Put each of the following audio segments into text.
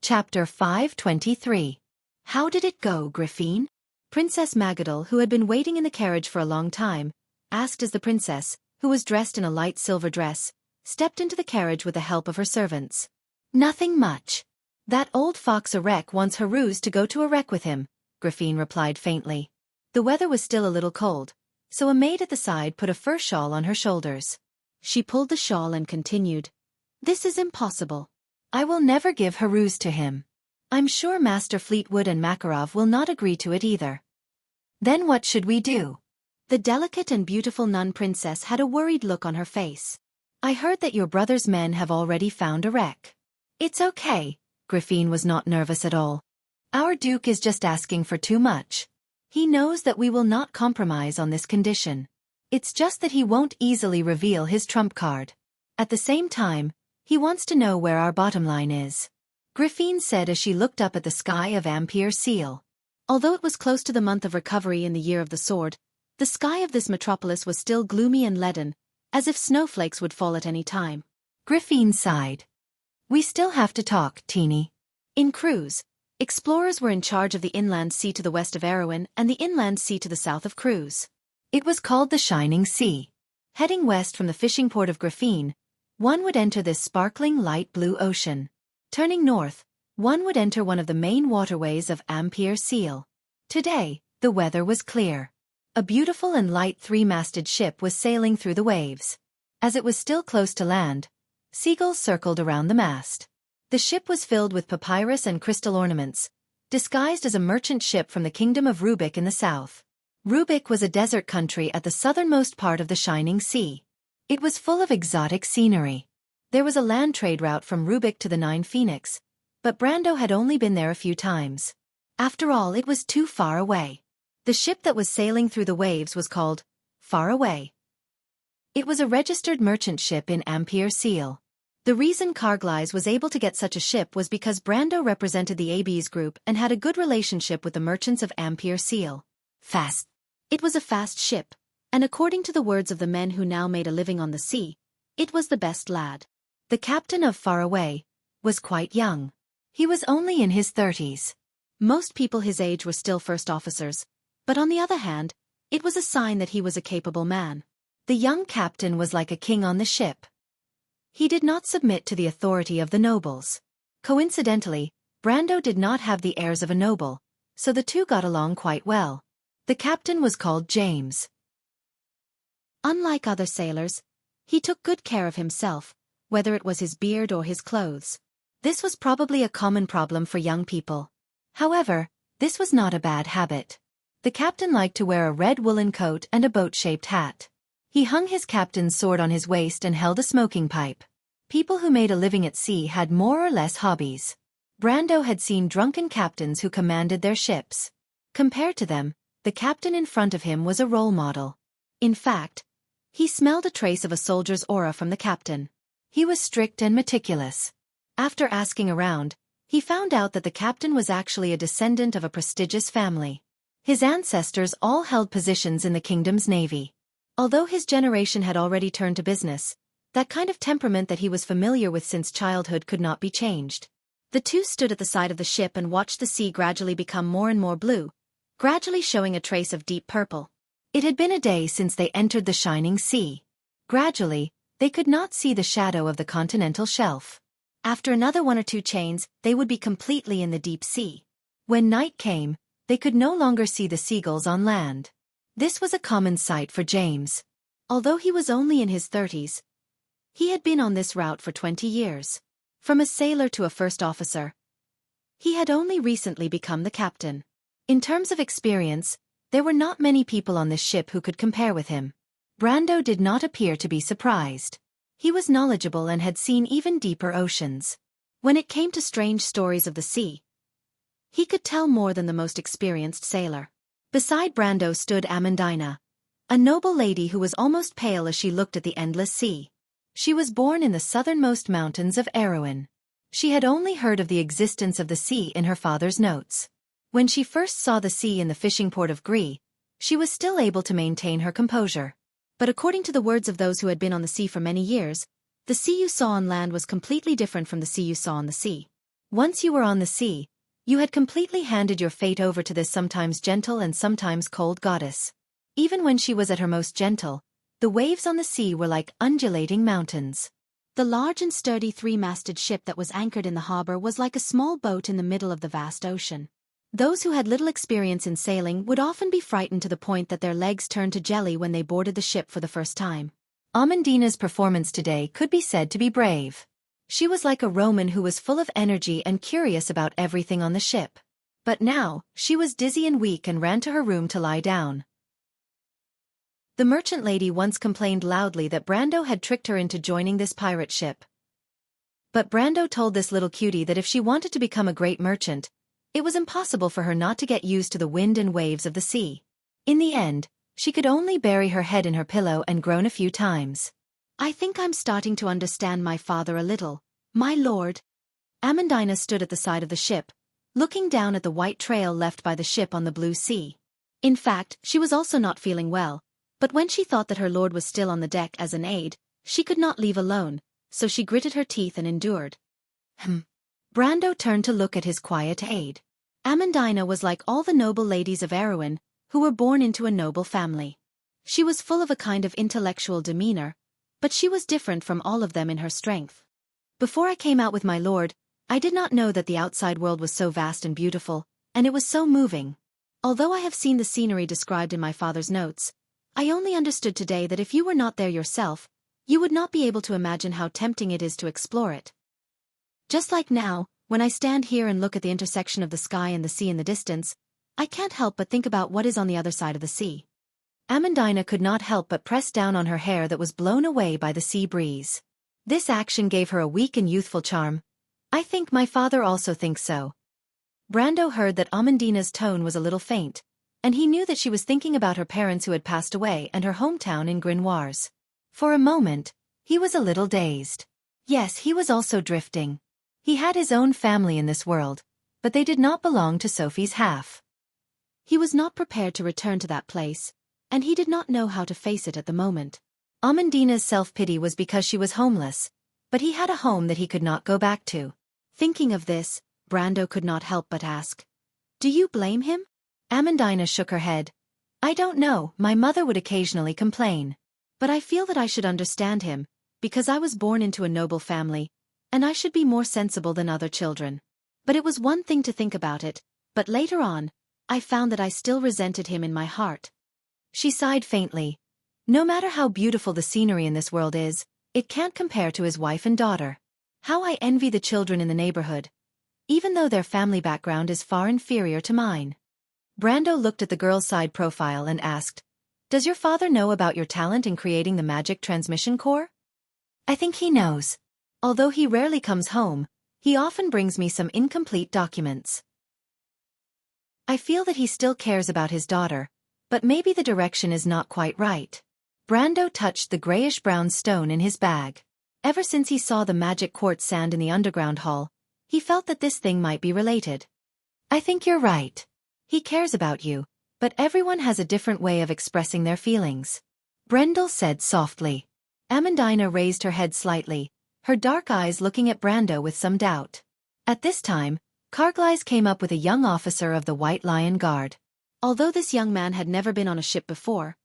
Chapter 523. How did it go, Griffine? Princess Magadal, who had been waiting in the carriage for a long time, asked as the princess, who was dressed in a light silver dress, stepped into the carriage with the help of her servants. Nothing much. That old fox Arek wants Haruz to go to Arek with him, Griffine replied faintly. The weather was still a little cold, so a maid at the side put a fur shawl on her shoulders. She pulled the shawl and continued, "This is impossible. I will never give Haruz to him. I'm sure Master Fleetwood and Makarov will not agree to it either." "Then what should we do?" The delicate and beautiful nun princess had a worried look on her face. "I heard that your brother's men have already found Arek." "It's okay," Griffine was not nervous at all. "Our duke is just asking for too much. He knows that we will not compromise on this condition. It's just that he won't easily reveal his trump card. At the same time, he wants to know where our bottom line is," Griffine said as she looked up at the sky of Ampere Seal. Although it was close to the month of recovery in the Year of the Sword, the sky of this metropolis was still gloomy and leaden, as if snowflakes would fall at any time. Griffine sighed. "We still have to talk, Teeny." In Cruz, explorers were in charge of the inland sea to the west of Erewhon and the inland sea to the south of Cruz. It was called the Shining Sea. Heading west from the fishing port of Griffine, one would enter this sparkling light blue ocean. Turning north, one would enter one of the main waterways of Ampere Seal. Today, the weather was clear. A beautiful and light three-masted ship was sailing through the waves. As it was still close to land, seagulls circled around the mast. The ship was filled with papyrus and crystal ornaments, disguised as a merchant ship from the kingdom of Rubik in the south. Rubik was a desert country at the southernmost part of the Shining Sea. It was full of exotic scenery. There was a land trade route from Rubik to the Nine Phoenix, but Brando had only been there a few times. After all, it was too far away. The ship that was sailing through the waves was called Far Away. It was a registered merchant ship in Ampere Seal. The reason Carglass was able to get such a ship was because Brando represented the AB's group and had a good relationship with the merchants of Ampere Seal. Fast. It was a fast ship, and according to the words of the men who now made a living on the sea, it was the best lad. The captain of Far Away was quite young. He was only in his 30s. Most people his age were still first officers, but on the other hand, it was a sign that he was a capable man. The young captain was like a king on the ship. He did not submit to the authority of the nobles. Coincidentally, Brando did not have the airs of a noble, so the two got along quite well. The captain was called James. Unlike other sailors, he took good care of himself, whether it was his beard or his clothes. This was probably a common problem for young people. However, this was not a bad habit. The captain liked to wear a red woolen coat and a boat-shaped hat. He hung his captain's sword on his waist and held a smoking pipe. People who made a living at sea had more or less hobbies. Brando had seen drunken captains who commanded their ships. Compared to them, the captain in front of him was a role model. In fact, he smelled a trace of a soldier's aura from the captain. He was strict and meticulous. After asking around, he found out that the captain was actually a descendant of a prestigious family. His ancestors all held positions in the kingdom's navy. Although his generation had already turned to business, that kind of temperament that he was familiar with since childhood could not be changed. The two stood at the side of the ship and watched the sea gradually become more and more blue, gradually showing a trace of deep purple. It had been a day since they entered the Shining Sea. Gradually, they could not see the shadow of the continental shelf. After another 1 or 2 chains, they would be completely in the deep sea. When night came, they could no longer see the seagulls on land. This was a common sight for James. Although he was only in his 30s, he had been on this route for 20 years. From a sailor to a first officer, he had only recently become the captain. In terms of experience, there were not many people on this ship who could compare with him. Brando did not appear to be surprised. He was knowledgeable and had seen even deeper oceans. When it came to strange stories of the sea, he could tell more than the most experienced sailor. Beside Brando stood Amandina, a noble lady who was almost pale as she looked at the endless sea. She was born in the southernmost mountains of Erewhon. She had only heard of the existence of the sea in her father's notes. When she first saw the sea in the fishing port of Gree, she was still able to maintain her composure. But according to the words of those who had been on the sea for many years, the sea you saw on land was completely different from the sea you saw on the sea. Once you were on the sea, you had completely handed your fate over to this sometimes gentle and sometimes cold goddess. Even when she was at her most gentle, the waves on the sea were like undulating mountains. The large and sturdy three-masted ship that was anchored in the harbor was like a small boat in the middle of the vast ocean. Those who had little experience in sailing would often be frightened to the point that their legs turned to jelly when they boarded the ship for the first time. Amandina's performance today could be said to be brave. She was like a Roman who was full of energy and curious about everything on the ship. But now, she was dizzy and weak and ran to her room to lie down. The merchant lady once complained loudly that Brando had tricked her into joining this pirate ship. But Brando told this little cutie that if she wanted to become a great merchant, it was impossible for her not to get used to the wind and waves of the sea. In the end, she could only bury her head in her pillow and groan a few times. "I think I'm starting to understand my father a little, my lord." Amandina stood at the side of the ship, looking down at the white trail left by the ship on the blue sea. In fact, she was also not feeling well, but when she thought that her lord was still on the deck as an aide, she could not leave alone, so she gritted her teeth and endured. Brando turned to look at his quiet aide. Amandina was like all the noble ladies of Erewhon, who were born into a noble family. She was full of a kind of intellectual demeanor, but she was different from all of them in her strength. "Before I came out with my lord, I did not know that the outside world was so vast and beautiful, and it was so moving. Although I have seen the scenery described in my father's notes, I only understood today that if you were not there yourself, you would not be able to imagine how tempting it is to explore it. Just like now, when I stand here and look at the intersection of the sky and the sea in the distance, I can't help but think about what is on the other side of the sea." Amandina could not help but press down on her hair that was blown away by the sea breeze. This action gave her a weak and youthful charm. "I think my father also thinks so." Brando heard that Amandina's tone was a little faint, and he knew that she was thinking about her parents who had passed away and her hometown in Grenoires. For a moment, he was a little dazed. Yes, he was also drifting. He had his own family in this world, but they did not belong to Sophie's half. He was not prepared to return to that place, and he did not know how to face it at the moment. Amandina's self-pity was because she was homeless, but he had a home that he could not go back to. Thinking of this, Brando could not help but ask, "Do you blame him?" Amandina shook her head. "I don't know, my mother would occasionally complain. But I feel that I should understand him, because I was born into a noble family, and I should be more sensible than other children. But it was one thing to think about it, but later on, I found that I still resented him in my heart." She sighed faintly. "No matter how beautiful the scenery in this world is, it can't compare to his wife and daughter. How I envy the children in the neighborhood, even though their family background is far inferior to mine." Brando looked at the girl's side profile and asked, "Does your father know about your talent in creating the magic transmission core?" "I think he knows. Although he rarely comes home, he often brings me some incomplete documents. I feel that he still cares about his daughter, but maybe the direction is not quite right." Brando touched the grayish-brown stone in his bag. Ever since he saw the magic quartz sand in the underground hall, he felt that this thing might be related. "I think you're right. He cares about you, but everyone has a different way of expressing their feelings," Brendel said softly. Amandina raised her head slightly, her dark eyes looking at Brando with some doubt. At this time, Carglass came up with a young officer of the White Lion Guard. Although this young man had never been on a ship before,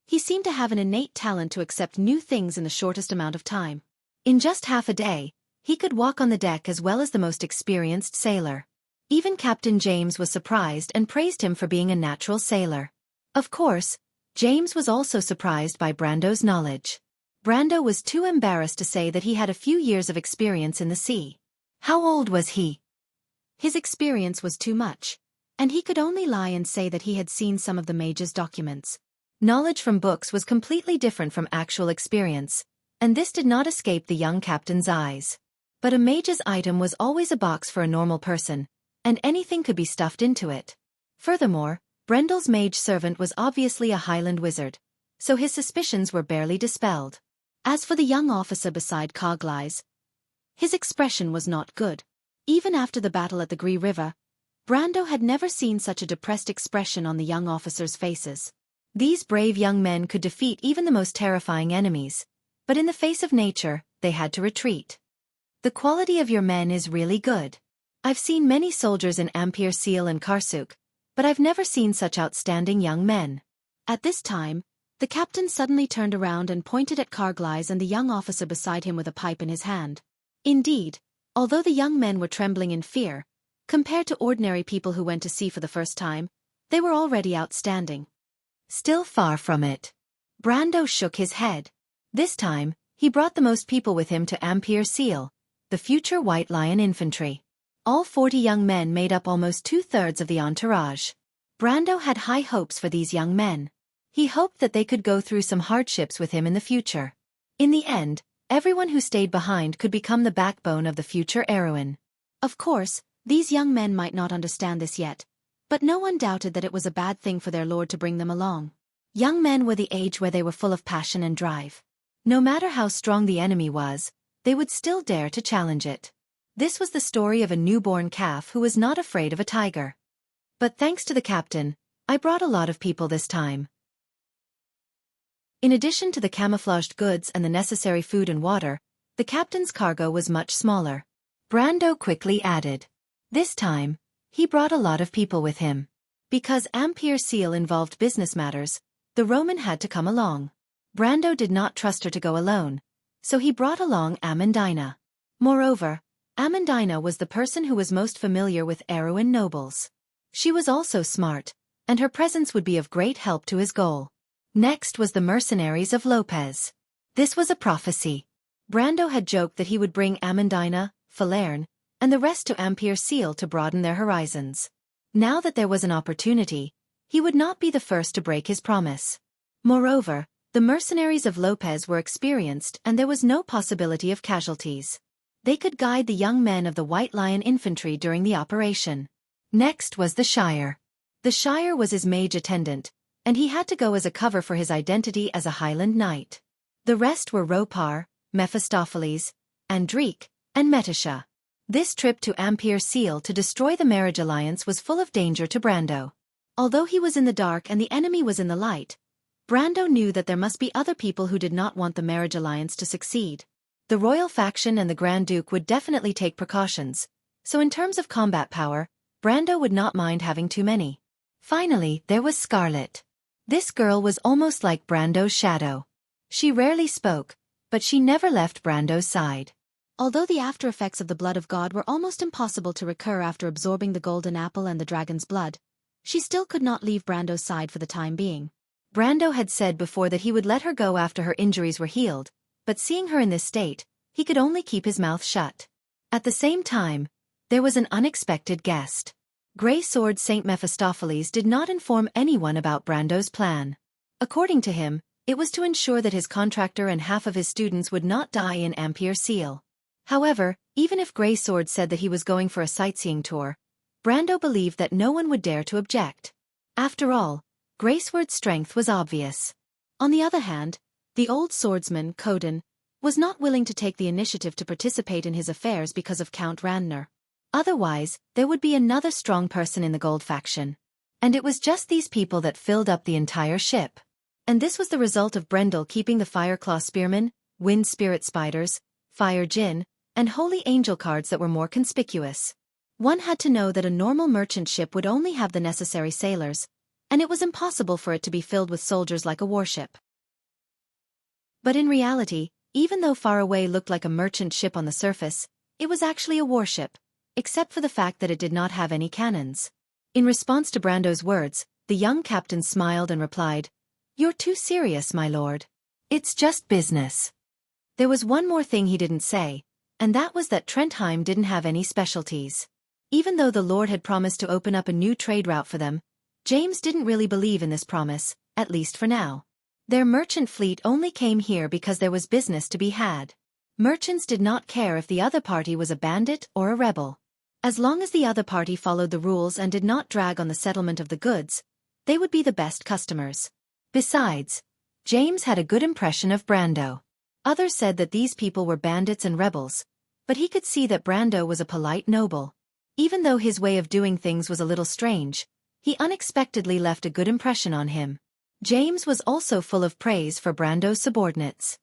he seemed to have an innate talent to accept new things in the shortest amount of time. In just half a day, he could walk on the deck as well as the most experienced sailor. Even Captain James was surprised and praised him for being a natural sailor. Of course, James was also surprised by Brando's knowledge. Brando was too embarrassed to say that he had a few years of experience in the sea. How old was he? His experience was too much, and he could only lie and say that he had seen some of the mage's documents. Knowledge from books was completely different from actual experience, and this did not escape the young captain's eyes. But a mage's item was always a box for a normal person, and anything could be stuffed into it. Furthermore, Brendel's mage servant was obviously a Highland wizard, so his suspicions were barely dispelled. As for the young officer beside Carglass, his expression was not good. Even after the battle at the Gree River, Brando had never seen such a depressed expression on the young officers' faces. These brave young men could defeat even the most terrifying enemies, but in the face of nature, they had to retreat. "The quality of your men is really good," I've seen many soldiers in Ampere Seal and Karsuk, but I've never seen such outstanding young men. At this time, the captain suddenly turned around and pointed at Karglais and the young officer beside him with a pipe in his hand. Indeed, although the young men were trembling in fear, compared to ordinary people who went to sea for the first time, they were already outstanding. Still far from it. Brando shook his head. This time, he brought the most people with him to Ampere Seal, the future White Lion infantry. All 40 young men made up almost 2/3 of the entourage. Brando had high hopes for these young men. He hoped that they could go through some hardships with him in the future. In the end, everyone who stayed behind could become the backbone of the future Erewhon. Of course, these young men might not understand this yet, but no one doubted that it was a bad thing for their lord to bring them along. Young men were the age where they were full of passion and drive. No matter how strong the enemy was, they would still dare to challenge it. This was the story of a newborn calf who was not afraid of a tiger. But thanks to the captain, I brought a lot of people this time. In addition to the camouflaged goods and the necessary food and water, the captain's cargo was much smaller. Brando quickly added. This time, he brought a lot of people with him. Because Ampere Seal involved business matters, the Roman had to come along. Brando did not trust her to go alone, so he brought along Amandina. Moreover, Amandina was the person who was most familiar with Erewhon nobles. She was also smart, and her presence would be of great help to his goal. Next was the mercenaries of Lopez. This was a prophecy. Brando had joked that he would bring Amandina, Falerne, and the rest to Ampere Seal to broaden their horizons. Now that there was an opportunity, he would not be the first to break his promise. Moreover, the mercenaries of Lopez were experienced and there was no possibility of casualties. They could guide the young men of the White Lion infantry during the operation. Next was the Shire. The Shire was his mage attendant, and he had to go as a cover for his identity as a Highland knight. The rest were Ropar, Mephistopheles, Andrique, and Metasha. This trip to Ampere Seal to destroy the marriage alliance was full of danger to Brando. Although he was in the dark and the enemy was in the light, Brando knew that there must be other people who did not want the marriage alliance to succeed. The royal faction and the Grand Duke would definitely take precautions, so in terms of combat power, Brando would not mind having too many. Finally, there was Scarlet. This girl was almost like Brando's shadow. She rarely spoke, but she never left Brando's side. Although the after-effects of the blood of God were almost impossible to recur after absorbing the golden apple and the dragon's blood, she still could not leave Brando's side for the time being. Brando had said before that he would let her go after her injuries were healed, but seeing her in this state, he could only keep his mouth shut. At the same time, there was an unexpected guest. Grey Sword Saint Mephistopheles did not inform anyone about Brando's plan. According to him, it was to ensure that his contractor and half of his students would not die in Ampere Seal. However, even if Grey Sword said that he was going for a sightseeing tour, Brando believed that no one would dare to object. After all, Grey Sword's strength was obvious. On the other hand, the old swordsman, Coden, was not willing to take the initiative to participate in his affairs because of Count Randner. Otherwise, there would be another strong person in the gold faction. And it was just these people that filled up the entire ship. And this was the result of Brendel keeping the Fireclaw Spearmen, Wind Spirit Spiders, Fire Djinn, and Holy Angel cards that were more conspicuous. One had to know that a normal merchant ship would only have the necessary sailors, and it was impossible for it to be filled with soldiers like a warship. But in reality, even though Far Away looked like a merchant ship on the surface, it was actually a warship, except for the fact that it did not have any cannons. In response to Brando's words, the young captain smiled and replied, "You're too serious, my lord. It's just business." There was one more thing he didn't say, and that was that Trentheim didn't have any specialties. Even though the Lord had promised to open up a new trade route for them, James didn't really believe in this promise, at least for now. Their merchant fleet only came here because there was business to be had. Merchants did not care if the other party was a bandit or a rebel. As long as the other party followed the rules and did not drag on the settlement of the goods, they would be the best customers. Besides, James had a good impression of Brando. Others said that these people were bandits and rebels, but he could see that Brando was a polite noble. Even though his way of doing things was a little strange, he unexpectedly left a good impression on him. James was also full of praise for Brando's subordinates.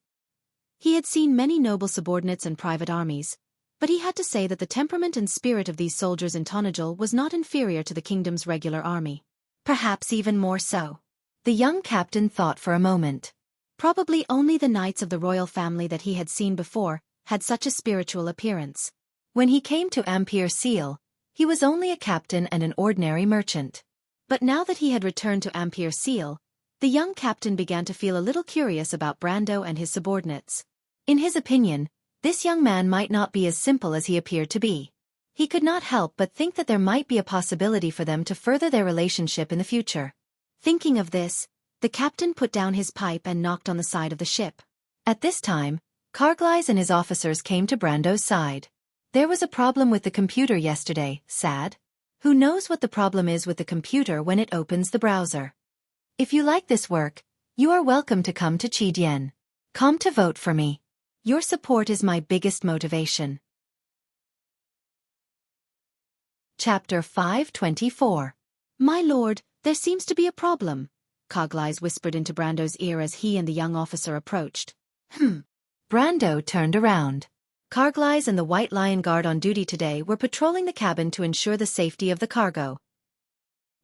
He had seen many noble subordinates and private armies, but he had to say that the temperament and spirit of these soldiers in Tonajul was not inferior to the kingdom's regular army. Perhaps even more so. The young captain thought for a moment. Probably only the knights of the royal family that he had seen before had such a spiritual appearance. When he came to Ampere Seal, he was only a captain and an ordinary merchant. But now that he had returned to Ampere Seal, the young captain began to feel a little curious about Brando and his subordinates. In his opinion, this young man might not be as simple as he appeared to be. He could not help but think that there might be a possibility for them to further their relationship in the future. Thinking of this, the captain put down his pipe and knocked on the side of the ship. At this time, Carglass and his officers came to Brando's side. There was a problem with the computer yesterday, Sad. Who knows what the problem is with the computer when it opens the browser? If you like this work, you are welcome to come to Chidian. Come to vote for me. Your support is my biggest motivation. Chapter 524. My lord, there seems to be a problem, Carglass whispered into Brando's ear as he and the young officer approached. Brando turned around. Carglass and the White Lion Guard on duty today were patrolling the cabin to ensure the safety of the cargo.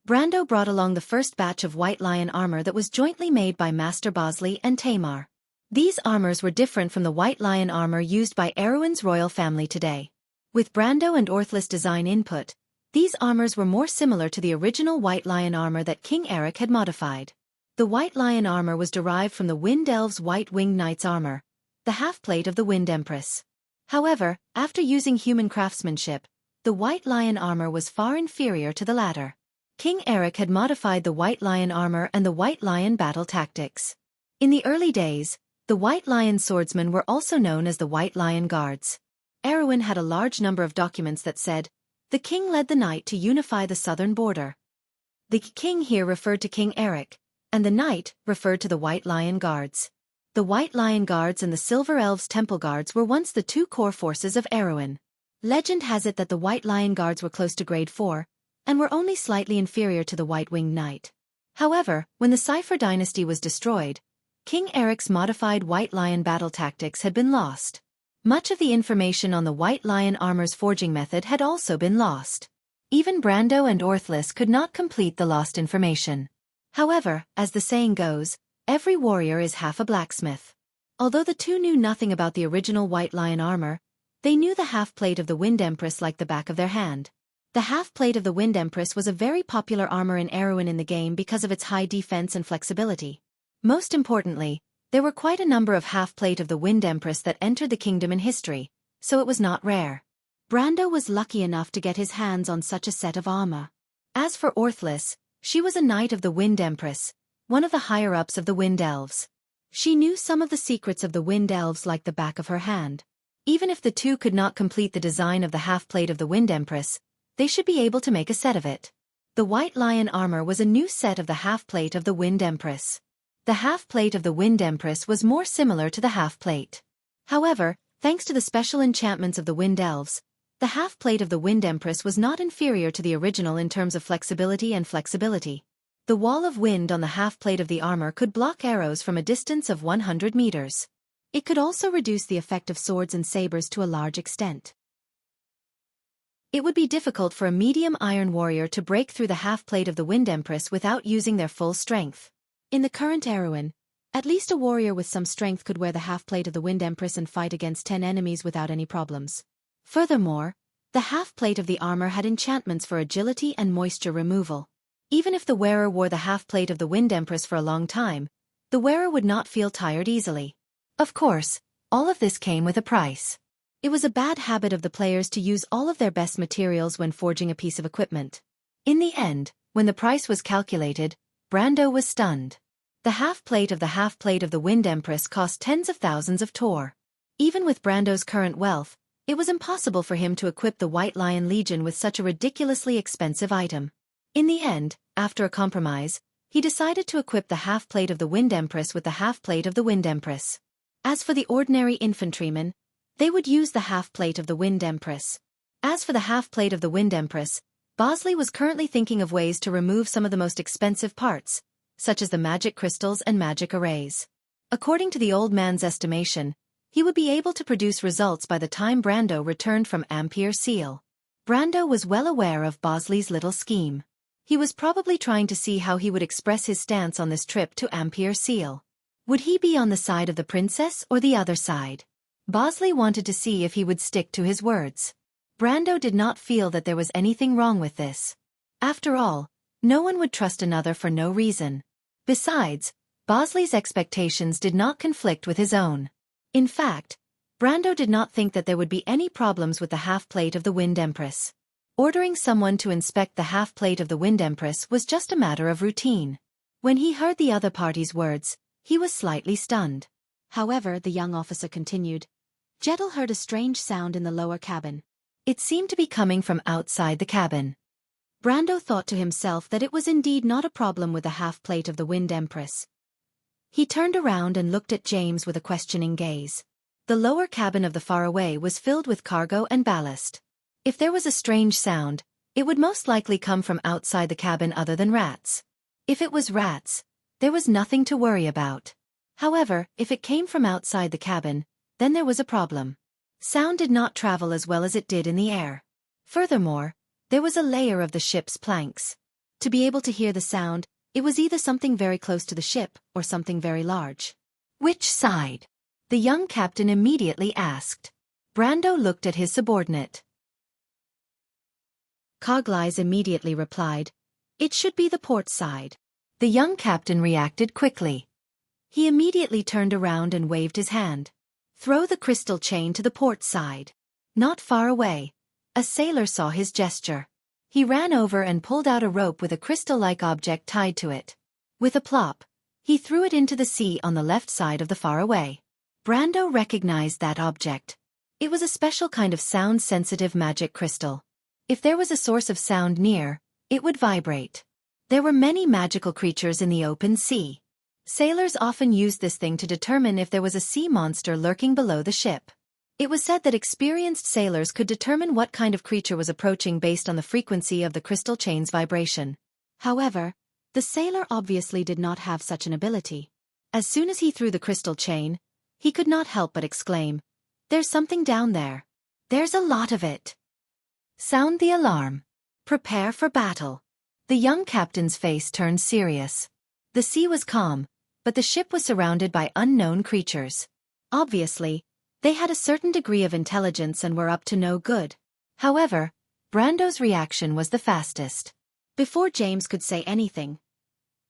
Brando brought along the first batch of White Lion armor that was jointly made by Master Bosley and Tamar. These armors were different from the White Lion armor used by Erwin's royal family today. With Brando and Orthlis design input, these armors were more similar to the original White Lion armor that King Eric had modified. The White Lion armor was derived from the Wind Elves' White-Winged Knight's armor, the half-plate of the Wind Empress. However, after using human craftsmanship, the White Lion armor was far inferior to the latter. King Eric had modified the White Lion armor and the White Lion battle tactics. In the early days, the White Lion swordsmen were also known as the White Lion Guards. Erwin had a large number of documents that said, "The king led the knight to unify the southern border." The king here referred to King Eric, and the knight referred to the White Lion Guards. The White Lion Guards and the Silver Elves Temple Guards were once the two core forces of Erwin. Legend has it that the White Lion Guards were close to grade 4, and were only slightly inferior to the White-Winged Knight. However, when the Cipher dynasty was destroyed, King Eric's modified White Lion battle tactics had been lost. Much of the information on the White Lion armor's forging method had also been lost. Even Brando and Orthlis could not complete the lost information. However, as the saying goes, every warrior is half a blacksmith. Although the two knew nothing about the original White Lion armor, they knew the half-plate of the Wind Empress like the back of their hand. The half-plate of the Wind Empress was a very popular armor in Erwin in the game because of its high defense and flexibility. Most importantly, there were quite a number of half-plate of the Wind Empress that entered the kingdom in history, so it was not rare. Brando was lucky enough to get his hands on such a set of armor. As for Orthlis, she was a knight of the Wind Empress, one of the higher-ups of the Wind Elves. She knew some of the secrets of the Wind Elves like the back of her hand. Even if the two could not complete the design of the half-plate of the Wind Empress, they should be able to make a set of it. The White Lion armor was a new set of the half-plate of the Wind Empress. The half-plate of the Wind Empress was more similar to the half-plate. However, thanks to the special enchantments of the Wind Elves, the half-plate of the Wind Empress was not inferior to the original in terms of flexibility and flexibility. The wall of wind on the half-plate of the armor could block arrows from a distance of 100 meters. It could also reduce the effect of swords and sabers to a large extent. It would be difficult for a medium iron warrior to break through the half-plate of the Wind Empress without using their full strength. In the current Erwin, at least a warrior with some strength could wear the half-plate of the Wind Empress and fight against 10 enemies without any problems. Furthermore, the half-plate of the armor had enchantments for agility and moisture removal. Even if the wearer wore the half-plate of the Wind Empress for a long time, the wearer would not feel tired easily. Of course, all of this came with a price. It was a bad habit of the players to use all of their best materials when forging a piece of equipment. In the end, when the price was calculated, Brando was stunned. The half-plate of the Wind Empress cost tens of thousands of Tor. Even with Brando's current wealth, it was impossible for him to equip the White Lion Legion with such a ridiculously expensive item. In the end, after a compromise, he decided to equip the half-plate of the Wind Empress with the half-plate of the Wind Empress. As for the ordinary infantrymen, they would use the half-plate of the Wind Empress. As for the half-plate of the Wind Empress, Bosley was currently thinking of ways to remove some of the most expensive parts, such as the magic crystals and magic arrays. According to the old man's estimation, he would be able to produce results by the time Brando returned from Ampere Seal. Brando was well aware of Bosley's little scheme. He was probably trying to see how he would express his stance on this trip to Ampere Seal. Would he be on the side of the princess or the other side? Bosley wanted to see if he would stick to his words. Brando did not feel that there was anything wrong with this. After all, no one would trust another for no reason. Besides, Bosley's expectations did not conflict with his own. In fact, Brando did not think that there would be any problems with the half-plate of the Wind Empress. Ordering someone to inspect the half-plate of the Wind Empress was just a matter of routine. When he heard the other party's words, he was slightly stunned. However, the young officer continued, Jettel heard a strange sound in the lower cabin. It seemed to be coming from outside the cabin. Brando thought to himself that it was indeed not a problem with the half-plate of the Wind Empress. He turned around and looked at James with a questioning gaze. The lower cabin of the Faraway was filled with cargo and ballast. If there was a strange sound, it would most likely come from outside the cabin other than rats. If it was rats, there was nothing to worry about. However, if it came from outside the cabin, then there was a problem. Sound did not travel as well as it did in the air. Furthermore, there was a layer of the ship's planks. To be able to hear the sound, it was either something very close to the ship or something very large. Which side? The young captain immediately asked. Brando looked at his subordinate. Coglies immediately replied, It should be the port side. The young captain reacted quickly. He immediately turned around and waved his hand. Throw the crystal chain to the port side. Not far away, a sailor saw his gesture. He ran over and pulled out a rope with a crystal-like object tied to it. With a plop, he threw it into the sea on the left side of the Faraway. Brando recognized that object. It was a special kind of sound-sensitive magic crystal. If there was a source of sound near, it would vibrate. There were many magical creatures in the open sea. Sailors often used this thing to determine if there was a sea monster lurking below the ship. It was said that experienced sailors could determine what kind of creature was approaching based on the frequency of the crystal chain's vibration. However, the sailor obviously did not have such an ability. As soon as he threw the crystal chain, he could not help but exclaim, There's something down there. There's a lot of it. Sound the alarm. Prepare for battle. The young captain's face turned serious. The sea was calm, but the ship was surrounded by unknown creatures. Obviously, they had a certain degree of intelligence and were up to no good. However, Brando's reaction was the fastest. Before James could say anything,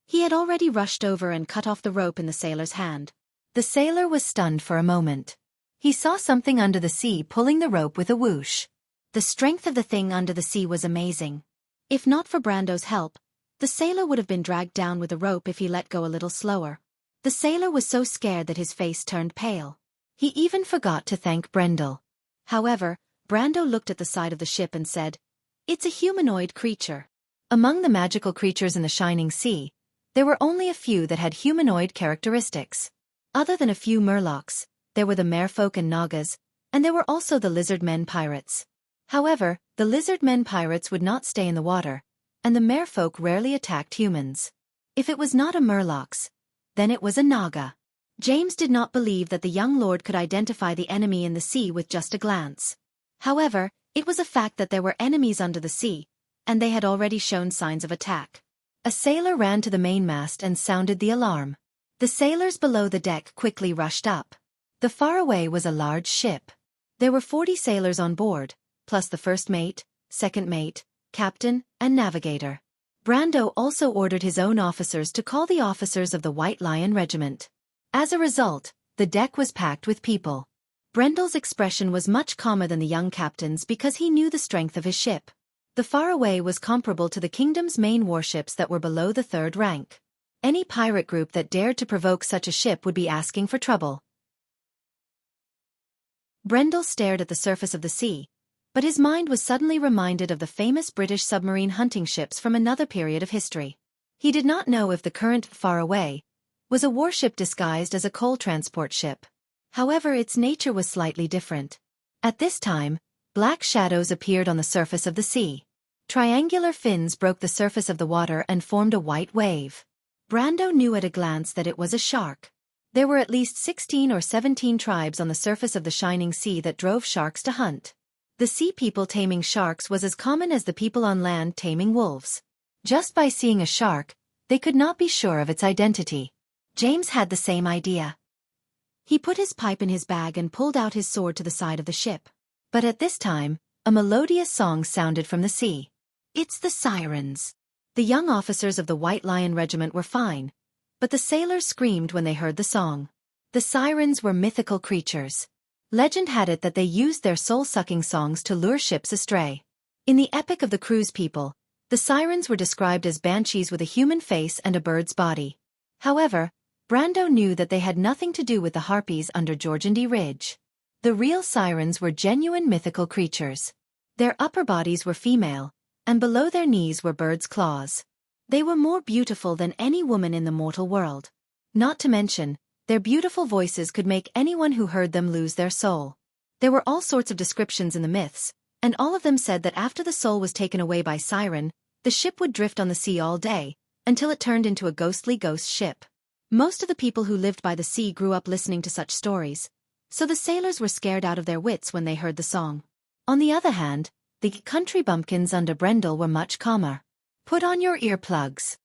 he had already rushed over and cut off the rope in the sailor's hand. The sailor was stunned for a moment. He saw something under the sea pulling the rope with a whoosh. The strength of the thing under the sea was amazing. If not for Brando's help, the sailor would have been dragged down with the rope if he let go a little slower. The sailor was so scared that his face turned pale. He even forgot to thank Brendel. However, Brando looked at the side of the ship and said, It's a humanoid creature. Among the magical creatures in the Shining Sea, there were only a few that had humanoid characteristics. Other than a few murlocs, there were the merfolk and nagas, and there were also the lizardmen pirates. However, the lizardmen pirates would not stay in the water, and the merfolk rarely attacked humans. If it was not a murlocs, then it was a naga. James did not believe that the young lord could identify the enemy in the sea with just a glance. However, it was a fact that there were enemies under the sea, and they had already shown signs of attack. A sailor ran to the mainmast and sounded the alarm. The sailors below the deck quickly rushed up. The Faraway was a large ship. There were 40 sailors on board, plus the first mate, second mate, captain, and navigator. Brando also ordered his own officers to call the officers of the White Lion Regiment. As a result, the deck was packed with people. Brendel's expression was much calmer than the young captain's because he knew the strength of his ship. The Faraway was comparable to the kingdom's main warships that were below the 3rd rank. Any pirate group that dared to provoke such a ship would be asking for trouble. Brendel stared at the surface of the sea, but his mind was suddenly reminded of the famous British submarine hunting ships from another period of history. He did not know if the current Faraway was a warship disguised as a coal transport ship. However, its nature was slightly different. At this time, black shadows appeared on the surface of the sea. Triangular fins broke the surface of the water and formed a white wave. Brando knew at a glance that it was a shark. There were at least 16 or 17 tribes on the surface of the shining sea that drove sharks to hunt. The sea people taming sharks was as common as the people on land taming wolves. Just by seeing a shark, they could not be sure of its identity. James had the same idea. He put his pipe in his bag and pulled out his sword to the side of the ship. But at this time, a melodious song sounded from the sea. "It's the sirens." The young officers of the White Lion Regiment were fine, but the sailors screamed when they heard the song. The sirens were mythical creatures. Legend had it that they used their soul-sucking songs to lure ships astray. In the Epic of the Cruise People, the sirens were described as banshees with a human face and a bird's body. However, Brando knew that they had nothing to do with the harpies under Georgandy Ridge. The real sirens were genuine mythical creatures. Their upper bodies were female, and below their knees were birds' claws. They were more beautiful than any woman in the mortal world. Not to mention, their beautiful voices could make anyone who heard them lose their soul. There were all sorts of descriptions in the myths, and all of them said that after the soul was taken away by siren, the ship would drift on the sea all day, until it turned into a ghostly ghost ship. Most of the people who lived by the sea grew up listening to such stories, so the sailors were scared out of their wits when they heard the song. On the other hand, the country bumpkins under Brendel were much calmer. "Put on your earplugs,"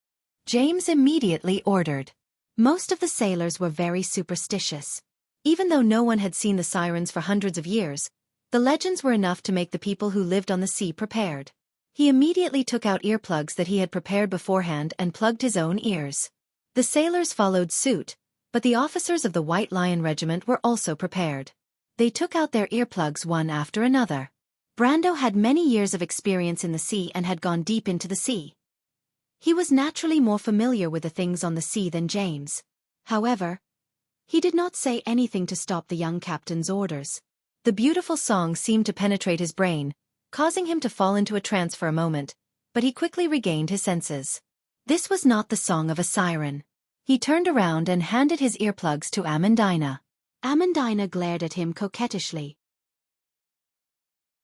James immediately ordered. Most of the sailors were very superstitious. Even though no one had seen the sirens for hundreds of years, the legends were enough to make the people who lived on the sea prepared. He immediately took out earplugs that he had prepared beforehand and plugged his own ears. The sailors followed suit, but the officers of the White Lion Regiment were also prepared. They took out their earplugs one after another. Brando had many years of experience in the sea and had gone deep into the sea. He was naturally more familiar with the things on the sea than James. However, he did not say anything to stop the young captain's orders. The beautiful song seemed to penetrate his brain, causing him to fall into a trance for a moment, but he quickly regained his senses. This was not the song of a siren. He turned around and handed his earplugs to Amandina. Amandina glared at him coquettishly.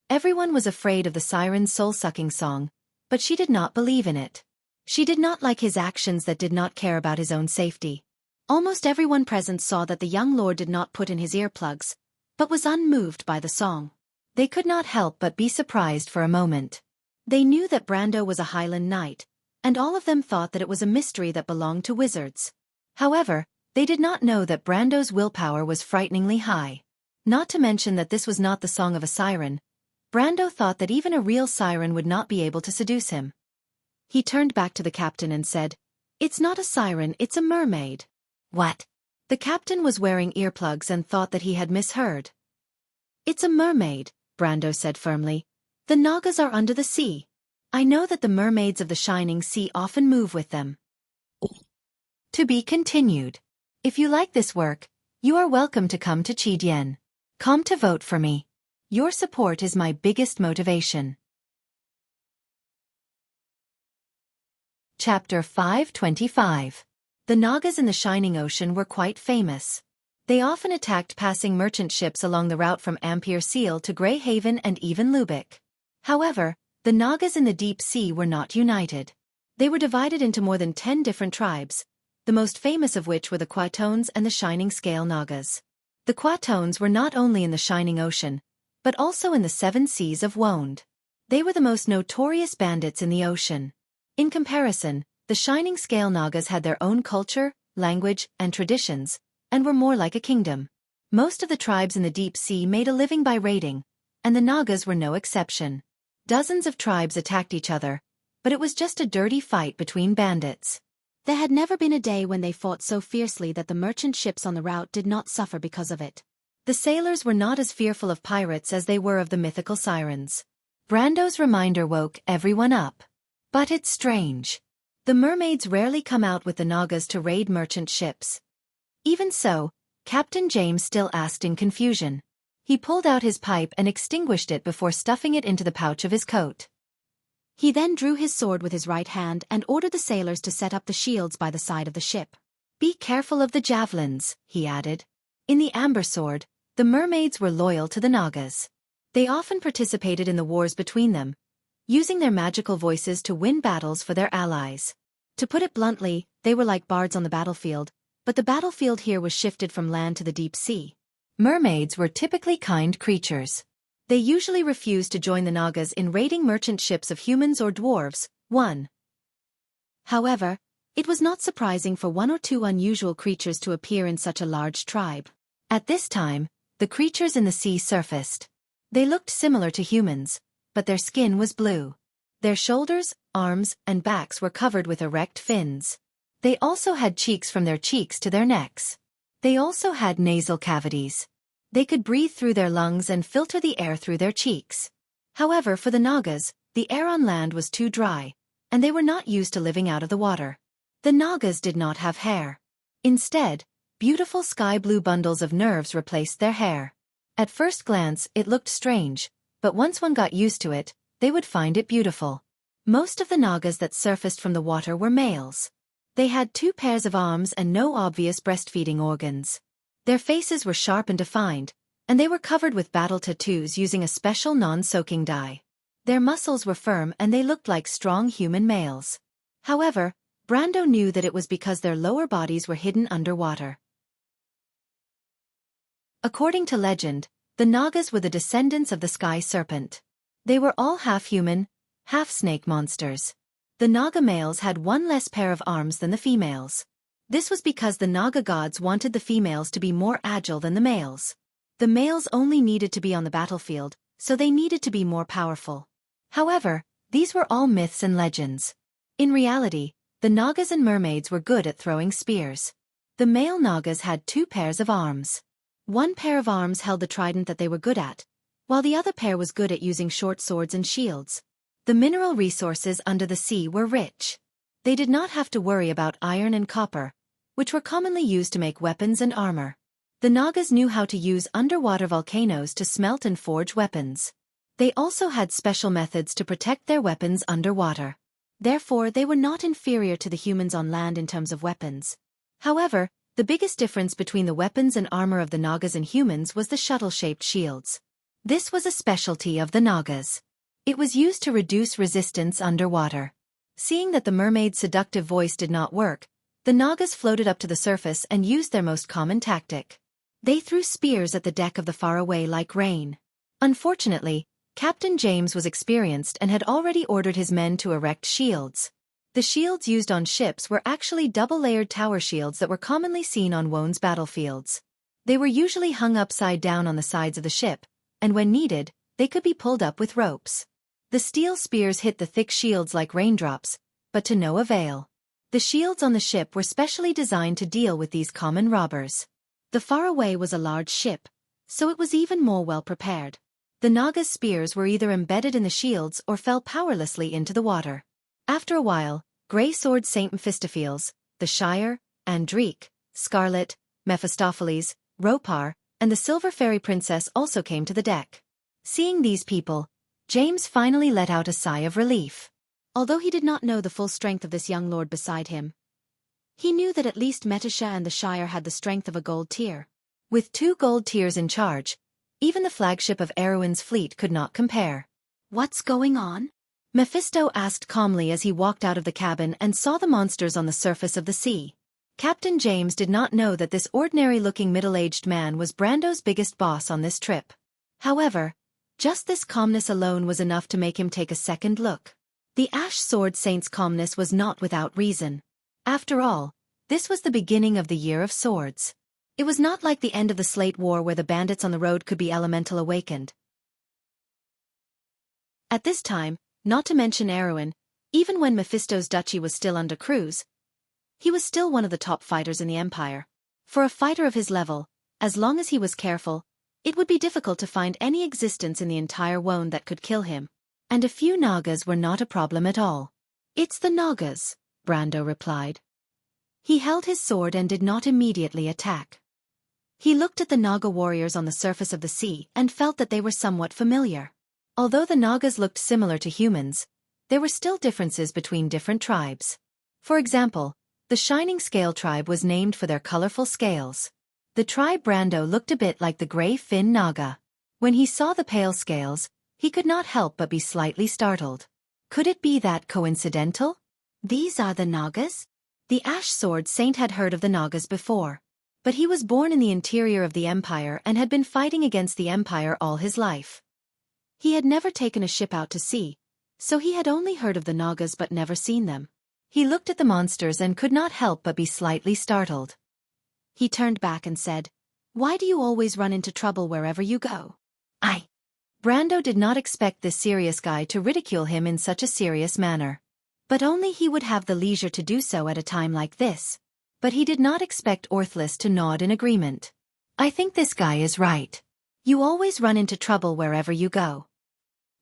Everyone was afraid of the siren's soul-sucking song, but she did not believe in it. She did not like his actions that did not care about his own safety. Almost everyone present saw that the young lord did not put in his earplugs, but was unmoved by the song. They could not help but be surprised for a moment. They knew that Brando was a Highland knight, and all of them thought that it was a mystery that belonged to wizards. However, they did not know that Brando's willpower was frighteningly high. Not to mention that this was not the song of a siren. Brando thought that even a real siren would not be able to seduce him. He turned back to the captain and said, "It's not a siren, it's a mermaid." "What?" The captain was wearing earplugs and thought that he had misheard. "It's a mermaid," Brando said firmly. "The Nagas are under the sea. I know that the mermaids of the shining sea often move with them." To be continued. If you like this work, you are welcome to come to Chidian. Come to vote for me. Your support is my biggest motivation. Chapter 525. The Nagas in the Shining Ocean were quite famous. They often attacked passing merchant ships along the route from Ampere Seal to Grey Haven and even Lubeck. However, the Nagas in the deep sea were not united. They were divided into more than 10 different tribes, the most famous of which were the Quatones and the Shining Scale Nagas. The Quatones were not only in the Shining Ocean, but also in the 7 seas of Wonde. They were the most notorious bandits in the ocean. In comparison, the Shining Scale Nagas had their own culture, language, and traditions, and were more like a kingdom. Most of the tribes in the deep sea made a living by raiding, and the Nagas were no exception. Dozens of tribes attacked each other, but it was just a dirty fight between bandits. There had never been a day when they fought so fiercely that the merchant ships on the route did not suffer because of it. The sailors were not as fearful of pirates as they were of the mythical sirens. Brando's reminder woke everyone up. But it's strange. The mermaids rarely come out with the Nagas to raid merchant ships. Even so, Captain James still asked in confusion. He pulled out his pipe and extinguished it before stuffing it into the pouch of his coat. He then drew his sword with his right hand and ordered the sailors to set up the shields by the side of the ship. "Be careful of the javelins," he added. In the Amber Sword, the mermaids were loyal to the Nagas. They often participated in the wars between them, using their magical voices to win battles for their allies. To put it bluntly, they were like bards on the battlefield, but the battlefield here was shifted from land to the deep sea. Mermaids were typically kind creatures. They usually refused to join the Nagas in raiding merchant ships of humans or dwarves. 1. However, it was not surprising for one or two unusual creatures to appear in such a large tribe. At this time, the creatures in the sea surfaced. They looked similar to humans, but their skin was blue. Their shoulders, arms, and backs were covered with erect fins. They also had cheeks from their cheeks to their necks. They also had nasal cavities. They could breathe through their lungs and filter the air through their cheeks. However, for the Nagas, the air on land was too dry, and they were not used to living out of the water. The Nagas did not have hair. Instead, beautiful sky blue bundles of nerves replaced their hair. At first glance, it looked strange, but once one got used to it, they would find it beautiful. Most of the Nagas that surfaced from the water were males. They had 2 pairs of arms and no obvious breastfeeding organs. Their faces were sharp and defined, and they were covered with battle tattoos using a special non-soaking dye. Their muscles were firm and they looked like strong human males. However, Brando knew that it was because their lower bodies were hidden underwater. According to legend, the Nagas were the descendants of the sky serpent. They were all half-human, half-snake monsters. The Naga males had 1 less pair of arms than the females. This was because the Naga gods wanted the females to be more agile than the males. The males only needed to be on the battlefield, so they needed to be more powerful. However, these were all myths and legends. In reality, the Nagas and mermaids were good at throwing spears. The male Nagas had 2 pairs of arms. 1 pair of arms held the trident that they were good at, while the other pair was good at using short swords and shields. The mineral resources under the sea were rich. They did not have to worry about iron and copper, which were commonly used to make weapons and armor. The Nagas knew how to use underwater volcanoes to smelt and forge weapons. They also had special methods to protect their weapons underwater. Therefore, they were not inferior to the humans on land in terms of weapons. However, the biggest difference between the weapons and armor of the Nagas and humans was the shuttle-shaped shields. This was a specialty of the Nagas. It was used to reduce resistance underwater. Seeing that the mermaid's seductive voice did not work, the Nagas floated up to the surface and used their most common tactic. They threw spears at the deck of the faraway like rain. Unfortunately, Captain James was experienced and had already ordered his men to erect shields. The shields used on ships were actually double-layered tower shields that were commonly seen on Wone's battlefields. They were usually hung upside down on the sides of the ship, and when needed, they could be pulled up with ropes. The steel spears hit the thick shields like raindrops, but to no avail. The shields on the ship were specially designed to deal with these common robbers. The Faraway was a large ship, so it was even more well-prepared. The Naga's spears were either embedded in the shields or fell powerlessly into the water. After a while, Grey Sword Saint Mephistopheles, the Shire, Andrique, Scarlet, Mephistopheles, Ropar, and the Silver Fairy Princess also came to the deck. Seeing these people, James finally let out a sigh of relief. Although he did not know the full strength of this young lord beside him, he knew that at least Metisha and the Shire had the strength of a gold tier. With 2 gold tiers in charge, even the flagship of Erwin's fleet could not compare. "What's going on?" Mephisto asked calmly as he walked out of the cabin and saw the monsters on the surface of the sea. Captain James did not know that this ordinary-looking middle-aged man was Brando's biggest boss on this trip. However, just this calmness alone was enough to make him take a second look. The Ash Sword Saint's calmness was not without reason. After all, this was the beginning of the Year of Swords. It was not like the end of the Slate War where the bandits on the road could be elemental awakened. At this time, not to mention Erwin, even when Mephisto's duchy was still under Cruz, he was still one of the top fighters in the Empire. For a fighter of his level, as long as he was careful, it would be difficult to find any existence in the entire Wone that could kill him. And a few Nagas were not a problem at all. "It's the Nagas," Brando replied. He held his sword and did not immediately attack. He looked at the Naga warriors on the surface of the sea and felt that they were somewhat familiar. Although the Nagas looked similar to humans, there were still differences between different tribes. For example, the Shining Scale tribe was named for their colorful scales. The tribe Brando looked a bit like the gray fin Naga. When he saw the pale scales, he could not help but be slightly startled. Could it be that coincidental? "These are the Nagas?" The Ash Sword Saint had heard of the Nagas before. But he was born in the interior of the Empire and had been fighting against the Empire all his life. He had never taken a ship out to sea, so he had only heard of the Nagas but never seen them. He looked at the monsters and could not help but be slightly startled. He turned back and said, "Why do you always run into trouble wherever you go?" Brando did not expect this serious guy to ridicule him in such a serious manner. But only he would have the leisure to do so at a time like this. But he did not expect Orthlis to nod in agreement. "I think this guy is right. You always run into trouble wherever you go."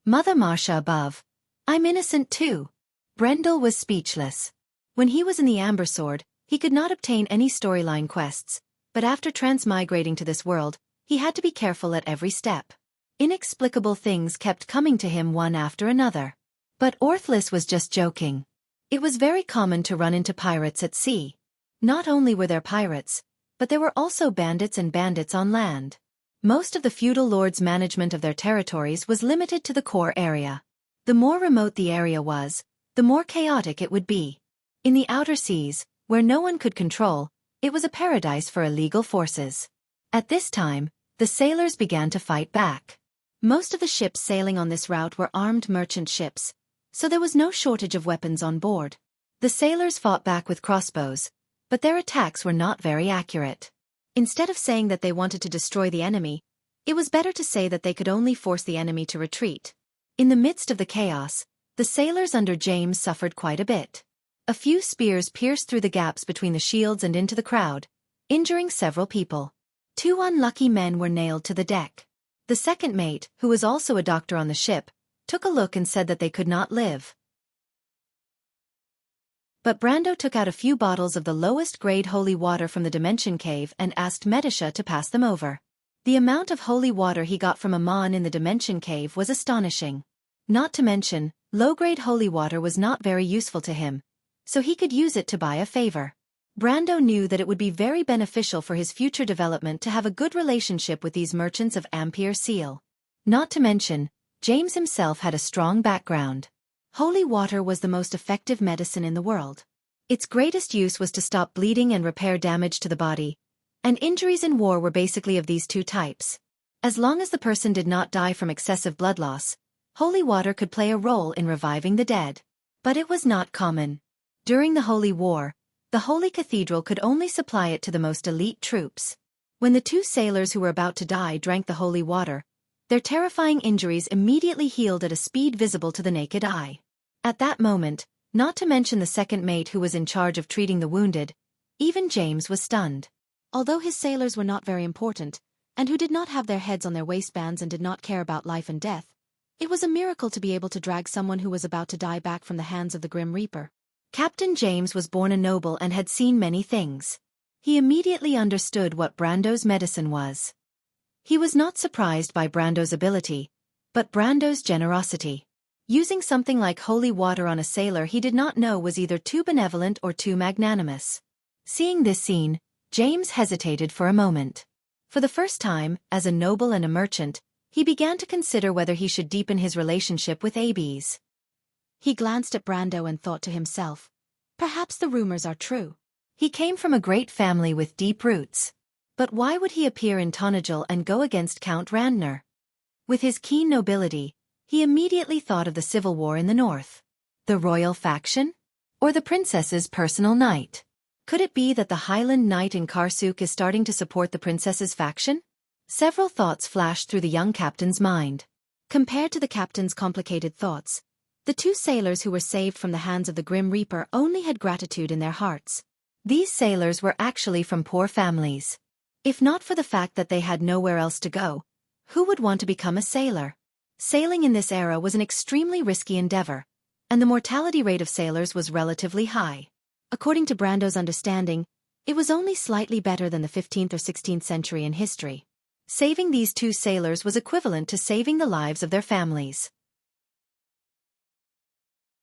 Mother Marsha above. I'm innocent too. Brendel was speechless. When he was in the Amber Sword, he could not obtain any storyline quests, but after transmigrating to this world, he had to be careful at every step. Inexplicable things kept coming to him one after another. But Orthlis was just joking. It was very common to run into pirates at sea. Not only were there pirates, but there were also bandits and bandits on land. Most of the feudal lords' management of their territories was limited to the core area. The more remote the area was, the more chaotic it would be. In the outer seas, where no one could control, it was a paradise for illegal forces. At this time, the sailors began to fight back. Most of the ships sailing on this route were armed merchant ships, so there was no shortage of weapons on board. The sailors fought back with crossbows, but their attacks were not very accurate. Instead of saying that they wanted to destroy the enemy, it was better to say that they could only force the enemy to retreat. In the midst of the chaos, the sailors under James suffered quite a bit. A few spears pierced through the gaps between the shields and into the crowd, injuring several people. 2 unlucky men were nailed to the deck. The second mate, who was also a doctor on the ship, took a look and said that they could not live. But Brando took out a few bottles of the lowest grade holy water from the Dimension Cave and asked Medisha to pass them over. The amount of holy water he got from Amon in the Dimension Cave was astonishing. Not to mention, low-grade holy water was not very useful to him, so he could use it to buy a favor. Brando knew that it would be very beneficial for his future development to have a good relationship with these merchants of Ampere Seal. Not to mention, James himself had a strong background. Holy water was the most effective medicine in the world. Its greatest use was to stop bleeding and repair damage to the body, and injuries in war were basically of these two types. As long as the person did not die from excessive blood loss, holy water could play a role in reviving the dead. But it was not common. During the Holy War, the Holy Cathedral could only supply it to the most elite troops. When the 2 sailors who were about to die drank the holy water, their terrifying injuries immediately healed at a speed visible to the naked eye. At that moment, not to mention the second mate who was in charge of treating the wounded, even James was stunned. Although his sailors were not very important, and who did not have their heads on their waistbands and did not care about life and death, it was a miracle to be able to drag someone who was about to die back from the hands of the Grim Reaper. Captain James was born a noble and had seen many things. He immediately understood what Brando's medicine was. He was not surprised by Brando's ability, but Brando's generosity. Using something like holy water on a sailor he did not know was either too benevolent or too magnanimous. Seeing this scene, James hesitated for a moment. For the first time, as a noble and a merchant, he began to consider whether he should deepen his relationship with Abes. He glanced at Brando and thought to himself, perhaps the rumors are true. He came from a great family with deep roots. But why would he appear in Tonagel and go against Count Randner? With his keen nobility, he immediately thought of the civil war in the north. The royal faction? Or the princess's personal knight? Could it be that the Highland Knight in Karsuk is starting to support the princess's faction? Several thoughts flashed through the young captain's mind. Compared to the captain's complicated thoughts, the 2 sailors who were saved from the hands of the Grim Reaper only had gratitude in their hearts. These sailors were actually from poor families. If not for the fact that they had nowhere else to go, who would want to become a sailor? Sailing in this era was an extremely risky endeavor, and the mortality rate of sailors was relatively high. According to Brando's understanding, it was only slightly better than the 15th or 16th century in history. Saving these 2 sailors was equivalent to saving the lives of their families.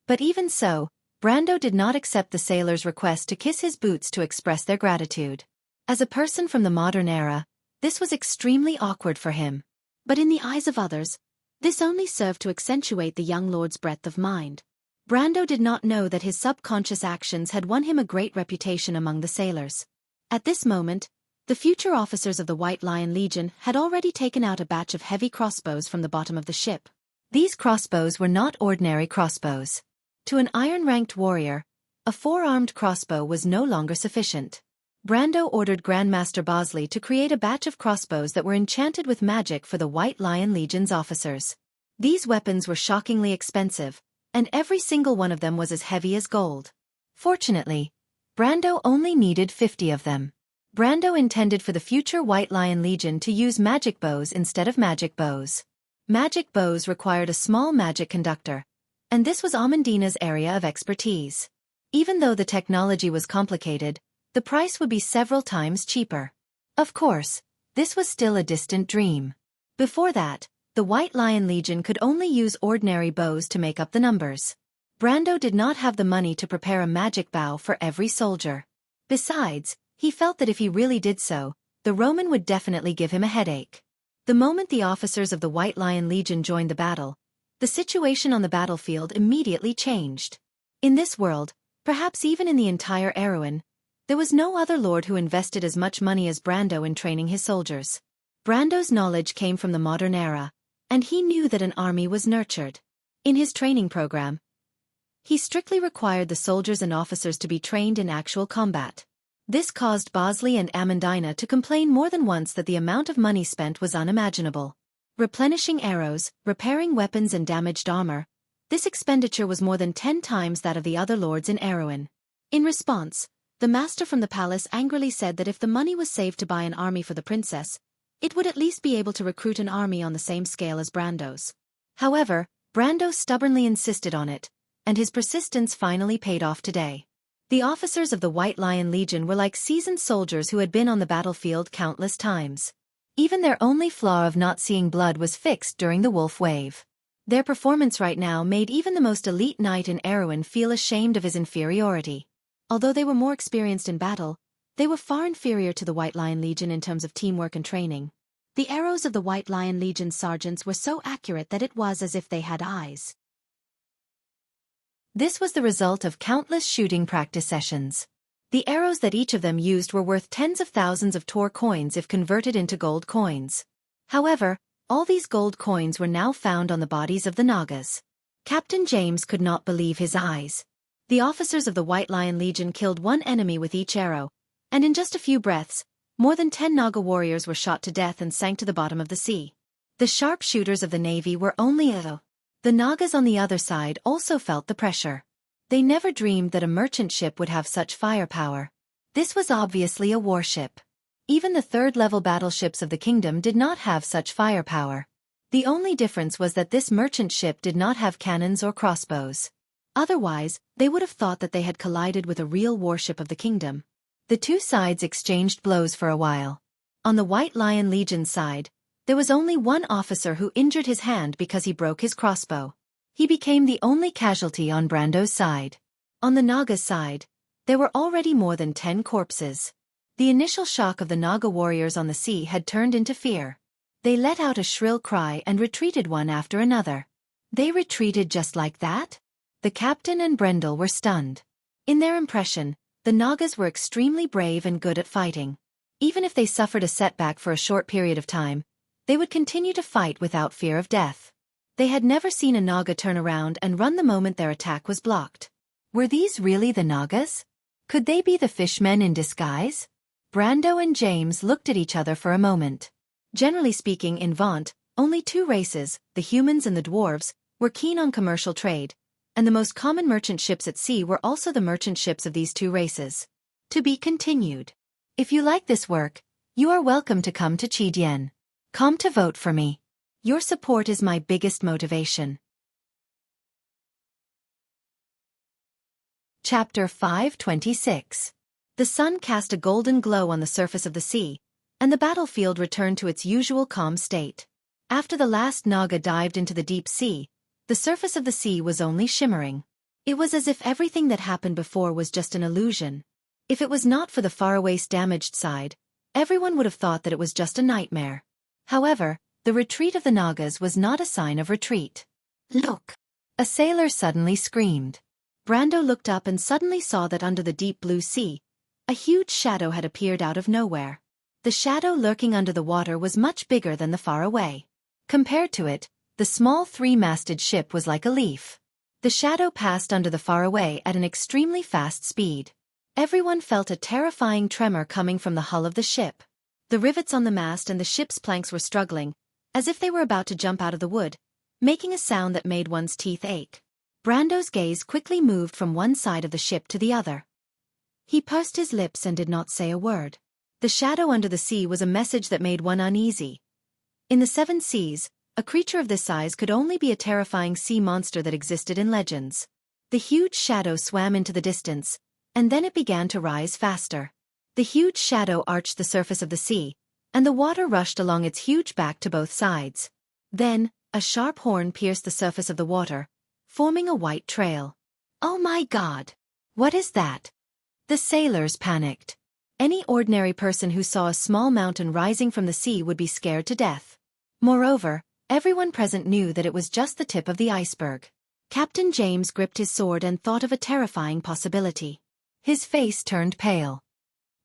But even so, Brando did not accept the sailors' request to kiss his boots to express their gratitude. As a person from the modern era, this was extremely awkward for him. But in the eyes of others, this only served to accentuate the young lord's breadth of mind. Brando did not know that his subconscious actions had won him a great reputation among the sailors. At this moment, the future officers of the White Lion Legion had already taken out a batch of heavy crossbows from the bottom of the ship. These crossbows were not ordinary crossbows. To an iron-ranked warrior, a four-armed crossbow was no longer sufficient. Brando ordered Grandmaster Bosley to create a batch of crossbows that were enchanted with magic for the White Lion Legion's officers. These weapons were shockingly expensive, and every single one of them was as heavy as gold. Fortunately, Brando only needed 50 of them. Brando intended for the future White Lion Legion to use magic bows instead of magic bows. Magic bows required a small magic conductor, and this was Amandina's area of expertise. Even though the technology was complicated, the price would be several times cheaper. Of course, this was still a distant dream. Before that, the White Lion Legion could only use ordinary bows to make up the numbers. Brando did not have the money to prepare a magic bow for every soldier. Besides, he felt that if he really did so, the Roman would definitely give him a headache. The moment the officers of the White Lion Legion joined the battle, the situation on the battlefield immediately changed. In this world, perhaps even in the entire Erewhon, there was no other lord who invested as much money as Brando in training his soldiers. Brando's knowledge came from the modern era, and he knew that an army was nurtured. In his training program, he strictly required the soldiers and officers to be trained in actual combat. This caused Bosley and Amandina to complain more than once that the amount of money spent was unimaginable. Replenishing arrows, repairing weapons and damaged armor, this expenditure was more than 10 times that of the other lords in Erewhon. In response, the master from the palace angrily said that if the money was saved to buy an army for the princess, it would at least be able to recruit an army on the same scale as Brando's. However, Brando stubbornly insisted on it, and his persistence finally paid off today. The officers of the White Lion Legion were like seasoned soldiers who had been on the battlefield countless times. Even their only flaw of not seeing blood was fixed during the Wolf Wave. Their performance right now made even the most elite knight in Erewhon feel ashamed of his inferiority. Although they were more experienced in battle, they were far inferior to the White Lion Legion in terms of teamwork and training. The arrows of the White Lion Legion sergeants were so accurate that it was as if they had eyes. This was the result of countless shooting practice sessions. The arrows that each of them used were worth tens of thousands of Tor coins if converted into gold coins. However, all these gold coins were now found on the bodies of the Nagas. Captain James could not believe his eyes. The officers of the White Lion Legion killed one enemy with each arrow, and in just a few breaths, more than 10 Naga warriors were shot to death and sank to the bottom of the sea. The sharpshooters of the navy were only The Nagas on the other side also felt the pressure. They never dreamed that a merchant ship would have such firepower. This was obviously a warship. Even the third-level battleships of the kingdom did not have such firepower. The only difference was that this merchant ship did not have cannons or crossbows. Otherwise, they would have thought that they had collided with a real warship of the kingdom. The two sides exchanged blows for a while. On the White Lion Legion side, there was only one officer who injured his hand because he broke his crossbow. He became the only casualty on Brando's side. On the Naga's side, there were already more than 10 corpses. The initial shock of the Naga warriors on the sea had turned into fear. They let out a shrill cry and retreated one after another. They retreated just like that? The captain and Brendel were stunned. In their impression, the Nagas were extremely brave and good at fighting. Even if they suffered a setback for a short period of time, they would continue to fight without fear of death. They had never seen a Naga turn around and run the moment their attack was blocked. Were these really the Nagas? Could they be the fishmen in disguise? Brando and James looked at each other for a moment. Generally speaking, in Vaunt, only two races, the humans and the dwarves, were keen on commercial trade, and the most common merchant ships at sea were also the merchant ships of these two races. To be continued. If you like this work, you are welcome to come to Chidian. Come to vote for me. Your support is my biggest motivation. Chapter 526. The sun cast a golden glow on the surface of the sea, and the battlefield returned to its usual calm state. After the last Naga dived into the deep sea, the surface of the sea was only shimmering. It was as if everything that happened before was just an illusion. If it was not for the faraway damaged side, everyone would have thought that it was just a nightmare. However, the retreat of the Nagas was not a sign of retreat. Look! A sailor suddenly screamed. Brando looked up and suddenly saw that under the deep blue sea, a huge shadow had appeared out of nowhere. The shadow lurking under the water was much bigger than the far away. Compared to it, the small three-masted ship was like a leaf. The shadow passed under the far away at an extremely fast speed. Everyone felt a terrifying tremor coming from the hull of the ship. The rivets on the mast and the ship's planks were struggling, as if they were about to jump out of the wood, making a sound that made one's teeth ache. Brando's gaze quickly moved from one side of the ship to the other. He pursed his lips and did not say a word. The shadow under the sea was a message that made one uneasy. In the seven seas, a creature of this size could only be a terrifying sea monster that existed in legends. The huge shadow swam into the distance, and then it began to rise faster. The huge shadow arched the surface of the sea, and the water rushed along its huge back to both sides. Then, a sharp horn pierced the surface of the water, forming a white trail. "Oh my God! What is that?" The sailors panicked. Any ordinary person who saw a small mountain rising from the sea would be scared to death. Moreover, everyone present knew that it was just the tip of the iceberg. Captain James gripped his sword and thought of a terrifying possibility. His face turned pale.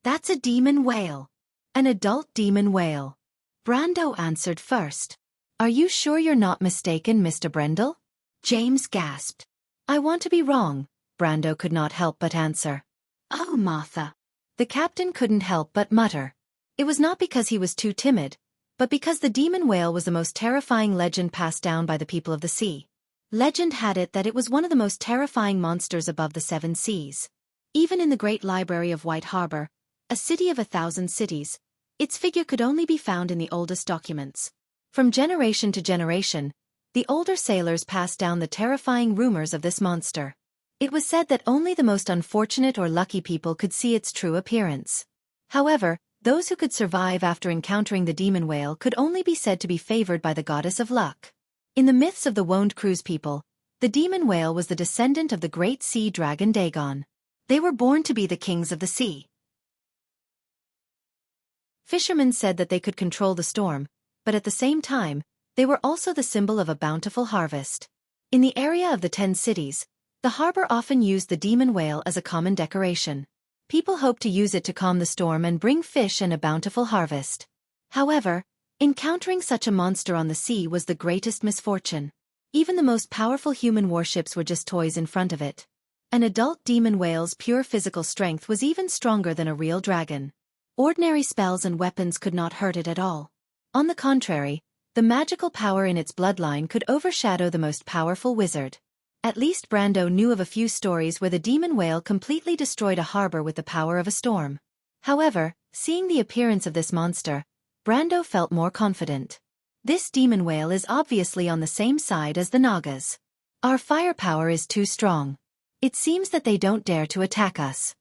"That's a demon whale. An adult demon whale." Brando answered first. "Are you sure you're not mistaken, Mr. Brendel?" James gasped. "I want to be wrong," Brando could not help but answer. "Oh, Martha." The captain couldn't help but mutter. It was not because he was too timid, but because the demon whale was the most terrifying legend passed down by the people of the sea. Legend had it that it was one of the most terrifying monsters above the seven seas. Even in the great library of White Harbor, a city of 1,000 cities, its figure could only be found in the oldest documents. From generation to generation, the older sailors passed down the terrifying rumors of this monster. It was said that only the most unfortunate or lucky people could see its true appearance. However, those who could survive after encountering the demon whale could only be said to be favored by the goddess of luck. In the myths of the Wound Cruise people, the demon whale was the descendant of the great sea dragon Dagon. They were born to be the kings of the sea. Fishermen said that they could control the storm, but at the same time, they were also the symbol of a bountiful harvest. In the area of the 10 cities, the harbor often used the demon whale as a common decoration. People hoped to use it to calm the storm and bring fish and a bountiful harvest. However, encountering such a monster on the sea was the greatest misfortune. Even the most powerful human warships were just toys in front of it. An adult demon whale's pure physical strength was even stronger than a real dragon. Ordinary spells and weapons could not hurt it at all. On the contrary, the magical power in its bloodline could overshadow the most powerful wizard. At least Brando knew of a few stories where the demon whale completely destroyed a harbor with the power of a storm. However, seeing the appearance of this monster, Brando felt more confident. This demon whale is obviously on the same side as the Nagas. Our firepower is too strong. It seems that they don't dare to attack us.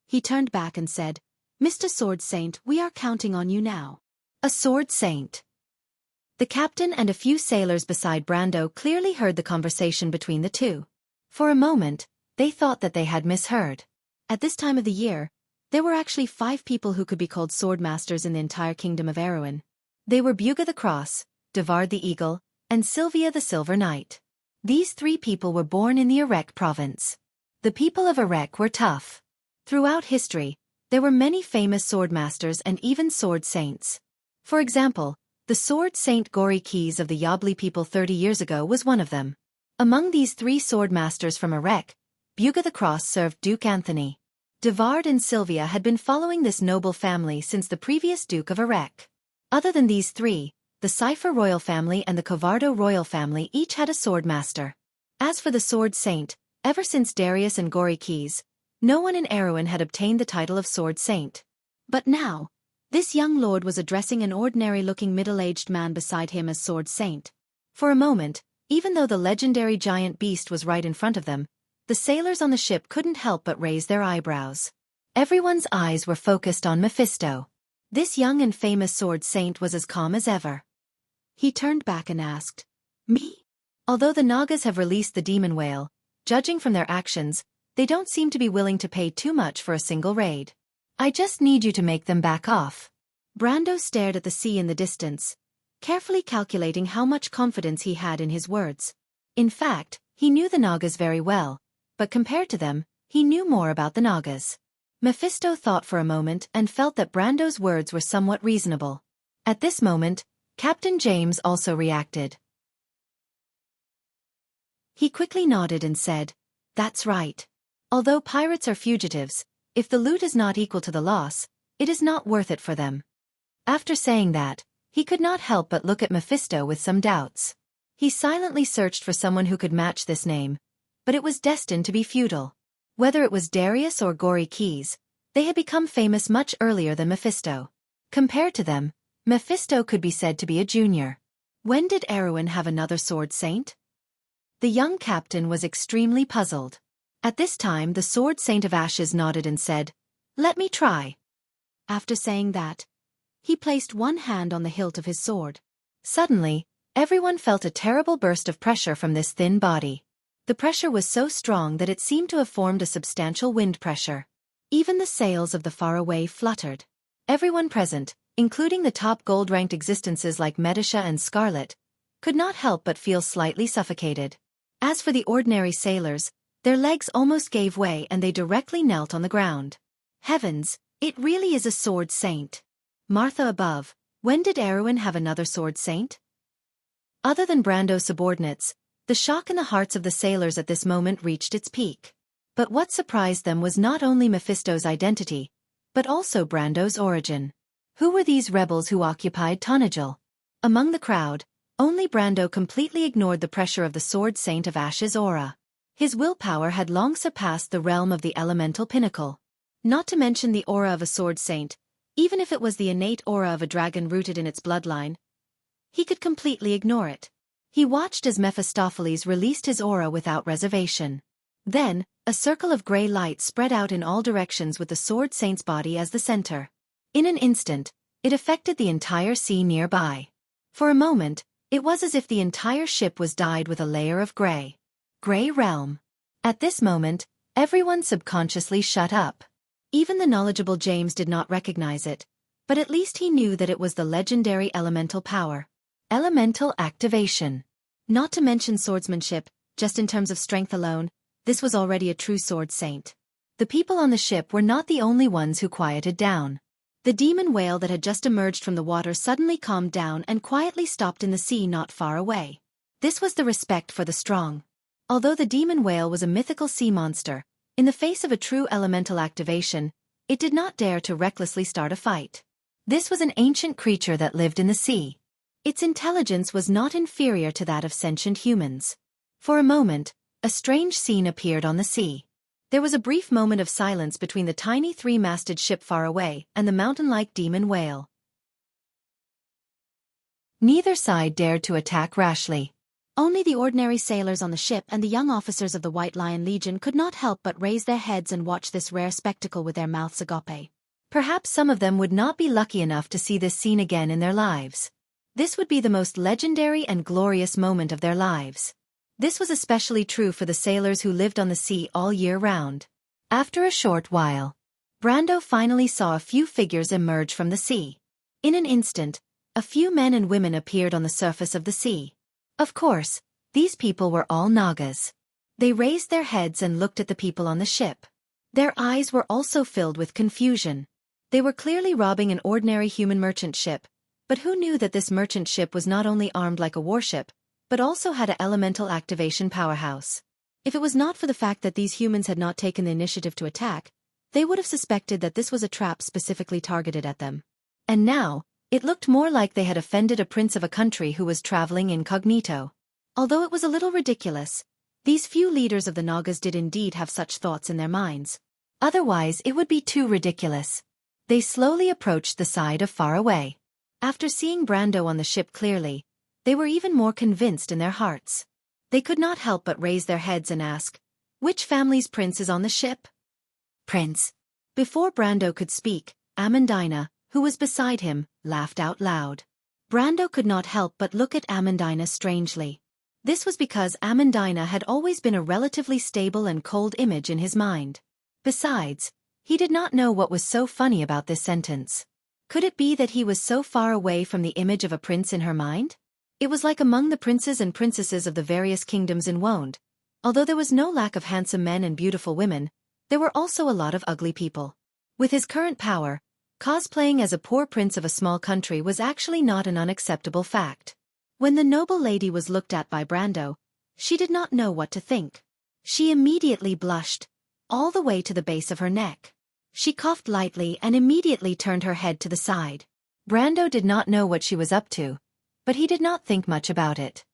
He turned back and said, "Mr. Sword Saint, we are counting on you now." A sword saint. The captain and a few sailors beside Brando clearly heard the conversation between the two. For a moment, they thought that they had misheard. At this time of the year, there were actually 5 people who could be called swordmasters in the entire kingdom of Erewhon. They were Buga the Cross, Devard the Eagle, and Sylvia the Silver Knight. These 3 people were born in the Erech province. The people of Erech were tough. Throughout history, there were many famous swordmasters and even sword saints. For example, the sword saint Gory Keys of the Yabli people 30 years ago was one of them. Among these 3 swordmasters from Erech, Buga the Cross served Duke Anthony. Devard and Sylvia had been following this noble family since the previous Duke of Erech. Other than these 3, the Cipher royal family and the Covardo royal family each had a swordmaster. As for the sword saint, ever since Darius and Gory Keys, no one in Erewhon had obtained the title of sword saint. But now, this young lord was addressing an ordinary-looking middle-aged man beside him as sword saint. For a moment, even though the legendary giant beast was right in front of them, the sailors on the ship couldn't help but raise their eyebrows. Everyone's eyes were focused on Mephisto. This young and famous sword saint was as calm as ever. He turned back and asked, "Me?" Although the Nagas have released the demon whale, judging from their actions, they don't seem to be willing to pay too much for a single raid. "I just need you to make them back off." Brando stared at the sea in the distance, carefully calculating how much confidence he had in his words. In fact, He knew the Nagas very well, but compared to them, he knew more about the Nagas. Mephisto thought for a moment and felt that Brando's words were somewhat reasonable. At this moment, Captain James also reacted. He quickly nodded and said, "That's right. Although pirates are fugitives, if the loot is not equal to the loss, it is not worth it for them." After saying that, he could not help but look at Mephisto with some doubts. He silently searched for someone who could match this name, but it was destined to be futile. Whether it was Darius or Gory Keys, they had become famous much earlier than Mephisto. Compared to them, Mephisto could be said to be a junior. When did Erwin have another sword saint? The young captain was extremely puzzled. At this time the sword saint of ashes nodded and said, "Let me try." After saying that, he placed one hand on the hilt of his sword. Suddenly, everyone felt a terrible burst of pressure from this thin body. The pressure was so strong that it seemed to have formed a substantial wind pressure. Even the sails of the faraway fluttered. Everyone present, including the top gold-ranked existences like Medisha and Scarlet, could not help but feel slightly suffocated. As for the ordinary sailors, their legs almost gave way and they directly knelt on the ground. Heavens, it really is a sword saint. Martha above, when did Erwin have another sword saint? Other than Brando's subordinates, the shock in the hearts of the sailors at this moment reached its peak. But what surprised them was not only Mephisto's identity, but also Brando's origin. Who were these rebels who occupied Tonagel? Among the crowd, only Brando completely ignored the pressure of the Sword Saint of Ash's aura. His willpower had long surpassed the realm of the elemental pinnacle. Not to mention the aura of a sword saint, even if it was the innate aura of a dragon rooted in its bloodline, he could completely ignore it. He watched as Mephistopheles released his aura without reservation. Then, a circle of gray light spread out in all directions with the sword saint's body as the center. In an instant, it affected the entire sea nearby. For a moment, it was as if the entire ship was dyed with a layer of gray. Gray realm. At this moment, everyone subconsciously shut up. Even the knowledgeable James did not recognize it, but at least he knew that it was the legendary elemental power. Elemental activation. Not to mention swordsmanship, just in terms of strength alone, this was already a true sword saint. The people on the ship were not the only ones who quieted down. The demon whale that had just emerged from the water suddenly calmed down and quietly stopped in the sea not far away. This was the respect for the strong. Although the demon whale was a mythical sea monster, in the face of a true elemental activation, it did not dare to recklessly start a fight. This was an ancient creature that lived in the sea. Its intelligence was not inferior to that of sentient humans. For a moment, a strange scene appeared on the sea. There was a brief moment of silence between the tiny three-masted ship far away and the mountain-like demon whale. Neither side dared to attack rashly. Only the ordinary sailors on the ship and the young officers of the White Lion Legion could not help but raise their heads and watch this rare spectacle with their mouths agape. Perhaps some of them would not be lucky enough to see this scene again in their lives. This would be the most legendary and glorious moment of their lives. This was especially true for the sailors who lived on the sea all year round. After a short while, Brando finally saw a few figures emerge from the sea. In an instant, a few men and women appeared on the surface of the sea. Of course, these people were all Nagas. They raised their heads and looked at the people on the ship. Their eyes were also filled with confusion. They were clearly robbing an ordinary human merchant ship, but who knew that this merchant ship was not only armed like a warship, but also had an elemental activation powerhouse? If it was not for the fact that these humans had not taken the initiative to attack, they would have suspected that this was a trap specifically targeted at them. And now, it looked more like they had offended a prince of a country who was traveling incognito. Although it was a little ridiculous, these few leaders of the Nagas did indeed have such thoughts in their minds. Otherwise it would be too ridiculous. They slowly approached the side of Far Away. After seeing Brando on the ship clearly, they were even more convinced in their hearts. They could not help but raise their heads and ask, "Which family's prince is on the ship?" "Prince." Before Brando could speak, Amandina, who was beside him, laughed out loud. Brando could not help but look at Amandina strangely. This was because Amandina had always been a relatively stable and cold image in his mind. Besides, he did not know what was so funny about this sentence. Could it be that he was so far away from the image of a prince in her mind? It was like among the princes and princesses of the various kingdoms in Wonde, Although there was no lack of handsome men and beautiful women, there were also a lot of ugly people. With his current power, cosplaying as a poor prince of a small country was actually not an unacceptable fact. When the noble lady was looked at by Brando, she did not know what to think. She immediately blushed, all the way to the base of her neck. She coughed lightly and immediately turned her head to the side. Brando did not know what she was up to, but he did not think much about it.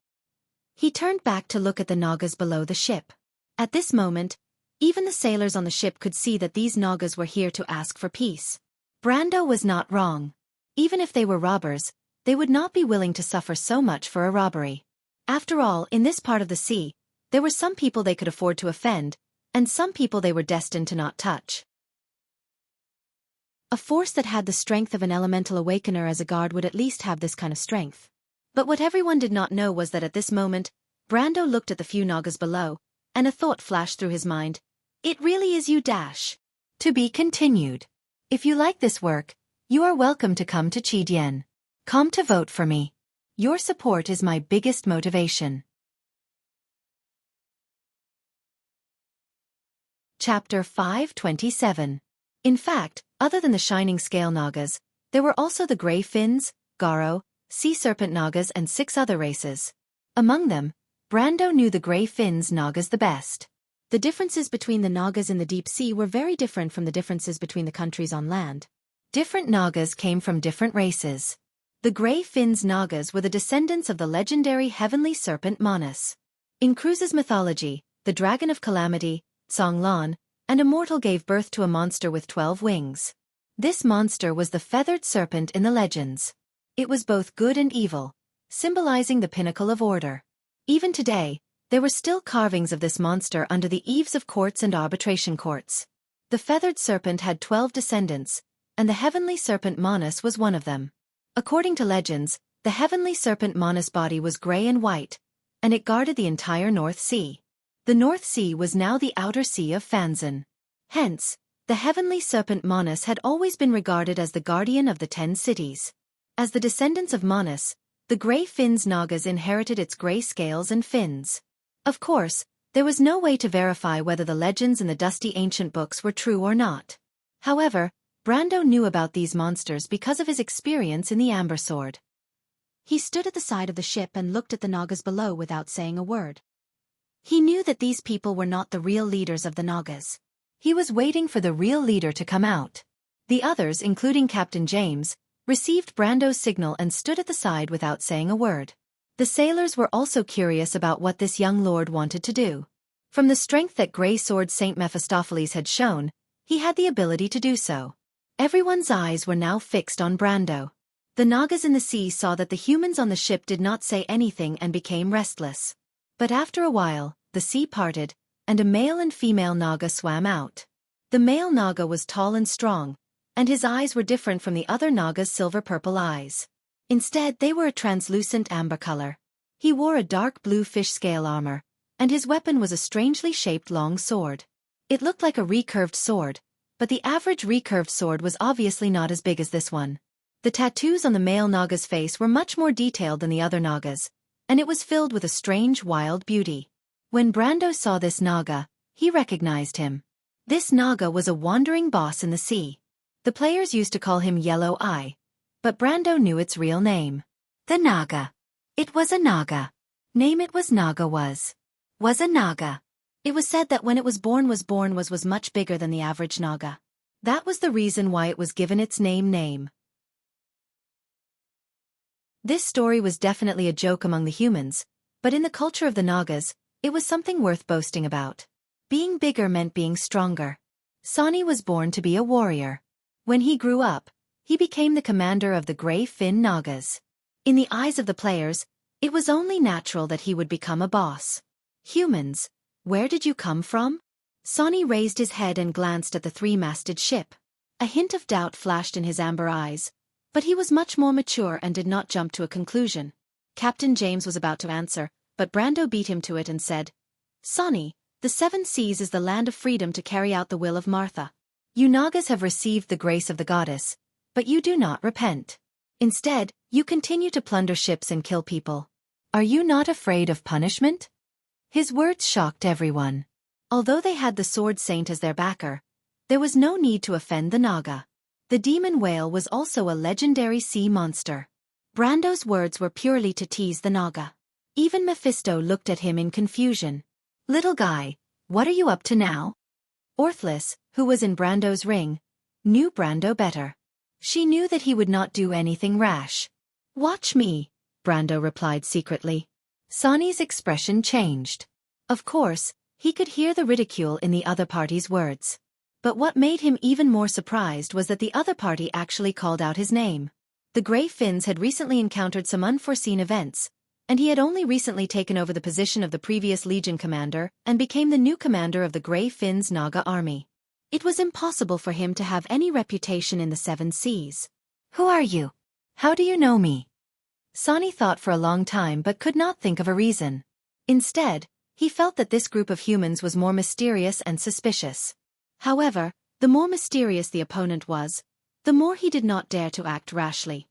He turned back to look at the Nagas below the ship. At this moment, even the sailors on the ship could see that these Nagas were here to ask for peace. Brando was not wrong. Even if they were robbers, they would not be willing to suffer so much for a robbery. After all, in this part of the sea, there were some people they could afford to offend, and some people they were destined to not touch. A force that had the strength of an elemental awakener as a guard would at least have this kind of strength. But what everyone did not know was that at this moment, Brando looked at the few Nagas below, and a thought flashed through his mind. It really is you dash. To be continued. If you like this work, you are welcome to come to Chidian. Come to vote for me. Your support is my biggest motivation. Chapter 527. In fact, other than the shining scale Nagas, there were also the grey fins, Garo, sea serpent Nagas and 6 other races. Among them, Brando knew the grey fins Nagas the best. The differences between the Nagas in the deep sea were very different from the differences between the countries on land. Different Nagas came from different races. The grey fins Nagas were the descendants of the legendary heavenly serpent Manas. In Cruz's mythology, the dragon of calamity, Tsonglan, and Immortal gave birth to a monster with 12 wings. This monster was the feathered serpent in the legends. It was both good and evil, symbolizing the pinnacle of order. Even today, there were still carvings of this monster under the eaves of courts and arbitration courts. The feathered serpent had 12 descendants, and the heavenly serpent Manas was one of them. According to legends, the heavenly serpent Manas' body was grey and white, and it guarded the entire North Sea. The North Sea was now the outer sea of Fanzan. Hence, the heavenly serpent Manas had always been regarded as the guardian of the 10 cities. As the descendants of Manas, the grey fins Nagas inherited its grey scales and fins. Of course, there was no way to verify whether the legends in the dusty ancient books were true or not. However, Brando knew about these monsters because of his experience in the Amber Sword. He stood at the side of the ship and looked at the Nagas below without saying a word. He knew that these people were not the real leaders of the Nagas. He was waiting for the real leader to come out. The others, including Captain James, received Brando's signal and stood at the side without saying a word. The sailors were also curious about what this young lord wanted to do. From the strength that Grey Sword Saint Mephistopheles had shown, he had the ability to do so. Everyone's eyes were now fixed on Brando. The Nagas in the sea saw that the humans on the ship did not say anything and became restless. But after a while, the sea parted, and a male and female Naga swam out. The male Naga was tall and strong, and his eyes were different from the other Naga's silver-purple eyes. Instead, they were a translucent amber color. He wore a dark blue fish scale armor, and his weapon was a strangely shaped long sword. It looked like a recurved sword, but the average recurved sword was obviously not as big as this one. The tattoos on the male Naga's face were much more detailed than the other Nagas, and it was filled with a strange wild beauty. When Brando saw this Naga, he recognized him. This Naga was a wandering boss in the sea. The players used to call him Yellow Eye, but Brando knew its real name. The Naga. It was a Naga. Name it was Naga was a Naga. It was said that when it was much bigger than the average Naga. That was the reason why it was given its name. This story was definitely a joke among the humans, but in the culture of the Nagas, it was something worth boasting about. Being bigger meant being stronger. Sani was born to be a warrior. When he grew up, he became the commander of the Grey Fin Nagas. In the eyes of the players, it was only natural that he would become a boss. Humans, where did you come from? Sani raised his head and glanced at the 3-masted ship. A hint of doubt flashed in his amber eyes, but he was much more mature and did not jump to a conclusion. Captain James was about to answer, but Brando beat him to it and said, Sani, the 7 Seas is the land of freedom to carry out the will of Martha. You Nagas have received the grace of the goddess, but you do not repent. Instead, you continue to plunder ships and kill people. Are you not afraid of punishment? His words shocked everyone. Although they had the sword saint as their backer, there was no need to offend the Naga. The demon whale was also a legendary sea monster. Brando's words were purely to tease the Naga. Even Mephisto looked at him in confusion. "Little guy, what are you up to now?" Orthlis, who was in Brando's ring, knew Brando better. She knew that he would not do anything rash. "Watch me," Brando replied secretly. Sonny's expression changed. Of course, he could hear the ridicule in the other party's words. But what made him even more surprised was that the other party actually called out his name. The Grey Finns had recently encountered some unforeseen events, and he had only recently taken over the position of the previous Legion commander and became the new commander of the Grey Finns' Naga army. It was impossible for him to have any reputation in the Seven Seas. "Who are you? How do you know me?" Sonny thought for a long time but could not think of a reason. Instead, he felt that this group of humans was more mysterious and suspicious. However, the more mysterious the opponent was, the more he did not dare to act rashly.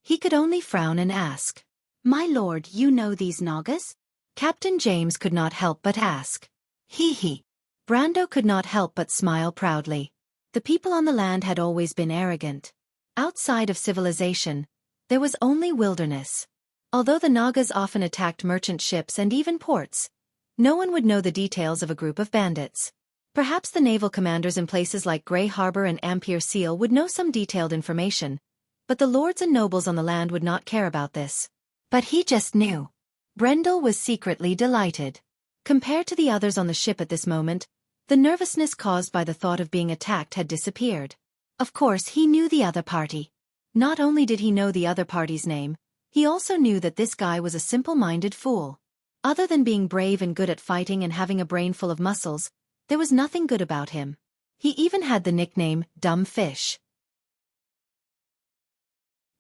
He could only frown and ask, "My lord, you know these Nagas?" Captain James could not help but ask. He. Brando could not help but smile proudly. The people on the land had always been arrogant. Outside of civilization, there was only wilderness. Although the Nagas often attacked merchant ships and even ports, no one would know the details of a group of bandits. Perhaps the naval commanders in places like Grey Harbor and Ampere Seal would know some detailed information, but the lords and nobles on the land would not care about this. But he just knew. Brendel was secretly delighted. Compared to the others on the ship at this moment, the nervousness caused by the thought of being attacked had disappeared. Of course, he knew the other party. Not only did he know the other party's name, he also knew that this guy was a simple-minded fool. Other than being brave and good at fighting and having a brain full of muscles, there was nothing good about him. He even had the nickname, Dumb Fish.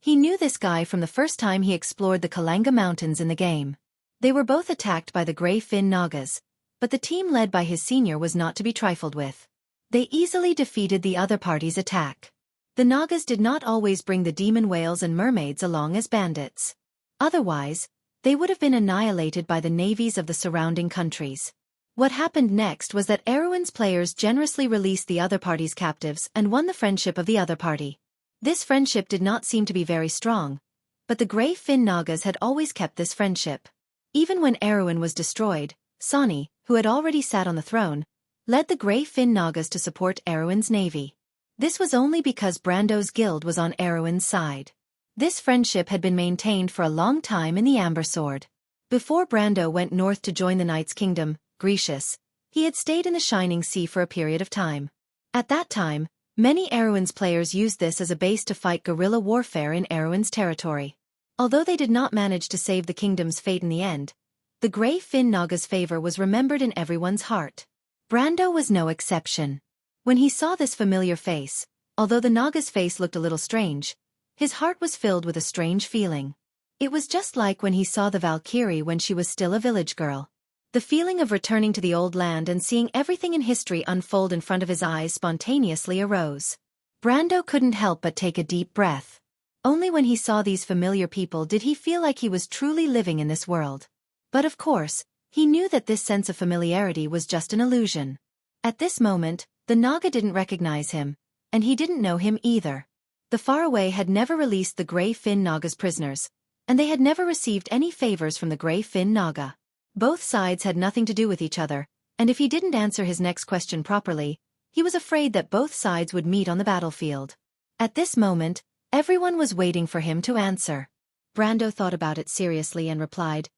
He knew this guy from the first time he explored the Kalanga Mountains in the game. They were both attacked by the Grey Fin Nagas, but the team led by his senior was not to be trifled with. They easily defeated the other party's attack. The Nagas did not always bring the demon whales and mermaids along as bandits. Otherwise, they would have been annihilated by the navies of the surrounding countries. What happened next was that Erewhon's players generously released the other party's captives and won the friendship of the other party. This friendship did not seem to be very strong, but the Grey Fin Nagas had always kept this friendship. Even when Erewhon was destroyed, Sonny, who had already sat on the throne, led the Grey Fin Nagas to support Erewhon's navy. This was only because Brando's guild was on Erewhon's side. This friendship had been maintained for a long time in the Amber Sword. Before Brando went north to join the Knight's Kingdom, Grecius, he had stayed in the Shining Sea for a period of time. At that time, many Erewhon's players used this as a base to fight guerrilla warfare in Erewhon's territory. Although they did not manage to save the kingdom's fate in the end, the Grey Fin Naga's favor was remembered in everyone's heart. Brando was no exception. When he saw this familiar face, although the Naga's face looked a little strange, his heart was filled with a strange feeling. It was just like when he saw the Valkyrie when she was still a village girl. The feeling of returning to the old land and seeing everything in history unfold in front of his eyes spontaneously arose. Brando couldn't help but take a deep breath. Only when he saw these familiar people did he feel like he was truly living in this world. But of course, he knew that this sense of familiarity was just an illusion. At this moment, the Naga didn't recognize him, and he didn't know him either. The Faraway had never released the Grey Fin Naga's prisoners, and they had never received any favors from the Grey Fin Naga. Both sides had nothing to do with each other, and if he didn't answer his next question properly, he was afraid that both sides would meet on the battlefield. At this moment, everyone was waiting for him to answer. Brando thought about it seriously and replied,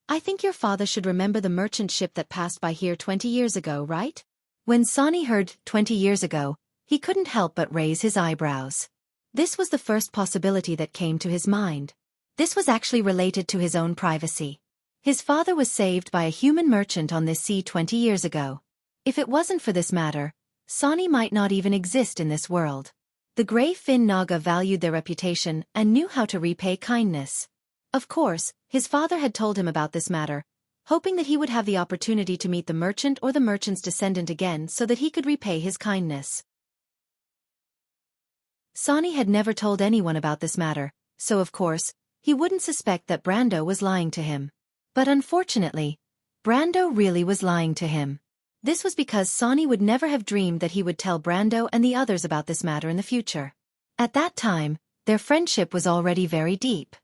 "I think your father should remember the merchant ship that passed by here 20 years ago, right?" When Sonny heard 20 years ago, he couldn't help but raise his eyebrows. This was the first possibility that came to his mind. This was actually related to his own privacy. His father was saved by a human merchant on this sea 20 years ago. If it wasn't for this matter, Sonny might not even exist in this world. The Grey Fin Naga valued their reputation and knew how to repay kindness. Of course, his father had told him about this matter, hoping that he would have the opportunity to meet the merchant or the merchant's descendant again so that he could repay his kindness. Sonny had never told anyone about this matter, so of course, he wouldn't suspect that Brando was lying to him. But unfortunately, Brando really was lying to him. This was because Sonny would never have dreamed that he would tell Brando and the others about this matter in the future. At that time, their friendship was already very deep.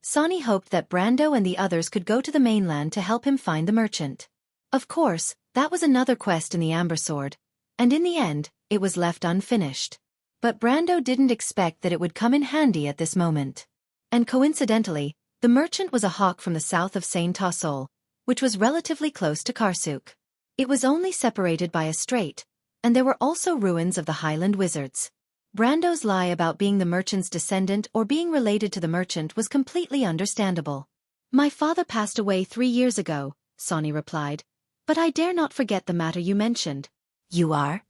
Sonny hoped that Brando and the others could go to the mainland to help him find the merchant. Of course, that was another quest in the Amber Sword, and in the end, it was left unfinished. But Brando didn't expect that it would come in handy at this moment. And coincidentally, the merchant was a hawk from the south of Saint Tassol, which was relatively close to Karsuk. It was only separated by a strait, and there were also ruins of the Highland Wizards. Brando's lie about being the merchant's descendant or being related to the merchant was completely understandable. "My father passed away 3 years ago," Sonny replied, "but I dare not forget the matter you mentioned." "You are?"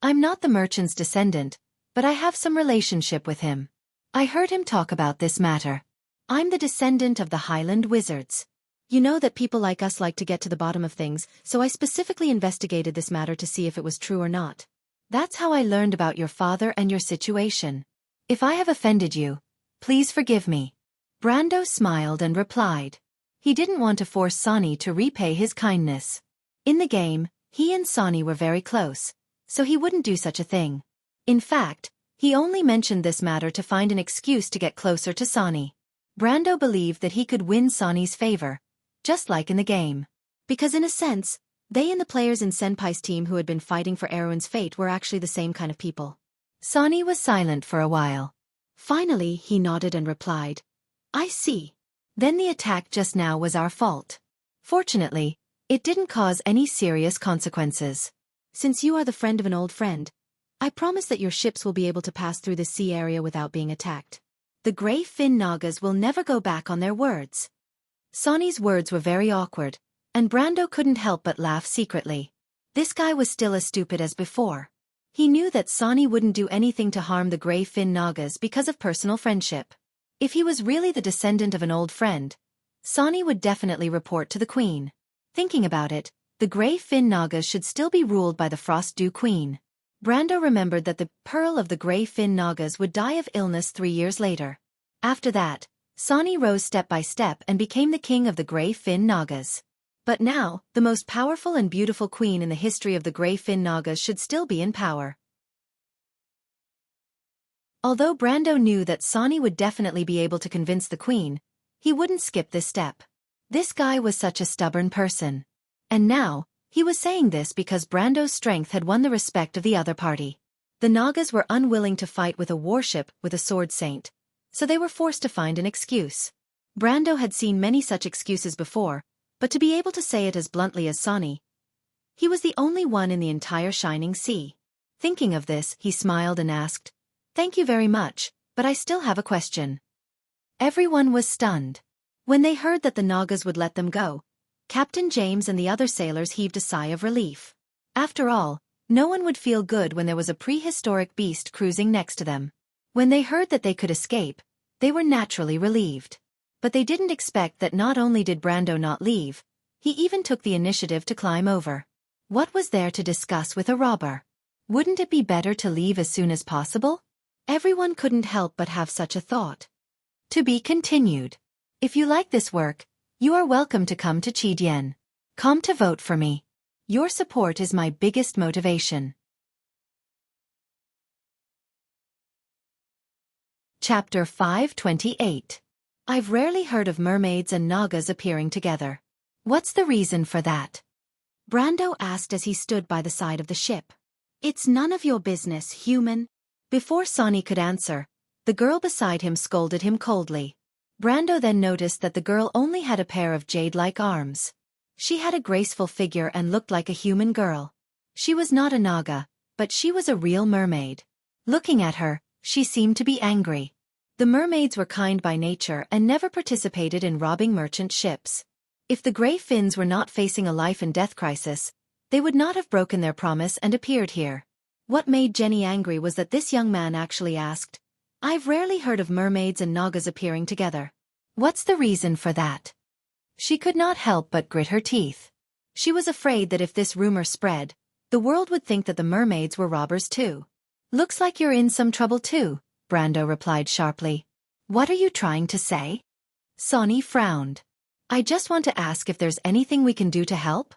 "I'm not the merchant's descendant, but I have some relationship with him. I heard him talk about this matter. I'm the descendant of the Highland Wizards. You know that people like us like to get to the bottom of things, so I specifically investigated this matter to see if it was true or not. That's how I learned about your father and your situation. If I have offended you, please forgive me." Brando smiled and replied. He didn't want to force Sonny to repay his kindness. In the game, he and Sonny were very close, so he wouldn't do such a thing. In fact, he only mentioned this matter to find an excuse to get closer to Sonny. Brando believed that he could win Sonny's favor, just like in the game. Because in a sense, they and the players in Senpai's team who had been fighting for Erwin's fate were actually the same kind of people. Sonny was silent for a while. Finally, he nodded and replied, "I see. Then the attack just now was our fault. Fortunately, it didn't cause any serious consequences. Since you are the friend of an old friend, I promise that your ships will be able to pass through the sea area without being attacked. The Grey Fin Nagas will never go back on their words." Sonny's words were very awkward, and Brando couldn't help but laugh secretly. This guy was still as stupid as before. He knew that Sonny wouldn't do anything to harm the Grey Fin Nagas because of personal friendship. If he was really the descendant of an old friend, Sonny would definitely report to the Queen. Thinking about it, the Grey Fin Nagas should still be ruled by the Frost Dew Queen. Brando remembered that the Pearl of the Grey Fin Nagas would die of illness 3 years later. After that, Sonny rose step by step and became the king of the Grey Fin Nagas. But now, the most powerful and beautiful queen in the history of the Grey Fin Nagas should still be in power. Although Brando knew that Sonny would definitely be able to convince the queen, he wouldn't skip this step. This guy was such a stubborn person. And now, he was saying this because Brando's strength had won the respect of the other party. The Nagas were unwilling to fight with a warship with a sword saint, so they were forced to find an excuse. Brando had seen many such excuses before, but to be able to say it as bluntly as Sonny, he was the only one in the entire Shining Sea. Thinking of this, he smiled and asked, "Thank you very much, but I still have a question." Everyone was stunned. When they heard that the Nagas would let them go, Captain James and the other sailors heaved a sigh of relief. After all, no one would feel good when there was a prehistoric beast cruising next to them. When they heard that they could escape, they were naturally relieved. But they didn't expect that not only did Brando not leave, he even took the initiative to climb over. What was there to discuss with a robber? Wouldn't it be better to leave as soon as possible? Everyone couldn't help but have such a thought. To be continued. If you like this work, you are welcome to come to Chidien.com to vote for me. Your support is my biggest motivation. Chapter 528. I've rarely heard of mermaids and Nagas appearing together. What's the reason for that? Brando asked as he stood by the side of the ship. It's none of your business, human. Before Sonny could answer, the girl beside him scolded him coldly. Brando then noticed that the girl only had a pair of jade-like arms. She had a graceful figure and looked like a human girl. She was not a Naga, but she was a real mermaid. Looking at her, she seemed to be angry. The mermaids were kind by nature and never participated in robbing merchant ships. If the Grey Fins were not facing a life-and-death crisis, they would not have broken their promise and appeared here. What made Jenny angry was that this young man actually asked, "I've rarely heard of mermaids and Nagas appearing together. What's the reason for that?" She could not help but grit her teeth. She was afraid that if this rumor spread, the world would think that the mermaids were robbers too. "Looks like you're in some trouble too," Brando replied sharply. "What are you trying to say?" Sonny frowned. I just want to ask if there's anything we can do to help?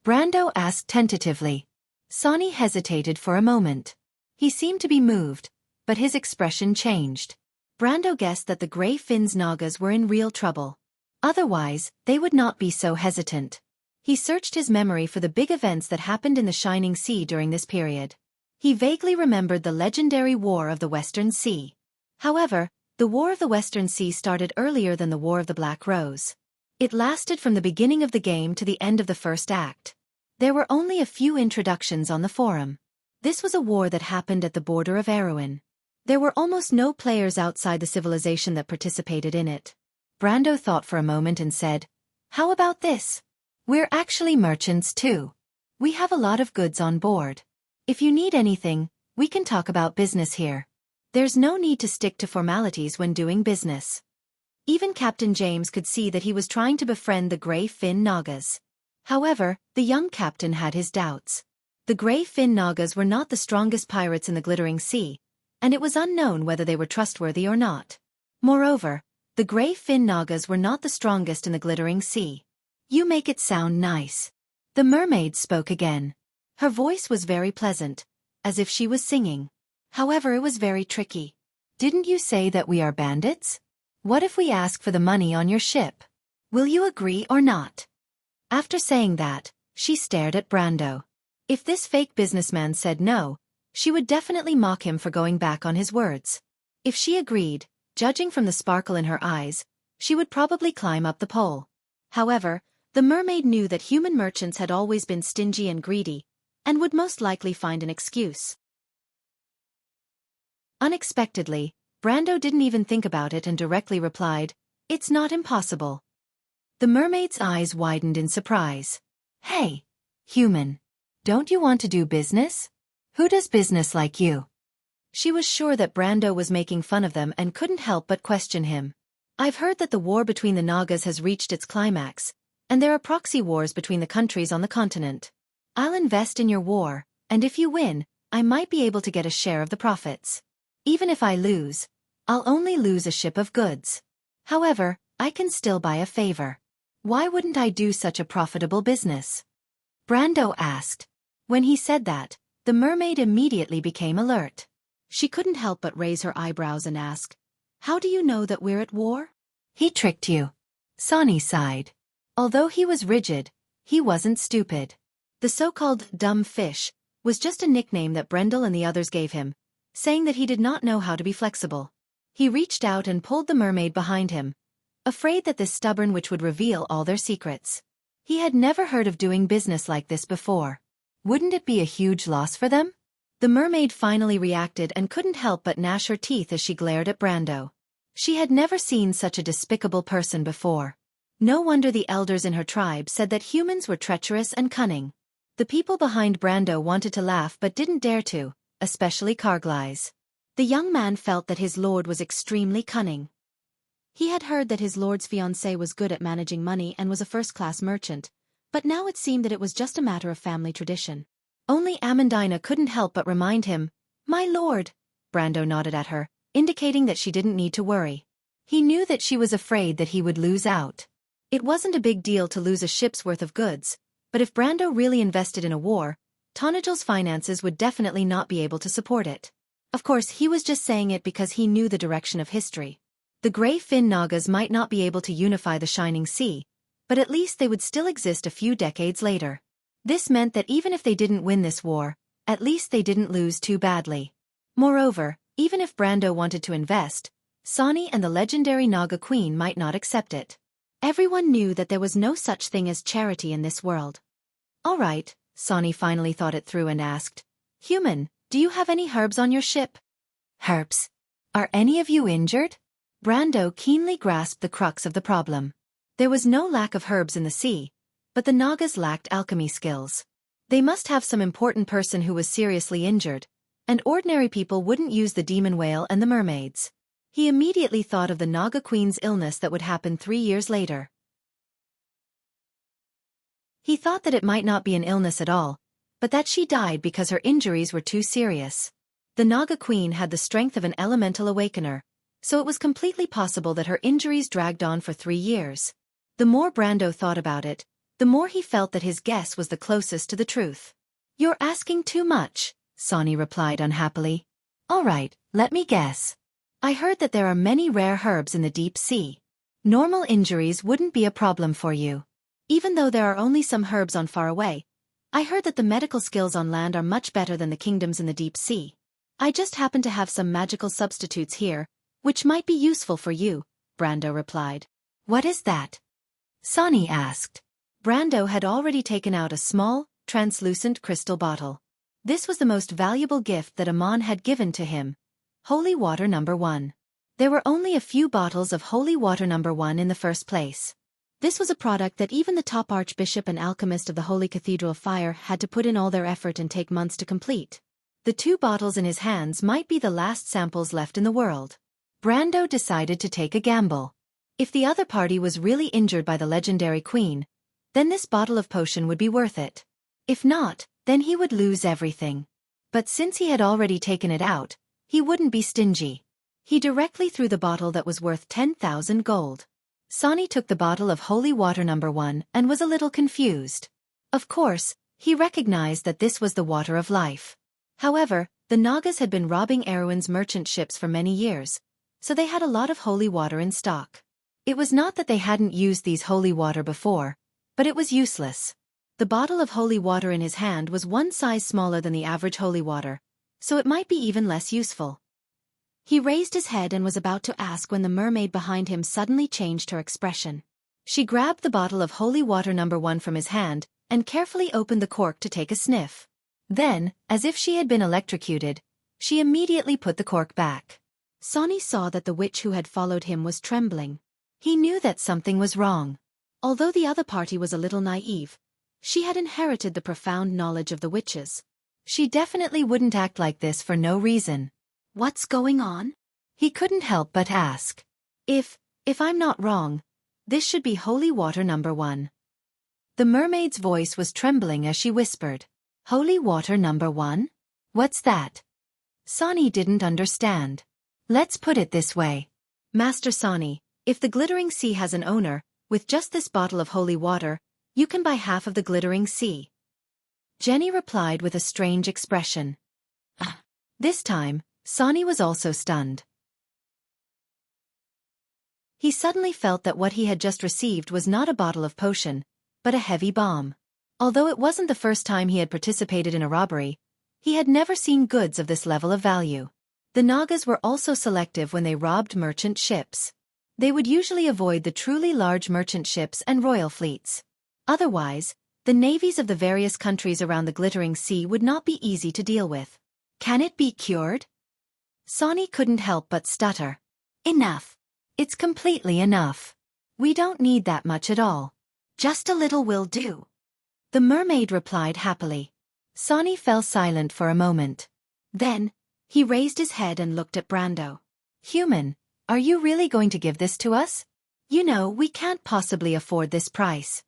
Brando asked tentatively. Sonny hesitated for a moment. He seemed to be moved, but his expression changed. Brando guessed that the Grey Finn's Nagas were in real trouble. Otherwise, they would not be so hesitant. He searched his memory for the big events that happened in the Shining Sea during this period. He vaguely remembered the legendary War of the Western Sea. However, the War of the Western Sea started earlier than the War of the Black Rose. It lasted from the beginning of the game to the end of the first act. There were only a few introductions on the forum. This was a war that happened at the border of Erewhon. There were almost no players outside the civilization that participated in it. Brando thought for a moment and said, "How about this? We're actually merchants too. We have a lot of goods on board. If you need anything, we can talk about business here. There's no need to stick to formalities when doing business." Even Captain James could see that he was trying to befriend the Grey Finn Nagas. However, the young captain had his doubts. The Grey Finn Nagas were not the strongest pirates in the Glittering Sea, and it was unknown whether they were trustworthy or not. Moreover, the Grey Finn Nagas were not the strongest in the Glittering Sea. "You make it sound nice." The mermaid spoke again. Her voice was very pleasant, as if she was singing. However, it was very tricky. "Didn't you say that we are bandits? What if we ask for the money on your ship? Will you agree or not?" After saying that, she stared at Brando. If this fake businessman said no, she would definitely mock him for going back on his words. If she agreed, judging from the sparkle in her eyes, she would probably climb up the pole. However, the mermaid knew that human merchants had always been stingy and greedy, and would most likely find an excuse. Unexpectedly, Brando didn't even think about it and directly replied, "It's not impossible." The mermaid's eyes widened in surprise. "Hey, human. Don't you want to do business? Who does business like you?" She was sure that Brando was making fun of them and couldn't help but question him. "I've heard that the war between the Nagas has reached its climax, and there are proxy wars between the countries on the continent. I'll invest in your war, and if you win, I might be able to get a share of the profits. Even if I lose, I'll only lose a ship of goods. However, I can still buy a favor. Why wouldn't I do such a profitable business?" Brando asked. When he said that, the mermaid immediately became alert. She couldn't help but raise her eyebrows and ask, "How do you know that we're at war?" "He tricked you." Sonny sighed. Although he was rigid, he wasn't stupid. The so-called dumb fish was just a nickname that Brendel and the others gave him, saying that he did not know how to be flexible. He reached out and pulled the mermaid behind him, afraid that this stubborn witch would reveal all their secrets. He had never heard of doing business like this before. Wouldn't it be a huge loss for them? The mermaid finally reacted and couldn't help but gnash her teeth as she glared at Brando. She had never seen such a despicable person before. No wonder the elders in her tribe said that humans were treacherous and cunning. The people behind Brando wanted to laugh but didn't dare to, especially Carglass. The young man felt that his lord was extremely cunning. He had heard that his lord's fiancée was good at managing money and was a first-class merchant, but now it seemed that it was just a matter of family tradition. Only Amandina couldn't help but remind him, "My lord." Brando nodded at her, indicating that she didn't need to worry. He knew that she was afraid that he would lose out. It wasn't a big deal to lose a ship's worth of goods, but if Brando really invested in a war, Tonagel's finances would definitely not be able to support it. Of course, he was just saying it because he knew the direction of history. The Grey Finn Nagas might not be able to unify the Shining Sea, but at least they would still exist a few decades later. This meant that even if they didn't win this war, at least they didn't lose too badly. Moreover, even if Brando wanted to invest, Sonny and the legendary Naga Queen might not accept it. Everyone knew that there was no such thing as charity in this world. "All right," Sonny finally thought it through and asked, "Human, do you have any herbs on your ship?" "Herbs? Are any of you injured?" Brando keenly grasped the crux of the problem. There was no lack of herbs in the sea, but the Nagas lacked alchemy skills. They must have some important person who was seriously injured, and ordinary people wouldn't use the demon whale and the mermaids. He immediately thought of the Naga Queen's illness that would happen 3 years later. He thought that it might not be an illness at all, but that she died because her injuries were too serious. The Naga Queen had the strength of an elemental awakener, so it was completely possible that her injuries dragged on for 3 years. The more Brando thought about it, the more he felt that his guess was the closest to the truth. "You're asking too much," Sonny replied unhappily. "All right, let me guess. I heard that there are many rare herbs in the deep sea. Normal injuries wouldn't be a problem for you. Even though there are only some herbs on far away, I heard that the medical skills on land are much better than the kingdoms in the deep sea. I just happen to have some magical substitutes here, which might be useful for you," Brando replied. "What is that?" Sonny asked. Brando had already taken out a small, translucent crystal bottle. This was the most valuable gift that Amon had given to him. Holy water number 1. There were only a few bottles of holy water number 1 in the first place. This was a product that even the top archbishop and alchemist of the Holy Cathedral of Fire had to put in all their effort and take months to complete. The 2 bottles in his hands might be the last samples left in the world. Brando decided to take a gamble. If the other party was really injured by the legendary queen, then this bottle of potion would be worth it. If not, then he would lose everything. But since he had already taken it out, he wouldn't be stingy. He directly threw the bottle that was worth 10,000 gold. Sonny took the bottle of holy water number 1 and was a little confused. Of course, he recognized that this was the water of life. However, the Nagas had been robbing Erewhon's merchant ships for many years, so they had a lot of holy water in stock. It was not that they hadn't used these holy water before, but it was useless. The bottle of holy water in his hand was one size smaller than the average holy water, so it might be even less useful. He raised his head and was about to ask when the mermaid behind him suddenly changed her expression. She grabbed the bottle of holy water number 1 from his hand and carefully opened the cork to take a sniff. Then, as if she had been electrocuted, she immediately put the cork back. Sonny saw that the witch who had followed him was trembling. He knew that something was wrong. Although the other party was a little naive, she had inherited the profound knowledge of the witches. She definitely wouldn't act like this for no reason. "What's going on?" He couldn't help but ask. If I'm not wrong, this should be holy water number 1. The mermaid's voice was trembling as she whispered, "Holy water number 1? What's that?" Sonny didn't understand. "Let's put it this way. Master Sonny, if the glittering sea has an owner, with just this bottle of holy water, you can buy half of the glittering sea." Jenny replied with a strange expression. This time, Sonny was also stunned. He suddenly felt that what he had just received was not a bottle of potion, but a heavy bomb. Although it wasn't the first time he had participated in a robbery, he had never seen goods of this level of value. The Nagas were also selective when they robbed merchant ships. They would usually avoid the truly large merchant ships and royal fleets. Otherwise, the navies of the various countries around the glittering sea would not be easy to deal with. "Can it be cured?" Sonny couldn't help but stutter. "Enough. It's completely enough. We don't need that much at all. Just a little will do," the mermaid replied happily. Sonny fell silent for a moment. Then, he raised his head and looked at Brando. "Human, are you really going to give this to us? You know, we can't possibly afford this price."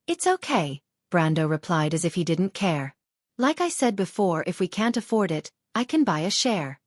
"It's okay," Brando replied as if he didn't care. "Like I said before, if we can't afford it, I can buy a share."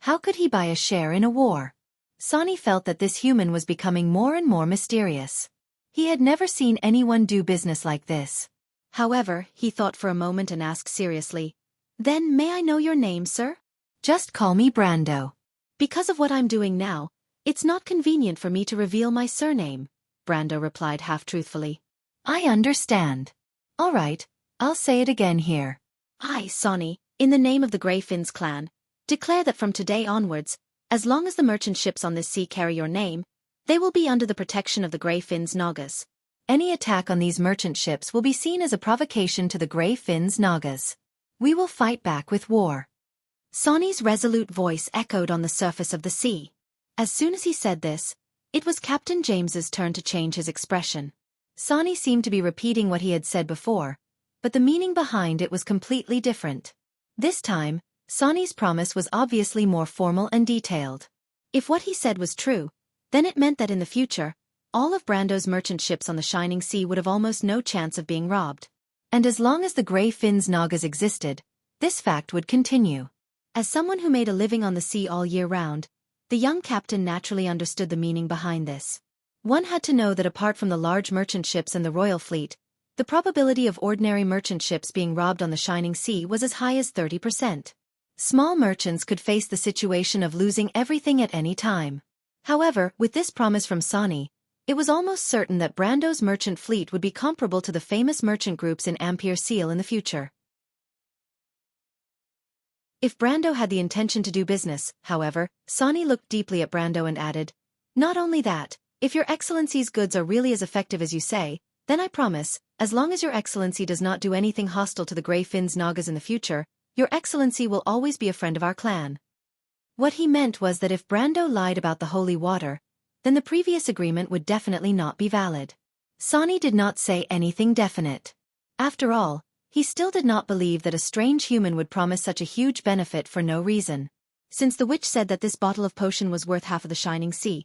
How could he buy a share in a war? Sonny felt that this human was becoming more and more mysterious. He had never seen anyone do business like this. However, he thought for a moment and asked seriously, "Then may I know your name, sir?" "Just call me Brando." "Because of what I'm doing now, it's not convenient for me to reveal my surname," Brando replied half-truthfully. "I understand. All right, I'll say it again here. I, Sonny, in the name of the Grey Finns clan, declare that from today onwards, as long as the merchant ships on this sea carry your name, they will be under the protection of the Grey Finns Nagas. Any attack on these merchant ships will be seen as a provocation to the Grey Finns Nagas. We will fight back with war." Sonny's resolute voice echoed on the surface of the sea. As soon as he said this, it was Captain James's turn to change his expression. Sonny seemed to be repeating what he had said before, but the meaning behind it was completely different. This time, Sonny's promise was obviously more formal and detailed. If what he said was true, then it meant that in the future, all of Brando's merchant ships on the shining sea would have almost no chance of being robbed. And as long as the Grey Finns Nagas existed, this fact would continue. As someone who made a living on the sea all year round, the young captain naturally understood the meaning behind this. One had to know that apart from the large merchant ships and the royal fleet, the probability of ordinary merchant ships being robbed on the shining sea was as high as 30%. Small merchants could face the situation of losing everything at any time. However, with this promise from Sani, it was almost certain that Brando's merchant fleet would be comparable to the famous merchant groups in Ampere Seal in the future. If Brando had the intention to do business, however, Sani looked deeply at Brando and added, "Not only that, if your Excellency's goods are really as effective as you say, then I promise, as long as your Excellency does not do anything hostile to the Grey Finns Nagas in the future, your Excellency will always be a friend of our clan." What he meant was that if Brando lied about the holy water, then the previous agreement would definitely not be valid. Sani did not say anything definite. After all, he still did not believe that a strange human would promise such a huge benefit for no reason. Since the witch said that this bottle of potion was worth half of the shining sea,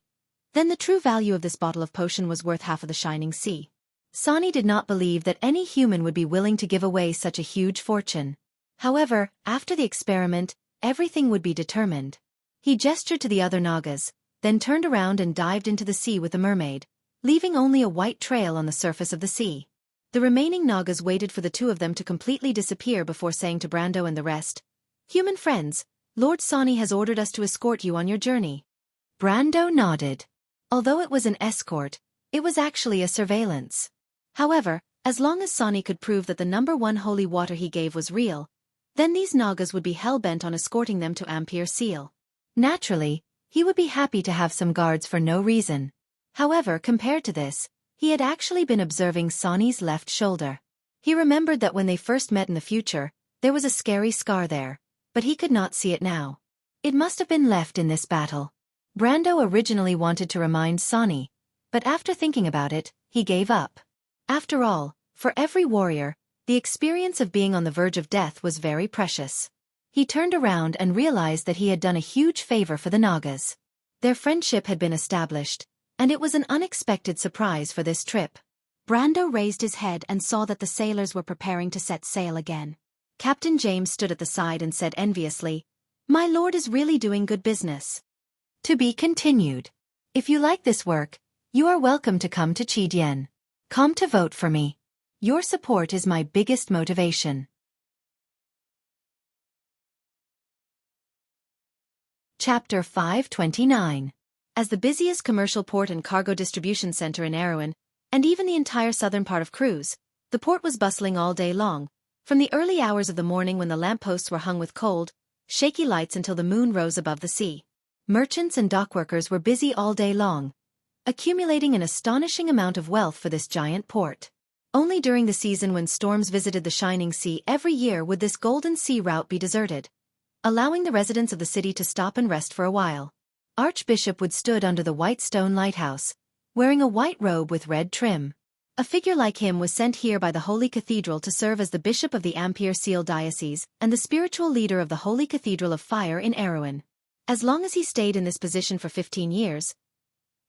then the true value of this bottle of potion was worth half of the shining sea. Sani did not believe that any human would be willing to give away such a huge fortune. However, after the experiment, everything would be determined. He gestured to the other Nagas, then turned around and dived into the sea with the mermaid, leaving only a white trail on the surface of the sea. The remaining Nagas waited for the two of them to completely disappear before saying to Brando and the rest, "Human friends, Lord Sani has ordered us to escort you on your journey." Brando nodded. Although it was an escort, it was actually a surveillance. However, as long as Sani could prove that the number one holy water he gave was real, then these Nagas would be hell-bent on escorting them to Ampere Seal. Naturally, he would be happy to have some guards for no reason. However, compared to this, he had actually been observing Sani's left shoulder. He remembered that when they first met in the future, there was a scary scar there, but he could not see it now. It must have been left in this battle. Brando originally wanted to remind Sani, but after thinking about it, he gave up. After all, for every warrior, the experience of being on the verge of death was very precious. He turned around and realized that he had done a huge favor for the Nagas. Their friendship had been established, and it was an unexpected surprise for this trip. Brando raised his head and saw that the sailors were preparing to set sail again. Captain James stood at the side and said enviously, "My lord is really doing good business." To be continued. If you like this work, you are welcome to come to Chidian. Come to vote for me. Your support is my biggest motivation. Chapter 529. As the busiest commercial port and cargo distribution center in Erewhon, and even the entire southern part of Cruz, the port was bustling all day long, from the early hours of the morning when the lampposts were hung with cold, shaky lights until the moon rose above the sea. Merchants and dockworkers were busy all day long, accumulating an astonishing amount of wealth for this giant port. Only during the season when storms visited the shining sea every year would this golden sea route be deserted, allowing the residents of the city to stop and rest for a while. Archbishop Wood stood under the white stone lighthouse, wearing a white robe with red trim. A figure like him was sent here by the Holy Cathedral to serve as the bishop of the Ampere Seal Diocese and the spiritual leader of the Holy Cathedral of Fire in Erewhon. As long as he stayed in this position for 15 years,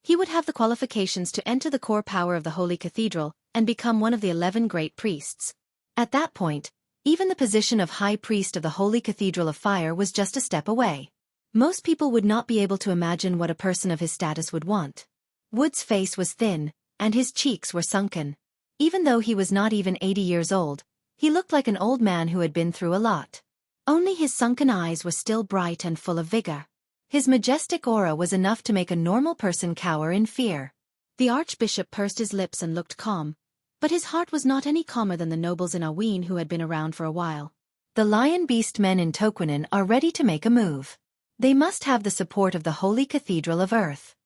he would have the qualifications to enter the core power of the Holy Cathedral and become one of the 11 great priests. At that point, even the position of High Priest of the Holy Cathedral of Fire was just a step away. Most people would not be able to imagine what a person of his status would want. Wood's face was thin, and his cheeks were sunken. Even though he was not even 80 years old, he looked like an old man who had been through a lot. Only his sunken eyes were still bright and full of vigor. His majestic aura was enough to make a normal person cower in fear. The archbishop pursed his lips and looked calm, but his heart was not any calmer than the nobles in Aween who had been around for a while. The lion beast men in Toquinen are ready to make a move. They must have the support of the Holy Cathedral of Earth.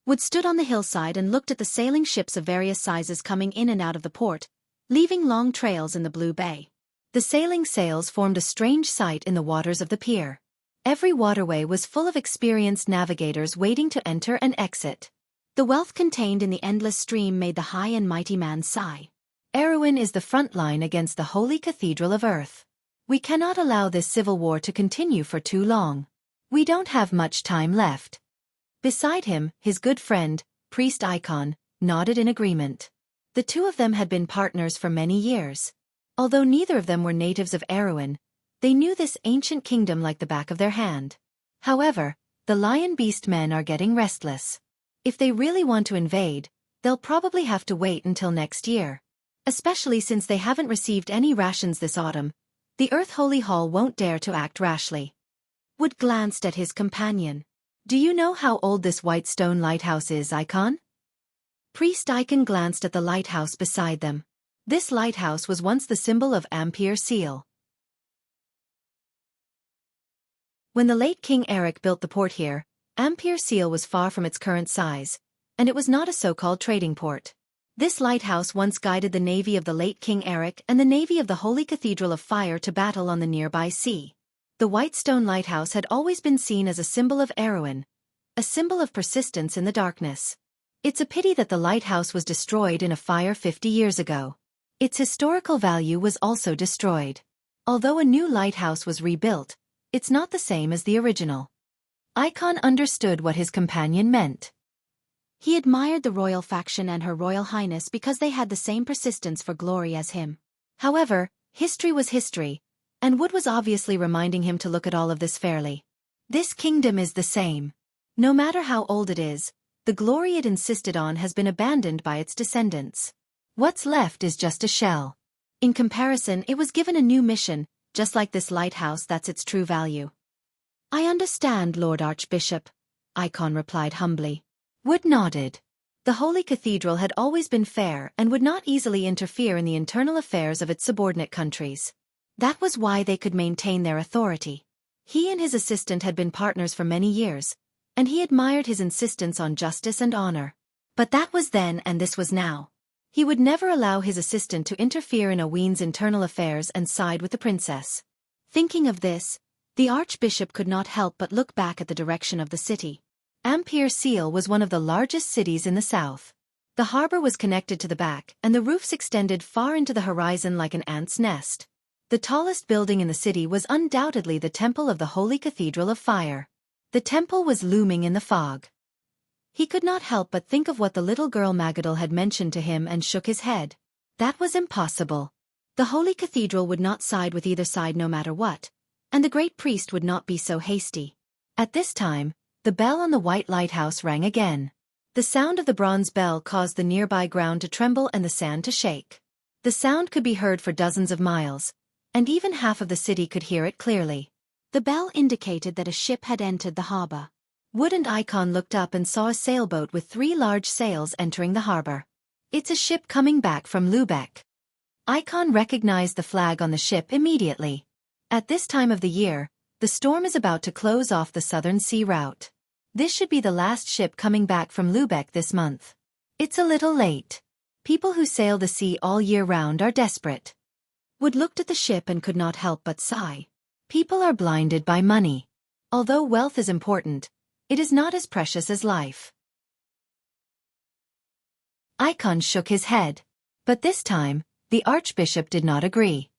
Wood stood on the hillside and looked at the sailing ships of various sizes coming in and out of the port, leaving long trails in the blue bay. The sailing sails formed a strange sight in the waters of the pier. Every waterway was full of experienced navigators waiting to enter and exit. The wealth contained in the endless stream made the high and mighty man sigh. Erewhon is the front line against the Holy Cathedral of Earth. We cannot allow this civil war to continue for too long. We don't have much time left. Beside him, his good friend, Priest Icon, nodded in agreement. The two of them had been partners for many years. Although neither of them were natives of Erewhon, they knew this ancient kingdom like the back of their hand. However, the lion beast men are getting restless. If they really want to invade, they'll probably have to wait until next year. Especially since they haven't received any rations this autumn, the Earth Holy Hall won't dare to act rashly. Wood glanced at his companion. Do you know how old this white stone lighthouse is, Icon? Priest Icon glanced at the lighthouse beside them. This lighthouse was once the symbol of Ampere Seal. When the late King Eric built the port here, Ampere Seal was far from its current size, and it was not a so-called trading port. This lighthouse once guided the navy of the late King Eric and the navy of the Holy Cathedral of Fire to battle on the nearby sea. The white stone lighthouse had always been seen as a symbol of Erewhon, a symbol of persistence in the darkness. It's a pity that the lighthouse was destroyed in a fire 50 years ago. Its historical value was also destroyed. Although a new lighthouse was rebuilt, it's not the same as the original. Icon understood what his companion meant. He admired the royal faction and Her Royal Highness because they had the same persistence for glory as him. However, history was history, and Wood was obviously reminding him to look at all of this fairly. This kingdom is the same. No matter how old it is, the glory it insisted on has been abandoned by its descendants. What's left is just a shell. In comparison, it was given a new mission, just like this lighthouse. That's its true value. I understand, Lord Archbishop, Icon replied humbly. Wood nodded. The Holy Cathedral had always been fair and would not easily interfere in the internal affairs of its subordinate countries. That was why they could maintain their authority. He and his assistant had been partners for many years, and he admired his insistence on justice and honor. But that was then and this was now. He would never allow his assistant to interfere in Oween's internal affairs and side with the princess. Thinking of this, the archbishop could not help but look back at the direction of the city. Ampere Seal was one of the largest cities in the south. The harbor was connected to the back, and the roofs extended far into the horizon like an ant's nest. The tallest building in the city was undoubtedly the Temple of the Holy Cathedral of Fire. The temple was looming in the fog. He could not help but think of what the little girl Magadal had mentioned to him and shook his head. That was impossible. The Holy Cathedral would not side with either side no matter what, and the great priest would not be so hasty. At this time, the bell on the white lighthouse rang again. The sound of the bronze bell caused the nearby ground to tremble and the sand to shake. The sound could be heard for dozens of miles, and even half of the city could hear it clearly. The bell indicated that a ship had entered the harbor. Wood and Icon looked up and saw a sailboat with 3 large sails entering the harbor. It's a ship coming back from Lübeck. Icon recognized the flag on the ship immediately. At this time of the year, the storm is about to close off the southern sea route. This should be the last ship coming back from Lübeck this month. It's a little late. People who sail the sea all year round are desperate. Wood looked at the ship and could not help but sigh. People are blinded by money. Although wealth is important, it is not as precious as life. Icon shook his head. But this time, the archbishop did not agree.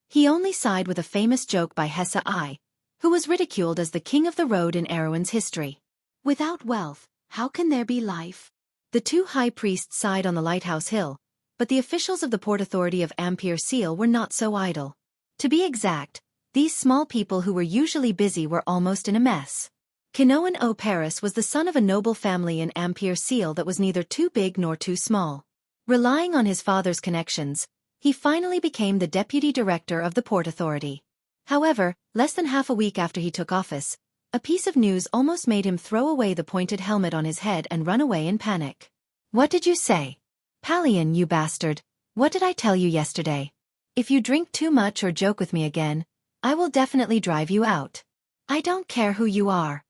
He only sighed with a famous joke by Hesse I, who was ridiculed as the king of the road in Erewhon's history. Without wealth, how can there be life? The 2 high priests sighed on the lighthouse hill, but the officials of the Port Authority of Ampere Seal were not so idle. To be exact, these small people who were usually busy were almost in a mess. Kinoan O. Paris was the son of a noble family in Ampere Seal that was neither too big nor too small. Relying on his father's connections, he finally became the deputy director of the Port Authority. However, less than half a week after he took office, a piece of news almost made him throw away the pointed helmet on his head and run away in panic. What did you say? Pallion, you bastard, what did I tell you yesterday? If you drink too much or joke with me again, I will definitely drive you out. I don't care who you are.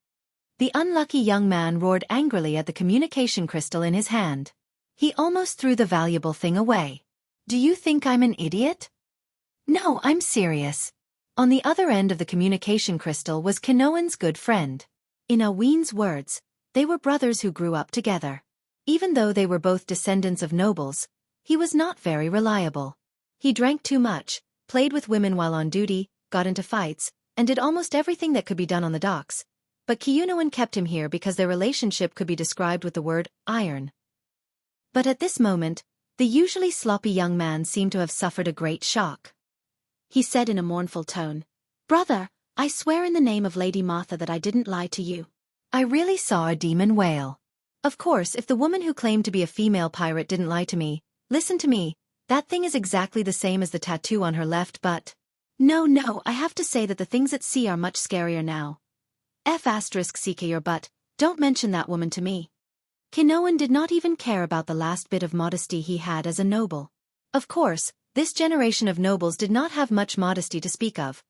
The unlucky young man roared angrily at the communication crystal in his hand. He almost threw the valuable thing away. Do you think I'm an idiot? No, I'm serious. On the other end of the communication crystal was Kinoan's good friend. In Oween's words, they were brothers who grew up together. Even though they were both descendants of nobles, he was not very reliable. He drank too much, played with women while on duty, got into fights, and did almost everything that could be done on the docks. But Kinoan kept him here because their relationship could be described with the word iron. But at this moment, the usually sloppy young man seemed to have suffered a great shock. He said in a mournful tone, "Brother, I swear in the name of Lady Martha that I didn't lie to you. I really saw a demon whale." Of course, if the woman who claimed to be a female pirate didn't lie to me, listen to me, that thing is exactly the same as the tattoo on her left but… No, I have to say that the things at sea are much scarier now. F***ck your butt, don't mention that woman to me. Kinoan did not even care about the last bit of modesty he had as a noble. Of course, this generation of nobles did not have much modesty to speak of,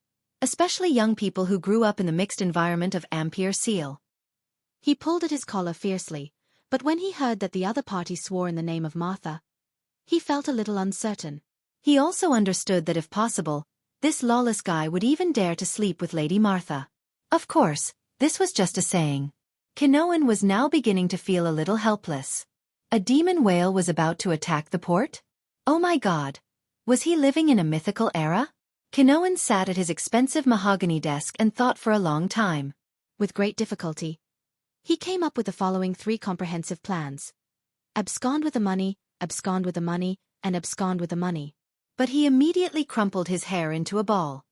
especially young people who grew up in the mixed environment of Ampere Seal. He pulled at his collar fiercely, but when he heard that the other party swore in the name of Martha, he felt a little uncertain. He also understood that if possible, this lawless guy would even dare to sleep with Lady Martha. Of course, this was just a saying. Kinoan was now beginning to feel a little helpless. A demon whale was about to attack the port? Oh my god! Was he living in a mythical era? Kinoan sat at his expensive mahogany desk and thought for a long time. With great difficulty, he came up with the following 3 comprehensive plans. Abscond with the money, abscond with the money, and abscond with the money. But he immediately crumpled his hair into a ball.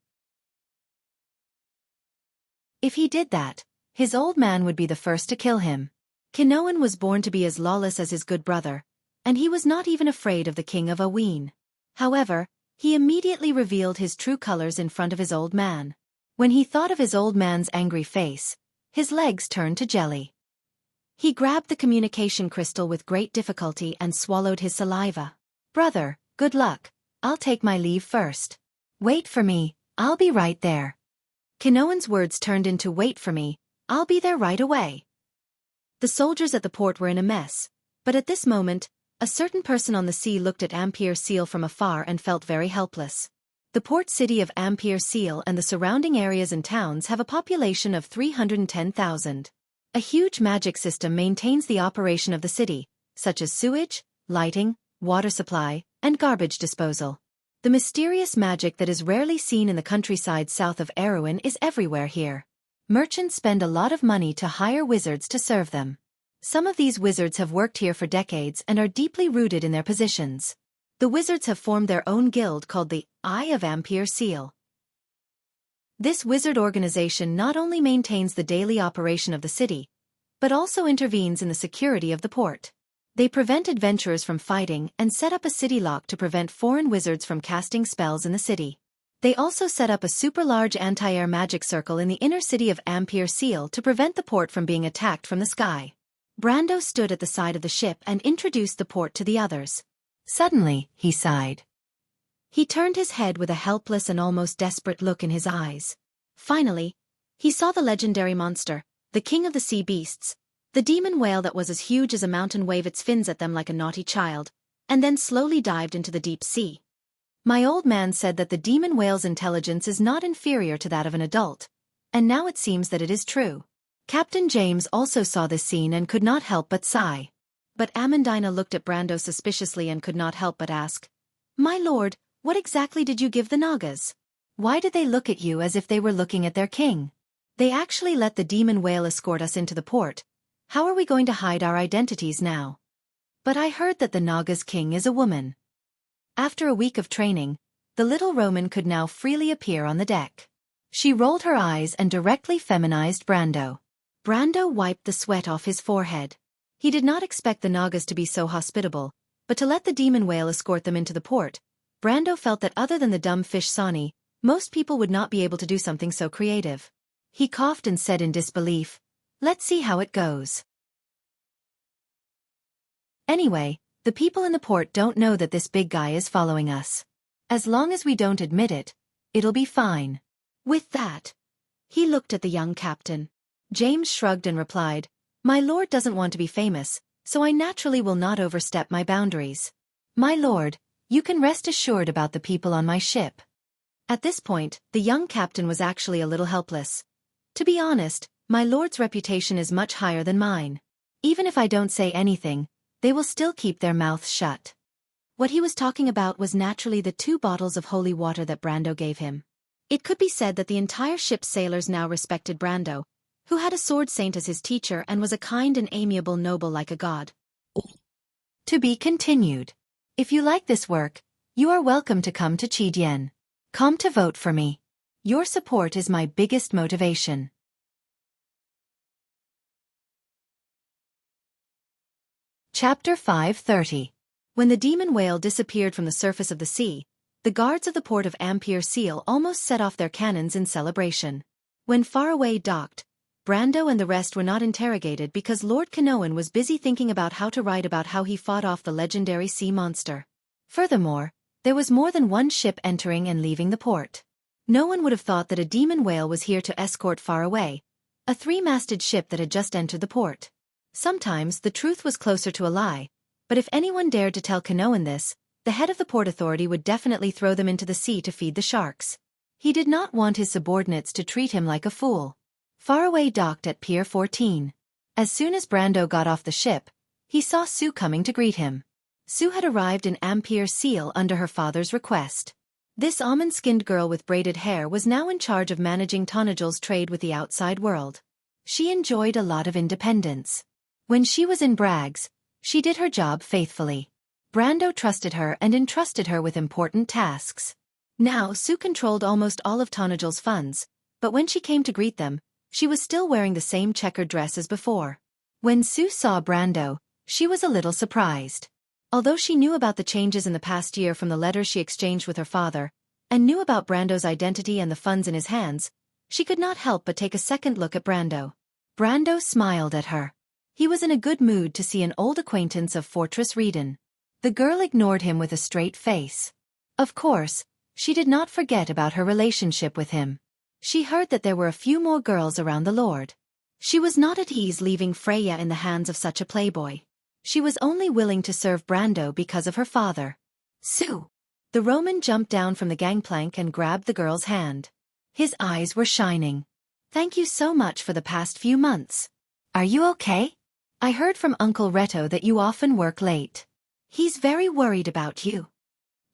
If he did that, his old man would be the first to kill him. Kinoan was born to be as lawless as his good brother, and he was not even afraid of the king of Aween. However, he immediately revealed his true colors in front of his old man. When he thought of his old man's angry face, his legs turned to jelly. He grabbed the communication crystal with great difficulty and swallowed his saliva. Brother, good luck. I'll take my leave first. Wait for me, I'll be right there. Kinoan's words turned into wait for me, I'll be there right away. The soldiers at the port were in a mess, but at this moment, a certain person on the sea looked at Ampere Seal from afar and felt very helpless. The port city of Ampere Seal and the surrounding areas and towns have a population of 310,000. A huge magic system maintains the operation of the city, such as sewage, lighting, water supply, and garbage disposal. The mysterious magic that is rarely seen in the countryside south of Erewhon is everywhere here. Merchants spend a lot of money to hire wizards to serve them. Some of these wizards have worked here for decades and are deeply rooted in their positions. The wizards have formed their own guild called the Eye of Ampere Seal. This wizard organization not only maintains the daily operation of the city, but also intervenes in the security of the port. They prevent adventurers from fighting and set up a city lock to prevent foreign wizards from casting spells in the city. They also set up a super-large anti-air magic circle in the inner city of Ampere Seal to prevent the port from being attacked from the sky. Brando stood at the side of the ship and introduced the port to the others. Suddenly, he sighed. He turned his head with a helpless and almost desperate look in his eyes. Finally, he saw the legendary monster, the king of the sea beasts, the demon whale that was as huge as a mountain wave its fins at them like a naughty child, and then slowly dived into the deep sea. My old man said that the demon whale's intelligence is not inferior to that of an adult, and now it seems that it is true. Captain James also saw this scene and could not help but sigh. But Amandina looked at Brando suspiciously and could not help but ask, "My lord, what exactly did you give the Nagas? Why did they look at you as if they were looking at their king? They actually let the demon whale escort us into the port. How are we going to hide our identities now? But I heard that the Nagas' king is a woman." After a week of training, the little Roman could now freely appear on the deck. She rolled her eyes and directly feminized Brando. Brando wiped the sweat off his forehead. He did not expect the Nagas to be so hospitable, but to let the demon whale escort them into the port, Brando felt that other than the dumb fish Sani, most people would not be able to do something so creative. He coughed and said in disbelief, "Let's see how it goes. Anyway, the people in the port don't know that this big guy is following us. As long as we don't admit it, it'll be fine." With that, he looked at the young captain. James shrugged and replied, "My lord doesn't want to be famous, so I naturally will not overstep my boundaries. My lord, you can rest assured about the people on my ship." At this point, the young captain was actually a little helpless. To be honest, my lord's reputation is much higher than mine. Even if I don't say anything, they will still keep their mouths shut. What he was talking about was naturally the 2 bottles of holy water that Brando gave him. It could be said that the entire ship's sailors now respected Brando, who had a sword saint as his teacher and was a kind and amiable noble like a god. To be continued. If you like this work, you are welcome to come to Chidian. Come to vote for me. Your support is my biggest motivation. Chapter 530. When the demon whale disappeared from the surface of the sea, the guards of the port of Ampere Seal almost set off their cannons in celebration. When Faraway docked, Brando and the rest were not interrogated because Lord Kanoan was busy thinking about how to write about how he fought off the legendary sea monster. Furthermore, there was more than one ship entering and leaving the port. No one would have thought that a demon whale was here to escort Faraway, a three-masted ship that had just entered the port. Sometimes the truth was closer to a lie, but if anyone dared to tell Kanoan this, the head of the port authority would definitely throw them into the sea to feed the sharks. He did not want his subordinates to treat him like a fool. Faraway docked at Pier 14. As soon as Brando got off the ship, he saw Sue coming to greet him. Sue had arrived in Ampere Seal under her father's request. This almond-skinned girl with braided hair was now in charge of managing Tonagel's trade with the outside world. She enjoyed a lot of independence. When she was in Bragg's, she did her job faithfully. Brando trusted her and entrusted her with important tasks. Now Sue controlled almost all of Tonagel's funds, but when she came to greet them, she was still wearing the same checkered dress as before. When Sue saw Brando, she was a little surprised. Although she knew about the changes in the past year from the letters she exchanged with her father, and knew about Brando's identity and the funds in his hands, she could not help but take a second look at Brando. Brando smiled at her. He was in a good mood to see an old acquaintance of Fortress Reedon. The girl ignored him with a straight face. Of course, she did not forget about her relationship with him. She heard that there were a few more girls around the Lord. She was not at ease leaving Freya in the hands of such a playboy. She was only willing to serve Brando because of her father. Sue! The Roman jumped down from the gangplank and grabbed the girl's hand. His eyes were shining. Thank you so much for the past few months. Are you okay? I heard from Uncle Reto that you often work late. He's very worried about you.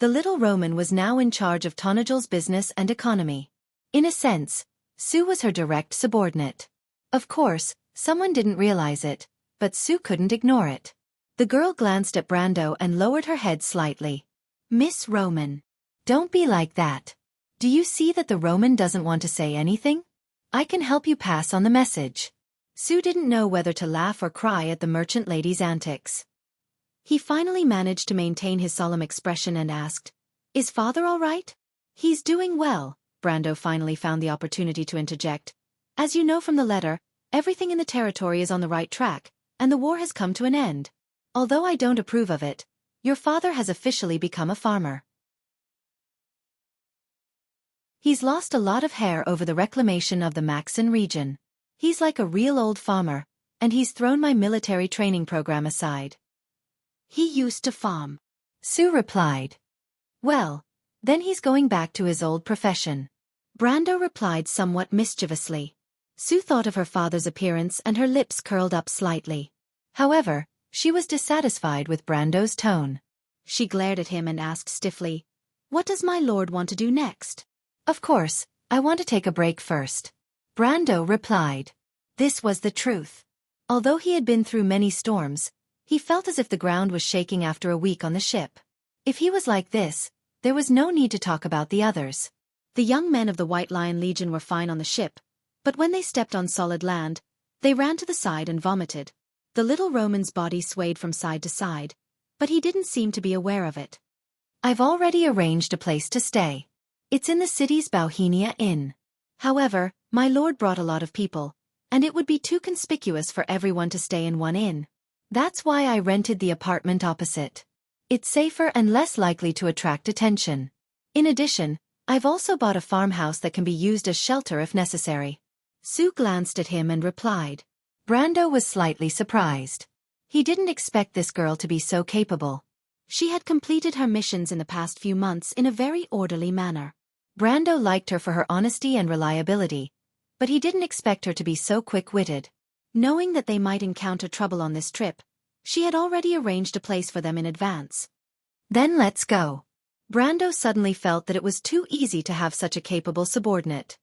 The little Roman was now in charge of Tonagel's business and economy. In a sense, Sue was her direct subordinate. Of course, someone didn't realize it, but Sue couldn't ignore it. The girl glanced at Brando and lowered her head slightly. Miss Roman. Don't be like that. Do you see that the Roman doesn't want to say anything? I can help you pass on the message. Sue didn't know whether to laugh or cry at the merchant lady's antics. He finally managed to maintain his solemn expression and asked, Is father all right? He's doing well, Brando finally found the opportunity to interject. As you know from the letter, everything in the territory is on the right track, and the war has come to an end. Although I don't approve of it, your father has officially become a farmer. He's lost a lot of hair over the reclamation of the Maxon region. He's like a real old farmer, and he's thrown my military training program aside. He used to farm, Sue replied. Well, then he's going back to his old profession. Brando replied somewhat mischievously. Sue thought of her father's appearance and her lips curled up slightly. However, she was dissatisfied with Brando's tone. She glared at him and asked stiffly, What does my lord want to do next? Of course, I want to take a break first. Brando replied. This was the truth. Although he had been through many storms, he felt as if the ground was shaking after a week on the ship. If he was like this, there was no need to talk about the others. The young men of the White Lion Legion were fine on the ship, but when they stepped on solid land, they ran to the side and vomited. The little Roman's body swayed from side to side, but he didn't seem to be aware of it. I've already arranged a place to stay. It's in the city's Bauhinia Inn. However, my lord brought a lot of people, and it would be too conspicuous for everyone to stay in one inn. That's why I rented the apartment opposite. It's safer and less likely to attract attention. In addition, I've also bought a farmhouse that can be used as shelter if necessary. Sue glanced at him and replied. Brando was slightly surprised. He didn't expect this girl to be so capable. She had completed her missions in the past few months in a very orderly manner. Brando liked her for her honesty and reliability, but he didn't expect her to be so quick-witted. Knowing that they might encounter trouble on this trip, she had already arranged a place for them in advance. Then let's go. Brando suddenly felt that it was too easy to have such a capable subordinate.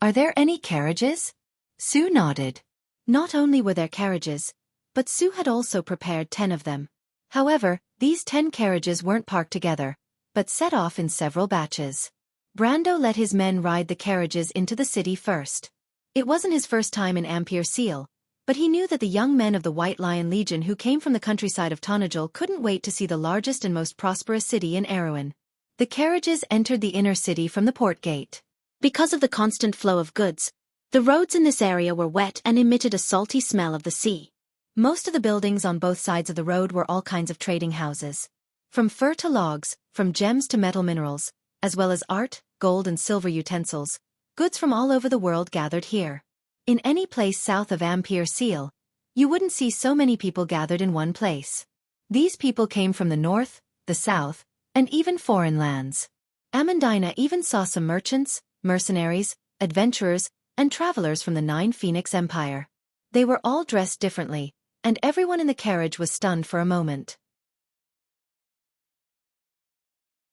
Are there any carriages? Sue nodded. Not only were there carriages, but Sue had also prepared 10 of them. However, these 10 carriages weren't parked together, but set off in several batches. Brando let his men ride the carriages into the city first. It wasn't his first time in Ampere Seal, But he knew that the young men of the White Lion Legion who came from the countryside of Tonajul couldn't wait to see the largest and most prosperous city in Erewhon. The carriages entered the inner city from the port gate. Because of the constant flow of goods, the roads in this area were wet and emitted a salty smell of the sea. Most of the buildings on both sides of the road were all kinds of trading houses. From fur to logs, from gems to metal minerals, as well as art, gold and silver utensils, goods from all over the world gathered here. In any place south of Ampere Seal, you wouldn't see so many people gathered in one place. These people came from the north, the south, and even foreign lands. Amandina even saw some merchants, mercenaries, adventurers, and travelers from the Nine Phoenix Empire. They were all dressed differently, and everyone in the carriage was stunned for a moment.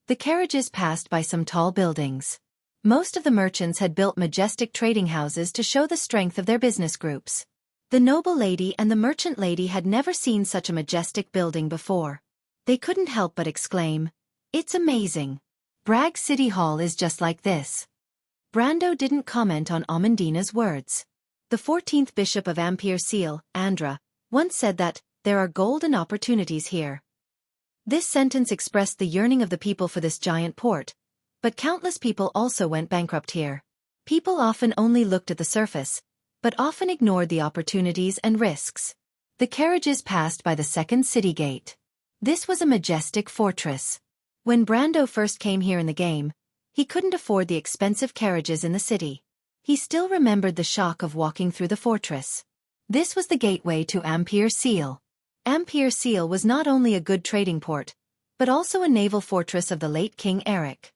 The carriages passed by some tall buildings. Most of the merchants had built majestic trading houses to show the strength of their business groups. The noble lady and the merchant lady had never seen such a majestic building before. They couldn't help but exclaim, "It's amazing. Bragg City Hall is just like this." Brando didn't comment on Amandina's words. The 14th Bishop of Ampere Seal, Andra, once said that, "There are golden opportunities here." This sentence expressed the yearning of the people for this giant port, but countless people also went bankrupt here. People often only looked at the surface, but often ignored the opportunities and risks. The carriages passed by the second city gate. This was a majestic fortress. When Brando first came here in the game, he couldn't afford the expensive carriages in the city. He still remembered the shock of walking through the fortress. This was the gateway to Ampere Seal. Ampere Seal was not only a good trading port, but also a naval fortress of the late King Eric.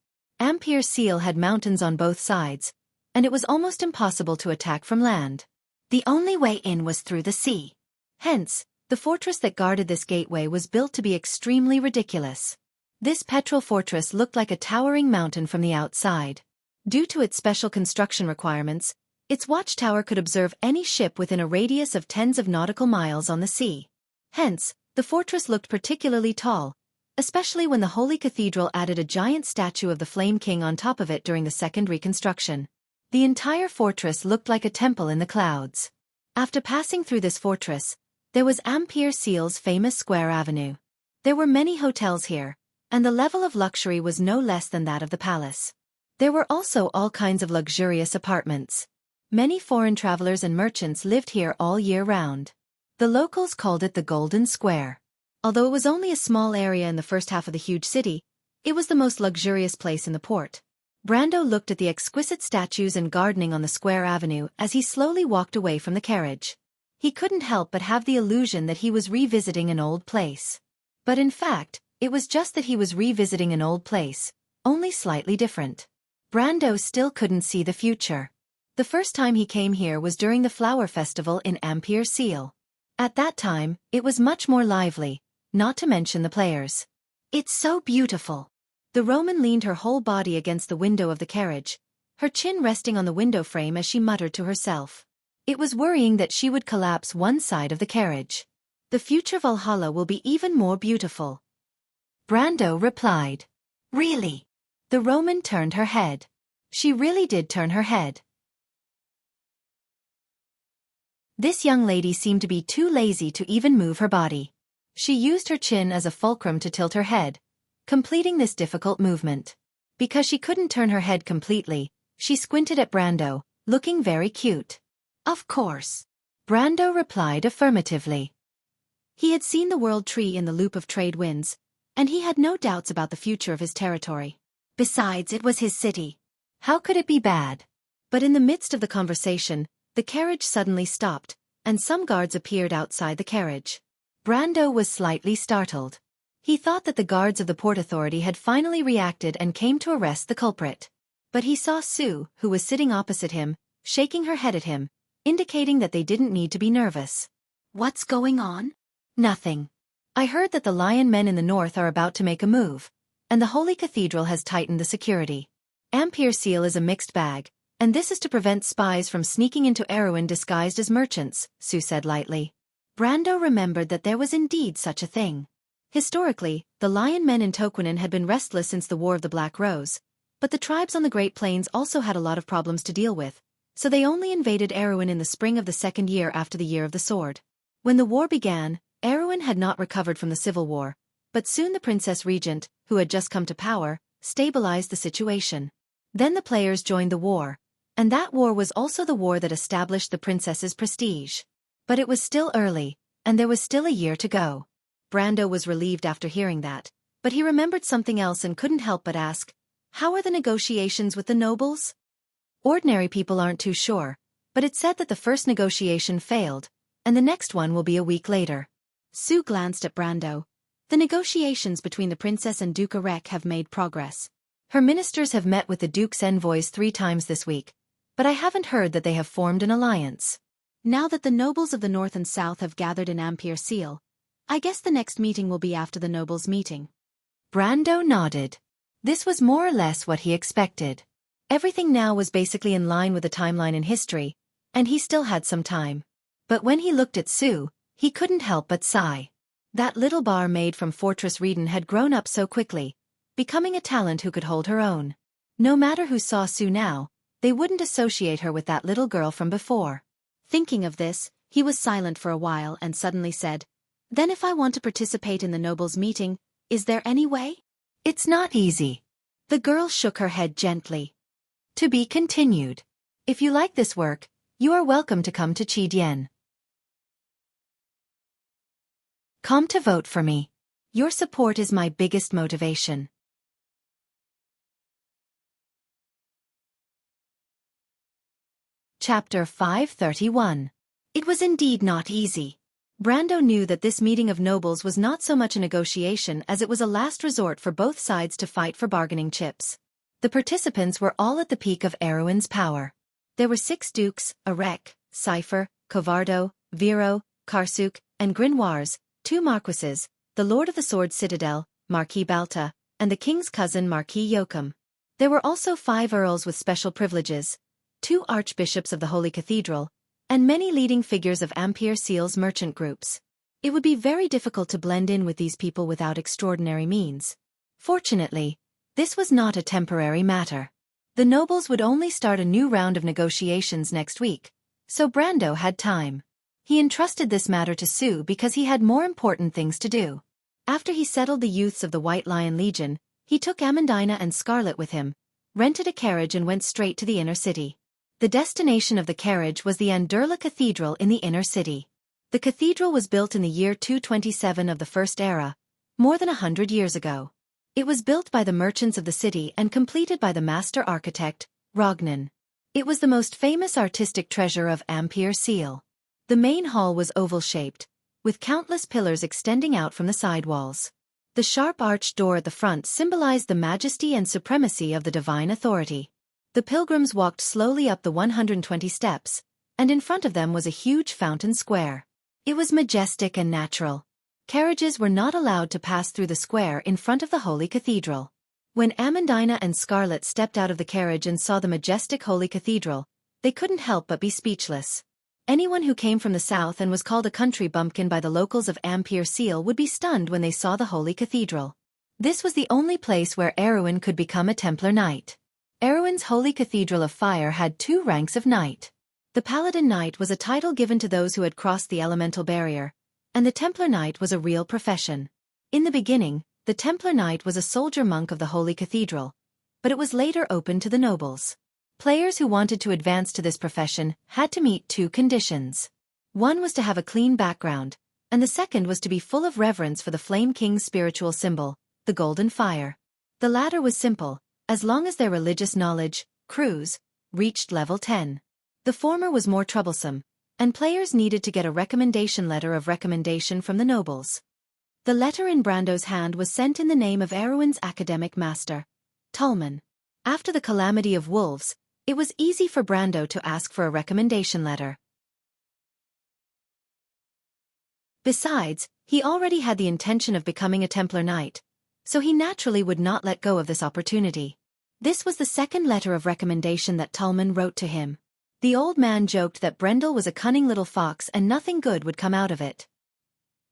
Ampere Seal had mountains on both sides, and it was almost impossible to attack from land. The only way in was through the sea. Hence, the fortress that guarded this gateway was built to be extremely ridiculous. This petrol fortress looked like a towering mountain from the outside. Due to its special construction requirements, its watchtower could observe any ship within a radius of tens of nautical miles on the sea. Hence, the fortress looked particularly tall, especially when the Holy Cathedral added a giant statue of the Flame King on top of it during the second reconstruction. The entire fortress looked like a temple in the clouds. After passing through this fortress, there was Ampere Seal's famous Square Avenue. There were many hotels here, and the level of luxury was no less than that of the palace. There were also all kinds of luxurious apartments. Many foreign travelers and merchants lived here all year round. The locals called it the Golden Square. Although it was only a small area in the first half of the huge city, it was the most luxurious place in the port. Brando looked at the exquisite statues and gardening on the Square Avenue as he slowly walked away from the carriage. He couldn't help but have the illusion that he was revisiting an old place. But in fact, it was just that he was revisiting an old place, only slightly different. Brando still couldn't see the future. The first time he came here was during the Flower Festival in Ampere Seal. At that time, it was much more lively, not to mention the players. "It's so beautiful." The Roman leaned her whole body against the window of the carriage, her chin resting on the window frame as she muttered to herself. It was worrying that she would collapse one side of the carriage. "The future Valhalla will be even more beautiful." Brando replied. "Really?" The Roman turned her head. She really did turn her head. This young lady seemed to be too lazy to even move her body. She used her chin as a fulcrum to tilt her head, completing this difficult movement. Because she couldn't turn her head completely, she squinted at Brando, looking very cute. "Of course." Brando replied affirmatively. He had seen the world tree in the loop of trade winds, and he had no doubts about the future of his territory. Besides, it was his city. How could it be bad? But in the midst of the conversation, the carriage suddenly stopped, and some guards appeared outside the carriage. Brando was slightly startled. He thought that the guards of the Port Authority had finally reacted and came to arrest the culprit. But he saw Sue, who was sitting opposite him, shaking her head at him, indicating that they didn't need to be nervous. "What's going on?" "Nothing. I heard that the Lion Men in the north are about to make a move, and the Holy Cathedral has tightened the security. Ampere Seal is a mixed bag, and this is to prevent spies from sneaking into Erewhon disguised as merchants," Sue said lightly. Brando remembered that there was indeed such a thing. Historically, the Lion Men in Toquinen had been restless since the War of the Black Rose, but the tribes on the Great Plains also had a lot of problems to deal with, so they only invaded Erewhon in the spring of the second year after the Year of the Sword. When the war began, Erewhon had not recovered from the civil war, but soon the princess regent, who had just come to power, stabilized the situation. Then the players joined the war, and that war was also the war that established the princess's prestige. But it was still early, and there was still a year to go. Brando was relieved after hearing that, but he remembered something else and couldn't help but ask, how are the negotiations with the nobles? Ordinary people aren't too sure, but it said that the first negotiation failed, and the next one will be a week later. Sue glanced at Brando. The negotiations between the princess and Duke Arek have made progress. Her ministers have met with the Duke's envoys 3 times this week, but I haven't heard that they have formed an alliance. Now that the nobles of the north and south have gathered in Ampere Seal, I guess the next meeting will be after the nobles' meeting. Brando nodded. This was more or less what he expected. Everything now was basically in line with the timeline in history, and he still had some time. But when he looked at Sue, he couldn't help but sigh. That little bar maid from Fortress Reden had grown up so quickly, becoming a talent who could hold her own. No matter who saw Sue now, they wouldn't associate her with that little girl from before. Thinking of this, he was silent for a while and suddenly said, "Then if I want to participate in the nobles' meeting, is there any way?" "It's not easy." The girl shook her head gently. "To be continued. If you like this work, you are welcome to come to Qidian. Come to vote for me. Your support is my biggest motivation." Chapter 531. It was indeed not easy. Brando knew that this meeting of nobles was not so much a negotiation as it was a last resort for both sides to fight for bargaining chips. The participants were all at the peak of Erewhon's power. There were 6 dukes, Arek, Cipher, Covardo, Viro, Karsuk, and Grinoires, 2 marquises, the Lord of the Sword Citadel, Marquis Balta, and the king's cousin Marquis Yoakum. There were also 5 earls with special privileges, 2 archbishops of the Holy Cathedral, and many leading figures of Ampere Seal's merchant groups. It would be very difficult to blend in with these people without extraordinary means. Fortunately, this was not a temporary matter. The nobles would only start a new round of negotiations next week, so Brando had time. He entrusted this matter to Sue because he had more important things to do. After he settled the youths of the White Lion Legion, he took Amandina and Scarlet with him, rented a carriage and went straight to the inner city. The destination of the carriage was the Andurla Cathedral in the inner city. The cathedral was built in the year 227 of the First Era, more than 100 years ago. It was built by the merchants of the city and completed by the master architect, Rognan. It was the most famous artistic treasure of Ampere Seal. The main hall was oval-shaped, with countless pillars extending out from the side walls. The sharp arched door at the front symbolized the majesty and supremacy of the divine authority. The pilgrims walked slowly up the 120 steps, and in front of them was a huge fountain square. It was majestic and natural. Carriages were not allowed to pass through the square in front of the Holy Cathedral. When Amandina and Scarlet stepped out of the carriage and saw the majestic Holy Cathedral, they couldn't help but be speechless. Anyone who came from the south and was called a country bumpkin by the locals of Ampere Seal would be stunned when they saw the Holy Cathedral. This was the only place where Erewhon could become a Templar Knight. Erewhon's Holy Cathedral of Fire had 2 ranks of knight. The Paladin Knight was a title given to those who had crossed the elemental barrier, and the Templar Knight was a real profession. In the beginning, the Templar Knight was a soldier monk of the Holy Cathedral, but it was later open to the nobles. Players who wanted to advance to this profession had to meet 2 conditions. One was to have a clean background, and the second was to be full of reverence for the Flame King's spiritual symbol, the golden fire. The latter was simple, as long as their religious knowledge, cruise, reached level 10. The former was more troublesome, and players needed to get a recommendation letter of recommendation from the nobles. The letter in Brando's hand was sent in the name of Erewhon's academic master, Tullman. After the calamity of wolves, it was easy for Brando to ask for a recommendation letter. Besides, he already had the intention of becoming a Templar Knight, so he naturally would not let go of this opportunity. This was the second letter of recommendation that Tullman wrote to him. The old man joked that Brendel was a cunning little fox and nothing good would come out of it.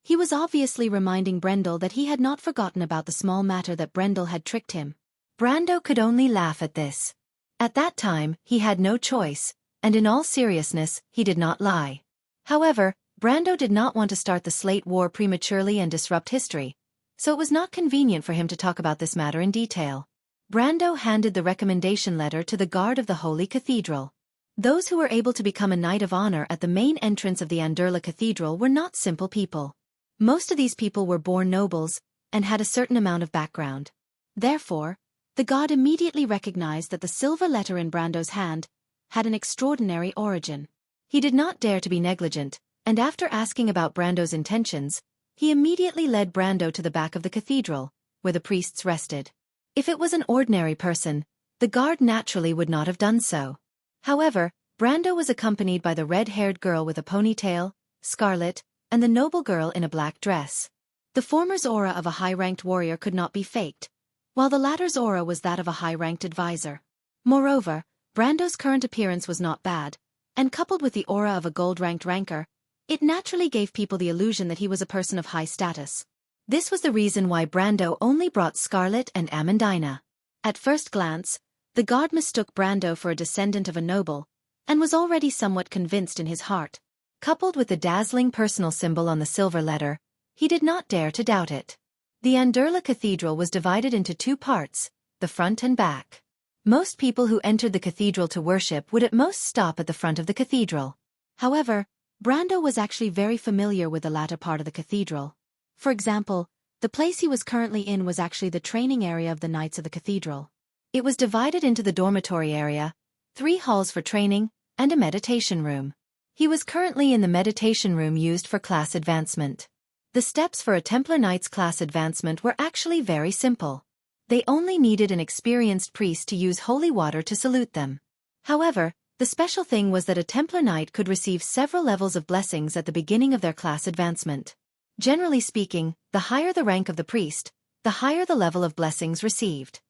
He was obviously reminding Brendel that he had not forgotten about the small matter that Brendel had tricked him. Brando could only laugh at this. At that time, he had no choice, and in all seriousness, he did not lie. However, Brando did not want to start the Slate War prematurely and disrupt history, so it was not convenient for him to talk about this matter in detail. Brando handed the recommendation letter to the guard of the Holy Cathedral. Those who were able to become a Knight of Honor at the main entrance of the Anderla Cathedral were not simple people. Most of these people were born nobles and had a certain amount of background. Therefore, the god immediately recognized that the silver letter in Brando's hand had an extraordinary origin. He did not dare to be negligent, and after asking about Brando's intentions, he immediately led Brando to the back of the cathedral, where the priests rested. If it was an ordinary person, the guard naturally would not have done so. However, Brando was accompanied by the red-haired girl with a ponytail, Scarlet, and the noble girl in a black dress. The former's aura of a high-ranked warrior could not be faked, while the latter's aura was that of a high-ranked advisor. Moreover, Brando's current appearance was not bad, and coupled with the aura of a gold-ranked ranker, it naturally gave people the illusion that he was a person of high status. This was the reason why Brando only brought Scarlet and Amandina. At first glance, the god mistook Brando for a descendant of a noble, and was already somewhat convinced in his heart. Coupled with the dazzling personal symbol on the silver letter, he did not dare to doubt it. The Anderla Cathedral was divided into two parts, the front and back. Most people who entered the cathedral to worship would at most stop at the front of the cathedral. However, Brando was actually very familiar with the latter part of the cathedral. For example, the place he was currently in was actually the training area of the Knights of the Cathedral. It was divided into the dormitory area, 3 halls for training, and a meditation room. He was currently in the meditation room used for class advancement. The steps for a Templar Knight's class advancement were actually very simple. They only needed an experienced priest to use holy water to salute them. However, the special thing was that a Templar Knight could receive several levels of blessings at the beginning of their class advancement. Generally speaking, the higher the rank of the priest, the higher the level of blessings received.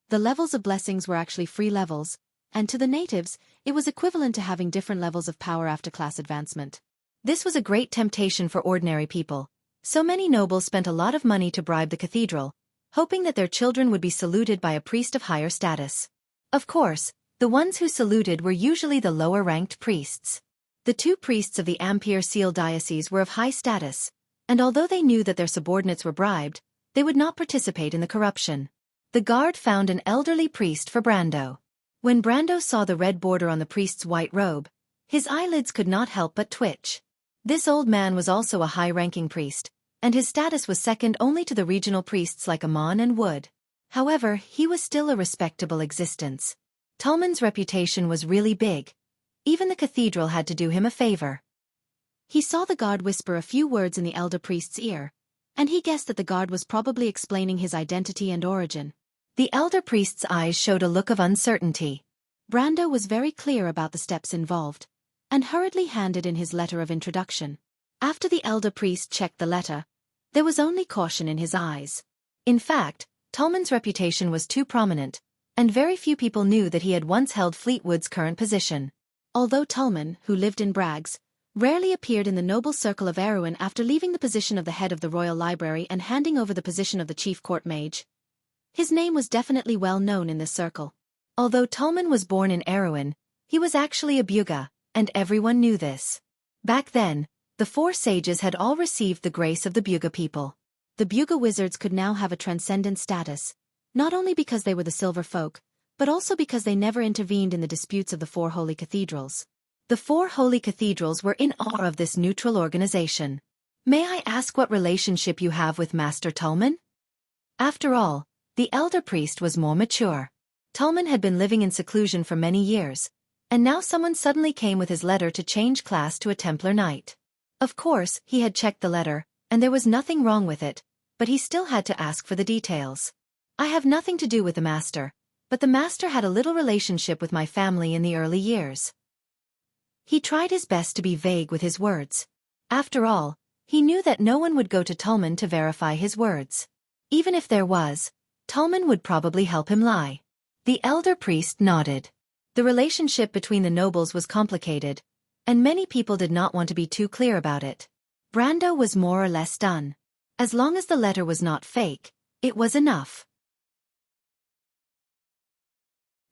The levels of blessings were actually free levels, and to the natives, it was equivalent to having different levels of power after class advancement. This was a great temptation for ordinary people, so many nobles spent a lot of money to bribe the cathedral, hoping that their children would be saluted by a priest of higher status. Of course, the ones who saluted were usually the lower-ranked priests. The 2 priests of the Ampere Seal diocese were of high status, and although they knew that their subordinates were bribed, they would not participate in the corruption. The guard found an elderly priest for Brando. When Brando saw the red border on the priest's white robe, his eyelids could not help but twitch. This old man was also a high-ranking priest, and his status was second only to the regional priests like Amon and Wood. However, he was still a respectable existence. Tolman's reputation was really big. Even the cathedral had to do him a favor. He saw the guard whisper a few words in the elder priest's ear, and he guessed that the guard was probably explaining his identity and origin. The elder priest's eyes showed a look of uncertainty. Brando was very clear about the steps involved, and hurriedly handed in his letter of introduction. After the elder priest checked the letter, there was only caution in his eyes. In fact, Tolman's reputation was too prominent, and very few people knew that he had once held Fleetwood's current position. Although Tolman, who lived in Braggs, rarely appeared in the noble circle of Erewhon after leaving the position of the head of the Royal Library and handing over the position of the chief court mage, his name was definitely well known in this circle. Although Tolman was born in Erewhon, he was actually a Buga, and everyone knew this. Back then, the 4 sages had all received the grace of the Buga people. The Buga wizards could now have a transcendent status, not only because they were the Silver Folk, but also because they never intervened in the disputes of the 4 holy cathedrals. The 4 holy cathedrals were in awe of this neutral organization. May I ask what relationship you have with Master Tolman? After all, the elder priest was more mature. Tolman had been living in seclusion for many years, and now someone suddenly came with his letter to change class to a Templar Knight. Of course, he had checked the letter, and there was nothing wrong with it, but he still had to ask for the details. I have nothing to do with the master, but the master had a little relationship with my family in the early years. He tried his best to be vague with his words. After all, he knew that no one would go to Tolman to verify his words. Even if there was, Tolman would probably help him lie. The elder priest nodded. The relationship between the nobles was complicated, and many people did not want to be too clear about it. Brando was more or less done. As long as the letter was not fake, it was enough.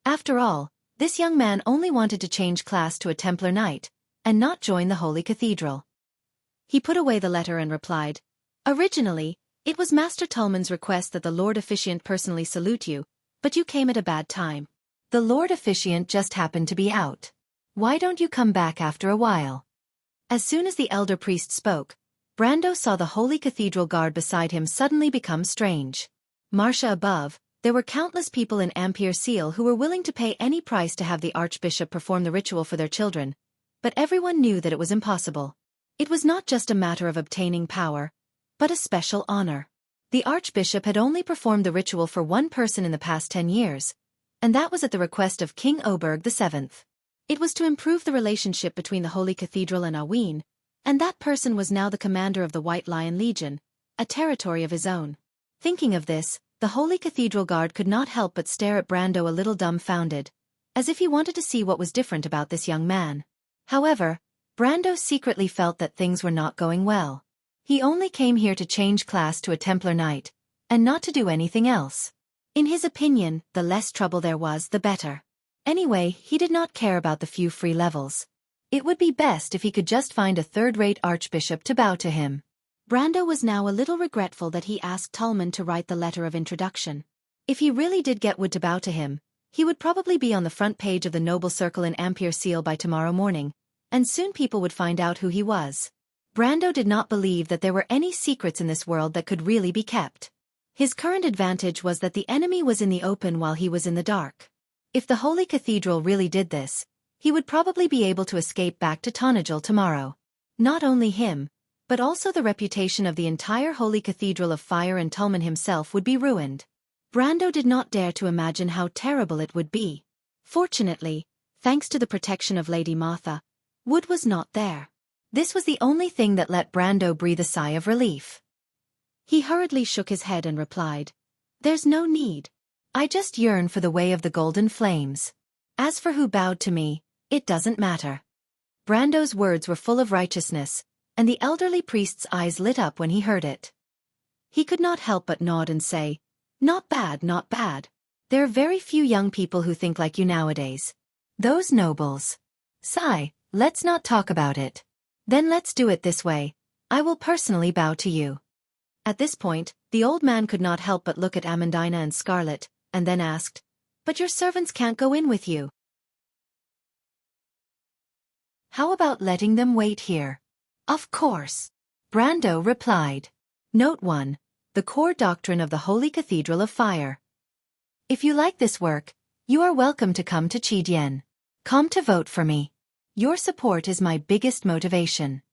After all, this young man only wanted to change class to a Templar knight, and not join the Holy Cathedral. He put away the letter and replied, "Originally, it was Master Tulman's request that the Lord Officiant personally salute you, but you came at a bad time. The Lord Officiant just happened to be out. Why don't you come back after a while?" As soon as the elder priest spoke, Brando saw the Holy Cathedral guard beside him suddenly become strange. Marcia above, there were countless people in Ampere Seal who were willing to pay any price to have the Archbishop perform the ritual for their children, but everyone knew that it was impossible. It was not just a matter of obtaining power, but a special honor. The Archbishop had only performed the ritual for one person in the past 10 years, and that was at the request of King Oberg VII. It was to improve the relationship between the Holy Cathedral and Aween, and that person was now the commander of the White Lion Legion, a territory of his own. Thinking of this, the Holy Cathedral guard could not help but stare at Brando a little dumbfounded, as if he wanted to see what was different about this young man. However, Brando secretly felt that things were not going well. He only came here to change class to a Templar knight, and not to do anything else. In his opinion, the less trouble there was, the better. Anyway, he did not care about the few free levels. It would be best if he could just find a third-rate archbishop to bow to him. Brando was now a little regretful that he asked Tulman to write the letter of introduction. If he really did get Wood to bow to him, he would probably be on the front page of the Noble Circle in Ampere Seal by tomorrow morning, and soon people would find out who he was. Brando did not believe that there were any secrets in this world that could really be kept. His current advantage was that the enemy was in the open while he was in the dark. If the Holy Cathedral really did this, he would probably be able to escape back to Tonagel tomorrow. Not only him, but also the reputation of the entire Holy Cathedral of Fire and Tulman himself would be ruined. Brando did not dare to imagine how terrible it would be. Fortunately, thanks to the protection of Lady Martha, Wood was not there. This was the only thing that let Brando breathe a sigh of relief. He hurriedly shook his head and replied, "There's no need. I just yearn for the way of the golden flames. As for who bowed to me, it doesn't matter." Brando's words were full of righteousness, and the elderly priest's eyes lit up when he heard it. He could not help but nod and say, "Not bad, not bad. There are very few young people who think like you nowadays. Those nobles. Sigh, let's not talk about it. Then let's do it this way. I will personally bow to you." At this point, the old man could not help but look at Amandina and Scarlet, and then asked, "But your servants can't go in with you. How about letting them wait here?" "Of course," Brando replied. Note 1. The core doctrine of the Holy Cathedral of Fire. If you like this work, you are welcome to come to Chidian. Come to vote for me. Your support is my biggest motivation.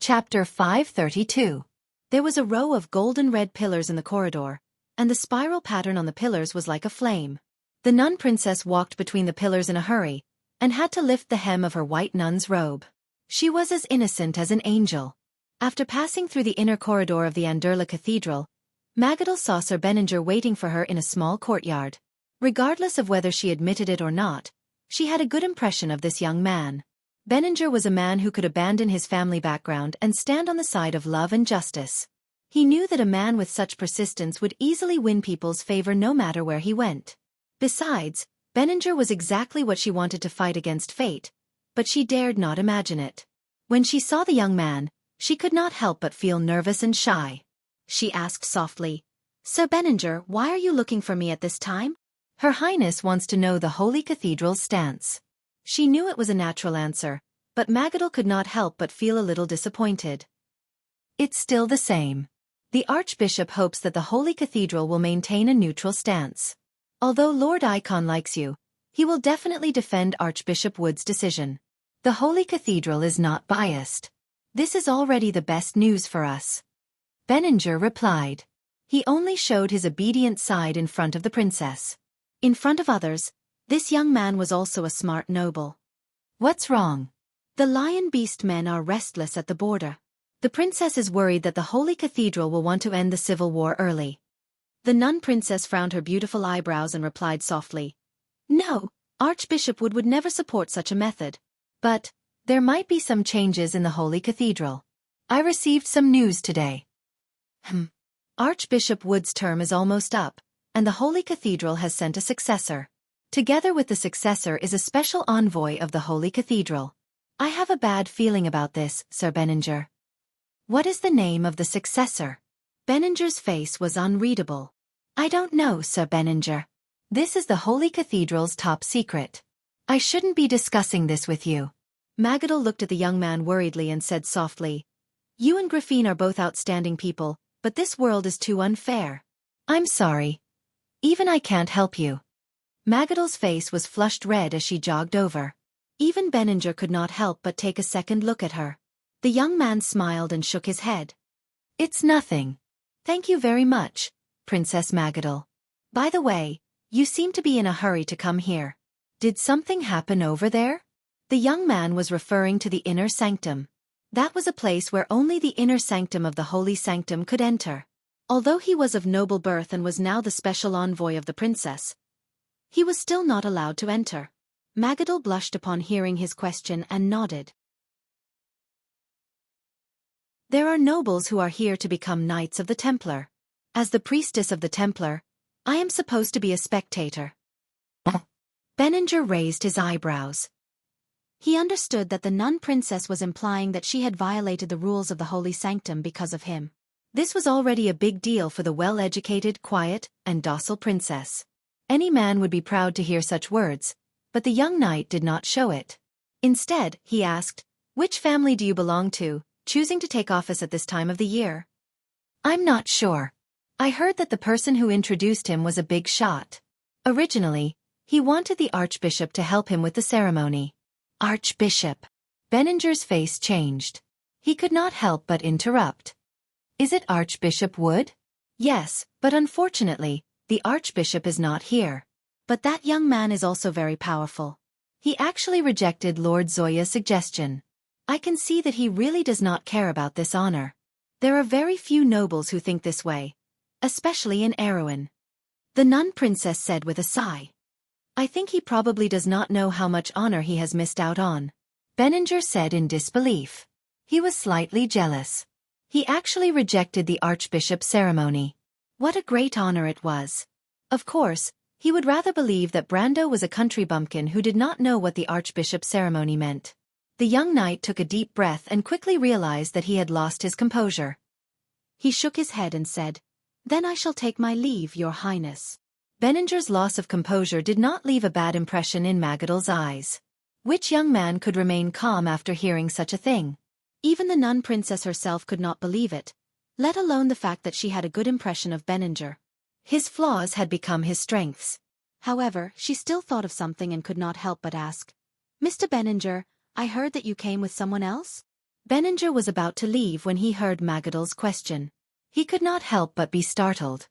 Chapter 532. There was a row of golden red pillars in the corridor, and the spiral pattern on the pillars was like a flame. The nun princess walked between the pillars in a hurry, and had to lift the hem of her white nun's robe. She was as innocent as an angel. After passing through the inner corridor of the Anderla Cathedral, Magadal saw Sir Benninger waiting for her in a small courtyard. Regardless of whether she admitted it or not, she had a good impression of this young man. Benninger was a man who could abandon his family background and stand on the side of love and justice. He knew that a man with such persistence would easily win people's favor no matter where he went. Besides, Benninger was exactly what she wanted to fight against fate, but she dared not imagine it. When she saw the young man, she could not help but feel nervous and shy. She asked softly, "Sir Benninger, why are you looking for me at this time?" Her Highness wants to know the Holy Cathedral's stance. She knew it was a natural answer, but Magadal could not help but feel a little disappointed. It's still the same. The Archbishop hopes that the Holy Cathedral will maintain a neutral stance. Although Lord Icon likes you, he will definitely defend Archbishop Wood's decision. The Holy Cathedral is not biased. This is already the best news for us. Benninger replied. He only showed his obedient side in front of the princess. In front of others, this young man was also a smart noble. What's wrong? The lion beast men are restless at the border. The princess is worried that the Holy Cathedral will want to end the civil war early. The nun princess frowned her beautiful eyebrows and replied softly, "No, Archbishop Wood would never support such a method. But there might be some changes in the Holy Cathedral. I received some news today." Archbishop Wood's term is almost up, and the Holy Cathedral has sent a successor. Together with the successor is a special envoy of the Holy Cathedral. I have a bad feeling about this, Sir Benninger. What is the name of the successor? Benninger's face was unreadable. I don't know, Sir Benninger. This is the Holy Cathedral's top secret. I shouldn't be discussing this with you. Magadal looked at the young man worriedly and said softly, You and Griffin are both outstanding people, but this world is too unfair. I'm sorry. Even I can't help you. Magadal's face was flushed red as she jogged over. Even Benninger could not help but take a second look at her. The young man smiled and shook his head. It's nothing. Thank you very much, Princess Magadal. By the way, you seem to be in a hurry to come here. Did something happen over there? The young man was referring to the inner sanctum. That was a place where only the inner sanctum of the holy sanctum could enter. Although he was of noble birth and was now the special envoy of the princess, he was still not allowed to enter. Magadal blushed upon hearing his question and nodded. There are nobles who are here to become Knights of the Templar. As the priestess of the Templar, I am supposed to be a spectator. Benninger raised his eyebrows. He understood that the nun princess was implying that she had violated the rules of the holy sanctum because of him. This was already a big deal for the well-educated, quiet, and docile princess. Any man would be proud to hear such words, but the young knight did not show it. Instead, he asked, Which family do you belong to, choosing to take office at this time of the year? I'm not sure. I heard that the person who introduced him was a big shot. Originally, he wanted the archbishop to help him with the ceremony. Archbishop. Benninger's face changed. He could not help but interrupt. Is it Archbishop Wood? Yes, but unfortunately, the archbishop is not here. But that young man is also very powerful. He actually rejected Lord Zoya's suggestion. I can see that he really does not care about this honor. There are very few nobles who think this way, especially in Erewhon. The nun princess said with a sigh. I think he probably does not know how much honor he has missed out on. Benninger said in disbelief. He was slightly jealous. He actually rejected the archbishop's ceremony. What a great honor it was. Of course, he would rather believe that Brando was a country bumpkin who did not know what the archbishop's ceremony meant. The young knight took a deep breath and quickly realized that he had lost his composure. He shook his head and said, Then I shall take my leave, Your Highness. Benninger's loss of composure did not leave a bad impression in Magadal's eyes. Which young man could remain calm after hearing such a thing? Even the nun princess herself could not believe it, let alone the fact that she had a good impression of Benninger. His flaws had become his strengths. However, she still thought of something and could not help but ask, Mr. Benninger, I heard that you came with someone else? Benninger was about to leave when he heard Magadal's question. He could not help but be startled.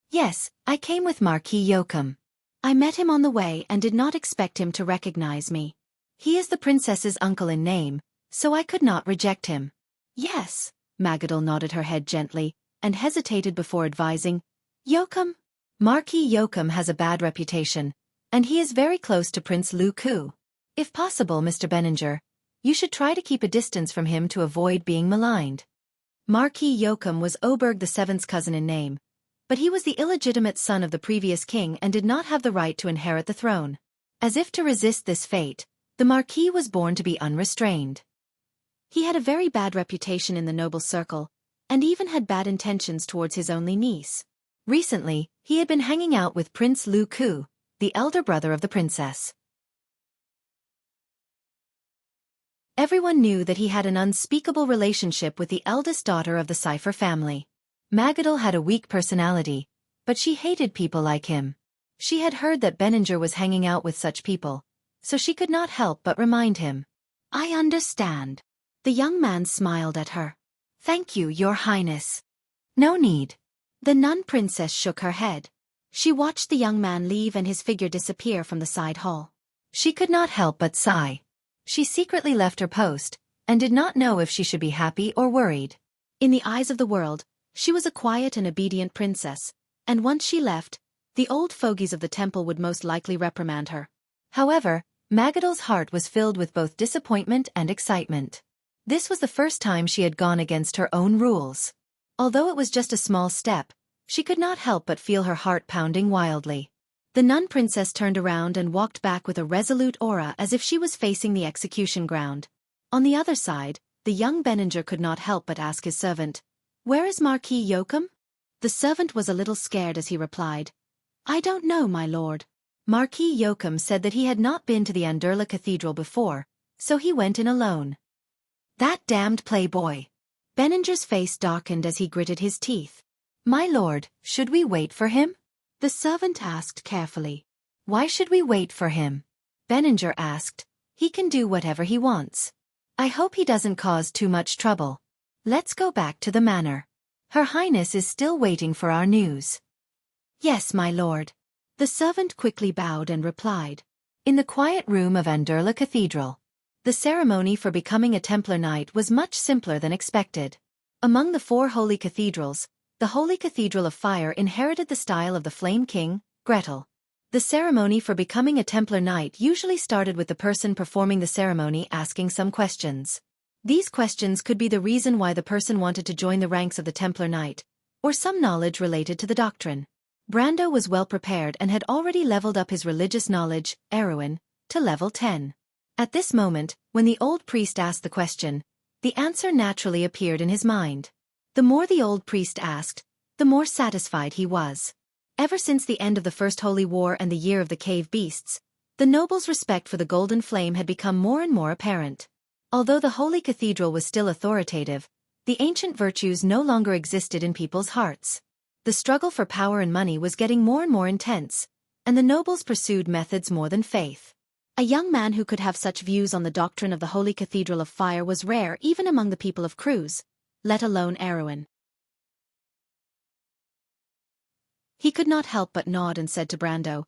Yes, I came with Marquis Yoakum. I met him on the way and did not expect him to recognize me. He is the princess's uncle in name, so I could not reject him. Yes, Magadal nodded her head gently, and hesitated before advising, Yoakum? Marquis Yoakum has a bad reputation, and he is very close to Prince Lu Ku. If possible, Mr. Benninger, you should try to keep a distance from him to avoid being maligned. Marquis Yoakum was Oberg VII's cousin in name, but he was the illegitimate son of the previous king and did not have the right to inherit the throne. As if to resist this fate, the Marquis was born to be unrestrained. He had a very bad reputation in the noble circle, and even had bad intentions towards his only niece. Recently, he had been hanging out with Prince Lu Ku, the elder brother of the princess. Everyone knew that he had an unspeakable relationship with the eldest daughter of the Cipher family. Magadal had a weak personality, but she hated people like him. She had heard that Benninger was hanging out with such people, so she could not help but remind him. I understand. The young man smiled at her. Thank you, Your Highness. No need. The nun princess shook her head. She watched the young man leave and his figure disappear from the side hall. She could not help but sigh. She secretly left her post, and did not know if she should be happy or worried. In the eyes of the world, she was a quiet and obedient princess, and once she left, the old fogies of the temple would most likely reprimand her. However, Magadal's heart was filled with both disappointment and excitement. This was the first time she had gone against her own rules. Although it was just a small step, she could not help but feel her heart pounding wildly. The nun princess turned around and walked back with a resolute aura as if she was facing the execution ground. On the other side, the young Benninger could not help but ask his servant, "Where is Marquis Yoakum?" The servant was a little scared as he replied, "I don't know, my lord." Marquis Yoakum said that he had not been to the Anderla Cathedral before, so he went in alone. That damned playboy. Benninger's face darkened as he gritted his teeth. "My lord, should we wait for him?" The servant asked carefully. "Why should we wait for him?" Benninger asked. "He can do whatever he wants. I hope he doesn't cause too much trouble. Let's go back to the manor. Her Highness is still waiting for our news." "Yes, my lord." The servant quickly bowed and replied. In the quiet room of Anderla Cathedral, the ceremony for becoming a Templar Knight was much simpler than expected. Among the 4 holy cathedrals, the Holy Cathedral of Fire inherited the style of the Flame King, Gretel. The ceremony for becoming a Templar Knight usually started with the person performing the ceremony asking some questions. These questions could be the reason why the person wanted to join the ranks of the Templar Knight, or some knowledge related to the doctrine. Brando was well prepared and had already leveled up his religious knowledge, Erewhon, to level 10. At this moment, when the old priest asked the question, the answer naturally appeared in his mind. The more the old priest asked, the more satisfied he was. Ever since the end of the First Holy War and the Year of the Cave Beasts, the nobles' respect for the Golden Flame had become more and more apparent. Although the Holy Cathedral was still authoritative, the ancient virtues no longer existed in people's hearts. The struggle for power and money was getting more and more intense, and the nobles pursued methods more than faith. A young man who could have such views on the doctrine of the Holy Cathedral of Fire was rare even among the people of Cruz, let alone Erewhon. He could not help but nod and said to Brando,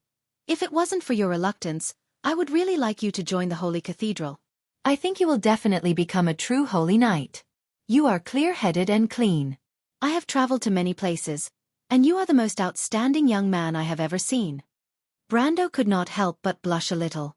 "If it wasn't for your reluctance, I would really like you to join the Holy Cathedral. I think you will definitely become a true holy knight. You are clear-headed and clean. I have traveled to many places, and you are the most outstanding young man I have ever seen." Brando could not help but blush a little.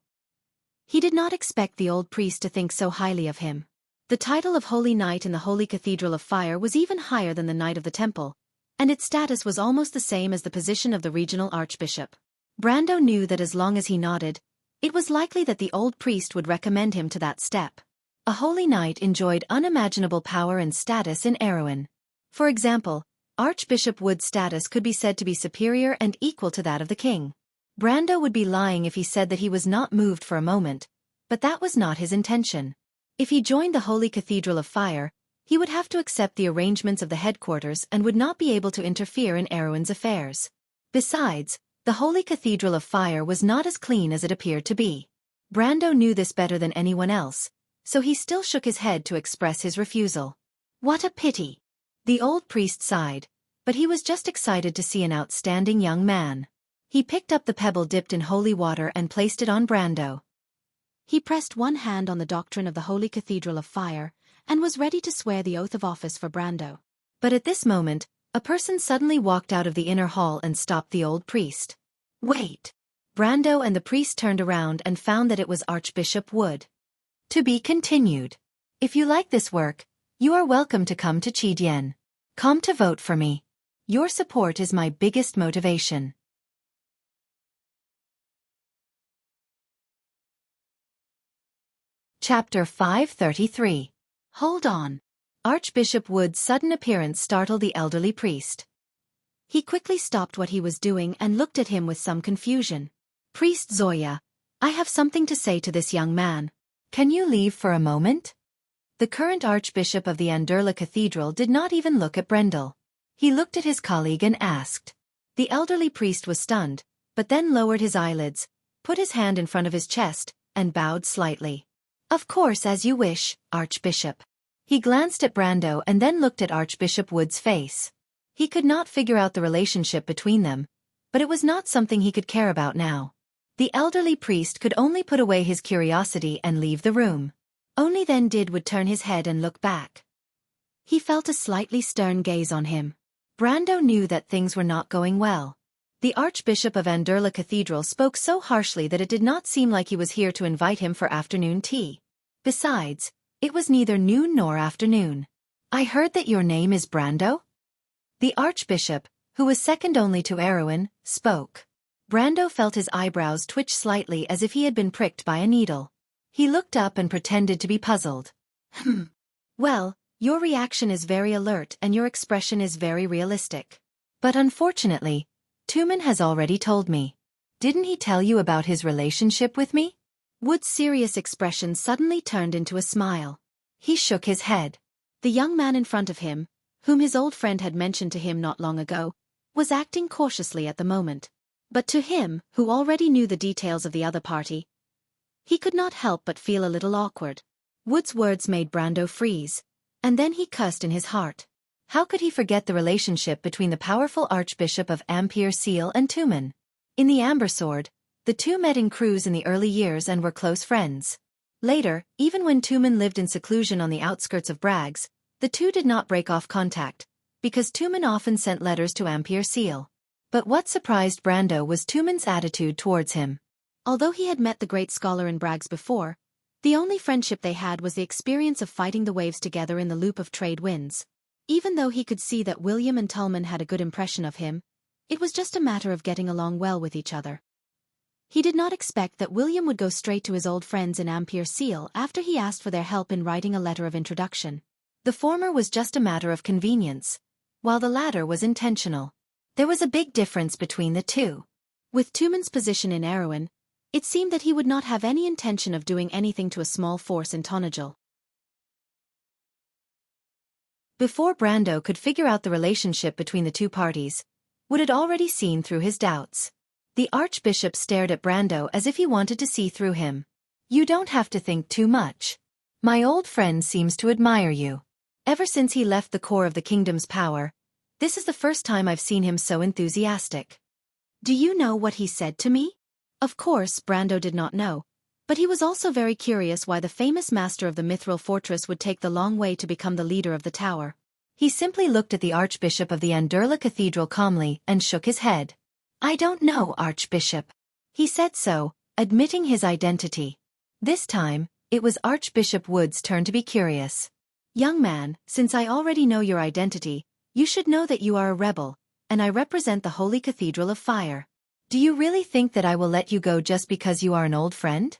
He did not expect the old priest to think so highly of him. The title of Holy Knight in the Holy Cathedral of Fire was even higher than the Knight of the Temple, and its status was almost the same as the position of the regional archbishop. Brando knew that as long as he nodded, it was likely that the old priest would recommend him to that step. A holy knight enjoyed unimaginable power and status in Erewhon. For example, Archbishop Wood's status could be said to be superior and equal to that of the king. Brando would be lying if he said that he was not moved for a moment, but that was not his intention. If he joined the Holy Cathedral of Fire, he would have to accept the arrangements of the headquarters and would not be able to interfere in Erewhon's affairs. Besides, the Holy Cathedral of Fire was not as clean as it appeared to be. Brando knew this better than anyone else, so he still shook his head to express his refusal. What a pity! The old priest sighed, but he was just excited to see an outstanding young man. He picked up the pebble dipped in holy water and placed it on Brando. He pressed one hand on the doctrine of the Holy Cathedral of Fire, and was ready to swear the oath of office for Brando. But at this moment, a person suddenly walked out of the inner hall and stopped the old priest. "Wait!" Brando and the priest turned around and found that it was Archbishop Wood. To be continued. If you like this work, you are welcome to come to Chidien. Come to vote for me. Your support is my biggest motivation. Chapter 533. Hold on. Archbishop Wood's sudden appearance startled the elderly priest. He quickly stopped what he was doing and looked at him with some confusion. "Priest Zoya, I have something to say to this young man. Can you leave for a moment?" The current archbishop of the Anderla Cathedral did not even look at Brendel. He looked at his colleague and asked. The elderly priest was stunned, but then lowered his eyelids, put his hand in front of his chest, and bowed slightly. "Of course, as you wish, Archbishop." He glanced at Brando and then looked at Archbishop Wood's face. He could not figure out the relationship between them, but it was not something he could care about now. The elderly priest could only put away his curiosity and leave the room. Only then did Wood turn his head and look back. He felt a slightly stern gaze on him. Brando knew that things were not going well. The Archbishop of Anderla Cathedral spoke so harshly that it did not seem like he was here to invite him for afternoon tea. Besides, it was neither noon nor afternoon. "I heard that your name is Brando?" The archbishop, who was second only to Erwin, spoke. Brando felt his eyebrows twitch slightly as if he had been pricked by a needle. He looked up and pretended to be puzzled. Well, your reaction is very alert and your expression is very realistic. But unfortunately, Tumen has already told me. Didn't he tell you about his relationship with me? Wood's serious expression suddenly turned into a smile. He shook his head. The young man in front of him, whom his old friend had mentioned to him not long ago, was acting cautiously at the moment. But to him, who already knew the details of the other party, he could not help but feel a little awkward. Wood's words made Brando freeze, and then he cursed in his heart. How could he forget the relationship between the powerful Archbishop of Ampere Seal and Tumen? In the Amber Sword, the two met in crews in the early years and were close friends. Later, even when Tumen lived in seclusion on the outskirts of Brags, the two did not break off contact, because Tumen often sent letters to Ampere Seal. But what surprised Brando was Tumen's attitude towards him. Although he had met the great scholar in Brags before, the only friendship they had was the experience of fighting the waves together in the loop of trade winds. Even though he could see that William and Tullman had a good impression of him, it was just a matter of getting along well with each other. He did not expect that William would go straight to his old friends in Ampere Seal after he asked for their help in writing a letter of introduction. The former was just a matter of convenience, while the latter was intentional. There was a big difference between the two. With Tumen's position in Erewhon, it seemed that he would not have any intention of doing anything to a small force in Tonajul. Before Brando could figure out the relationship between the two parties, Wood had already seen through his doubts. The Archbishop stared at Brando as if he wanted to see through him. You don't have to think too much. My old friend seems to admire you. Ever since he left the core of the kingdom's power, this is the first time I've seen him so enthusiastic. Do you know what he said to me? Of course, Brando did not know, but he was also very curious why the famous master of the Mithril fortress would take the long way to become the leader of the tower. He simply looked at the Archbishop of the Andurla Cathedral calmly and shook his head. I don't know, Archbishop. He said so, admitting his identity. This time, it was Archbishop Wood's turn to be curious. Young man, since I already know your identity, you should know that you are a rebel, and I represent the Holy Cathedral of Fire. Do you really think that I will let you go just because you are an old friend?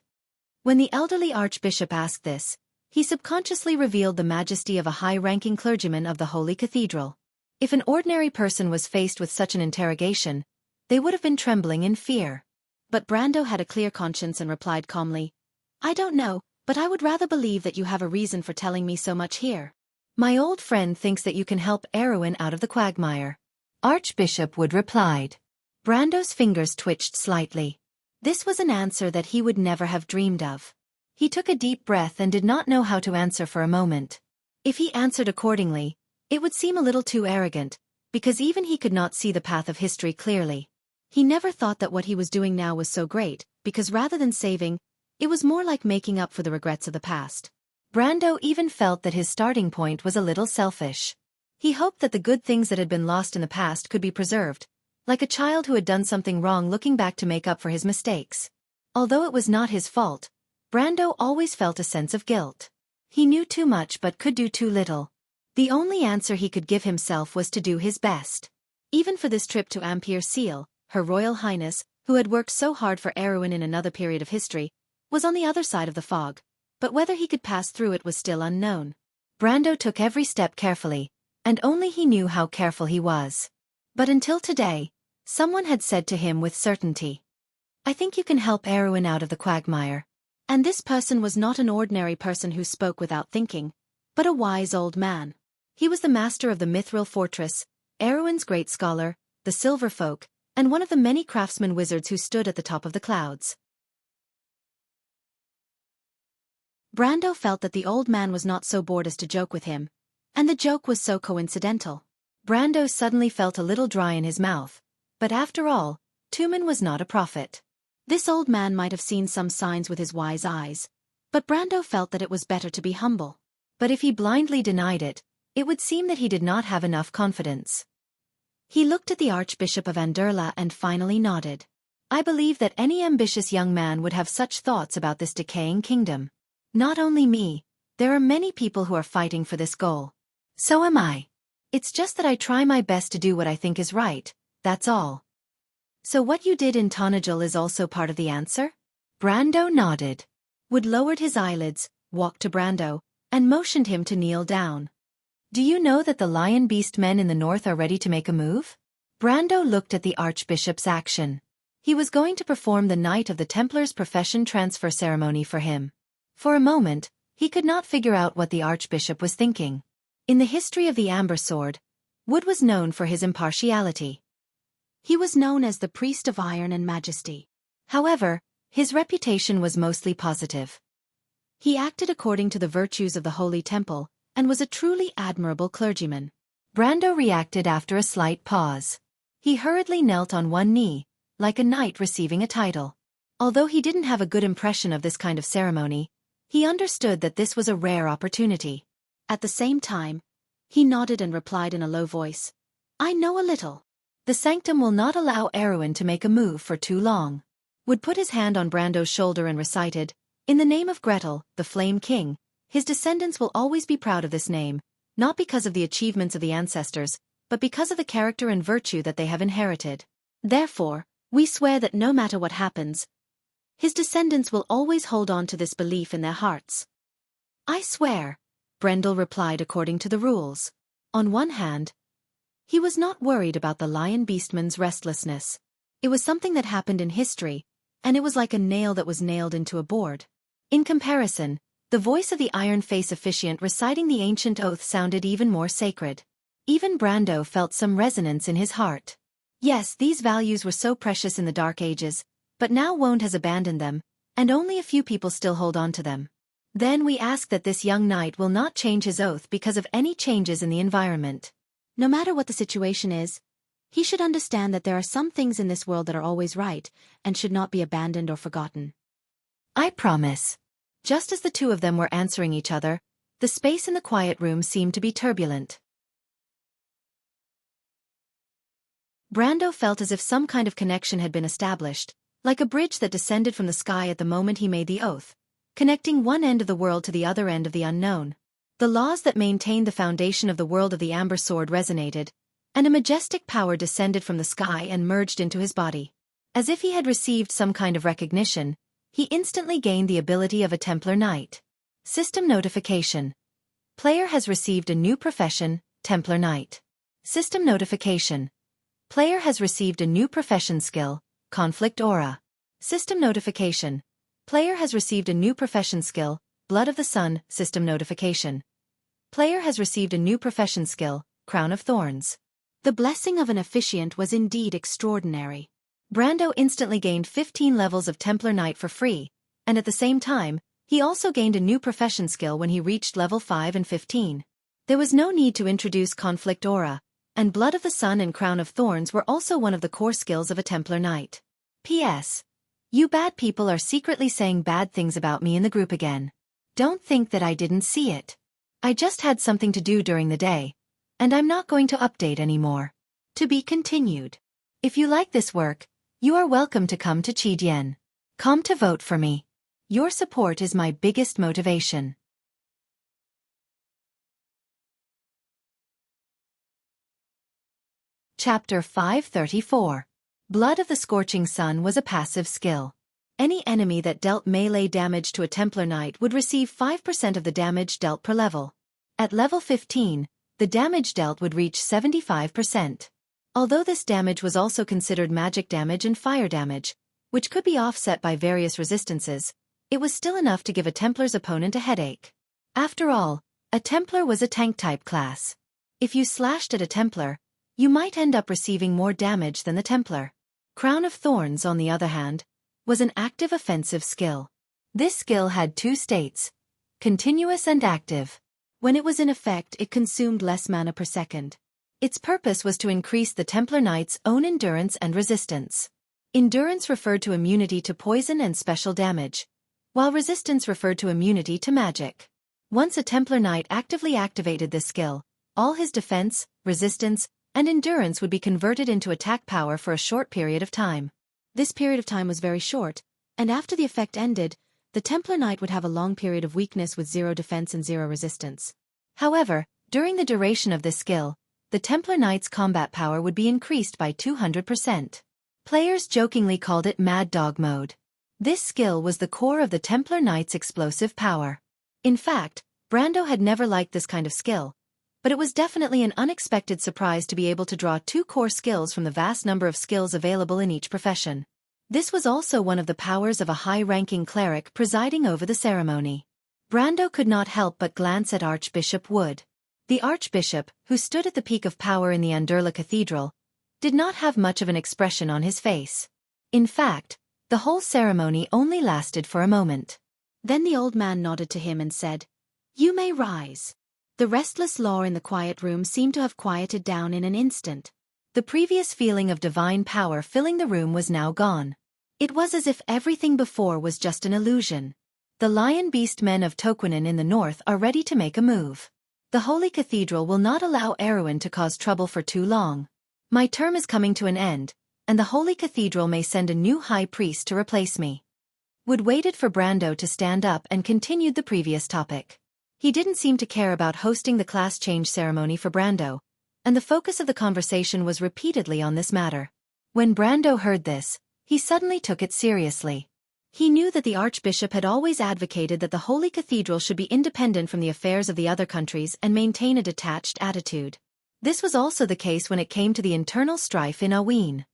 When the elderly Archbishop asked this, he subconsciously revealed the majesty of a high-ranking clergyman of the Holy Cathedral. If an ordinary person was faced with such an interrogation, they would have been trembling in fear. But Brando had a clear conscience and replied calmly, I don't know, but I would rather believe that you have a reason for telling me so much here. My old friend thinks that you can help Erewhon out of the quagmire. Archbishop Wood replied. Brando's fingers twitched slightly. This was an answer that he would never have dreamed of. He took a deep breath and did not know how to answer for a moment. If he answered accordingly, it would seem a little too arrogant, because even he could not see the path of history clearly. He never thought that what he was doing now was so great, because rather than saving, it was more like making up for the regrets of the past. Brando even felt that his starting point was a little selfish. He hoped that the good things that had been lost in the past could be preserved, like a child who had done something wrong looking back to make up for his mistakes. Although it was not his fault, Brando always felt a sense of guilt. He knew too much but could do too little. The only answer he could give himself was to do his best. Even for this trip to Ampere Seal, Her Royal Highness, who had worked so hard for Erewhon in another period of history, was on the other side of the fog, but whether he could pass through it was still unknown. Brando took every step carefully, and only he knew how careful he was. But until today, someone had said to him with certainty, I think you can help Erewhon out of the quagmire. And this person was not an ordinary person who spoke without thinking, but a wise old man. He was the master of the Mithril fortress, Erewhon's great scholar, the Silver Folk, and one of the many craftsman wizards who stood at the top of the clouds. Brando felt that the old man was not so bored as to joke with him, and the joke was so coincidental. Brando suddenly felt a little dry in his mouth, but after all, Tumen was not a prophet. This old man might have seen some signs with his wise eyes, but Brando felt that it was better to be humble. But if he blindly denied it, it would seem that he did not have enough confidence. He looked at the Archbishop of Andurla and finally nodded. I believe that any ambitious young man would have such thoughts about this decaying kingdom. Not only me, there are many people who are fighting for this goal. So am I. It's just that I try my best to do what I think is right, that's all. So what you did in Tonajil is also part of the answer? Brando nodded. Wood lowered his eyelids, walked to Brando, and motioned him to kneel down. Do you know that the lion beast men in the north are ready to make a move? Brando looked at the Archbishop's action. He was going to perform the night of the Templar's profession transfer ceremony for him. For a moment, he could not figure out what the Archbishop was thinking. In the history of the Amber Sword, Wood was known for his impartiality. He was known as the priest of iron and majesty. However, his reputation was mostly positive. He acted according to the virtues of the Holy Temple, and was a truly admirable clergyman. Brando reacted after a slight pause. He hurriedly knelt on one knee, like a knight receiving a title. Although he didn't have a good impression of this kind of ceremony, he understood that this was a rare opportunity. At the same time, he nodded and replied in a low voice, I know a little. The sanctum will not allow Erwin to make a move for too long. Wood put his hand on Brando's shoulder and recited, In the name of Gretel, the Flame King, his descendants will always be proud of this name, not because of the achievements of the ancestors, but because of the character and virtue that they have inherited. Therefore, we swear that no matter what happens, his descendants will always hold on to this belief in their hearts. I swear, Brendel replied according to the rules. On one hand, he was not worried about the lion beastman's restlessness. It was something that happened in history, and it was like a nail that was nailed into a board. In comparison, the voice of the Iron Face officiant reciting the ancient oath sounded even more sacred. Even Brando felt some resonance in his heart. Yes, these values were so precious in the Dark Ages, but now Wonde has abandoned them, and only a few people still hold on to them. Then we ask that this young knight will not change his oath because of any changes in the environment. No matter what the situation is, he should understand that there are some things in this world that are always right, and should not be abandoned or forgotten. I promise. Just as the two of them were answering each other, the space in the quiet room seemed to be turbulent. Brando felt as if some kind of connection had been established, like a bridge that descended from the sky at the moment he made the oath, connecting one end of the world to the other end of the unknown. The laws that maintained the foundation of the world of the Amber Sword resonated, and a majestic power descended from the sky and merged into his body. As if he had received some kind of recognition, he instantly gained the ability of a Templar Knight. System notification. Player has received a new profession, Templar Knight. System notification. Player has received a new profession skill, Conflict Aura. System notification. Player has received a new profession skill, Blood of the Sun. System notification. Player has received a new profession skill, Crown of Thorns. The blessing of an officiant was indeed extraordinary. Brando instantly gained 15 levels of Templar Knight for free, and at the same time, he also gained a new profession skill when he reached level 5 and 15. There was no need to introduce Conflict Aura, and Blood of the Sun and Crown of Thorns were also one of the core skills of a Templar Knight. P.S. You bad people are secretly saying bad things about me in the group again. Don't think that I didn't see it. I just had something to do during the day, and I'm not going to update anymore. To be continued. If you like this work, you are welcome to come to Chidian. Come to vote for me. Your support is my biggest motivation. Chapter 534. Blood of the Scorching Sun was a passive skill. Any enemy that dealt melee damage to a Templar Knight would receive 5% of the damage dealt per level. At level 15, the damage dealt would reach 75%. Although this damage was also considered magic damage and fire damage, which could be offset by various resistances, it was still enough to give a Templar's opponent a headache. After all, a Templar was a tank-type class. If you slashed at a Templar, you might end up receiving more damage than the Templar. Crown of Thorns, on the other hand, was an active offensive skill. This skill had two states, continuous and active. When it was in effect, it consumed less mana per second. Its purpose was to increase the Templar Knight's own endurance and resistance. Endurance referred to immunity to poison and special damage, while resistance referred to immunity to magic. Once a Templar Knight actively activated this skill, all his defense, resistance, and endurance would be converted into attack power for a short period of time. This period of time was very short, and after the effect ended, the Templar Knight would have a long period of weakness with 0 defense and 0 resistance. However, during the duration of this skill, the Templar Knight's combat power would be increased by 200%. Players jokingly called it Mad Dog Mode. This skill was the core of the Templar Knight's explosive power. In fact, Brando had never liked this kind of skill, but it was definitely an unexpected surprise to be able to draw two core skills from the vast number of skills available in each profession. This was also one of the powers of a high-ranking cleric presiding over the ceremony. Brando could not help but glance at Archbishop Wood. The Archbishop, who stood at the peak of power in the Andurla Cathedral, did not have much of an expression on his face. In fact, the whole ceremony only lasted for a moment. Then the old man nodded to him and said, "You may rise." The restless law in the quiet room seemed to have quieted down in an instant. The previous feeling of divine power filling the room was now gone. It was as if everything before was just an illusion. The lion beast men of Toquinen in the north are ready to make a move. The Holy Cathedral will not allow Erwin to cause trouble for too long. My term is coming to an end, and the Holy Cathedral may send a new high priest to replace me. Wood waited for Brando to stand up and continued the previous topic. He didn't seem to care about hosting the class change ceremony for Brando, and the focus of the conversation was repeatedly on this matter. When Brando heard this, he suddenly took it seriously. He knew that the Archbishop had always advocated that the Holy Cathedral should be independent from the affairs of the other countries and maintain a detached attitude. This was also the case when it came to the internal strife in Aween.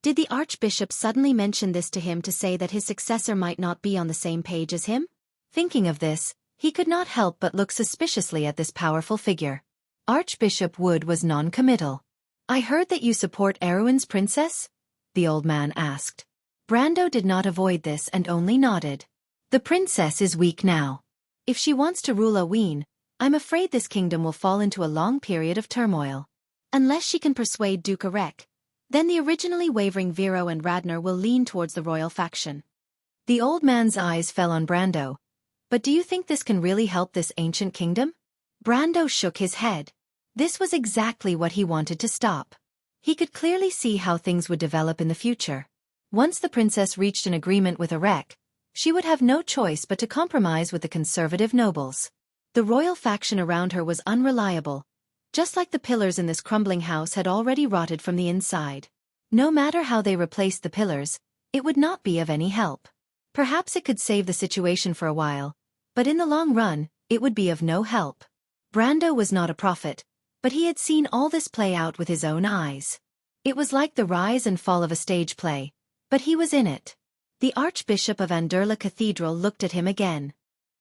Did the Archbishop suddenly mention this to him to say that his successor might not be on the same page as him? Thinking of this, he could not help but look suspiciously at this powerful figure. Archbishop Wood was non-committal. "I heard that you support Erwin's princess?" the old man asked. Brando did not avoid this and only nodded. "The princess is weak now. If she wants to rule Aween, I'm afraid this kingdom will fall into a long period of turmoil. Unless she can persuade Duke Arek, then the originally wavering Vero and Radner will lean towards the royal faction." The old man's eyes fell on Brando. "But do you think this can really help this ancient kingdom?" Brando shook his head. This was exactly what he wanted to stop. He could clearly see how things would develop in the future. Once the princess reached an agreement with Arek, she would have no choice but to compromise with the conservative nobles. The royal faction around her was unreliable, just like the pillars in this crumbling house had already rotted from the inside. No matter how they replaced the pillars, it would not be of any help. Perhaps it could save the situation for a while, but in the long run, it would be of no help. Brando was not a prophet, but he had seen all this play out with his own eyes. It was like the rise and fall of a stage play, but he was in it. The Archbishop of Andurla Cathedral looked at him again.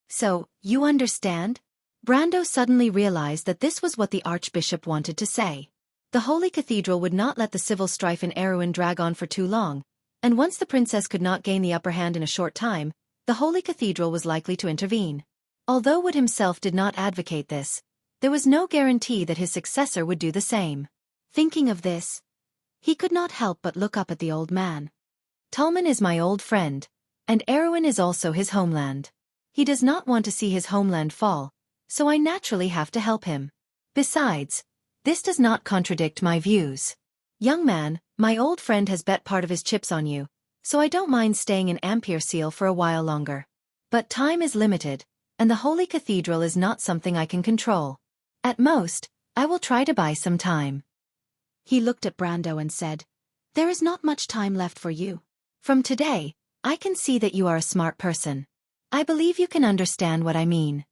"So, you understand?" Brando suddenly realized that this was what the Archbishop wanted to say. The Holy Cathedral would not let the civil strife in Erwin drag on for too long, and once the princess could not gain the upper hand in a short time, the Holy Cathedral was likely to intervene. Although Wood himself did not advocate this, there was no guarantee that his successor would do the same. Thinking of this, he could not help but look up at the old man. "Tulman is my old friend, and Erwin is also his homeland. He does not want to see his homeland fall, so I naturally have to help him. Besides, this does not contradict my views. Young man, my old friend has bet part of his chips on you, so I don't mind staying in Ampere Seal for a while longer. But time is limited, and the Holy Cathedral is not something I can control. At most, I will try to buy some time." He looked at Brando and said, "There is not much time left for you. From today, I can see that you are a smart person. I believe you can understand what I mean."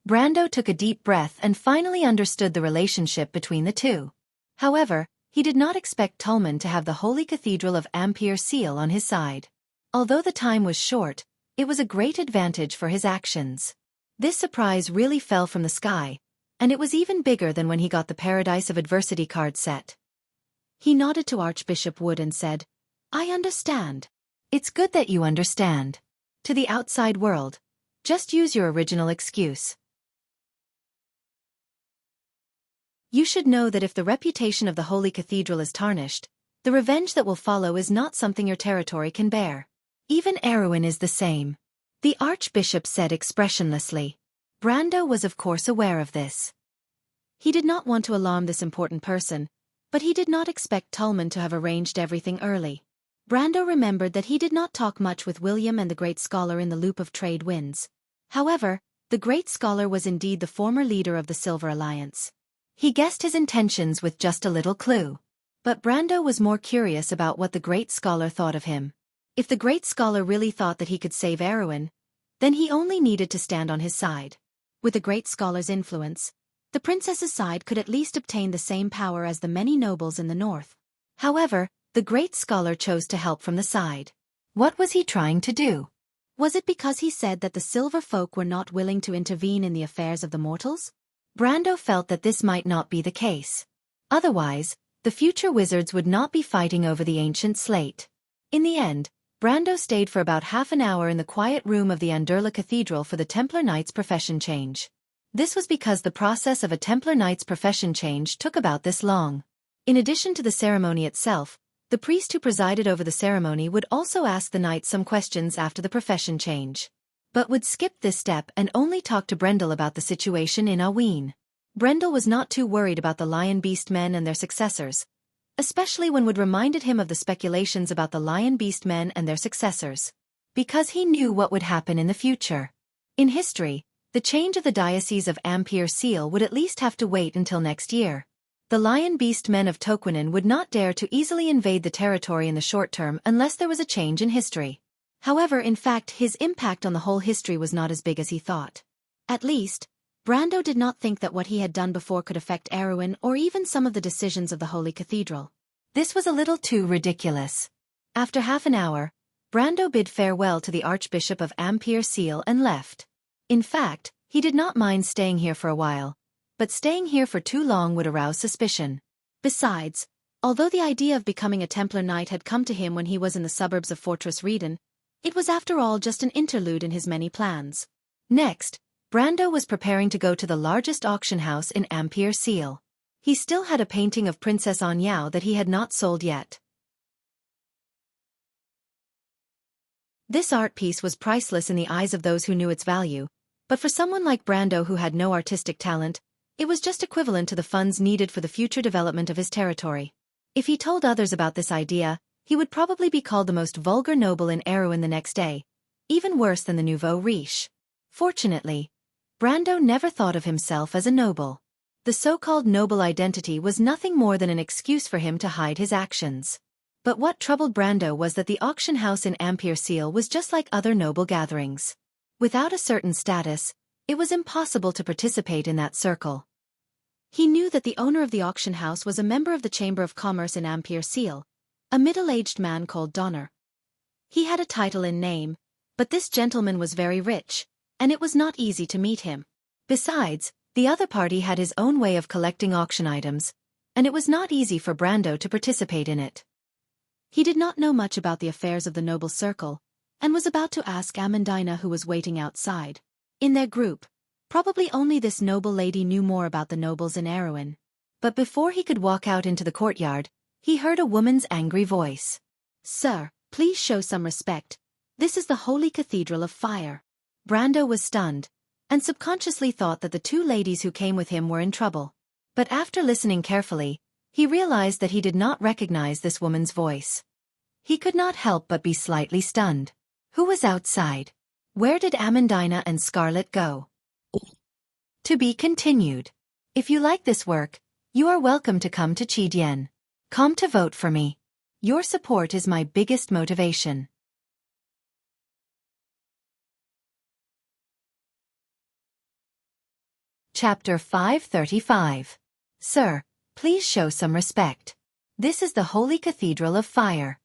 Brando took a deep breath and finally understood the relationship between the two. However, he did not expect Tulman to have the Holy Cathedral of Ampere Seal on his side. Although the time was short, it was a great advantage for his actions. This surprise really fell from the sky, and it was even bigger than when he got the Paradise of Adversity card set. He nodded to Archbishop Wood and said, "I understand. It's good that you understand. To the outside world, just use your original excuse. You should know that if the reputation of the Holy Cathedral is tarnished, the revenge that will follow is not something your territory can bear. Even Erwin is the same," the Archbishop said expressionlessly. Brando was of course aware of this. He did not want to alarm this important person, but he did not expect Tulman to have arranged everything early. Brando remembered that he did not talk much with William and the great scholar in the Loop of Trade Winds. However, The great scholar was indeed the former leader of the Silver Alliance. He guessed his intentions with just a little clue. But Brando was more curious about what the great scholar thought of him. If the great scholar really thought that he could save Erewhon, then he only needed to stand on his side. With the great scholar's influence, the princess's side could at least obtain the same power as the many nobles in the north. However, the great scholar chose to help from the side. What was he trying to do? Was it because he said that the silver folk were not willing to intervene in the affairs of the mortals? Brando felt that this might not be the case. Otherwise, the future wizards would not be fighting over the ancient slate. In the end, Brando stayed for about half an hour in the quiet room of the Anderla Cathedral for the Templar Knight's profession change. This was because the process of a Templar Knight's profession change took about this long. In addition to the ceremony itself, the priest who presided over the ceremony would also ask the knight some questions after the profession change, but would skip this step and only talk to Brendel about the situation in Aween. Brendel was not too worried about the Lion Beast men and their successors, especially when Wood reminded him of the speculations about the Lion Beast men and their successors, because he knew what would happen in the future. In history, the change of the Diocese of Ampere Seal would at least have to wait until next year. The Lion Beast men of Toquinen would not dare to easily invade the territory in the short term unless there was a change in history. However, in fact, his impact on the whole history was not as big as he thought. At least, Brando did not think that what he had done before could affect Erewhon or even some of the decisions of the Holy Cathedral. This was a little too ridiculous. After half an hour, Brando bid farewell to the Archbishop of Ampere Seal and left. In fact, he did not mind staying here for a while, but staying here for too long would arouse suspicion. Besides, although the idea of becoming a Templar Knight had come to him when he was in the suburbs of Fortress Reden, it was after all just an interlude in his many plans. Next, Brando was preparing to go to the largest auction house in Ampere Seal. He still had a painting of Princess Anyao that he had not sold yet. This art piece was priceless in the eyes of those who knew its value, but for someone like Brando who had no artistic talent, it was just equivalent to the funds needed for the future development of his territory. If he told others about this idea, he would probably be called the most vulgar noble in Erewhon the next day, even worse than the nouveau riche. Fortunately, Brando never thought of himself as a noble. The so-called noble identity was nothing more than an excuse for him to hide his actions. But what troubled Brando was that the auction house in Ampere Seal was just like other noble gatherings. Without a certain status, it was impossible to participate in that circle. He knew that the owner of the auction house was a member of the Chamber of Commerce in Ampere Seal, a middle-aged man called Donner. He had a title in name, but this gentleman was very rich, and it was not easy to meet him. Besides, the other party had his own way of collecting auction items, and it was not easy for Brando to participate in it. He did not know much about the affairs of the noble circle, and was about to ask Amandina, who was waiting outside. In their group, probably only this noble lady knew more about the nobles in Erewhon. But before he could walk out into the courtyard, he heard a woman's angry voice. "Sir, please show some respect. This is the Holy Cathedral of Fire." Brando was stunned, and subconsciously thought that the two ladies who came with him were in trouble. But after listening carefully, he realized that he did not recognize this woman's voice. He could not help but be slightly stunned. Who was outside? Where did Amandina and Scarlet go? To be continued. If you like this work, you are welcome to come to Chidien. Come to vote for me. Your support is my biggest motivation. Chapter 535. Sir, please show some respect. This is the Holy Cathedral of Fire.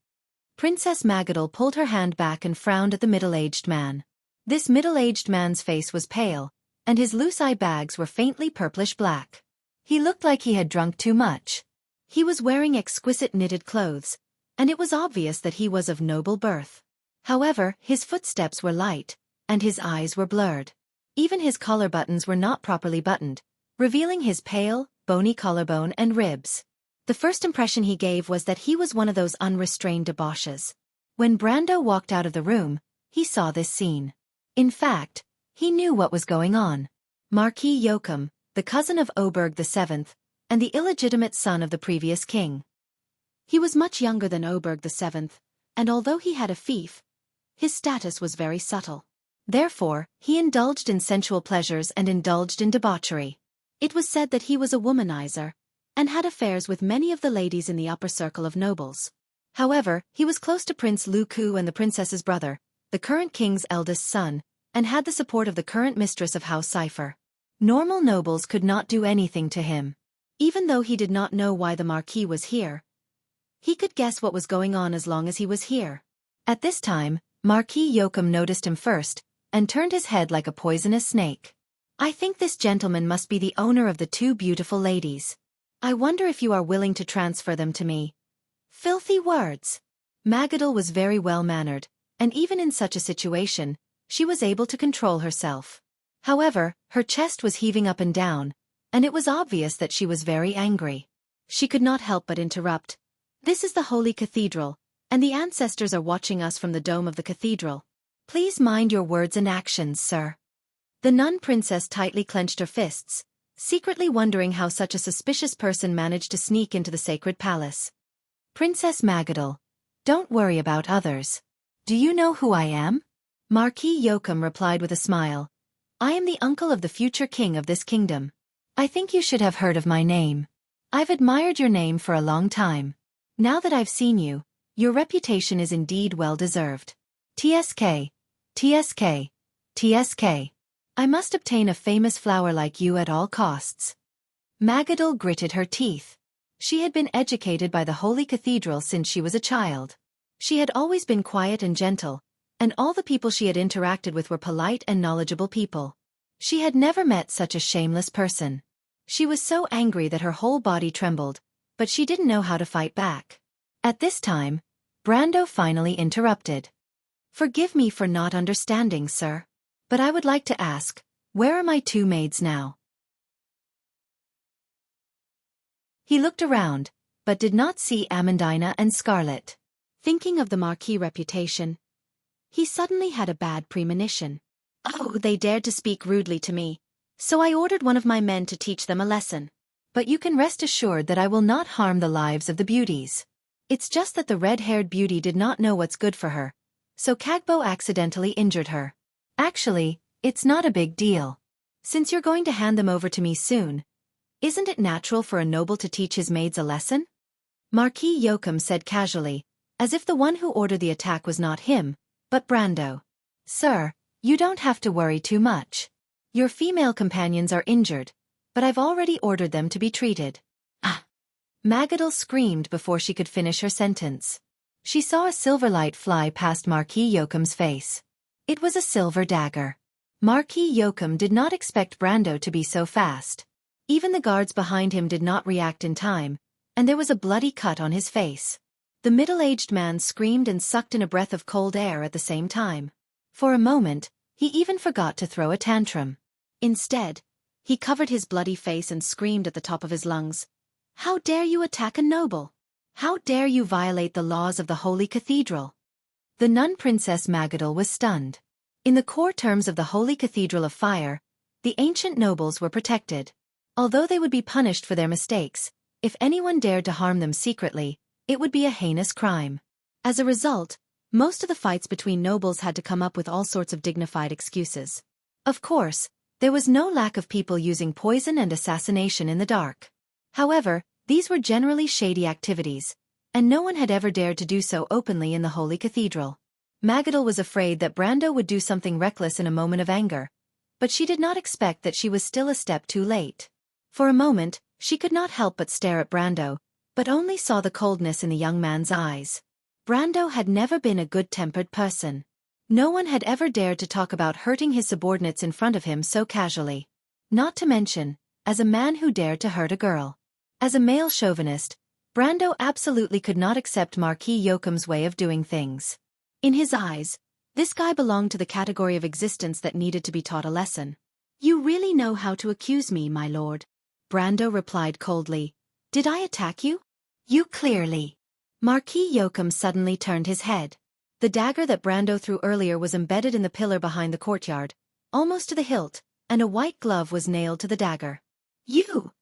Princess Magadal pulled her hand back and frowned at the middle-aged man. This middle-aged man's face was pale, and his loose eye bags were faintly purplish-black. He looked like he had drunk too much. He was wearing exquisite knitted clothes, and it was obvious that he was of noble birth. However, his footsteps were light, and his eyes were blurred. Even his collar buttons were not properly buttoned, revealing his pale, bony collarbone and ribs. The first impression he gave was that he was one of those unrestrained debauches. When Brando walked out of the room, he saw this scene. In fact, he knew what was going on. Marquis Joachim, the cousin of Oberg VII, and the illegitimate son of the previous king. He was much younger than Oberg VII, and although he had a fief, his status was very subtle. Therefore, he indulged in sensual pleasures and indulged in debauchery. It was said that he was a womanizer, and had affairs with many of the ladies in the upper circle of nobles. However, he was close to Prince Lu Ku and the princess's brother, the current king's eldest son, and had the support of the current mistress of House Cipher. Normal nobles could not do anything to him. Even though he did not know why the Marquis was here, he could guess what was going on as long as he was here. At this time, Marquis Yoakum noticed him first, and turned his head like a poisonous snake. I think this gentleman must be the owner of the two beautiful ladies. I wonder if you are willing to transfer them to me. Filthy words. Magadal was very well-mannered, and even in such a situation, she was able to control herself. However, her chest was heaving up and down, and it was obvious that she was very angry. She could not help but interrupt. This is the Holy Cathedral, and the ancestors are watching us from the dome of the cathedral. Please mind your words and actions, sir. The nun princess tightly clenched her fists, secretly wondering how such a suspicious person managed to sneak into the sacred palace. Princess Magadal, don't worry about others. Do you know who I am? Marquis Yoakum replied with a smile. I am the uncle of the future king of this kingdom. I think you should have heard of my name. I've admired your name for a long time. Now that I've seen you, your reputation is indeed well-deserved. TSK, TSK, TSK. I must obtain a famous flower like you at all costs. Magadal gritted her teeth. She had been educated by the Holy Cathedral since she was a child. She had always been quiet and gentle, and all the people she had interacted with were polite and knowledgeable people. She had never met such a shameless person. She was so angry that her whole body trembled, but she didn't know how to fight back. At this time, Brando finally interrupted. Forgive me for not understanding, sir. But I would like to ask, where are my two maids now? He looked around, but did not see Amandina and Scarlet. Thinking of the Marquis' reputation, he suddenly had a bad premonition. Oh, they dared to speak rudely to me, so I ordered one of my men to teach them a lesson. But you can rest assured that I will not harm the lives of the beauties. It's just that the red-haired beauty did not know what's good for her, so Kagbo accidentally injured her. Actually, it's not a big deal. Since you're going to hand them over to me soon, isn't it natural for a noble to teach his maids a lesson? Marquis Yoakum said casually, as if the one who ordered the attack was not him, but Brando. Sir, you don't have to worry too much. Your female companions are injured, but I've already ordered them to be treated. Ah! Magadal screamed before she could finish her sentence. She saw a silver light fly past Marquis Yoakum's face. It was a silver dagger. Marquis Yoakum did not expect Brando to be so fast. Even the guards behind him did not react in time, and there was a bloody cut on his face. The middle-aged man screamed and sucked in a breath of cold air at the same time. For a moment, he even forgot to throw a tantrum. Instead, he covered his bloody face and screamed at the top of his lungs. How dare you attack a noble? How dare you violate the laws of the Holy Cathedral? The nun Princess Magadal was stunned. In the core terms of the Holy Cathedral of Fire, the ancient nobles were protected. Although they would be punished for their mistakes, if anyone dared to harm them secretly, it would be a heinous crime. As a result, most of the fights between nobles had to come up with all sorts of dignified excuses. Of course, there was no lack of people using poison and assassination in the dark. However, these were generally shady activities, and no one had ever dared to do so openly in the Holy Cathedral. Magadal was afraid that Brando would do something reckless in a moment of anger, but she did not expect that she was still a step too late. For a moment, she could not help but stare at Brando, but only saw the coldness in the young man's eyes. Brando had never been a good-tempered person. No one had ever dared to talk about hurting his subordinates in front of him so casually. Not to mention, as a man who dared to hurt a girl. As a male chauvinist, Brando absolutely could not accept Marquis Yoakum's way of doing things. In his eyes, this guy belonged to the category of existence that needed to be taught a lesson. You really know how to accuse me, my lord. Brando replied coldly. Did I attack you? You clearly. Marquis Yoakum suddenly turned his head. The dagger that Brando threw earlier was embedded in the pillar behind the courtyard, almost to the hilt, and a white glove was nailed to the dagger. You!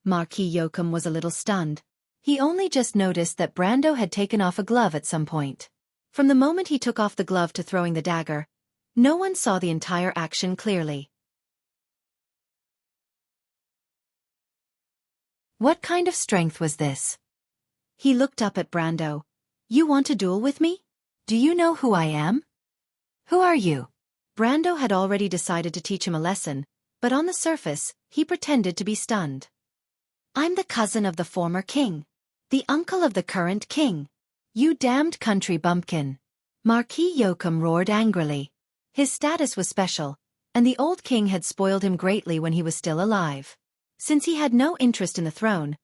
Marquis Yoakum was a little stunned. He only just noticed that Brando had taken off a glove at some point. From the moment he took off the glove to throwing the dagger, No one saw the entire action clearly. What kind of strength was this? He looked up at Brando. You want to duel with me? Do you know who I am? Who are you? Brando had already decided to teach him a lesson, but on the surface, he pretended to be stunned. I'm the cousin of the former king. The uncle of the current king. You damned country bumpkin. Marquis Yoakum roared angrily. His status was special, and the old king had spoiled him greatly when he was still alive. Since he had no interest in the throne,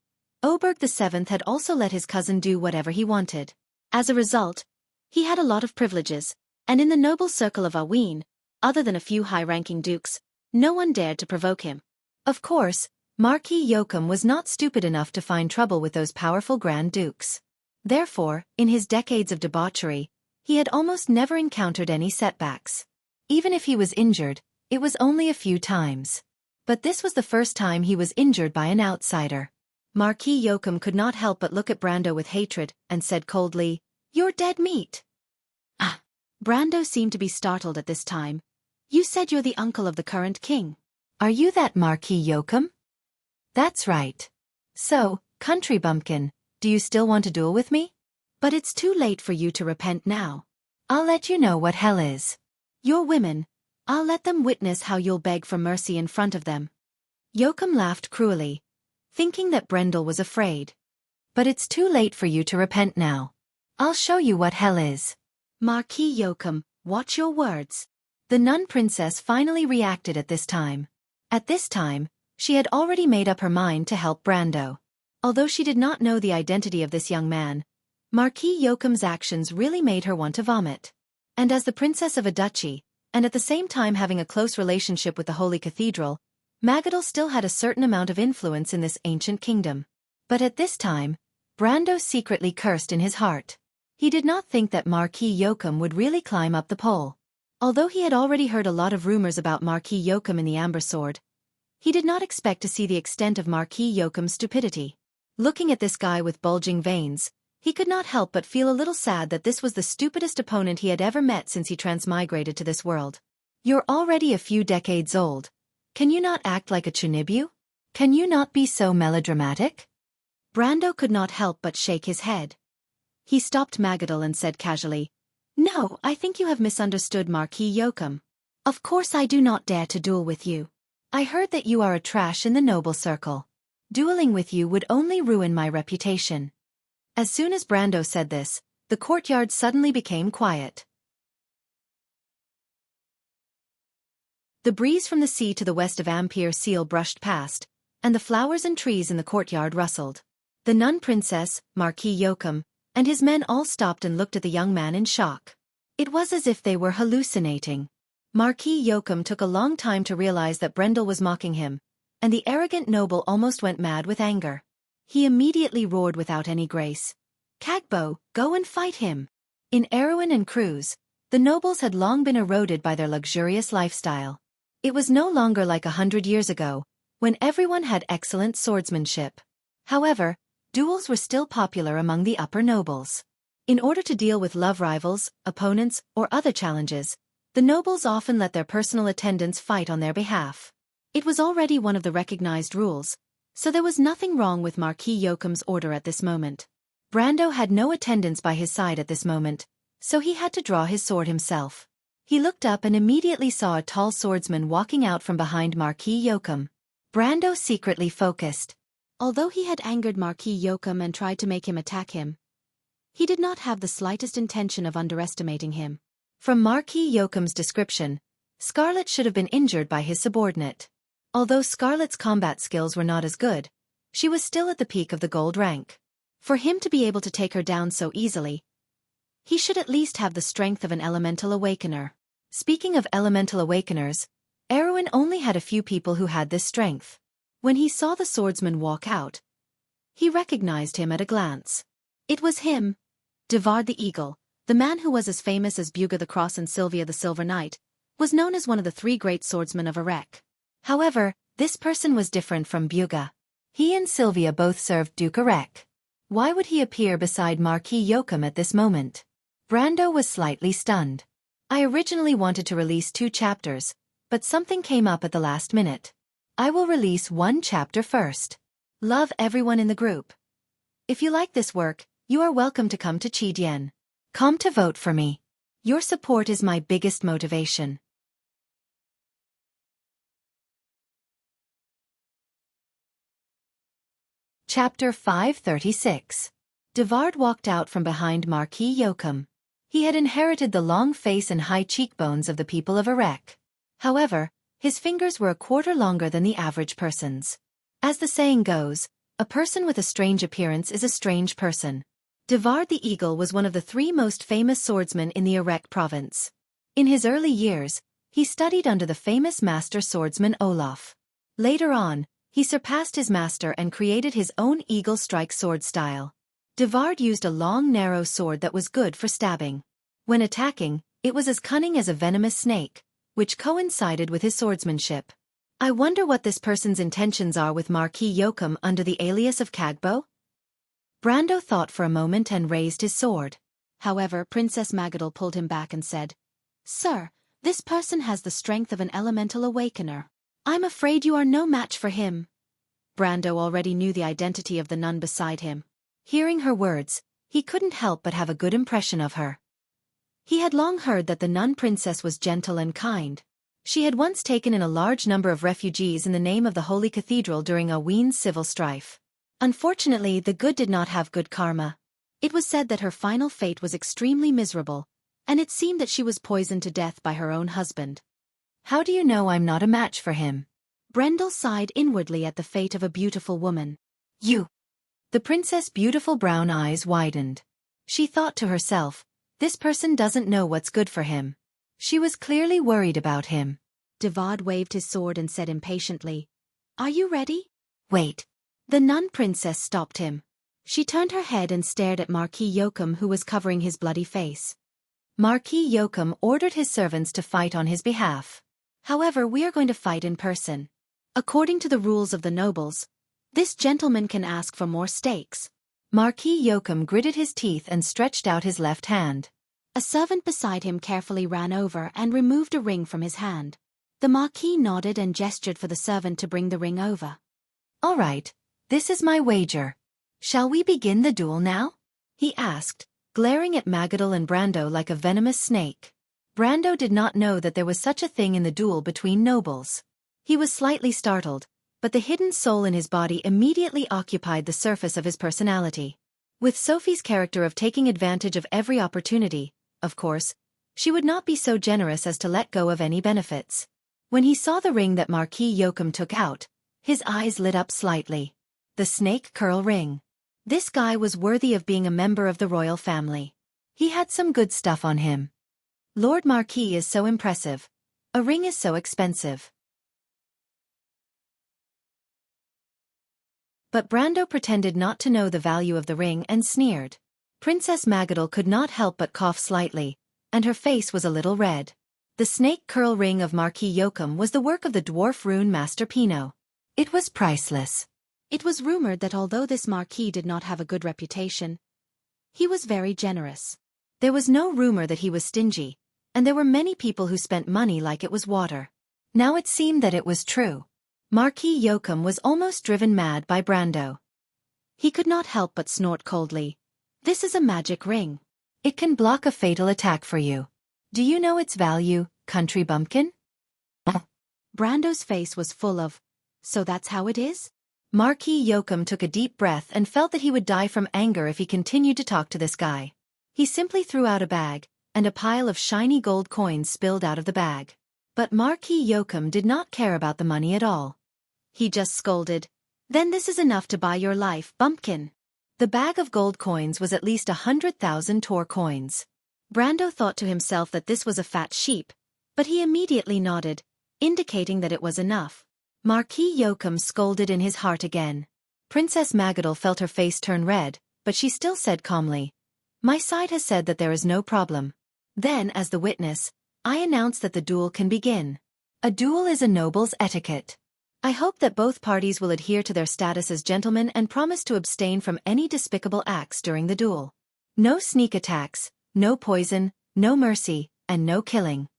Oberg VII had also let his cousin do whatever he wanted. As a result, he had a lot of privileges, and in the noble circle of Aween, other than a few high-ranking dukes, no one dared to provoke him. Of course, Marquis Yoakum was not stupid enough to find trouble with those powerful Grand Dukes. Therefore, in his decades of debauchery, he had almost never encountered any setbacks. Even if he was injured, it was only a few times. But this was the first time he was injured by an outsider. Marquis Yoakum could not help but look at Brando with hatred, and said coldly, You're dead meat. Ah! Brando seemed to be startled at this time. You said you're the uncle of the current king. Are you that Marquis Yoakum? That's right. So, country bumpkin, do you still want to duel with me? But it's too late for you to repent now. I'll let you know what hell is. Your women, I'll let them witness how you'll beg for mercy in front of them. Yoakum laughed cruelly, thinking that Brendel was afraid. But it's too late for you to repent now. I'll show you what hell is. Marquis Yoakum, watch your words. The nun princess finally reacted at this time. At this time, she had already made up her mind to help Brando. Although she did not know the identity of this young man, Marquis Yoakum's actions really made her want to vomit. And as the princess of a duchy, and at the same time having a close relationship with the Holy Cathedral, Magadal still had a certain amount of influence in this ancient kingdom. But at this time, Brando secretly cursed in his heart. He did not think that Marquis Yoakum would really climb up the pole. Although he had already heard a lot of rumors about Marquis Yoakum and the Amber Sword, he did not expect to see the extent of Marquis Yoakum's stupidity. Looking at this guy with bulging veins, he could not help but feel a little sad that this was the stupidest opponent he had ever met since he transmigrated to this world. You're already a few decades old. Can you not act like a Chunibu? Can you not be so melodramatic? Brando could not help but shake his head. He stopped Magadal and said casually, No, I think you have misunderstood Marquis Yoakum. Of course I do not dare to duel with you. I heard that you are a trash in the noble circle. Dueling with you would only ruin my reputation. As soon as Brando said this, the courtyard suddenly became quiet. The breeze from the sea to the west of Ampere Seal brushed past, and the flowers and trees in the courtyard rustled. The nun princess, Marquis Yoakum, and his men all stopped and looked at the young man in shock. It was as if they were hallucinating. Marquis Yoakum took a long time to realize that Brendel was mocking him, and the arrogant noble almost went mad with anger. He immediately roared without any grace, Kagbo, go and fight him! In Erewhon and Cruz, the nobles had long been eroded by their luxurious lifestyle. It was no longer like 100 years ago, when everyone had excellent swordsmanship. However, duels were still popular among the upper nobles. In order to deal with love rivals, opponents, or other challenges, the nobles often let their personal attendants fight on their behalf. It was already one of the recognized rules, so there was nothing wrong with Marquis Yoakum's order at this moment. Brando had no attendants by his side at this moment, so he had to draw his sword himself. He looked up and immediately saw a tall swordsman walking out from behind Marquis Yoakum. Brando secretly focused. Although he had angered Marquis Yoakum and tried to make him attack him, he did not have the slightest intention of underestimating him. From Marquis Yoakum's description, Scarlet should have been injured by his subordinate. Although Scarlet's combat skills were not as good, she was still at the peak of the gold rank. For him to be able to take her down so easily, he should at least have the strength of an elemental awakener. Speaking of elemental awakeners, Erewhon only had a few people who had this strength. When he saw the swordsman walk out, he recognized him at a glance. It was him, Devard the Eagle, the man who was as famous as Buga the Cross and Sylvia the Silver Knight, was known as one of the 3 great swordsmen of Erech. However, this person was different from Buga. He and Sylvia both served Duke Erech. Why would he appear beside Marquis Yoakum at this moment? Brando was slightly stunned. I originally wanted to release 2 chapters, but something came up at the last minute. I will release 1 chapter first. Love everyone in the group. If you like this work, you are welcome to come to Chidian. Come to vote for me. Your support is my biggest motivation. Chapter 536. Devard walked out from behind Marquis Yokum. He had inherited the long face and high cheekbones of the people of Erech. However, his fingers were a quarter longer than the average person's. As the saying goes, a person with a strange appearance is a strange person. Devard the Eagle was one of the 3 most famous swordsmen in the Erech province. In his early years, he studied under the famous master swordsman Olaf. Later on, he surpassed his master and created his own eagle strike sword style. Devard used a long narrow sword that was good for stabbing. When attacking, it was as cunning as a venomous snake, which coincided with his swordsmanship. I wonder what this person's intentions are with Marquis Yokum under the alias of Kagbo? Brando thought for a moment and raised his sword. However, Princess Magadal pulled him back and said, "Sir, this person has the strength of an elemental awakener. I'm afraid you are no match for him." Brando already knew the identity of the nun beside him. Hearing her words, he couldn't help but have a good impression of her. He had long heard that the nun princess was gentle and kind. She had once taken in a large number of refugees in the name of the Holy Cathedral during a Ween's civil strife. Unfortunately, the good did not have good karma. It was said that her final fate was extremely miserable, and it seemed that she was poisoned to death by her own husband. How do you know I'm not a match for him? Brendel sighed inwardly at the fate of a beautiful woman. You. The princess' beautiful brown eyes widened. She thought to herself, this person doesn't know what's good for him. She was clearly worried about him. Devard waved his sword and said impatiently, "Are you ready?" Wait. The nun princess stopped him. She turned her head and stared at Marquis Yokum, who was covering his bloody face. Marquis Yokum ordered his servants to fight on his behalf. However, we are going to fight in person. According to the rules of the nobles, this gentleman can ask for more stakes. Marquis Yokum gritted his teeth and stretched out his left hand. A servant beside him carefully ran over and removed a ring from his hand. The Marquis nodded and gestured for the servant to bring the ring over. All right, this is my wager. Shall we begin the duel now? He asked, glaring at Magadal and Brando like a venomous snake. Brando did not know that there was such a thing in the duel between nobles. He was slightly startled, but the hidden soul in his body immediately occupied the surface of his personality. With Sophie's character of taking advantage of every opportunity, of course, she would not be so generous as to let go of any benefits. When he saw the ring that Marquis Yokum took out, his eyes lit up slightly. The snake curl ring. This guy was worthy of being a member of the royal family. He had some good stuff on him. Lord Marquis is so impressive. A ring is so expensive. But Brando pretended not to know the value of the ring and sneered. Princess Magadal could not help but cough slightly, and her face was a little red. The snake curl ring of Marquis Yokum was the work of the dwarf rune master Pino. It was priceless. It was rumored that although this Marquis did not have a good reputation, he was very generous. There was no rumor that he was stingy, and there were many people who spent money like it was water. Now it seemed that it was true. Marquis Yokum was almost driven mad by Brando. He could not help but snort coldly. This is a magic ring. It can block a fatal attack for you. Do you know its value, country bumpkin? Brando's face was full of, so that's how it is? Marquis Yokum took a deep breath and felt that he would die from anger if he continued to talk to this guy. He simply threw out a bag, and a pile of shiny gold coins spilled out of the bag. But Marquis Yokum did not care about the money at all. He just scolded, "Then this is enough to buy your life, bumpkin." The bag of gold coins was at least 100,000 Tor coins. Brando thought to himself that this was a fat sheep, but he immediately nodded, indicating that it was enough. Marquis Yokum scolded in his heart again. Princess Magadal felt her face turn red, but she still said calmly, "My side has said that there is no problem." Then, as the witness, I announce that the duel can begin. A duel is a noble's etiquette. I hope that both parties will adhere to their status as gentlemen and promise to abstain from any despicable acts during the duel. No sneak attacks, no poison, no mercy, and no killing.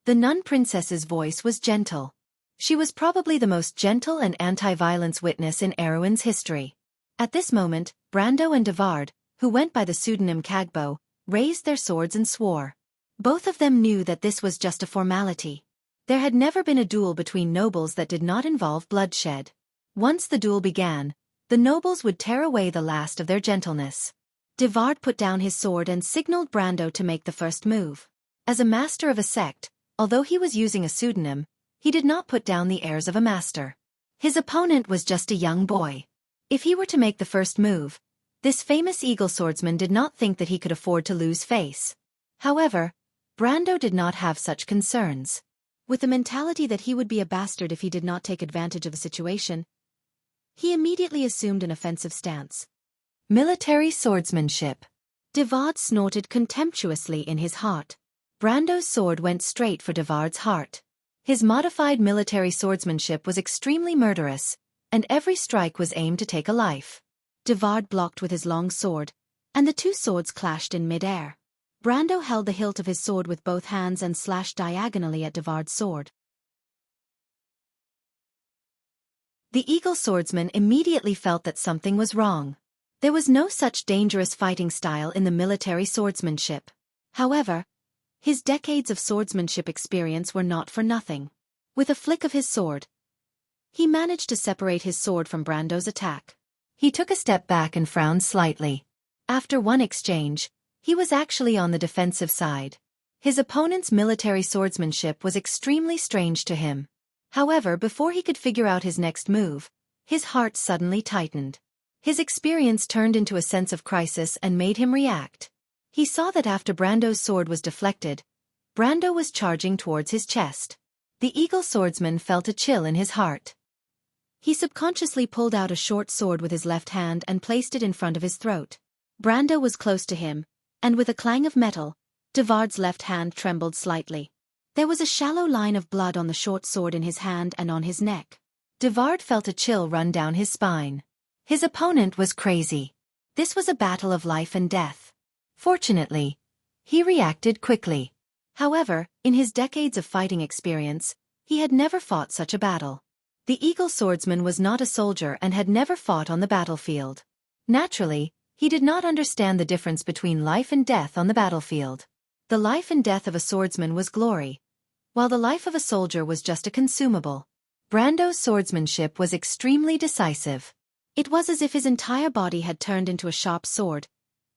The nun princess's voice was gentle. She was probably the most gentle and anti-violence witness in Erewhon's history. At this moment, Brando and Devard, who went by the pseudonym Kagbo, raised their swords and swore. Both of them knew that this was just a formality. There had never been a duel between nobles that did not involve bloodshed. Once the duel began, the nobles would tear away the last of their gentleness. Devard put down his sword and signaled Brando to make the first move. As a master of a sect, although he was using a pseudonym, he did not put down the airs of a master. His opponent was just a young boy. If he were to make the first move, this famous eagle swordsman did not think that he could afford to lose face. However, Brando did not have such concerns. With the mentality that he would be a bastard if he did not take advantage of the situation, he immediately assumed an offensive stance. Military swordsmanship. Devard snorted contemptuously in his heart. Brando's sword went straight for Devard's heart. His modified military swordsmanship was extremely murderous, and every strike was aimed to take a life. Devard blocked with his long sword, and the two swords clashed in mid-air. Brando held the hilt of his sword with both hands and slashed diagonally at Devard's sword. The eagle swordsman immediately felt that something was wrong. There was no such dangerous fighting style in the military swordsmanship. However, his decades of swordsmanship experience were not for nothing. With a flick of his sword, he managed to separate his sword from Brando's attack. He took a step back and frowned slightly. After one exchange, he was actually on the defensive side. His opponent's military swordsmanship was extremely strange to him. However, before he could figure out his next move, his heart suddenly tightened. His experience turned into a sense of crisis and made him react. He saw that after Brando's sword was deflected, Brando was charging towards his chest. The eagle swordsman felt a chill in his heart. He subconsciously pulled out a short sword with his left hand and placed it in front of his throat. Brando was close to him, and with a clang of metal, Devard's left hand trembled slightly. There was a shallow line of blood on the short sword in his hand and on his neck. Devard felt a chill run down his spine. His opponent was crazy. This was a battle of life and death. Fortunately, he reacted quickly. However, in his decades of fighting experience, he had never fought such a battle. The eagle swordsman was not a soldier and had never fought on the battlefield. Naturally, he did not understand the difference between life and death on the battlefield. The life and death of a swordsman was glory, while the life of a soldier was just a consumable. Brando's swordsmanship was extremely decisive. It was as if his entire body had turned into a sharp sword,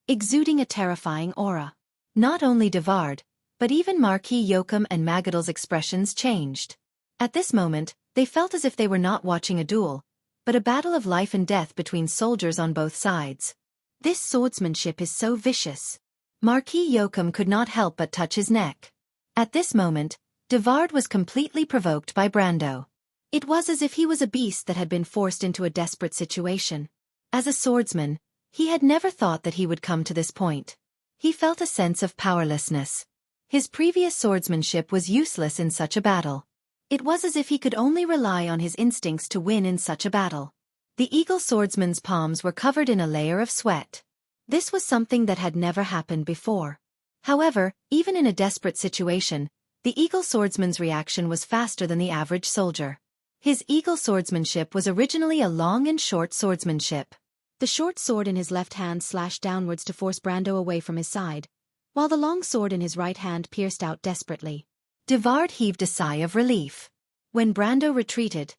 exuding a terrifying aura. Not only Devard, but even Marquis Yoakum and Magadal's expressions changed. At this moment, they felt as if they were not watching a duel, but a battle of life and death between soldiers on both sides. This swordsmanship is so vicious. Marquis Yoakum could not help but touch his neck. At this moment, Devard was completely provoked by Brando. It was as if he was a beast that had been forced into a desperate situation. As a swordsman, he had never thought that he would come to this point. He felt a sense of powerlessness. His previous swordsmanship was useless in such a battle. It was as if he could only rely on his instincts to win in such a battle. The eagle swordsman's palms were covered in a layer of sweat. This was something that had never happened before. However, even in a desperate situation, the eagle swordsman's reaction was faster than the average soldier. His eagle swordsmanship was originally a long and short swordsmanship. The short sword in his left hand slashed downwards to force Brando away from his side, while the long sword in his right hand pierced out desperately. Devard heaved a sigh of relief. When Brando retreated,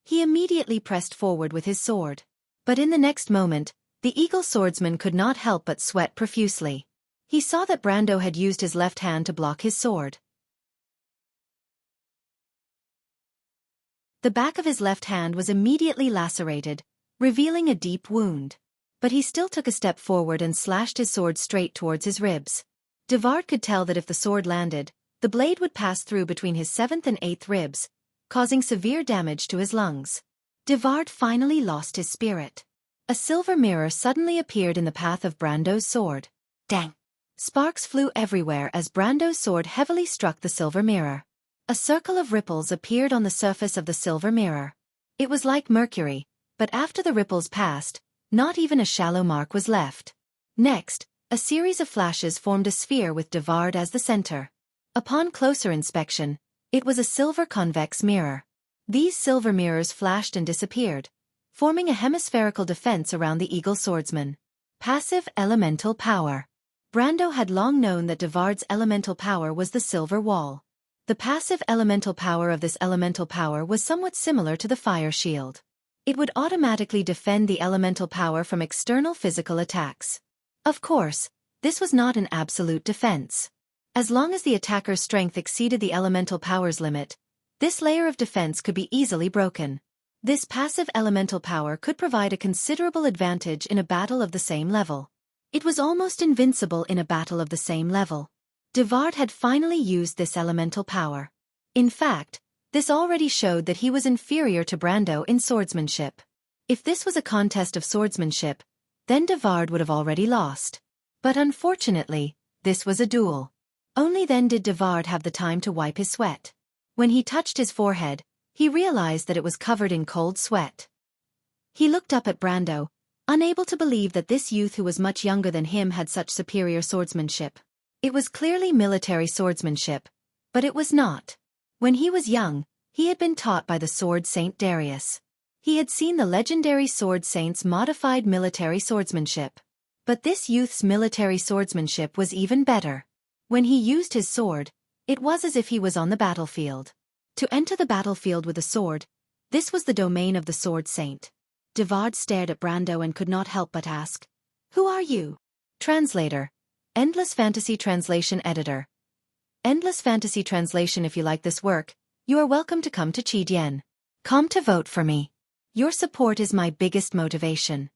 he immediately pressed forward with his sword. But in the next moment, the eagle swordsman could not help but sweat profusely. He saw that Brando had used his left hand to block his sword. The back of his left hand was immediately lacerated, revealing a deep wound. But he still took a step forward and slashed his sword straight towards his ribs. Devard could tell that if the sword landed, the blade would pass through between his 7th and 8th ribs, causing severe damage to his lungs. Devard finally lost his spirit. A silver mirror suddenly appeared in the path of Brando's sword. Dang! Sparks flew everywhere as Brando's sword heavily struck the silver mirror. A circle of ripples appeared on the surface of the silver mirror. It was like mercury, but after the ripples passed, not even a shallow mark was left. Next, a series of flashes formed a sphere with Devard as the center. Upon closer inspection, it was a silver convex mirror. These silver mirrors flashed and disappeared, forming a hemispherical defense around the eagle swordsman. Passive elemental power. Brando had long known that Devard's elemental power was the silver wall. The passive elemental power of this elemental power was somewhat similar to the fire shield. It would automatically defend the elemental power from external physical attacks. Of course, this was not an absolute defense. As long as the attacker's strength exceeded the elemental power's limit, this layer of defense could be easily broken. This passive elemental power could provide a considerable advantage in a battle of the same level. It was almost invincible in a battle of the same level. Devard had finally used this elemental power. In fact, this already showed that he was inferior to Brando in swordsmanship. If this was a contest of swordsmanship, then Devard would have already lost. But unfortunately, this was a duel. Only then did Devard have the time to wipe his sweat. When he touched his forehead, he realized that it was covered in cold sweat. He looked up at Brando, unable to believe that this youth who was much younger than him had such superior swordsmanship. It was clearly military swordsmanship, but it was not. When he was young, he had been taught by the sword saint Darius. He had seen the legendary sword saint's modified military swordsmanship. But this youth's military swordsmanship was even better. When he used his sword, it was as if he was on the battlefield. To enter the battlefield with a sword, this was the domain of the sword saint. Devard stared at Brando and could not help but ask, "Who are you?" Translator. Endless Fantasy Translation Editor. Endless Fantasy Translation. If you like this work, you are welcome to come to Qidien.com to vote for me. Your support is my biggest motivation.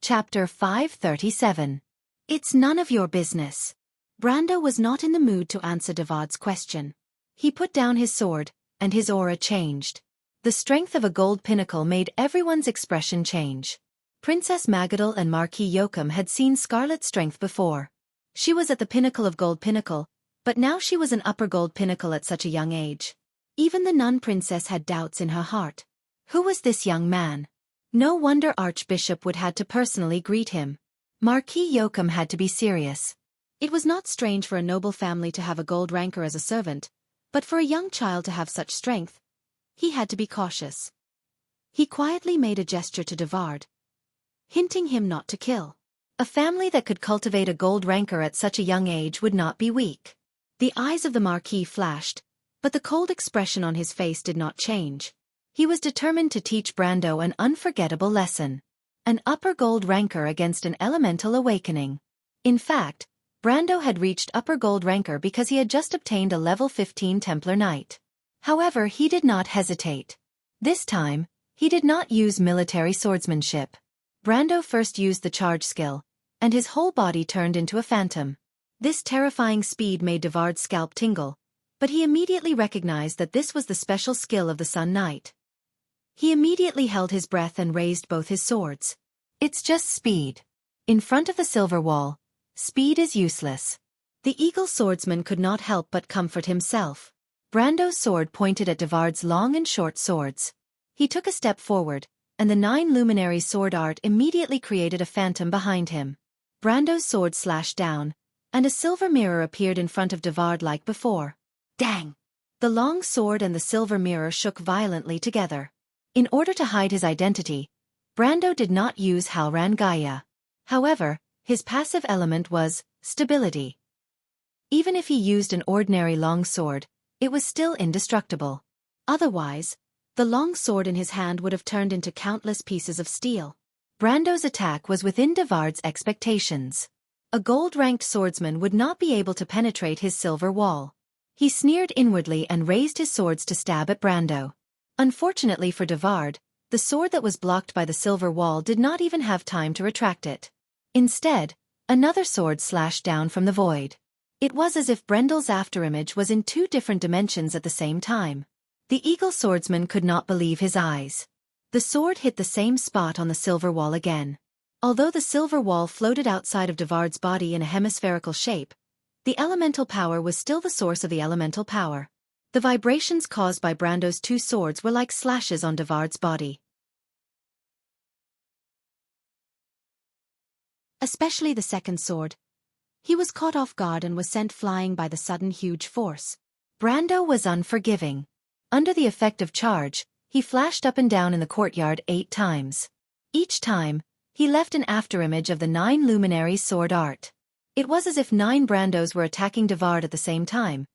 Chapter 537. It's none of your business. Brando was not in the mood to answer Devard's question. He put down his sword, and his aura changed. The strength of a gold pinnacle made everyone's expression change. Princess Magadal and Marquis Yoakum had seen scarlet strength before. She was at the pinnacle of gold pinnacle, but now she was an upper gold pinnacle at such a young age. Even the nun princess had doubts in her heart. Who was this young man? No wonder Archbishop Wood had to personally greet him. Marquis Yoakum had to be serious. It was not strange for a noble family to have a gold ranker as a servant, but for a young child to have such strength, he had to be cautious. He quietly made a gesture to Devard, hinting him not to kill. A family that could cultivate a gold ranker at such a young age would not be weak. The eyes of the Marquis flashed, but the cold expression on his face did not change. He was determined to teach Brando an unforgettable lesson. An upper gold ranker against an elemental awakening. In fact, Brando had reached upper gold ranker because he had just obtained a level 15 Templar Knight. However, he did not hesitate. This time, he did not use military swordsmanship. Brando first used the charge skill, and his whole body turned into a phantom. This terrifying speed made Devard's scalp tingle, but he immediately recognized that this was the special skill of the Sun Knight. He immediately held his breath and raised both his swords. It's just speed. In front of the silver wall, speed is useless. The eagle swordsman could not help but comfort himself. Brando's sword pointed at Devard's long and short swords. He took a step forward, and the 9 luminaries sword art immediately created a phantom behind him. Brando's sword slashed down, and a silver mirror appeared in front of Devard like before. Dang! The long sword and the silver mirror shook violently together. In order to hide his identity, Brando did not use Halran Gaia. However, his passive element was stability. Even if he used an ordinary long sword, it was still indestructible. Otherwise, the long sword in his hand would have turned into countless pieces of steel. Brando's attack was within Devard's expectations. A gold-ranked swordsman would not be able to penetrate his silver wall. He sneered inwardly and raised his swords to stab at Brando. Unfortunately for Devard, the sword that was blocked by the silver wall did not even have time to retract it. Instead, another sword slashed down from the void. It was as if Brendel's afterimage was in 2 different dimensions at the same time. The eagle swordsman could not believe his eyes. The sword hit the same spot on the silver wall again. Although the silver wall floated outside of Devard's body in a hemispherical shape, the elemental power was still the source of the elemental power. The vibrations caused by Brando's 2 swords were like slashes on Devard's body. especially the second sword. He was caught off guard and was sent flying by the sudden huge force. Brando was unforgiving. Under the effect of charge, he flashed up and down in the courtyard 8 times. Each time, he left an afterimage of the 9 luminaries' sword art. It was as if 9 Brandos were attacking Devard at the same time,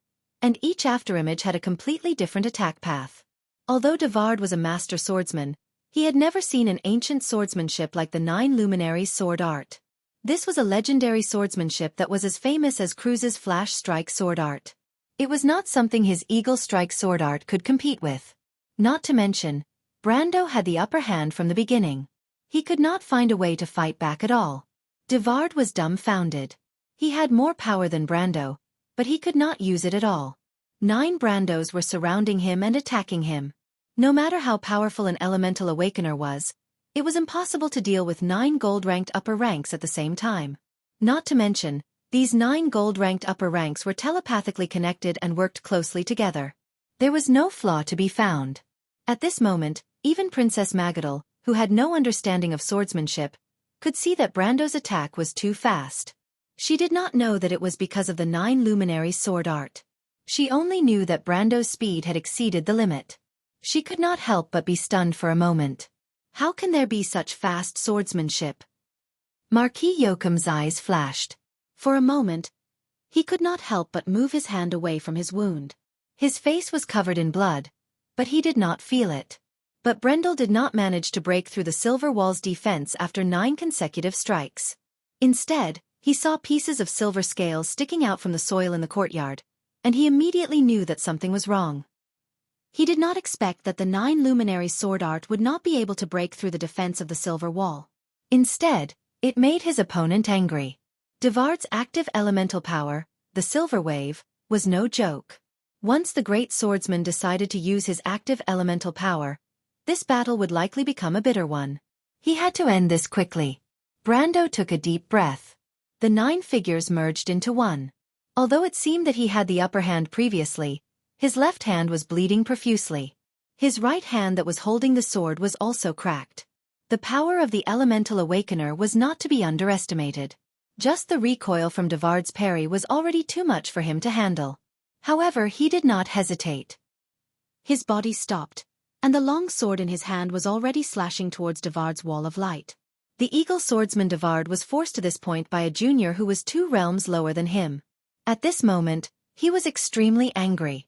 and each afterimage had a completely different attack path. Although Devard was a master swordsman, he had never seen an ancient swordsmanship like the 9 luminaries' sword art. This was a legendary swordsmanship that was as famous as Cruz's flash strike sword art. It was not something his eagle strike sword art could compete with. Not to mention, Brando had the upper hand from the beginning. He could not find a way to fight back at all. Devard was dumbfounded. He had more power than Brando, but he could not use it at all. 9 Brandos were surrounding him and attacking him. No matter how powerful an elemental awakener was, it was impossible to deal with 9 gold-ranked upper ranks at the same time. Not to mention, these 9 gold-ranked upper ranks were telepathically connected and worked closely together. There was no flaw to be found. At this moment, even Princess Magadal, who had no understanding of swordsmanship, could see that Brando's attack was too fast. She did not know that it was because of the 9 luminaries' sword art. She only knew that Brando's speed had exceeded the limit. She could not help but be stunned for a moment. How can there be such fast swordsmanship? Marquis Yoakum's eyes flashed. For a moment, he could not help but move his hand away from his wound. His face was covered in blood, but he did not feel it. But Brendel did not manage to break through the silver wall's defense after 9 consecutive strikes. Instead, he saw pieces of silver scales sticking out from the soil in the courtyard, and he immediately knew that something was wrong. He did not expect that the 9 luminary sword art would not be able to break through the defense of the silver wall. Instead, it made his opponent angry. Devard's active elemental power, the silver wave, was no joke. Once the great swordsman decided to use his active elemental power, this battle would likely become a bitter one. He had to end this quickly. Brando took a deep breath. The 9 figures merged into one. Although it seemed that he had the upper hand previously, his left hand was bleeding profusely. His right hand that was holding the sword was also cracked. The power of the elemental awakener was not to be underestimated. Just the recoil from Devard's parry was already too much for him to handle. However, he did not hesitate. His body stopped, and the long sword in his hand was already slashing towards Devard's wall of light. The eagle swordsman Devard was forced to this point by a junior who was 2 realms lower than him. At this moment, he was extremely angry.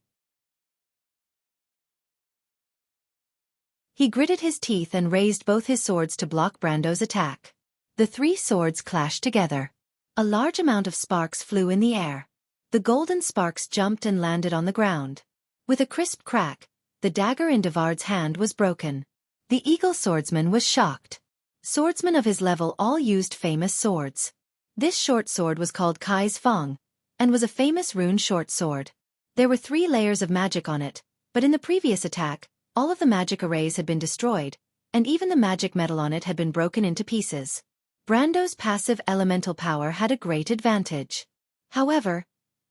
He gritted his teeth and raised both his swords to block Brando's attack. The 3 swords clashed together. A large amount of sparks flew in the air. The golden sparks jumped and landed on the ground. With a crisp crack, the dagger in Devard's hand was broken. The eagle swordsman was shocked. Swordsmen of his level all used famous swords. This short sword was called Kai's Fong, and was a famous rune short sword. There were 3 layers of magic on it, but in the previous attack, all of the magic arrays had been destroyed, and even the magic metal on it had been broken into pieces. Brando's passive elemental power had a great advantage. However,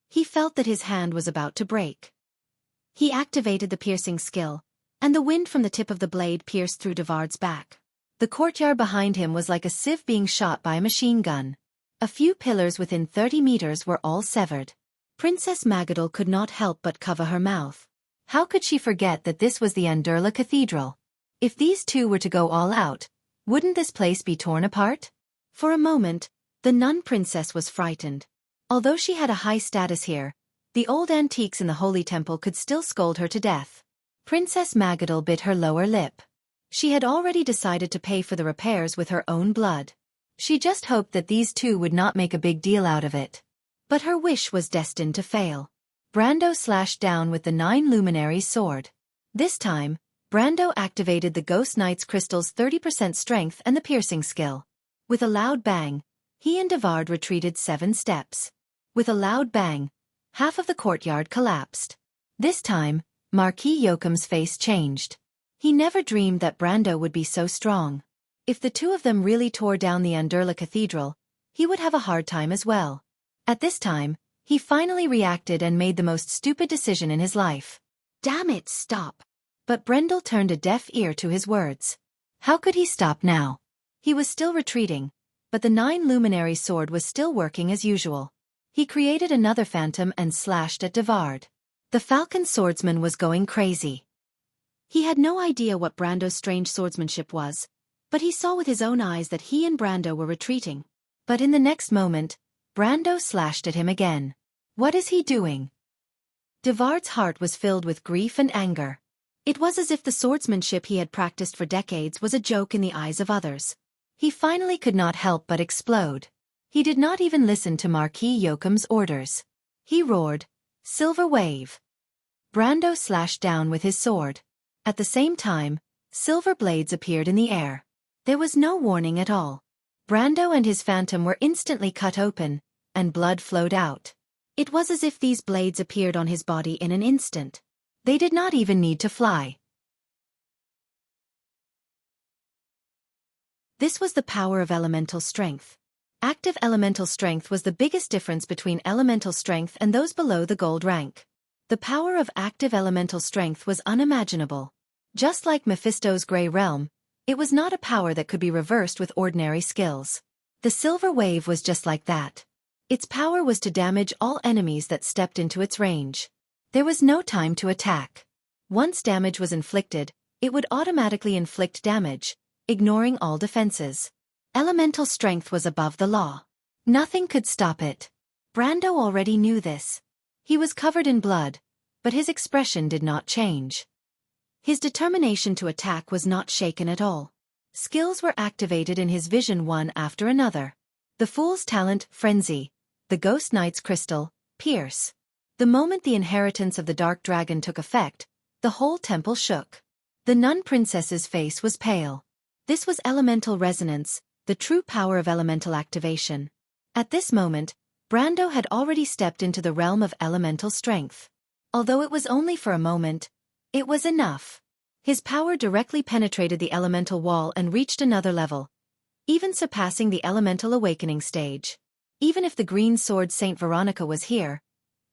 he felt that his hand was about to break. He activated the piercing skill, and the wind from the tip of the blade pierced through Devard's back. The courtyard behind him was like a sieve being shot by a machine gun. A few pillars within 30 meters were all severed. Princess Magadal could not help but cover her mouth. How could she forget that this was the Anderla Cathedral? If these 2 were to go all out, wouldn't this place be torn apart? For a moment, the nun princess was frightened. Although she had a high status here, the old antiques in the holy temple could still scold her to death. Princess Magadal bit her lower lip. She had already decided to pay for the repairs with her own blood. She just hoped that these 2 would not make a big deal out of it. But her wish was destined to fail. Brando slashed down with the 9 luminaries sword. This time, Brando activated the Ghost Knight's crystal's 30% strength and the piercing skill. With a loud bang, he and Devard retreated 7 steps. With a loud bang, half of the courtyard collapsed. This time, Marquis Yoakum's face changed. He never dreamed that Brando would be so strong. If the 2 of them really tore down the Anderla Cathedral, he would have a hard time as well. At this time, he finally reacted and made the most stupid decision in his life. Damn it, stop. But Brendel turned a deaf ear to his words. How could he stop now? He was still retreating, but the 9 luminary sword was still working as usual. He created another phantom and slashed at Devard. The falcon swordsman was going crazy. He had no idea what Brando's strange swordsmanship was, but he saw with his own eyes that he and Brando were retreating. But in the next moment, Brando slashed at him again. What is he doing? Devard's heart was filled with grief and anger. It was as if the swordsmanship he had practiced for decades was a joke in the eyes of others. He finally could not help but explode. He did not even listen to Marquis Yoakum's orders. He roared, "Silver wave!" Brando slashed down with his sword. At the same time, silver blades appeared in the air. There was no warning at all. Brando and his phantom were instantly cut open, and blood flowed out. It was as if these blades appeared on his body in an instant. They did not even need to fly. This was the power of elemental strength. Active elemental strength was the biggest difference between elemental strength and those below the gold rank. The power of active elemental strength was unimaginable. Just like Mephisto's Grey Realm, it was not a power that could be reversed with ordinary skills. The silver wave was just like that. Its power was to damage all enemies that stepped into its range. There was no time to attack. Once damage was inflicted, it would automatically inflict damage, ignoring all defenses. Elemental strength was above the law. Nothing could stop it. Brando already knew this. He was covered in blood, but his expression did not change. His determination to attack was not shaken at all. Skills were activated in his vision one after another. The Fool's Talent, Frenzy. The Ghost Knight's Crystal, Pierce. The moment the inheritance of the Dark Dragon took effect, the whole temple shook. The Nun Princess's face was pale. This was elemental resonance, the true power of elemental activation. At this moment, Brando had already stepped into the realm of elemental strength. Although it was only for a moment, it was enough. His power directly penetrated the elemental wall and reached another level, even surpassing the elemental awakening stage. Even if the green sword Saint Veronica was here,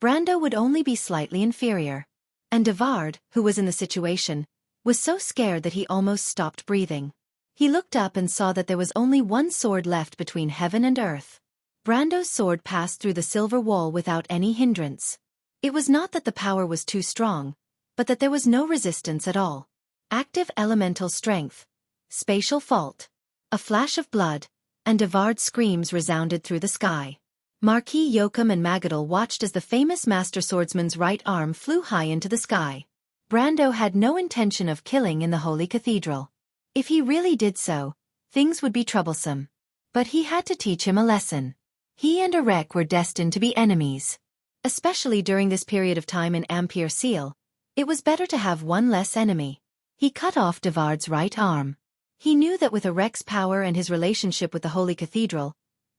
Brando would only be slightly inferior. And Devard, who was in the situation, was so scared that he almost stopped breathing. He looked up and saw that there was only one sword left between heaven and earth. Brando's sword passed through the silver wall without any hindrance. It was not that the power was too strong, but that there was no resistance at all. Active elemental strength. Spatial fault. A flash of blood, and Devard's screams resounded through the sky. Marquis Yoakum and Magadal watched as the famous master swordsman's right arm flew high into the sky. Brando had no intention of killing in the Holy Cathedral. If he really did so, things would be troublesome. But he had to teach him a lesson. He and Erek were destined to be enemies. Especially during this period of time in Ampere Seal, it was better to have one less enemy. He cut off Devard's right arm. He knew that with Erek's power and his relationship with the Holy Cathedral,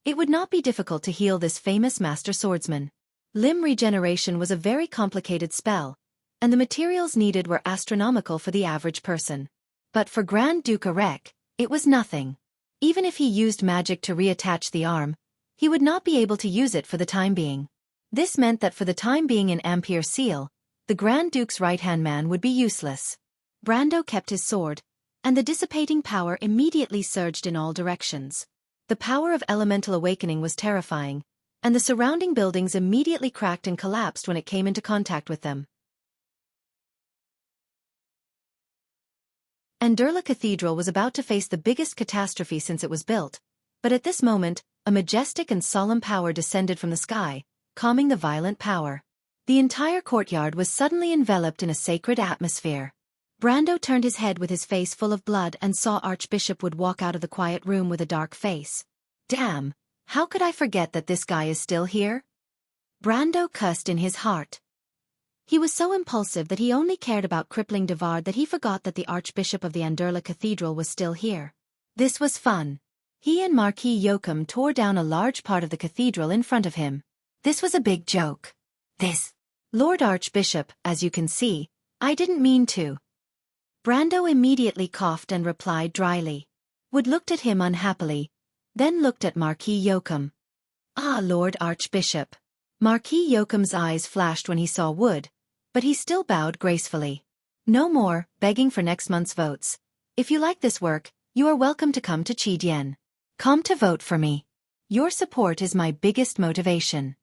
it would not be difficult to heal this famous master swordsman. Limb regeneration was a very complicated spell, and the materials needed were astronomical for the average person. But for Grand Duke Erek, it was nothing. Even if he used magic to reattach the arm, he would not be able to use it for the time being. This meant that for the time being in Ampere Seal, the Grand Duke's right-hand man would be useless. Brando kept his sword, and the dissipating power immediately surged in all directions. The power of elemental awakening was terrifying, and the surrounding buildings immediately cracked and collapsed when it came into contact with them. Anderla Cathedral was about to face the biggest catastrophe since it was built, but at this moment, a majestic and solemn power descended from the sky, calming the violent power. The entire courtyard was suddenly enveloped in a sacred atmosphere. Brando turned his head with his face full of blood and saw Archbishop Wood walk out of the quiet room with a dark face. Damn, how could I forget that this guy is still here? Brando cussed in his heart. He was so impulsive that he only cared about crippling Devard that he forgot that the Archbishop of the Anderla Cathedral was still here. This was fun. He and Marquis Yoakum tore down a large part of the cathedral in front of him. This was a big joke. This, Lord Archbishop, as you can see, I didn't mean to. Brando immediately coughed and replied dryly. Wood looked at him unhappily, then looked at Marquis Yoakum. Ah, Lord Archbishop. Marquis Yoakum's eyes flashed when he saw Wood, but he still bowed gracefully. No more begging for next month's votes. If you like this work, you are welcome to come to Chidian. Come to vote for me. Your support is my biggest motivation.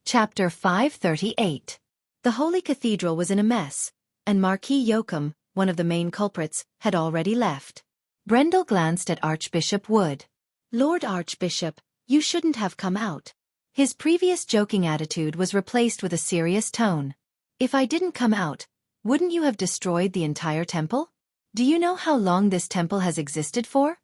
Chapter 538. The Holy Cathedral was in a mess, and Marquis Joachim, one of the main culprits, had already left. Brendel glanced at Archbishop Wood. Lord Archbishop, you shouldn't have come out. His previous joking attitude was replaced with a serious tone. If I didn't come out, wouldn't you have destroyed the entire temple? Do you know how long this temple has existed for?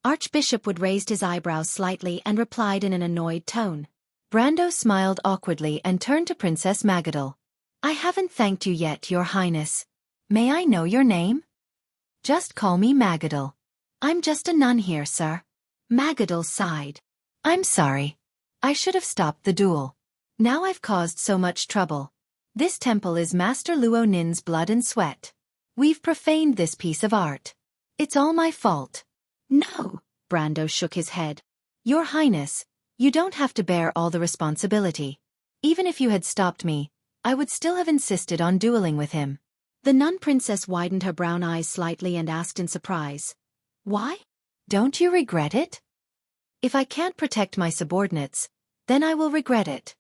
Archbishop Wood raised his eyebrows slightly and replied in an annoyed tone. Brando smiled awkwardly and turned to Princess Magadal. I haven't thanked you yet, Your Highness. May I know your name? Just call me Magadal. I'm just a nun here, sir. Magadal sighed. I'm sorry. I should have stopped the duel. Now I've caused so much trouble. This temple is Master Luo Nin's blood and sweat. We've profaned this piece of art. It's all my fault. No, Brando shook his head. Your Highness, you don't have to bear all the responsibility. Even if you had stopped me, I would still have insisted on dueling with him. The nun princess widened her brown eyes slightly and asked in surprise. Why? Don't you regret it? If I can't protect my subordinates, then I will regret it.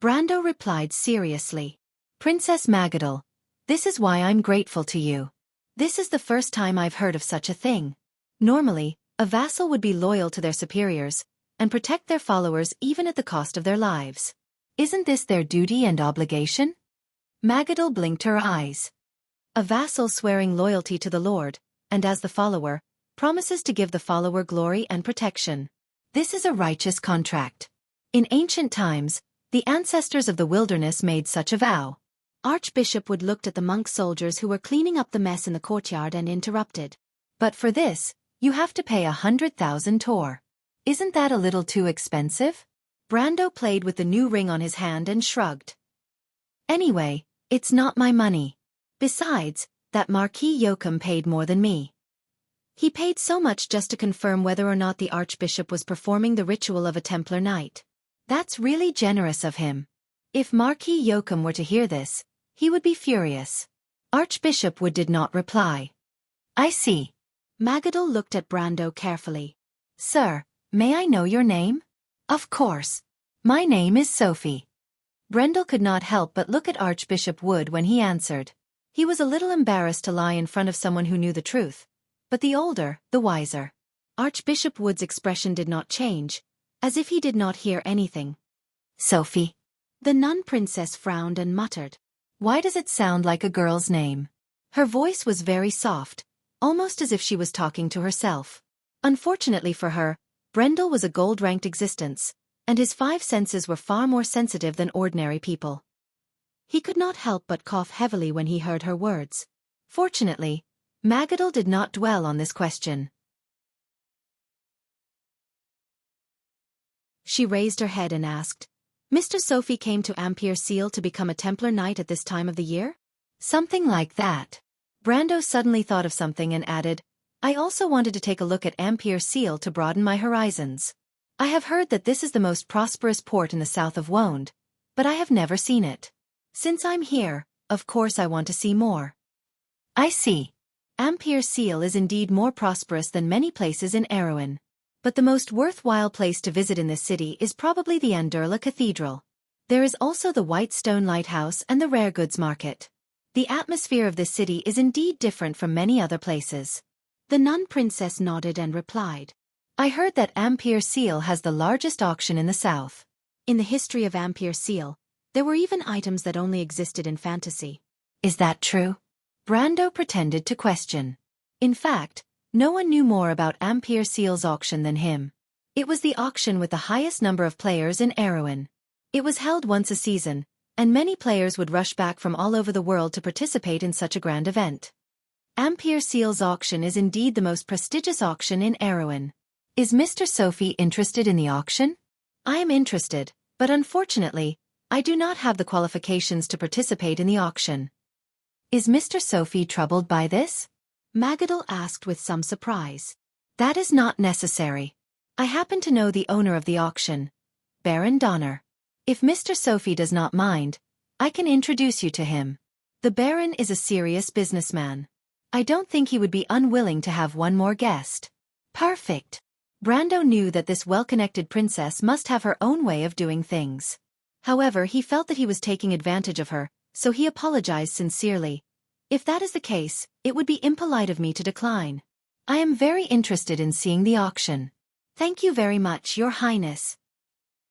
Brando replied seriously. Princess Magadal, this is why I'm grateful to you. This is the first time I've heard of such a thing. Normally, a vassal would be loyal to their superiors and protect their followers even at the cost of their lives. Isn't this their duty and obligation? Magadal blinked her eyes. A vassal swearing loyalty to the Lord, and as the follower, promises to give the follower glory and protection. This is a righteous contract. In ancient times, the ancestors of the wilderness made such a vow. Archbishop Wood looked at the monk soldiers who were cleaning up the mess in the courtyard and interrupted. But for this, you have to pay 100,000 tor. Isn't that a little too expensive? Brando played with the new ring on his hand and shrugged. Anyway, it's not my money. Besides, that Marquis Joachim paid more than me. He paid so much just to confirm whether or not the Archbishop was performing the ritual of a Templar Knight. That's really generous of him. If Marquis Joachim were to hear this, he would be furious. Archbishop Wood did not reply. I see. Magadal looked at Brando carefully. Sir, may I know your name? Of course. My name is Sophie. Brendel could not help but look at Archbishop Wood when he answered. He was a little embarrassed to lie in front of someone who knew the truth, but the older, the wiser. Archbishop Wood's expression did not change, as if he did not hear anything. Sophie. The nun princess frowned and muttered. Why does it sound like a girl's name? Her voice was very soft, almost as if she was talking to herself. Unfortunately for her, Brendel was a gold-ranked existence, and his 5 senses were far more sensitive than ordinary people. He could not help but cough heavily when he heard her words. Fortunately, Magadal did not dwell on this question. She raised her head and asked, Mr. Sophie came to Ampere Seal to become a Templar Knight at this time of the year? Something like that. Brando suddenly thought of something and added, I also wanted to take a look at Ampere Seal to broaden my horizons. I have heard that this is the most prosperous port in the south of Wonde, but I have never seen it. Since I'm here, of course I want to see more. I see. Ampere Seal is indeed more prosperous than many places in Erewhon. But the most worthwhile place to visit in this city is probably the Andurla Cathedral. There is also the White Stone Lighthouse and the Rare Goods Market. The atmosphere of this city is indeed different from many other places. The nun princess nodded and replied. I heard that Ampere Seal has the largest auction in the south. In the history of Ampere Seal, there were even items that only existed in fantasy. Is that true? Brando pretended to question. In fact, no one knew more about Ampere Seal's auction than him. It was the auction with the highest number of players in Erewhon. It was held once a season, and many players would rush back from all over the world to participate in such a grand event. Ampere Seal's auction is indeed the most prestigious auction in Erewhon. Is Mr. Sophie interested in the auction? I am interested, but unfortunately, I do not have the qualifications to participate in the auction. Is Mr. Sophie troubled by this? Magadal asked with some surprise. That is not necessary. I happen to know the owner of the auction, Baron Donner. If Mr. Sophie does not mind, I can introduce you to him. The Baron is a serious businessman. I don't think he would be unwilling to have one more guest. Perfect. Brando knew that this well-connected princess must have her own way of doing things. However, he felt that he was taking advantage of her, so he apologized sincerely. If that is the case, it would be impolite of me to decline. I am very interested in seeing the auction. Thank you very much, Your Highness.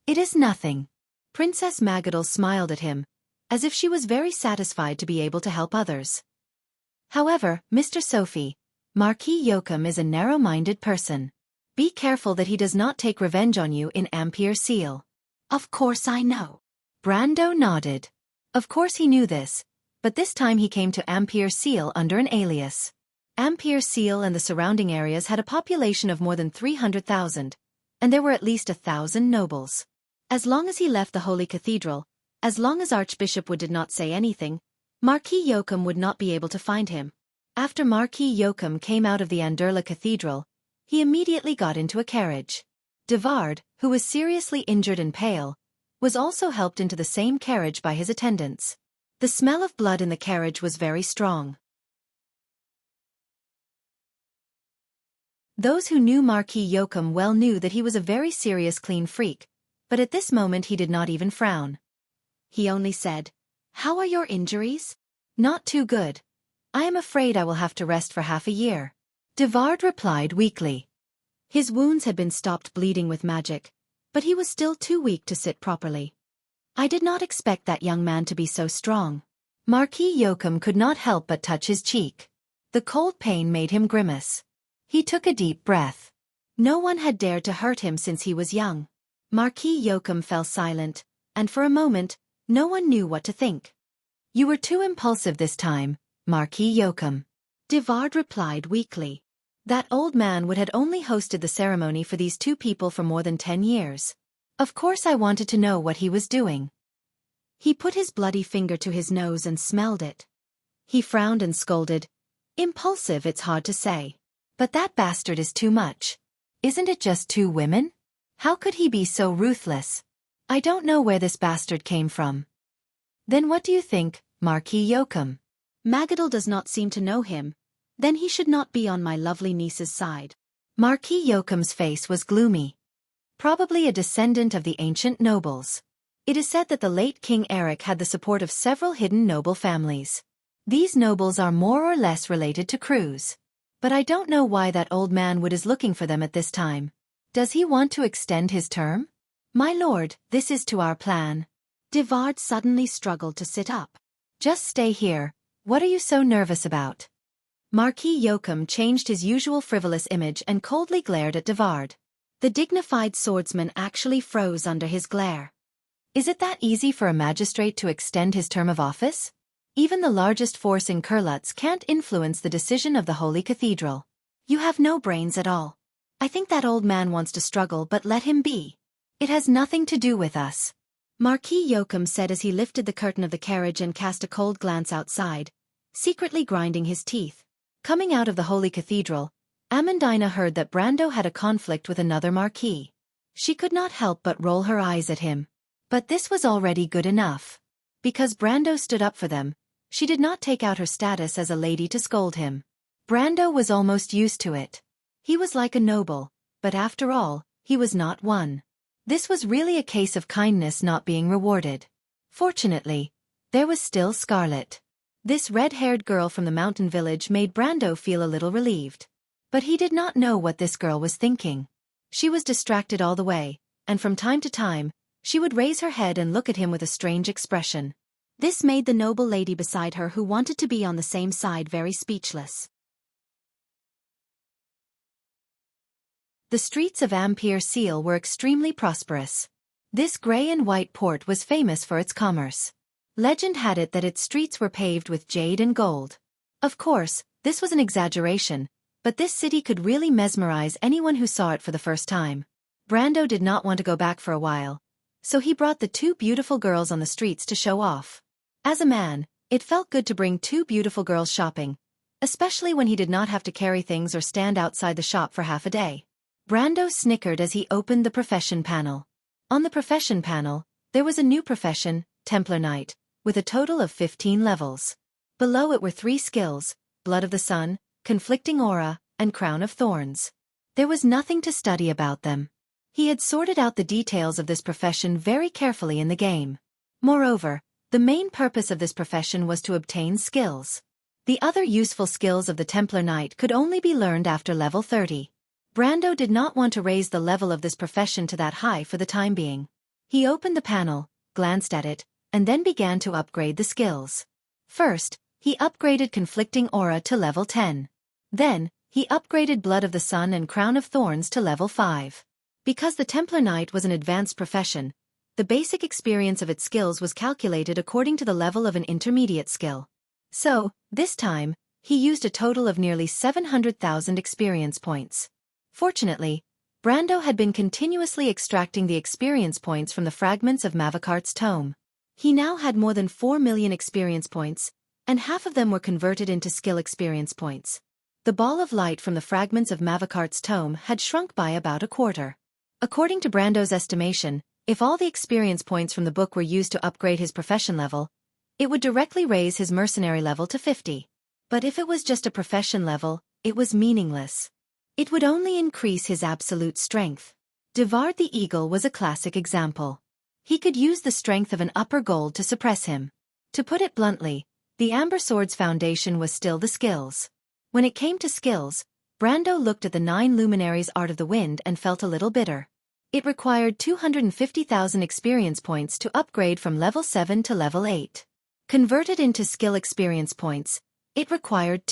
It is nothing. Princess Magadal smiled at him, as if she was very satisfied to be able to help others. However, Mr. Sophie, Marquis Yoakum is a narrow-minded person. Be careful that he does not take revenge on you in Ampere Seal. Of course I know. Brando nodded. Of course he knew this, but this time he came to Ampere Seal under an alias. Ampere Seal and the surrounding areas had a population of more than 300,000, and there were at least 1,000 nobles. As long as he left the Holy Cathedral, as long as Archbishop Wood did not say anything, Marquis Yoakum would not be able to find him. After Marquis Yoakum came out of the Anderla Cathedral, he immediately got into a carriage. Devard, who was seriously injured and pale, was also helped into the same carriage by his attendants. The smell of blood in the carriage was very strong. Those who knew Marquis Yoakum well knew that he was a very serious clean freak, but at this moment he did not even frown. He only said, "How are your injuries?" "Not too good. I am afraid I will have to rest for half a year." Devard replied weakly. His wounds had been stopped bleeding with magic, but he was still too weak to sit properly. I did not expect that young man to be so strong. Marquis Yoakum could not help but touch his cheek. The cold pain made him grimace. He took a deep breath. No one had dared to hurt him since he was young. Marquis Yoakum fell silent, and for a moment, no one knew what to think. "You were too impulsive this time, Marquis Yoakum," Devard replied weakly. That old man would had only hosted the ceremony for these two people for more than 10 years. Of course I wanted to know what he was doing. He put his bloody finger to his nose and smelled it. He frowned and scolded. "Impulsive, it's hard to say. But that bastard is too much. Isn't it just 2 women? How could he be so ruthless? I don't know where this bastard came from." "Then what do you think, Marquis Yoakum?" "Magadal does not seem to know him. Then he should not be on my lovely niece's side." Marquis Yoakum's face was gloomy. Probably a descendant of the ancient nobles. It is said that the late King Eric had the support of several hidden noble families. These nobles are more or less related to Cruz. But I don't know why that old man Wood is looking for them at this time. Does he want to extend his term? "My lord, this is to our plan." Devard suddenly struggled to sit up. "Just stay here. What are you so nervous about?" Marquis Yoakum changed his usual frivolous image and coldly glared at Devard. The dignified swordsman actually froze under his glare. Is it that easy for a magistrate to extend his term of office? Even the largest force in Kurlutz can't influence the decision of the Holy Cathedral. You have no brains at all. I think that old man wants to struggle, but let him be. It has nothing to do with us. Marquis Yoakum said as he lifted the curtain of the carriage and cast a cold glance outside, secretly grinding his teeth. Coming out of the Holy Cathedral, Amandina heard that Brando had a conflict with another marquis. She could not help but roll her eyes at him. But this was already good enough. Because Brando stood up for them, she did not take out her status as a lady to scold him. Brando was almost used to it. He was like a noble, but after all, he was not one. This was really a case of kindness not being rewarded. Fortunately, there was still Scarlet. This red-haired girl from the mountain village made Brando feel a little relieved. But he did not know what this girl was thinking. She was distracted all the way, and from time to time, she would raise her head and look at him with a strange expression. This made the noble lady beside her who wanted to be on the same side very speechless. The streets of Ampere Seal were extremely prosperous. This grey and white port was famous for its commerce. Legend had it that its streets were paved with jade and gold. Of course, this was an exaggeration, but this city could really mesmerize anyone who saw it for the first time. Brando did not want to go back for a while, so he brought the 2 beautiful girls on the streets to show off. As a man, it felt good to bring 2 beautiful girls shopping, especially when he did not have to carry things or stand outside the shop for half a day. Brando snickered as he opened the profession panel. On the profession panel, there was a new profession, Templar Knight, with a total of 15 levels. Below it were 3 skills: Blood of the Sun, Conflicting Aura, and Crown of Thorns. There was nothing to study about them. He had sorted out the details of this profession very carefully in the game. Moreover, the main purpose of this profession was to obtain skills. The other useful skills of the Templar Knight could only be learned after level 30. Brando did not want to raise the level of this profession to that high for the time being. He opened the panel, glanced at it, and then began to upgrade the skills. First, he upgraded Conflicting Aura to level 10. Then, he upgraded Blood of the Sun and Crown of Thorns to level 5. Because the Templar Knight was an advanced profession, the basic experience of its skills was calculated according to the level of an intermediate skill. So, this time, he used a total of nearly 700,000 experience points. Fortunately, Brando had been continuously extracting the experience points from the fragments of Mavakart's tome. He now had more than 4 million experience points, and half of them were converted into skill experience points. The ball of light from the fragments of Mavakart's tome had shrunk by about a quarter. According to Brando's estimation, if all the experience points from the book were used to upgrade his profession level, it would directly raise his mercenary level to 50. But if it was just a profession level, it was meaningless. It would only increase his absolute strength. Devard the Eagle was a classic example. He could use the strength of an upper gold to suppress him. To put it bluntly, the Amber Sword's foundation was still the skills. When it came to skills, Brando looked at the 9 luminaries' Art of the Wind and felt a little bitter. It required 250,000 experience points to upgrade from level 7 to level 8. Converted into skill experience points, it required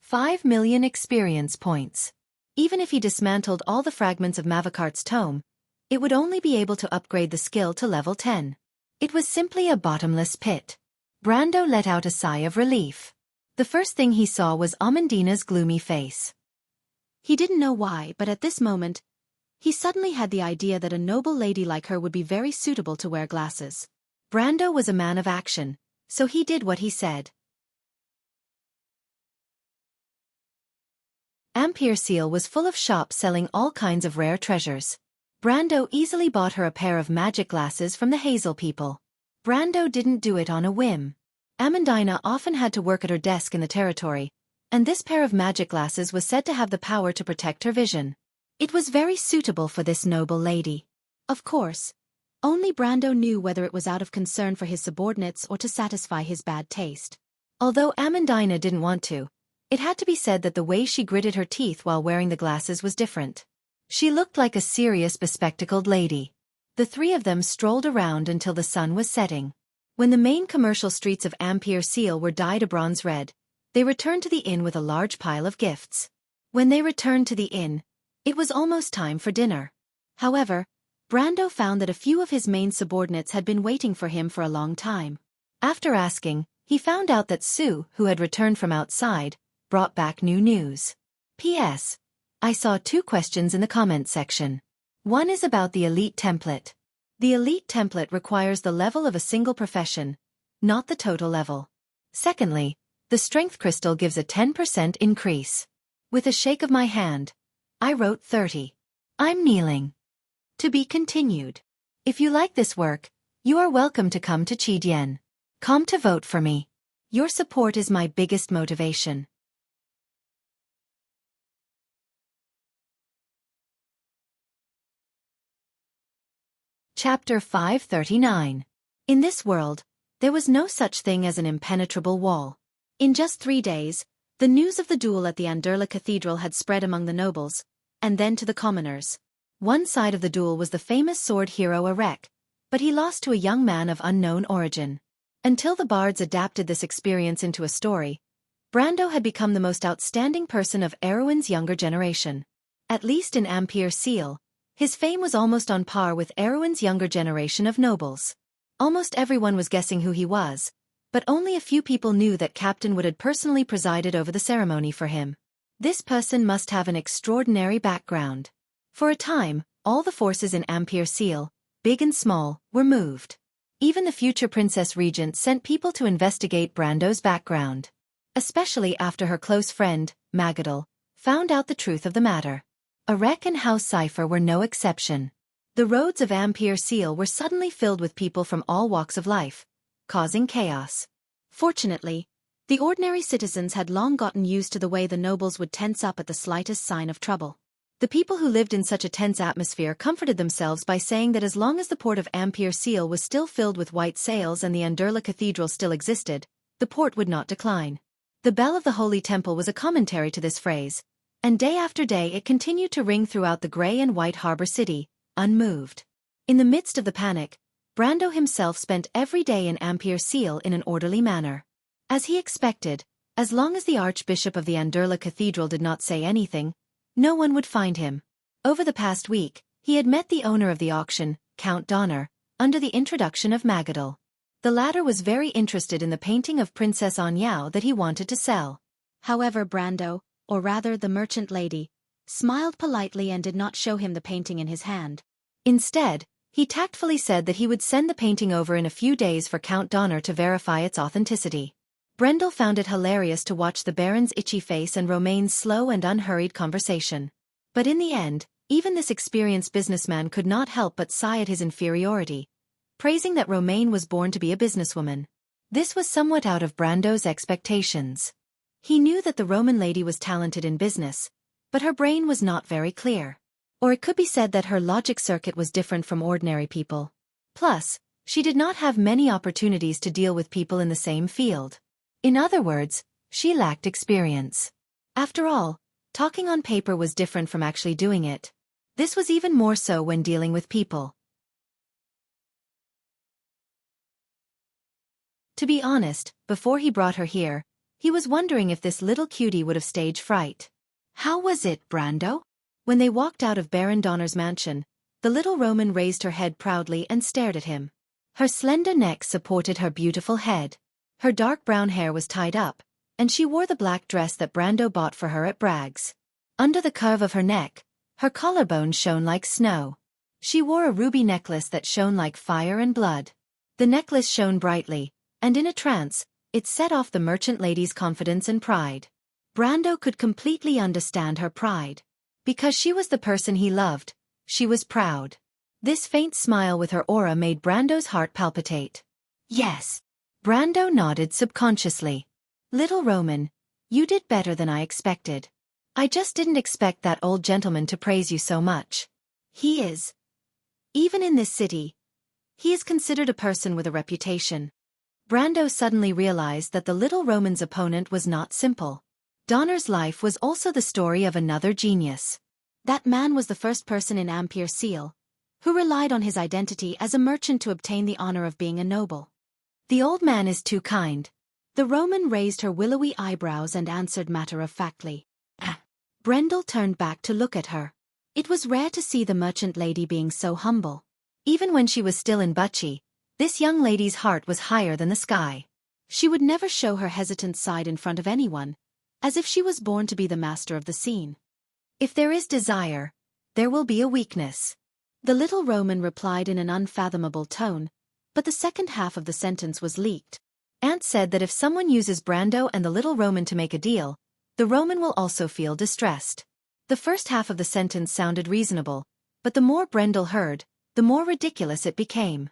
5 million experience points. Even if he dismantled all the fragments of Mavakart's tome, it would only be able to upgrade the skill to level 10. It was simply a bottomless pit. Brando let out a sigh of relief. The first thing he saw was Amandina's gloomy face. He didn't know why, but at this moment, he suddenly had the idea that a noble lady like her would be very suitable to wear glasses. Brando was a man of action, so he did what he said. Ampere Seal was full of shops selling all kinds of rare treasures. Brando easily bought her a pair of magic glasses from the Hazel people. Brando didn't do it on a whim. Amandina often had to work at her desk in the territory, and this pair of magic glasses was said to have the power to protect her vision. It was very suitable for this noble lady. Of course, only Brando knew whether it was out of concern for his subordinates or to satisfy his bad taste. Although Amandina didn't want to, it had to be said that the way she gritted her teeth while wearing the glasses was different. She looked like a serious bespectacled lady. The 3 of them strolled around until the sun was setting. When the main commercial streets of Ampere Seal were dyed a bronze red, they returned to the inn with a large pile of gifts. When they returned to the inn, it was almost time for dinner. However, Brando found that a few of his main subordinates had been waiting for him for a long time. After asking, he found out that Sue, who had returned from outside, brought back new news. P.S. I saw 2 questions in the comment section. One is about the Elite Template. The Elite Template requires the level of a single profession, not the total level. Secondly, the Strength Crystal gives a 10% increase. With a shake of my hand, I wrote 30. I'm kneeling. To be continued. If you like this work, you are welcome to come to Chidian. Come to vote for me. Your support is my biggest motivation. Chapter 539. In this world, there was no such thing as an impenetrable wall. In just 3 days, the news of the duel at the Anderla Cathedral had spread among the nobles, and then to the commoners. One side of the duel was the famous sword hero Erek, but he lost to a young man of unknown origin. Until the bards adapted this experience into a story, Brando had become the most outstanding person of Erewhon's younger generation. At least in Ampere Seal, his fame was almost on par with Erewhon's younger generation of nobles. Almost everyone was guessing who he was, but only a few people knew that Captain Wood had personally presided over the ceremony for him. This person must have an extraordinary background. For a time, all the forces in Ampere Seal, big and small, were moved. Even the future Princess Regent sent people to investigate Brando's background. Especially after her close friend, Magadal, found out the truth of the matter. Erek and House Cypher were no exception. The roads of Ampere Seal were suddenly filled with people from all walks of life, causing chaos. Fortunately, The ordinary citizens had long gotten used to the way the nobles would tense up at the slightest sign of trouble. The people who lived in such a tense atmosphere comforted themselves by saying that as long as the port of Ampere Seal was still filled with white sails and the Anderla Cathedral still existed, the port would not decline. The bell of the Holy Temple was a commentary to this phrase, and day after day it continued to ring throughout the grey and white harbor city, unmoved. In the midst of the panic, Brando himself spent every day in Ampere Seal in an orderly manner. As he expected, as long as the Archbishop of the Anderla Cathedral did not say anything, no one would find him. Over the past week, he had met the owner of the auction, Count Donner, under the introduction of Magadal. The latter was very interested in the painting of Princess Anyao that he wanted to sell. However, Brando, or rather the merchant lady, smiled politely and did not show him the painting in his hand. Instead, he tactfully said that he would send the painting over in a few days for Count Donner to verify its authenticity. Brendel found it hilarious to watch the Baron's itchy face and Romaine's slow and unhurried conversation. But in the end, even this experienced businessman could not help but sigh at his inferiority, praising that Romaine was born to be a businesswoman. This was somewhat out of Brando's expectations. He knew that the Roman lady was talented in business, but her brain was not very clear. Or it could be said that her logic circuit was different from ordinary people. Plus, she did not have many opportunities to deal with people in the same field. In other words, she lacked experience. After all, talking on paper was different from actually doing it. This was even more so when dealing with people. To be honest, before he brought her here, he was wondering if this little cutie would have stage fright. How was it, Brando? When they walked out of Baron Donner's mansion, the little Roman raised her head proudly and stared at him. Her slender neck supported her beautiful head. Her dark brown hair was tied up, and she wore the black dress that Brando bought for her at Bragg's. Under the curve of her neck, her collarbone shone like snow. She wore a ruby necklace that shone like fire and blood. The necklace shone brightly, and in a trance, it set off the merchant lady's confidence and pride. Brando could completely understand her pride. Because she was the person he loved, she was proud. This faint smile with her aura made Brando's heart palpitate. Yes. Brando nodded subconsciously. Little Roman, you did better than I expected. I just didn't expect that old gentleman to praise you so much. He is. Even in this city, he is considered a person with a reputation. Brando suddenly realized that the little Roman's opponent was not simple. Donner's life was also the story of another genius. That man was the first person in Ampere Seal who relied on his identity as a merchant to obtain the honor of being a noble. The old man is too kind. The Roman raised her willowy eyebrows and answered matter-of-factly. Brendel turned back to look at her. It was rare to see the merchant lady being so humble. Even when she was still in Bucci, this young lady's heart was higher than the sky. She would never show her hesitant side in front of anyone, as if she was born to be the master of the scene. If there is desire, there will be a weakness. The little Roman replied in an unfathomable tone, but the second half of the sentence was leaked. Aunt said that if someone uses Brando and the little Roman to make a deal, the Roman will also feel distressed. The first half of the sentence sounded reasonable, but the more Brendel heard, the more ridiculous it became.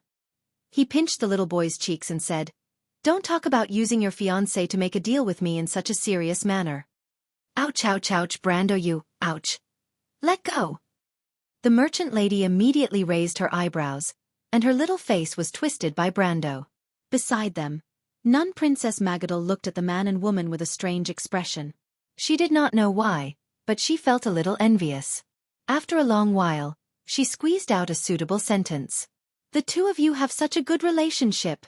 He pinched the little boy's cheeks and said, "Don't talk about using your fiancé to make a deal with me in such a serious manner." Ouch, ouch, ouch, Brando, you, ouch. Let go. The merchant lady immediately raised her eyebrows, and her little face was twisted by Brando. Beside them, nun Princess Magadal looked at the man and woman with a strange expression. She did not know why, but she felt a little envious. After a long while, she squeezed out a suitable sentence. "The two of you have such a good relationship."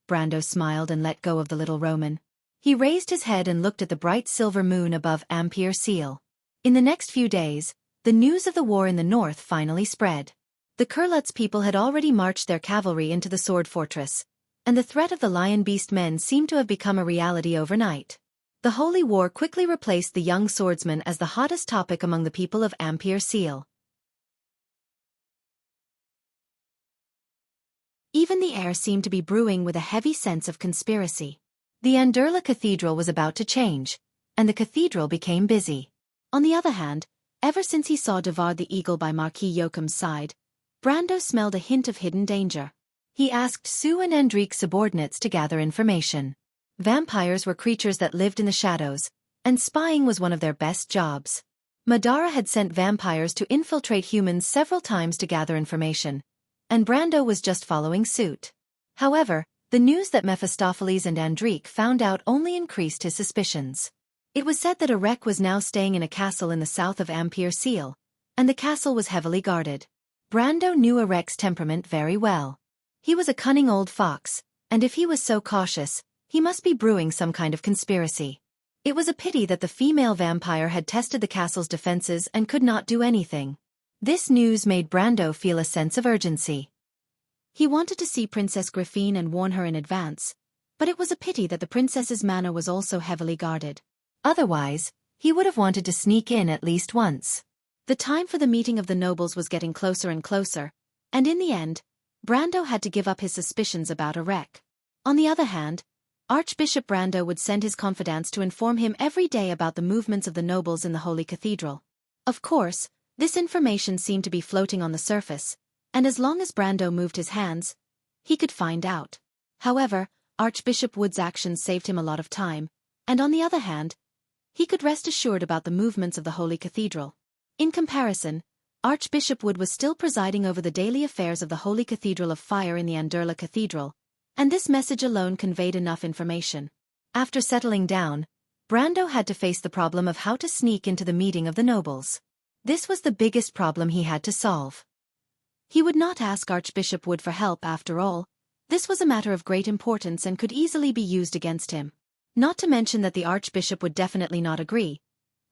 Brando smiled and let go of the little Roman. He raised his head and looked at the bright silver moon above Ampere Seal. In the next few days, the news of the war in the north finally spread. The Kurlutz people had already marched their cavalry into the sword fortress, and the threat of the lion beast men seemed to have become a reality overnight. The holy war quickly replaced the young swordsman as the hottest topic among the people of Ampere Seal. Even the air seemed to be brewing with a heavy sense of conspiracy. The Anderla Cathedral was about to change, and the cathedral became busy. On the other hand, ever since he saw Devard the Eagle by Marquis Joachim's side, Brando smelled a hint of hidden danger. He asked Sue and Endrique's subordinates to gather information. Vampires were creatures that lived in the shadows, and spying was one of their best jobs. Madara had sent vampires to infiltrate humans several times to gather information, and Brando was just following suit. However, the news that Mephistopheles and Andrique found out only increased his suspicions. It was said that Erek was now staying in a castle in the south of Ampere Seal, and the castle was heavily guarded. Brando knew Erek's temperament very well. He was a cunning old fox, and if he was so cautious, he must be brewing some kind of conspiracy. It was a pity that the female vampire had tested the castle's defenses and could not do anything. This news made Brando feel a sense of urgency. He wanted to see Princess Griffine and warn her in advance, but it was a pity that the princess's manor was also heavily guarded. Otherwise, he would have wanted to sneak in at least once. The time for the meeting of the nobles was getting closer and closer, and in the end, Brando had to give up his suspicions about Erek. On the other hand, Archbishop Brando would send his confidants to inform him every day about the movements of the nobles in the Holy Cathedral. Of course, this information seemed to be floating on the surface, and as long as Brando moved his hands, he could find out. However, Archbishop Wood's actions saved him a lot of time, and on the other hand, he could rest assured about the movements of the Holy Cathedral. In comparison, Archbishop Wood was still presiding over the daily affairs of the Holy Cathedral of Fire in the Anderla Cathedral, and this message alone conveyed enough information. After settling down, Brando had to face the problem of how to sneak into the meeting of the nobles. This was the biggest problem he had to solve. He would not ask Archbishop Wood for help after all. This was a matter of great importance and could easily be used against him. Not to mention that the Archbishop would definitely not agree.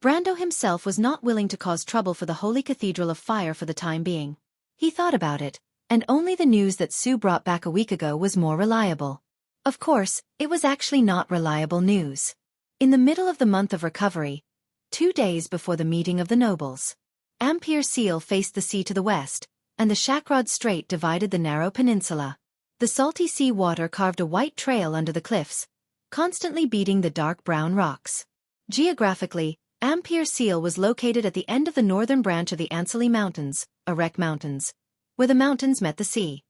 Brando himself was not willing to cause trouble for the Holy Cathedral of Fire for the time being. He thought about it, and only the news that Sue brought back a week ago was more reliable. Of course, it was actually not reliable news. In the middle of the month of recovery, 2 days before the meeting of the nobles, Ampere Seal faced the sea to the west, and the Shakrod Strait divided the narrow peninsula. The salty sea water carved a white trail under the cliffs, constantly beating the dark brown rocks. Geographically, Ampere Seal was located at the end of the northern branch of the Anseli Mountains, Erek Mountains, where the mountains met the sea.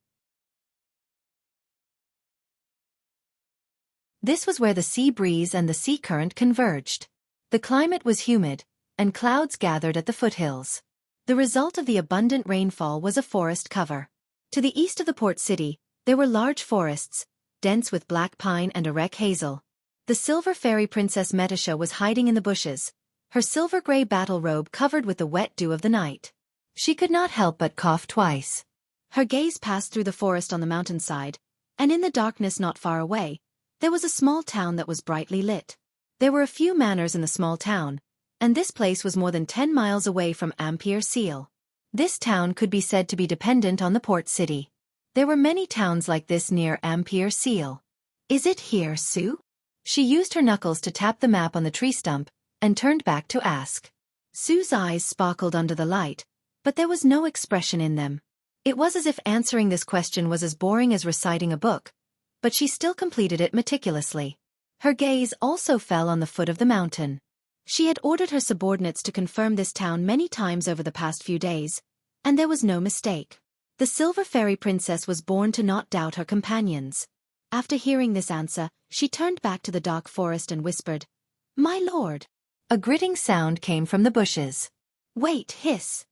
This was where the sea breeze and the sea current converged. The climate was humid, and clouds gathered at the foothills. The result of the abundant rainfall was a forest cover. To the east of the port city, there were large forests, dense with black pine and Erek hazel. The silver fairy princess Metasha was hiding in the bushes, her silver-gray battle robe covered with the wet dew of the night. She could not help but cough twice. Her gaze passed through the forest on the mountainside, and in the darkness not far away, there was a small town that was brightly lit. There were a few manors in the small town, and this place was more than 10 miles away from Ampere Seal. This town could be said to be dependent on the port city. There were many towns like this near Ampere Seal. Is it here, Sue? She used her knuckles to tap the map on the tree stump, and turned back to ask. Sue's eyes sparkled under the light, but there was no expression in them. It was as if answering this question was as boring as reciting a book, but she still completed it meticulously. Her gaze also fell on the foot of the mountain. She had ordered her subordinates to confirm this town many times over the past few days, and there was no mistake. The Silver Fairy Princess was born to not doubt her companions. After hearing this answer, she turned back to the dark forest and whispered, "My lord." A gritting sound came from the bushes. "Wait, hiss.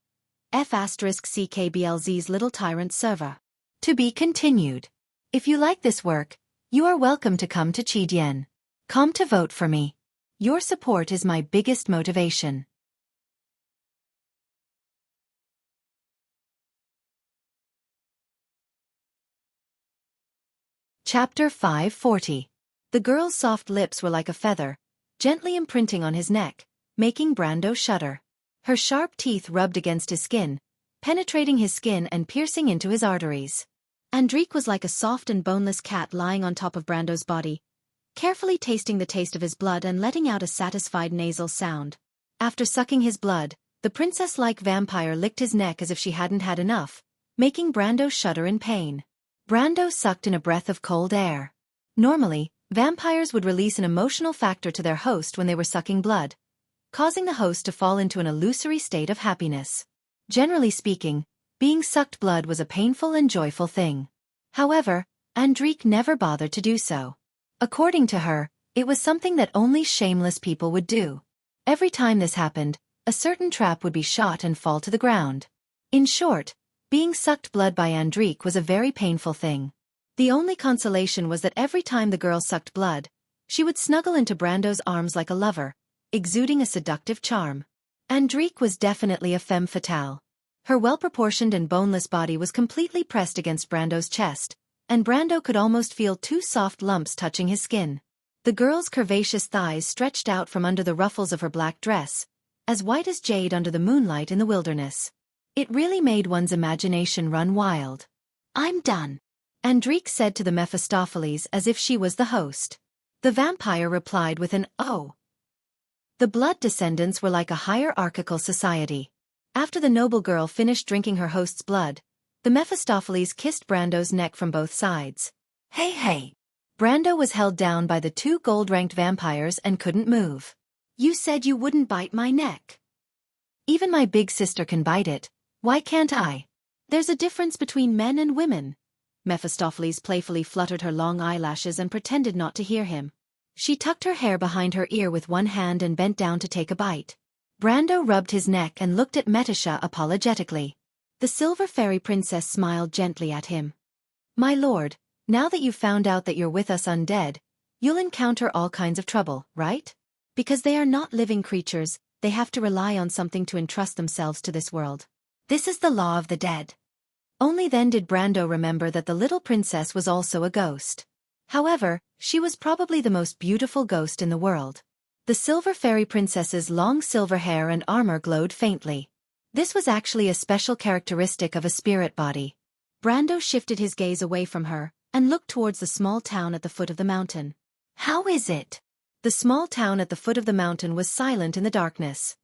F***CKBLZ's Little Tyrant Server. To be continued. If you like this work, you are welcome to come to Chidian. Come to vote for me. Your support is my biggest motivation. Chapter 540. The girl's soft lips were like a feather, gently imprinting on his neck, making Brando shudder. Her sharp teeth rubbed against his skin, penetrating his skin and piercing into his arteries. Andrique was like a soft and boneless cat lying on top of Brando's body, carefully tasting the taste of his blood and letting out a satisfied nasal sound. After sucking his blood, the princess-like vampire licked his neck as if she hadn't had enough, making Brando shudder in pain. Brando sucked in a breath of cold air. Normally, vampires would release an emotional factor to their host when they were sucking blood, causing the host to fall into an illusory state of happiness. Generally speaking, being sucked blood was a painful and joyful thing. However, Andrique never bothered to do so. According to her, It was something that only shameless people would do. Every time this happened, a certain trap would be shot and fall to the ground. In short, being sucked blood by Andrique was a very painful thing. The only consolation was that every time the girl sucked blood, she would snuggle into Brando's arms like a lover, exuding a seductive charm. Andrique was definitely a femme fatale. Her well-proportioned and boneless body was completely pressed against Brando's chest, and Brando could almost feel two soft lumps touching his skin. The girl's curvaceous thighs stretched out from under the ruffles of her black dress, as white as jade under the moonlight in the wilderness. It really made one's imagination run wild. "I'm done," Andrique said to the Mephistopheles as if she was the host. The vampire replied with an "oh." The blood descendants were like a hierarchical society. After the noble girl finished drinking her host's blood, the Mephistopheles kissed Brando's neck from both sides. "Hey hey." Brando was held down by the two gold-ranked vampires and couldn't move. "You said you wouldn't bite my neck." "Even my big sister can bite it. Why can't I?" "There's a difference between men and women." Mephistopheles playfully fluttered her long eyelashes and pretended not to hear him. She tucked her hair behind her ear with one hand and bent down to take a bite. Brando rubbed his neck and looked at Metisha apologetically. The silver fairy princess smiled gently at him. "My lord, now that you've found out that you're with us undead, you'll encounter all kinds of trouble, right? Because they are not living creatures, they have to rely on something to entrust themselves to this world. This is the law of the dead." Only then did Brando remember that the little princess was also a ghost. However, she was probably the most beautiful ghost in the world. The silver fairy princess's long silver hair and armor glowed faintly. This was actually a special characteristic of a spirit body. Brando shifted his gaze away from her and looked towards the small town at the foot of the mountain. "How is it?" The small town at the foot of the mountain was silent in the darkness.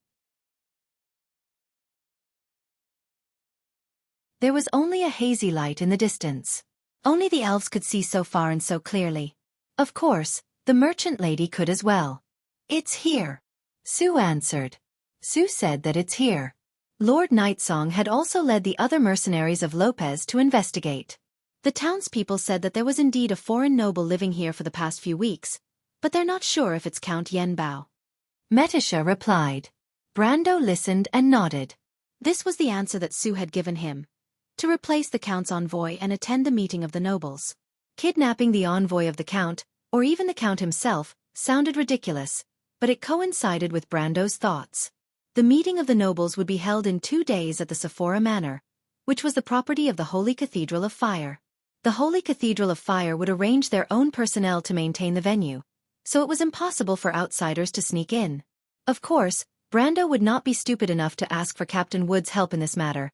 There was only a hazy light in the distance. Only the elves could see so far and so clearly. Of course, the merchant lady could as well. "It's here," Sue answered. Sue said that it's here. Lord Nightsong had also led the other mercenaries of Lopez to investigate. The townspeople said that there was indeed a foreign noble living here for the past few weeks, but they're not sure if it's Count Yenbao. Metisha replied. Brando listened and nodded. This was the answer that Sue had given him. To replace the Count's envoy and attend the meeting of the nobles. Kidnapping the envoy of the Count, or even the Count himself, sounded ridiculous, but it coincided with Brando's thoughts. The meeting of the nobles would be held in 2 days at the Sephora Manor, which was the property of the Holy Cathedral of Fire. The Holy Cathedral of Fire would arrange their own personnel to maintain the venue, so it was impossible for outsiders to sneak in. Of course, Brando would not be stupid enough to ask for Captain Wood's help in this matter,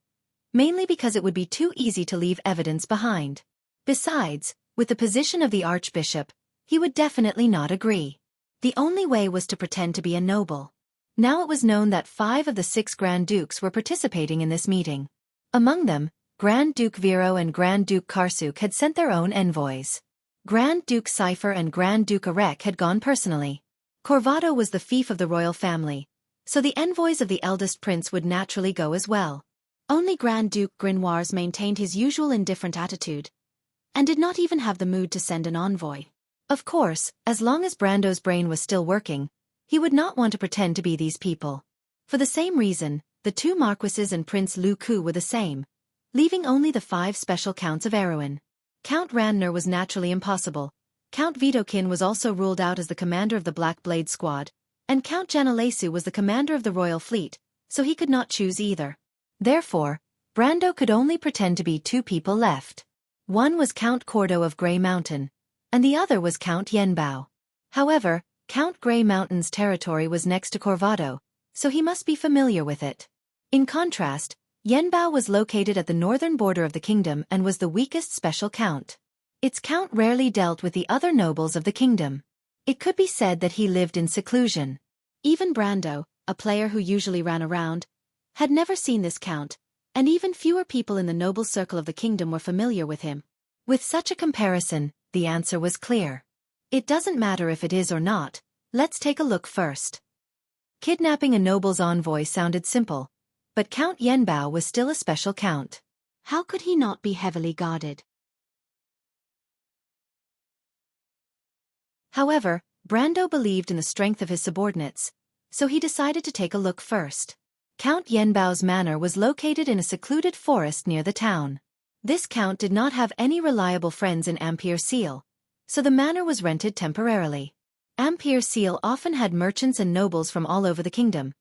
mainly because it would be too easy to leave evidence behind. Besides, with the position of the Archbishop, he would definitely not agree. The only way was to pretend to be a noble. Now it was known that 5 of the 6 Grand Dukes were participating in this meeting. Among them, Grand Duke Vero and Grand Duke Karsuk had sent their own envoys. Grand Duke Cipher and Grand Duke Arek had gone personally. Corvado was the fief of the royal family, so the envoys of the eldest prince would naturally go as well. Only Grand Duke Grinoires maintained his usual indifferent attitude, and did not even have the mood to send an envoy. Of course, as long as Brando's brain was still working, he would not want to pretend to be these people. For the same reason, the 2 marquises and Prince Lu Ku were the same, leaving only the 5 special counts of Erewhon. Count Randner was naturally impossible. Count Vitokin was also ruled out as the commander of the Black Blade Squad, and Count Janalesu was the commander of the Royal Fleet, so he could not choose either. Therefore, Brando could only pretend to be 2 people left. One was Count Cordo of Grey Mountain, and the other was Count Yenbao. However, Count Grey Mountain's territory was next to Corvado, so he must be familiar with it. In contrast, Yenbao was located at the northern border of the kingdom and was the weakest special count. Its count rarely dealt with the other nobles of the kingdom. It could be said that he lived in seclusion. Even Brando, a player who usually ran around, had never seen this count, and even fewer people in the noble circle of the kingdom were familiar with him. With such a comparison, the answer was clear. It doesn't matter if it is or not, let's take a look first. Kidnapping a noble's envoy sounded simple, but Count Yenbao was still a special count. How could he not be heavily guarded? However, Brando believed in the strength of his subordinates, so he decided to take a look first. Count Yenbao's manor was located in a secluded forest near the town. This count did not have any reliable friends in Ampere Seal, so the manor was rented temporarily. Ampere Seal often had merchants and nobles from all over the kingdom,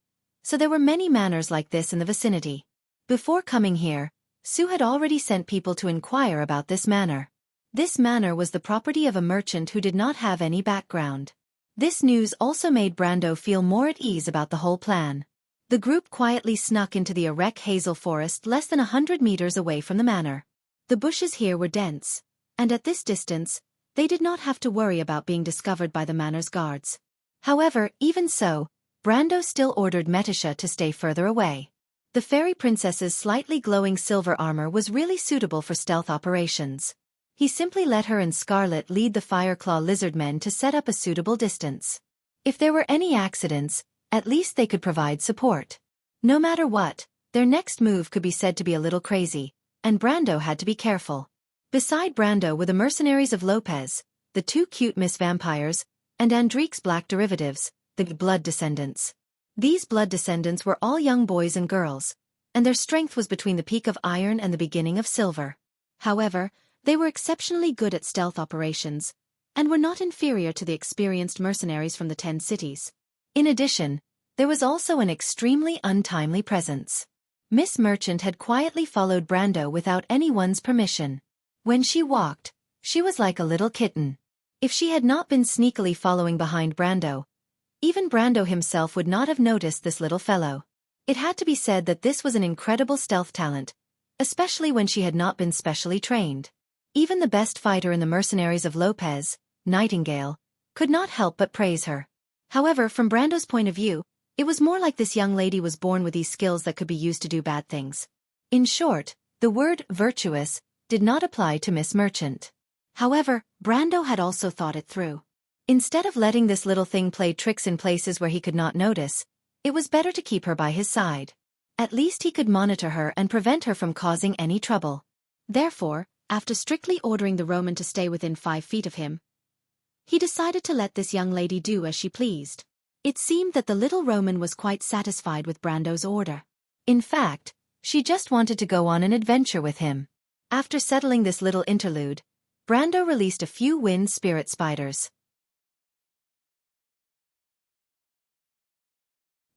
so there were many manors like this in the vicinity. Before coming here, Su had already sent people to inquire about this manor. This manor was the property of a merchant who did not have any background. This news also made Brando feel more at ease about the whole plan. The group quietly snuck into the Erek hazel forest less than 100 meters away from the manor. The bushes here were dense, and at this distance, they did not have to worry about being discovered by the manor's guards. However, even so, Brando still ordered Metisha to stay further away. The fairy princess's slightly glowing silver armor was really suitable for stealth operations. He simply let her and Scarlet lead the Fireclaw lizardmen to set up a suitable distance. If there were any accidents, at least they could provide support. No matter what, their next move could be said to be a little crazy, and Brando had to be careful. Beside Brando were the mercenaries of Lopez, the two cute Miss Vampires, and Andrique's black derivatives, the Blood Descendants. These Blood Descendants were all young boys and girls, and their strength was between the peak of iron and the beginning of silver. However, they were exceptionally good at stealth operations, and were not inferior to the experienced mercenaries from the 10 cities. In addition, there was also an extremely untimely presence. Miss Merchant had quietly followed Brando without anyone's permission. When she walked, she was like a little kitten. If she had not been sneakily following behind Brando, even Brando himself would not have noticed this little fellow. It had to be said that this was an incredible stealth talent, especially when she had not been specially trained. Even the best fighter in the mercenaries of Lopez, Nightingale, could not help but praise her. However, from Brando's point of view, it was more like this young lady was born with these skills that could be used to do bad things. In short, the word virtuous did not apply to Miss Merchant. However, Brando had also thought it through. Instead of letting this little thing play tricks in places where he could not notice, it was better to keep her by his side. At least he could monitor her and prevent her from causing any trouble. Therefore, after strictly ordering the Roman to stay within 5 feet of him, he decided to let this young lady do as she pleased. It seemed that the little Roman was quite satisfied with Brando's order. In fact, she just wanted to go on an adventure with him. After settling this little interlude, Brando released a few wind spirit spiders.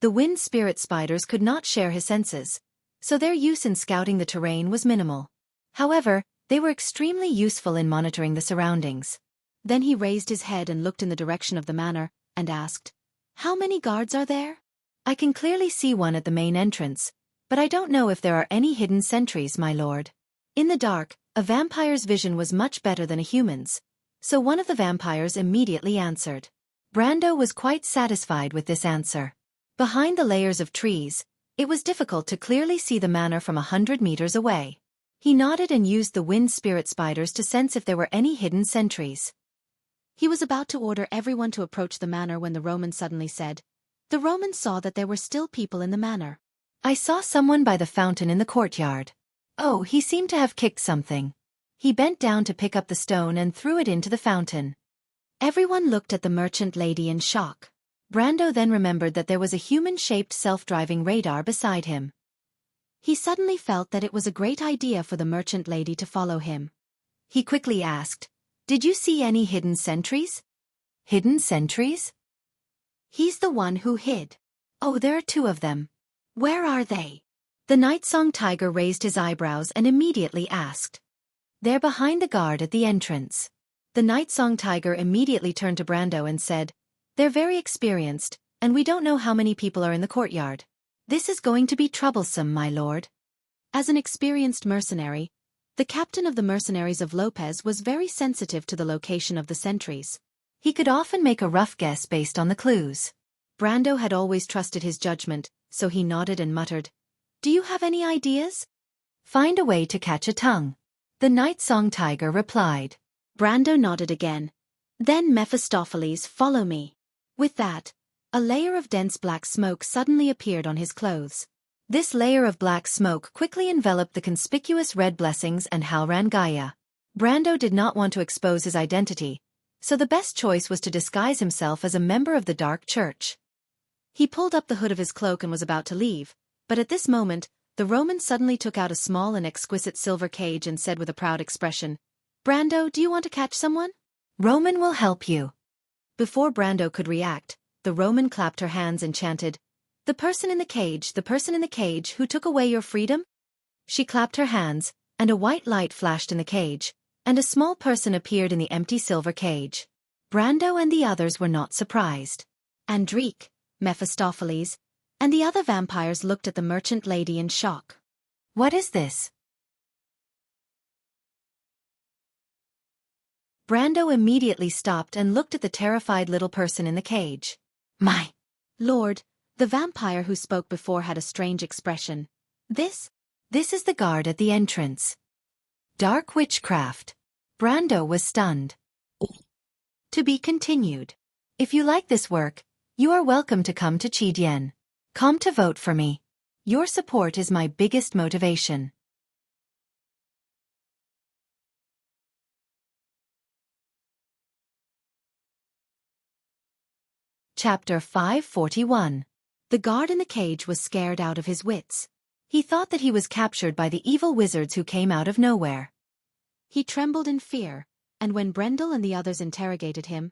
The wind spirit spiders could not share his senses, so their use in scouting the terrain was minimal. However, they were extremely useful in monitoring the surroundings. Then he raised his head and looked in the direction of the manor, and asked, "How many guards are there?" "I can clearly see one at the main entrance, but I don't know if there are any hidden sentries, my lord." In the dark, a vampire's vision was much better than a human's, so one of the vampires immediately answered. Brando was quite satisfied with this answer. Behind the layers of trees, it was difficult to clearly see the manor from 100 meters away. He nodded and used the wind spirit spiders to sense if there were any hidden sentries. He was about to order everyone to approach the manor when the Roman suddenly said, "The Romans saw that there were still people in the manor. I saw someone by the fountain in the courtyard. Oh, he seemed to have kicked something." He bent down to pick up the stone and threw it into the fountain. Everyone looked at the merchant lady in shock. Brando then remembered that there was a human-shaped self-driving radar beside him. He suddenly felt that it was a great idea for the merchant lady to follow him. He quickly asked, "Did you see any hidden sentries?" "Hidden sentries?" "He's the one who hid." "Oh, there are 2 of them. Where are they?" The Night Song Tiger raised his eyebrows and immediately asked. "They're behind the guard at the entrance." The Night Song Tiger immediately turned to Brando and said, "They're very experienced, and we don't know how many people are in the courtyard. This is going to be troublesome, my lord." As an experienced mercenary, the captain of the mercenaries of Lopez was very sensitive to the location of the sentries. He could often make a rough guess based on the clues. Brando had always trusted his judgment, so he nodded and muttered, "Do you have any ideas?" "Find a way to catch a tongue," the Night Song Tiger replied. Brando nodded again. "Then Mephistopheles, follow me." With that, a layer of dense black smoke suddenly appeared on his clothes. This layer of black smoke quickly enveloped the conspicuous red blessings and Halran Gaia. Brando did not want to expose his identity, So the best choice was to disguise himself as a member of the Dark Church. He pulled up the hood of his cloak and was about to leave, but at this moment, the Roman suddenly took out a small and exquisite silver cage and said with a proud expression, "Brando, do you want to catch someone? Roman will help you." Before Brando could react, the Roman clapped her hands and chanted, the person in the cage who took away your freedom?" She clapped her hands, and a white light flashed in the cage, and a small person appeared in the empty silver cage. Brando and the others were not surprised. Andrique, Mephistopheles, and the other vampires looked at the merchant lady in shock. "What is this?" Brando immediately stopped and looked at the terrified little person in the cage. "My lord," the vampire who spoke before had a strange expression. This is the guard at the entrance." Dark witchcraft. Brando was stunned. To be continued. If you like this work, you are welcome to come to Chidien.com to vote for me. Your support is my biggest motivation. Chapter 541. The guard in the cage was scared out of his wits. He thought that he was captured by the evil wizards who came out of nowhere. He trembled in fear, and when Brendel and the others interrogated him,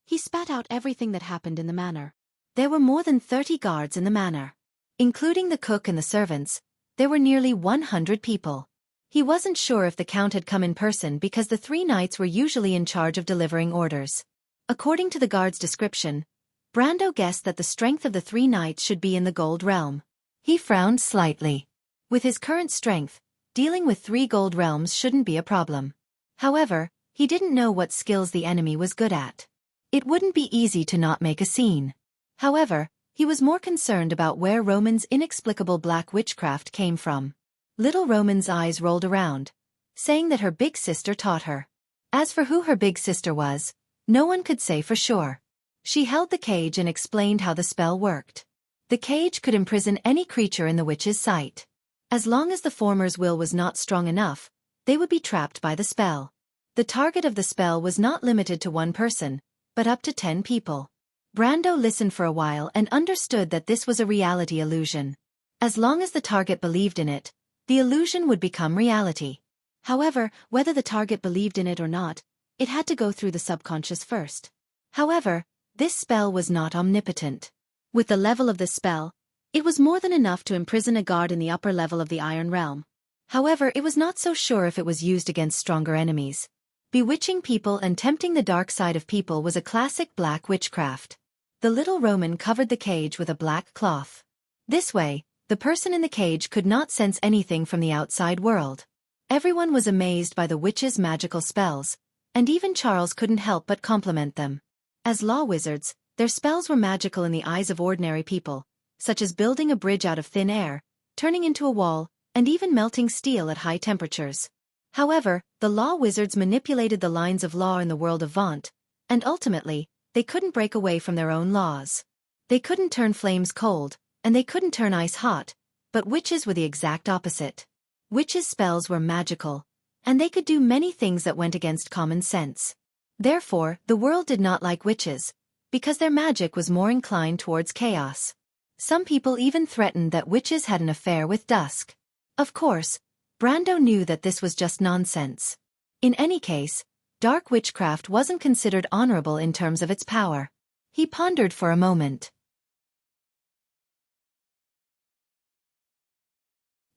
he spat out everything that happened in the manor. There were more than 30 guards in the manor. Including the cook and the servants, there were nearly 100 people. He wasn't sure if the count had come in person because the 3 knights were usually in charge of delivering orders. According to the guard's description, Brando guessed that the strength of the 3 knights should be in the gold realm. He frowned slightly. With his current strength, dealing with 3 gold realms shouldn't be a problem. However, he didn't know what skills the enemy was good at. It wouldn't be easy to not make a scene. However, he was more concerned about where Roman's inexplicable black witchcraft came from. Little Roman's eyes rolled around, saying that her big sister taught her. As for who her big sister was, no one could say for sure. She held the cage and explained how the spell worked. The cage could imprison any creature in the witch's sight. As long as the former's will was not strong enough, they would be trapped by the spell. The target of the spell was not limited to 1 person, but up to 10 people. Brando listened for a while and understood that this was a reality illusion. As long as the target believed in it, the illusion would become reality. However, whether the target believed in it or not, it had to go through the subconscious first. However, this spell was not omnipotent. With the level of this spell, it was more than enough to imprison a guard in the upper level of the Iron Realm. However, it was not so sure if it was used against stronger enemies. Bewitching people and tempting the dark side of people was a classic black witchcraft. The little Roman covered the cage with a black cloth. This way, the person in the cage could not sense anything from the outside world. Everyone was amazed by the witch's magical spells, and even Charles couldn't help but compliment them. As law wizards, their spells were magical in the eyes of ordinary people, such as building a bridge out of thin air, turning into a wall, and even melting steel at high temperatures. However, the law wizards manipulated the lines of law in the world of Vaunt, and ultimately, they couldn't break away from their own laws. They couldn't turn flames cold, and they couldn't turn ice hot, but witches were the exact opposite. Witches' spells were magical, and they could do many things that went against common sense. Therefore, the world did not like witches, because their magic was more inclined towards chaos. Some people even threatened that witches had an affair with Dusk. Of course, Brando knew that this was just nonsense. In any case, dark witchcraft wasn't considered honorable in terms of its power. He pondered for a moment.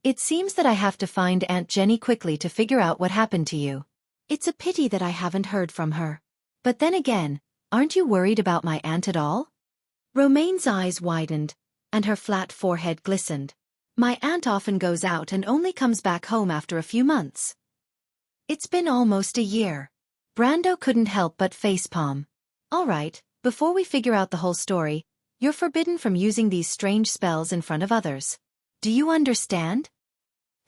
It seems that I have to find Aunt Jenny quickly to figure out what happened to you. It's a pity that I haven't heard from her. But then again, aren't you worried about my aunt at all? Romaine's eyes widened, and her flat forehead glistened. My aunt often goes out and only comes back home after a few months. It's been almost a year. Brando couldn't help but facepalm. All right, before we figure out the whole story, you're forbidden from using these strange spells in front of others. Do you understand?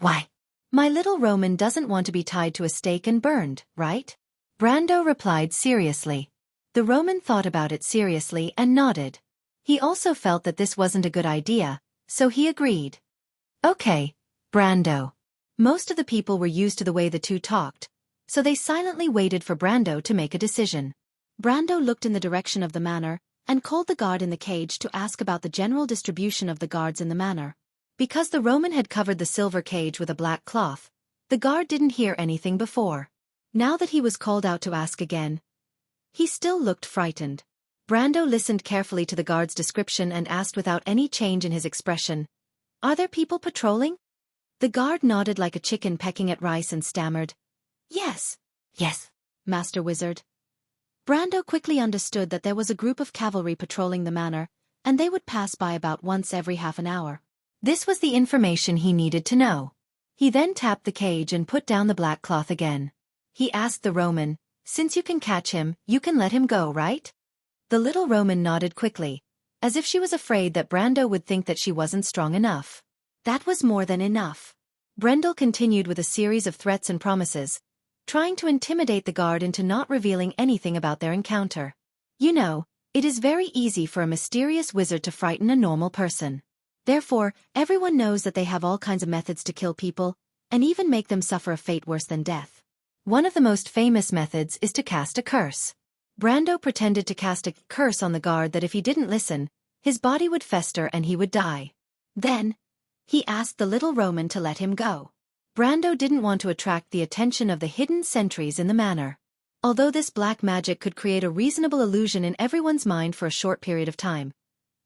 Why? My little Roman doesn't want to be tied to a stake and burned, right? Brando replied seriously. The Roman thought about it seriously and nodded. He also felt that this wasn't a good idea, so he agreed. Okay, Brando. Most of the people were used to the way the two talked, so they silently waited for Brando to make a decision. Brando looked in the direction of the manor, and called the guard in the cage to ask about the general distribution of the guards in the manor. Because the Roman had covered the silver cage with a black cloth, the guard didn't hear anything before. Now that he was called out to ask again, he still looked frightened. Brando listened carefully to the guard's description and asked without any change in his expression, "Are there people patrolling?" The guard nodded like a chicken pecking at rice and stammered, "Yes. Yes, Master Wizard." Brando quickly understood that there was a group of cavalry patrolling the manor, and they would pass by about once every half an hour. This was the information he needed to know. He then tapped the cage and put down the black cloth again. He asked the Roman, "Since you can catch him, you can let him go, right?" The little Roman nodded quickly, as if she was afraid that Brando would think that she wasn't strong enough. That was more than enough. Brendel continued with a series of threats and promises, trying to intimidate the guard into not revealing anything about their encounter. You know, it is very easy for a mysterious wizard to frighten a normal person. Therefore, everyone knows that they have all kinds of methods to kill people, and even make them suffer a fate worse than death. One of the most famous methods is to cast a curse. Brando pretended to cast a curse on the guard that if he didn't listen, his body would fester and he would die. Then, he asked the little Roman to let him go. Brando didn't want to attract the attention of the hidden sentries in the manor. Although this black magic could create a reasonable illusion in everyone's mind for a short period of time,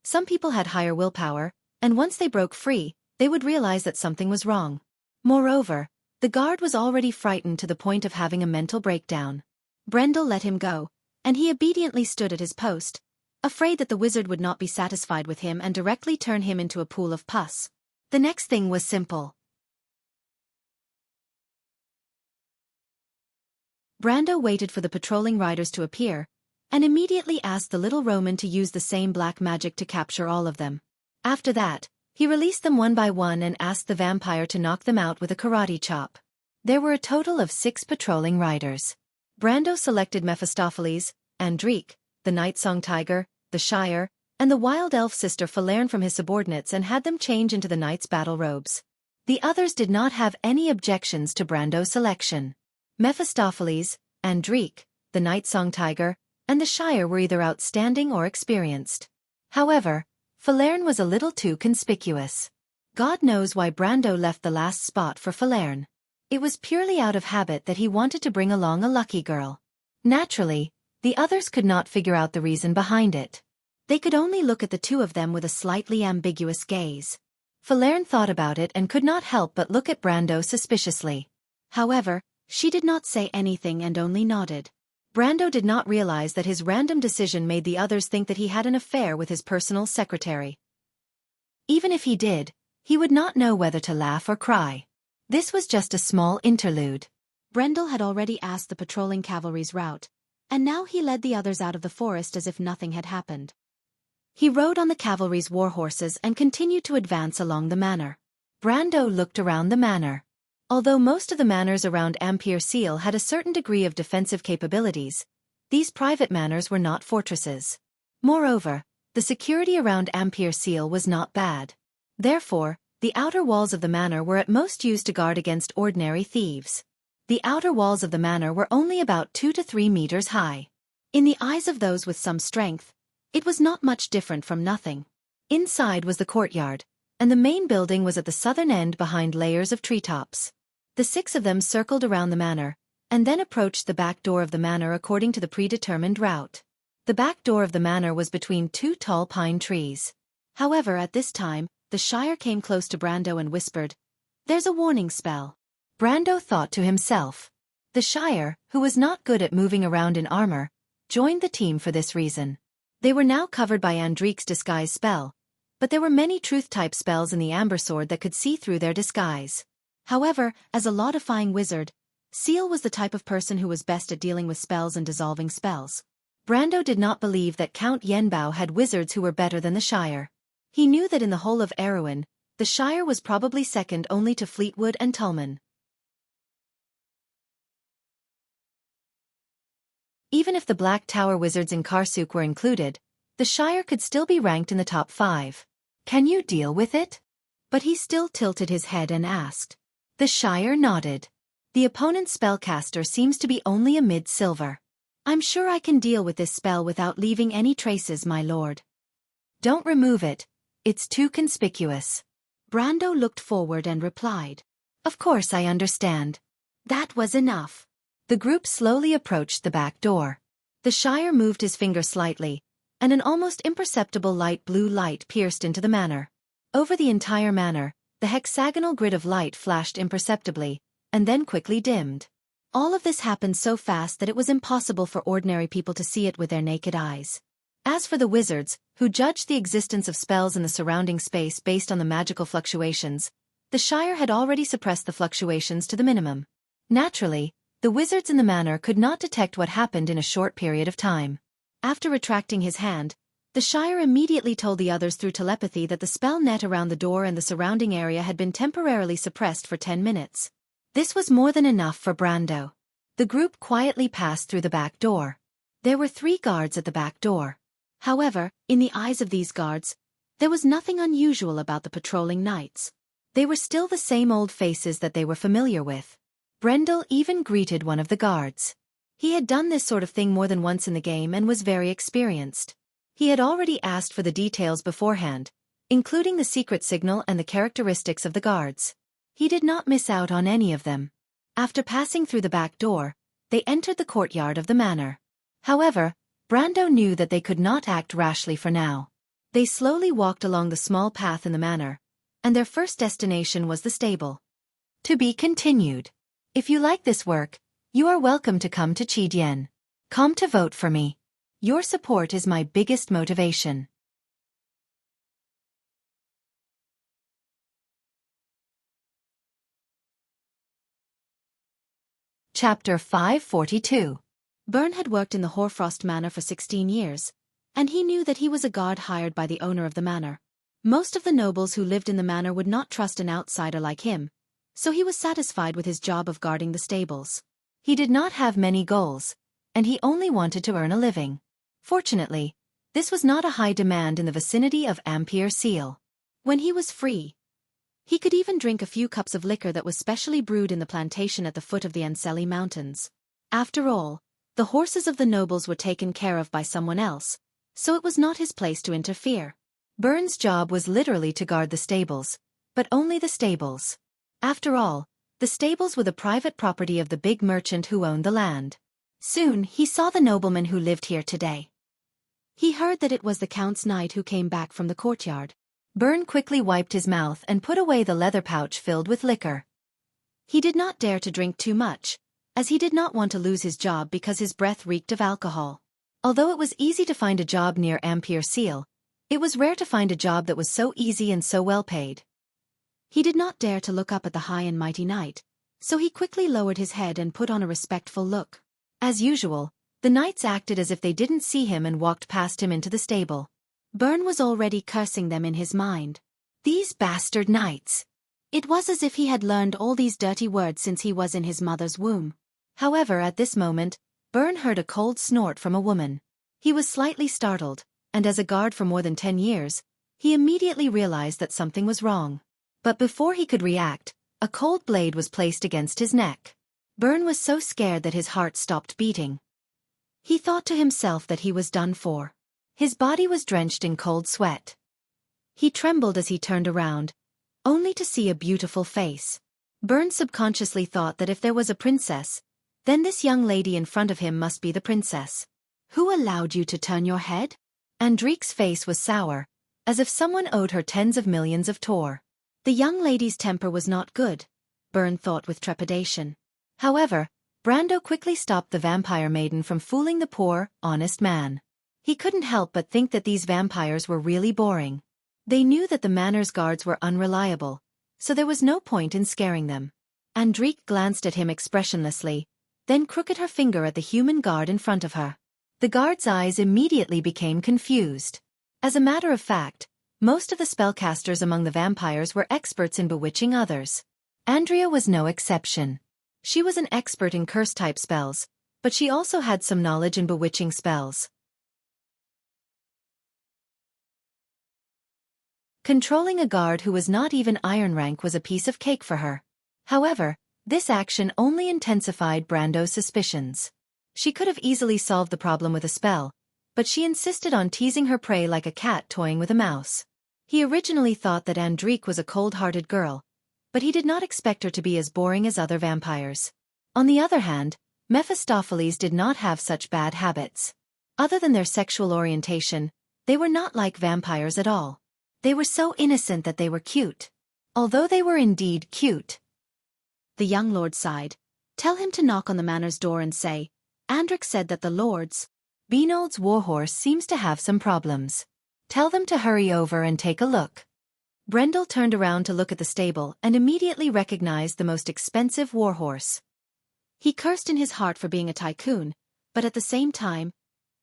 some people had higher willpower, and once they broke free, they would realize that something was wrong. Moreover, the guard was already frightened to the point of having a mental breakdown. Brendel let him go, and he obediently stood at his post, afraid that the wizard would not be satisfied with him and directly turn him into a pool of pus. The next thing was simple. Brando waited for the patrolling riders to appear, and immediately asked the little Roman to use the same black magic to capture all of them. After that, he released them one by one and asked the vampire to knock them out with a karate chop. There were a total of 6 patrolling riders. Brando selected Mephistopheles, Andrique, the Night Song Tiger, the Shire, and the wild elf sister Falerne from his subordinates and had them change into the knight's battle robes. The others did not have any objections to Brando's selection. Mephistopheles, Andrique, the Night Song Tiger, and the Shire were either outstanding or experienced. However, Falerne was a little too conspicuous. God knows why Brando left the last spot for Falerne. It was purely out of habit that he wanted to bring along a lucky girl. Naturally, the others could not figure out the reason behind it. They could only look at the two of them with a slightly ambiguous gaze. Falerne thought about it and could not help but look at Brando suspiciously. However, she did not say anything and only nodded. Brando did not realize that his random decision made the others think that he had an affair with his personal secretary. Even if he did, he would not know whether to laugh or cry. This was just a small interlude. Brendel had already asked the patrolling cavalry's route, and now he led the others out of the forest as if nothing had happened. He rode on the cavalry's war horses and continued to advance along the manor. Brando looked around the manor. Although most of the manors around Ampere-Seal had a certain degree of defensive capabilities, these private manors were not fortresses. Moreover, the security around Ampere-Seal was not bad. Therefore, the outer walls of the manor were at most used to guard against ordinary thieves. The outer walls of the manor were only about 2 to 3 meters high. In the eyes of those with some strength, it was not much different from nothing. Inside was the courtyard, and the main building was at the southern end behind layers of treetops. The 6 of them circled around the manor, and then approached the back door of the manor according to the predetermined route. The back door of the manor was between 2 tall pine trees. However, at this time, the Shire came close to Brando and whispered, "There's a warning spell." Brando thought to himself. The Shire, who was not good at moving around in armor, joined the team for this reason. They were now covered by Andrique's disguise spell, but there were many truth-type spells in the Amber Sword that could see through their disguise. However, as a law-defying wizard, Seal was the type of person who was best at dealing with spells and dissolving spells. Brando did not believe that Count Yenbao had wizards who were better than the Shire. He knew that in the whole of Erewhon, the Shire was probably second only to Fleetwood and Tullman. Even if the Black Tower wizards in Karsuk were included, the Shire could still be ranked in the top 5. "Can you deal with it?" But he still tilted his head and asked. The Shire nodded. The opponent's spellcaster seems to be only a mid-silver. I'm sure I can deal with this spell without leaving any traces, my lord. Don't remove it, it's too conspicuous. Brando looked forward and replied. Of course I understand. That was enough. The group slowly approached the back door. The Shire moved his finger slightly, and an almost imperceptible light blue light pierced into the manor. Over the entire manor, the hexagonal grid of light flashed imperceptibly, and then quickly dimmed. All of this happened so fast that it was impossible for ordinary people to see it with their naked eyes. As for the wizards, who judged the existence of spells in the surrounding space based on the magical fluctuations, the Shire had already suppressed the fluctuations to the minimum. Naturally, the wizards in the manor could not detect what happened in a short period of time. After retracting his hand, the Shire immediately told the others through telepathy that the spell net around the door and the surrounding area had been temporarily suppressed for 10 minutes. This was more than enough for Brando. The group quietly passed through the back door. There were 3 guards at the back door. However, in the eyes of these guards, there was nothing unusual about the patrolling knights. They were still the same old faces that they were familiar with. Brendel even greeted one of the guards. He had done this sort of thing more than once in the game and was very experienced. He had already asked for the details beforehand, including the secret signal and the characteristics of the guards. He did not miss out on any of them. After passing through the back door, they entered the courtyard of the manor. However, Brando knew that they could not act rashly for now. They slowly walked along the small path in the manor, and their first destination was the stable. To be continued. If you like this work, you are welcome to come to Chidian. Come to vote for me. Your support is my biggest motivation. Chapter 542. Byrne had worked in the Hoarfrost Manor for 16 years, and he knew that he was a guard hired by the owner of the manor. Most of the nobles who lived in the manor would not trust an outsider like him, so he was satisfied with his job of guarding the stables. He did not have many goals, and he only wanted to earn a living. Fortunately, this was not a high demand in the vicinity of Ampere Seal. When he was free, he could even drink a few cups of liquor that was specially brewed in the plantation at the foot of the Anceli Mountains. After all, the horses of the nobles were taken care of by someone else, so it was not his place to interfere. Byrne's job was literally to guard the stables, but only the stables. After all, the stables were the private property of the big merchant who owned the land. Soon he saw the nobleman who lived here today. He heard that it was the Count's knight who came back from the courtyard. Byrne quickly wiped his mouth and put away the leather pouch filled with liquor. He did not dare to drink too much, as he did not want to lose his job because his breath reeked of alcohol. Although it was easy to find a job near Ampere Seal, it was rare to find a job that was so easy and so well paid. He did not dare to look up at the high and mighty knight, so he quickly lowered his head and put on a respectful look. As usual, the knights acted as if they didn't see him and walked past him into the stable. Byrne was already cursing them in his mind. These bastard knights! It was as if he had learned all these dirty words since he was in his mother's womb. However, at this moment, Byrne heard a cold snort from a woman. He was slightly startled, and as a guard for more than 10 years, he immediately realized that something was wrong. But before he could react, a cold blade was placed against his neck. Byrne was so scared that his heart stopped beating. He thought to himself that he was done for. His body was drenched in cold sweat. He trembled as he turned around, only to see a beautiful face. Byrne subconsciously thought that if there was a princess, then this young lady in front of him must be the princess. Who allowed you to turn your head? Andrique's face was sour, as if someone owed her tens of millions of tor. The young lady's temper was not good, Byrne thought with trepidation. However, Brando quickly stopped the vampire maiden from fooling the poor, honest man. He couldn't help but think that these vampires were really boring. They knew that the manor's guards were unreliable, so there was no point in scaring them. Andrique glanced at him expressionlessly, then crooked her finger at the human guard in front of her. The guard's eyes immediately became confused. As a matter of fact, most of the spellcasters among the vampires were experts in bewitching others. Andrea was no exception. She was an expert in curse-type spells, but she also had some knowledge in bewitching spells. Controlling a guard who was not even iron rank was a piece of cake for her. However, this action only intensified Brando's suspicions. She could have easily solved the problem with a spell, but she insisted on teasing her prey like a cat toying with a mouse. He originally thought that Andrique was a cold-hearted girl, but he did not expect her to be as boring as other vampires. On the other hand, Mephistopheles did not have such bad habits. Other than their sexual orientation, they were not like vampires at all. They were so innocent that they were cute. Although they were indeed cute. The young lord sighed. Tell him to knock on the manor's door and say, Andric said that the lord's Beanold's warhorse seems to have some problems. Tell them to hurry over and take a look. Brendel turned around to look at the stable and immediately recognized the most expensive warhorse. He cursed in his heart for being a tycoon, but at the same time,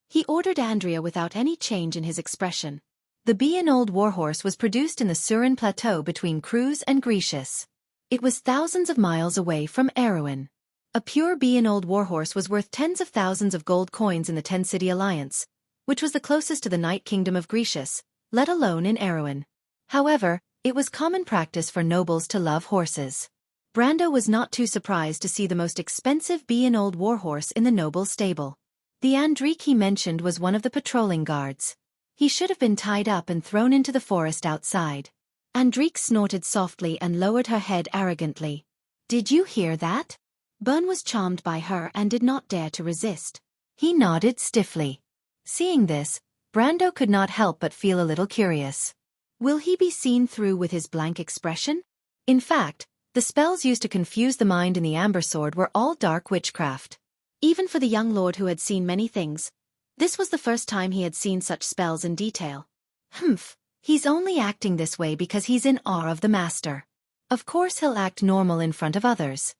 he ordered Andrea without any change in his expression. The Beanold warhorse was produced in the Surin Plateau between Cruz and Grecius. It was thousands of miles away from Erewhon. A pure Beanold warhorse was worth tens of thousands of gold coins in the Ten-City Alliance, which was the closest to the Night Kingdom of Grecius, let alone in Erewhon. However, it was common practice for nobles to love horses. Brando was not too surprised to see the most expensive Beanold warhorse in the noble's stable. The Andrique he mentioned was one of the patrolling guards. He should have been tied up and thrown into the forest outside. Andrique snorted softly and lowered her head arrogantly. Did you hear that? Bern was charmed by her and did not dare to resist. He nodded stiffly. Seeing this, Brando could not help but feel a little curious. Will he be seen through with his blank expression? In fact, the spells used to confuse the mind in the Amber Sword were all dark witchcraft. Even for the young lord who had seen many things, this was the first time he had seen such spells in detail. Humph, he's only acting this way because he's in awe of the master. Of course he'll act normal in front of others.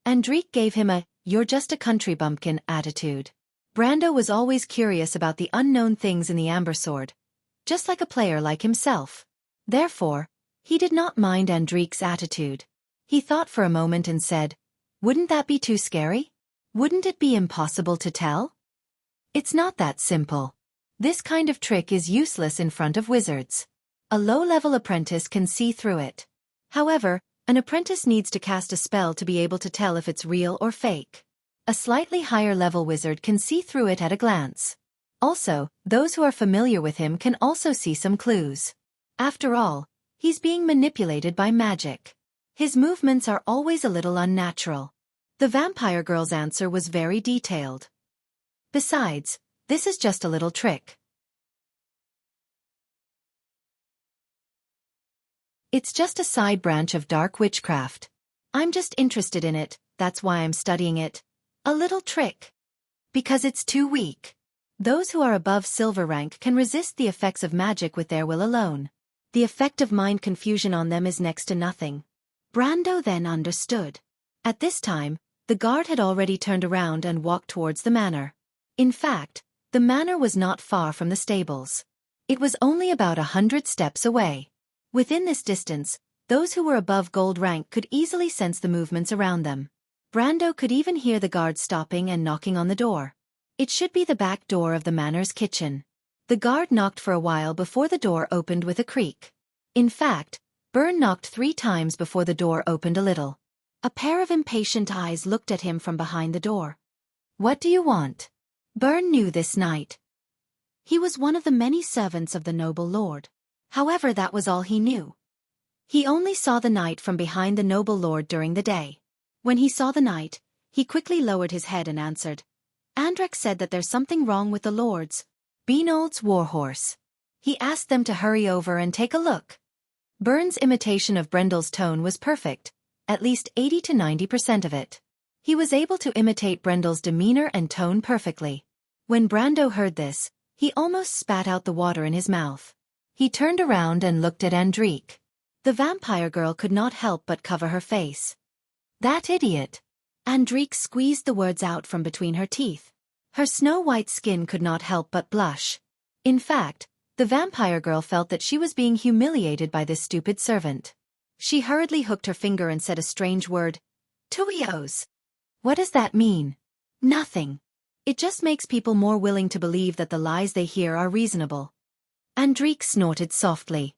Andrique gave him a, you're just a country bumpkin attitude. Brando was always curious about the unknown things in the Amber Sword, just like a player like himself. Therefore, he did not mind Andrique's attitude. He thought for a moment and said, wouldn't that be too scary? Wouldn't it be impossible to tell? It's not that simple. This kind of trick is useless in front of wizards. A low-level apprentice can see through it. However, an apprentice needs to cast a spell to be able to tell if it's real or fake. A slightly higher-level wizard can see through it at a glance. Also, those who are familiar with him can also see some clues. After all, he's being manipulated by magic. His movements are always a little unnatural. The vampire girl's answer was very detailed. Besides, this is just a little trick. It's just a side branch of dark witchcraft. I'm just interested in it, that's why I'm studying it. A little trick. Because it's too weak. Those who are above silver rank can resist the effects of magic with their will alone. The effect of mind confusion on them is next to nothing. Brando then understood. At this time, the guard had already turned around and walked towards the manor. In fact, the manor was not far from the stables. It was only about 100 steps away. Within this distance, those who were above gold rank could easily sense the movements around them. Brando could even hear the guard stopping and knocking on the door. It should be the back door of the manor's kitchen. The guard knocked for a while before the door opened with a creak. In fact, Bern knocked 3 times before the door opened a little. A pair of impatient eyes looked at him from behind the door. What do you want? Bern knew this knight. He was one of the many servants of the noble lord. However, that was all he knew. He only saw the knight from behind the noble lord during the day. When he saw the knight, he quickly lowered his head and answered. Andric said that there's something wrong with the lord's Beanold's warhorse. He asked them to hurry over and take a look. Bern's imitation of Brendel's tone was perfect, at least 80 to 90% of it. He was able to imitate Brendel's demeanor and tone perfectly. When Brando heard this, he almost spat out the water in his mouth. He turned around and looked at Andrique. The vampire girl could not help but cover her face. That idiot! Andrique squeezed the words out from between her teeth. Her snow-white skin could not help but blush. In fact, the vampire girl felt that she was being humiliated by this stupid servant. She hurriedly hooked her finger and said a strange word. Tuios. What does that mean? Nothing. It just makes people more willing to believe that the lies they hear are reasonable. Andrique snorted softly.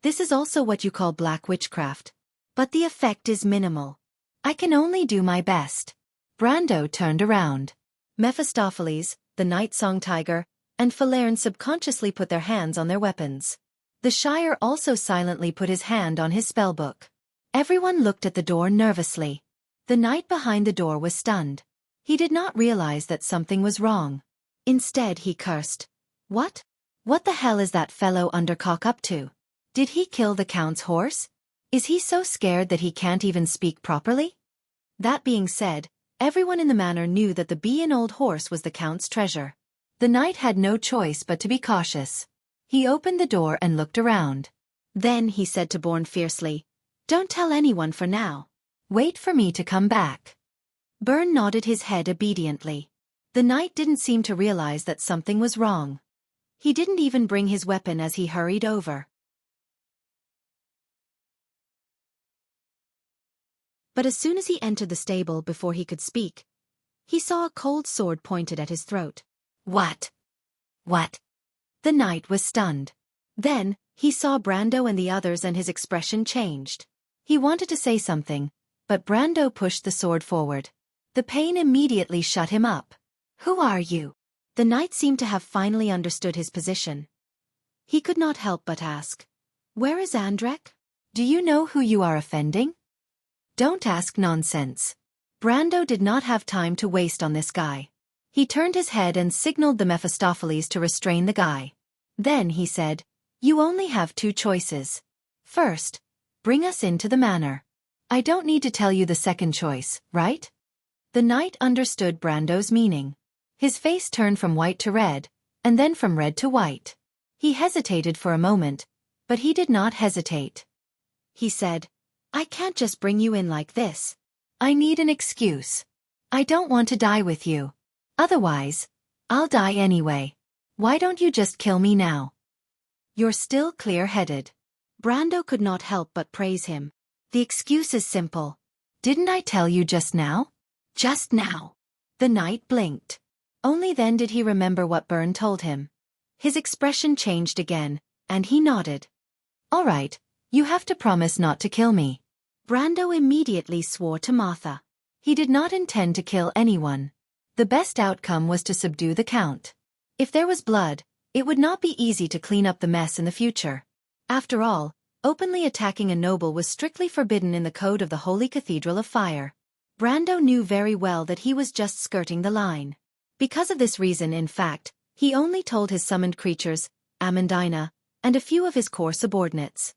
This is also what you call black witchcraft. But the effect is minimal. I can only do my best. Brando turned around. Mephistopheles, the night song tiger, and Falerne subconsciously put their hands on their weapons. The Shire also silently put his hand on his spellbook. Everyone looked at the door nervously. The knight behind the door was stunned. He did not realize that something was wrong. Instead he cursed. What? What the hell is that fellow undercock up to? Did he kill the Count's horse? Is he so scared that he can't even speak properly? That being said, everyone in the manor knew that the old horse was the Count's treasure. The knight had no choice but to be cautious. He opened the door and looked around. Then he said to Born fiercely, "Don't tell anyone for now. Wait for me to come back." Byrne nodded his head obediently. The knight didn't seem to realize that something was wrong. He didn't even bring his weapon as he hurried over. But as soon as he entered the stable before he could speak, he saw a cold sword pointed at his throat. What? What? The knight was stunned. Then, he saw Brando and the others and his expression changed. He wanted to say something, but Brando pushed the sword forward. The pain immediately shut him up. Who are you? The knight seemed to have finally understood his position. He could not help but ask, "Where is Andrek? Do you know who you are offending?" "Don't ask nonsense." Brando did not have time to waste on this guy. He turned his head and signaled the Mephistopheles to restrain the guy. Then he said, "You only have two choices. First, bring us into the manor. I don't need to tell you the second choice, right?" The knight understood Brando's meaning. His face turned from white to red, and then from red to white. He hesitated for a moment, but he did not hesitate. He said, "I can't just bring you in like this. I need an excuse. I don't want to die with you. Otherwise, I'll die anyway. Why don't you just kill me now?" "You're still clear-headed." Brando could not help but praise him. "The excuse is simple. Didn't I tell you just now?" "Just now." The knight blinked. Only then did he remember what Byrne told him. His expression changed again, and he nodded. "All right, you have to promise not to kill me." Brando immediately swore to Martha. He did not intend to kill anyone. The best outcome was to subdue the Count. If there was blood, it would not be easy to clean up the mess in the future. After all, openly attacking a noble was strictly forbidden in the code of the Holy Cathedral of Fire. Brando knew very well that he was just skirting the line. Because of this reason, in fact, he only told his summoned creatures, Amandina, and a few of his core subordinates.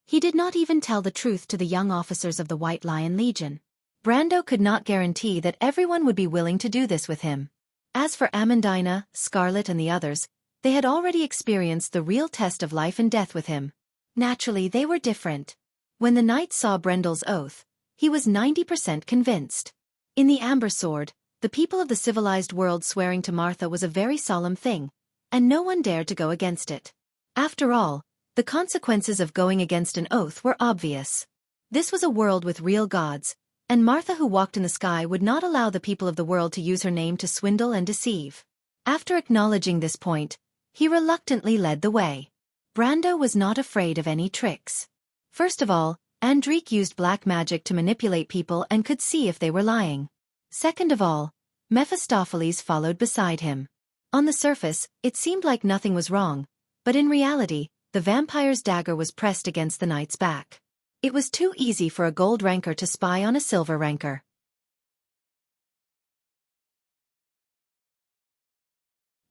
He did not even tell the truth to the young officers of the White Lion Legion. Brando could not guarantee that everyone would be willing to do this with him. As for Amandina, Scarlet and the others, they had already experienced the real test of life and death with him. Naturally, they were different. When the knight saw Brendel's oath, he was 90% convinced. In the Amber Sword, the people of the civilized world swearing to Martha was a very solemn thing, and no one dared to go against it. After all, the consequences of going against an oath were obvious. This was a world with real gods, and Martha who walked in the sky would not allow the people of the world to use her name to swindle and deceive. After acknowledging this point, he reluctantly led the way. Brando was not afraid of any tricks. First of all, Andrique used black magic to manipulate people and could see if they were lying. Second of all, Mephistopheles followed beside him. On the surface, it seemed like nothing was wrong, but in reality, the vampire's dagger was pressed against the knight's back. It was too easy for a gold ranker to spy on a silver ranker.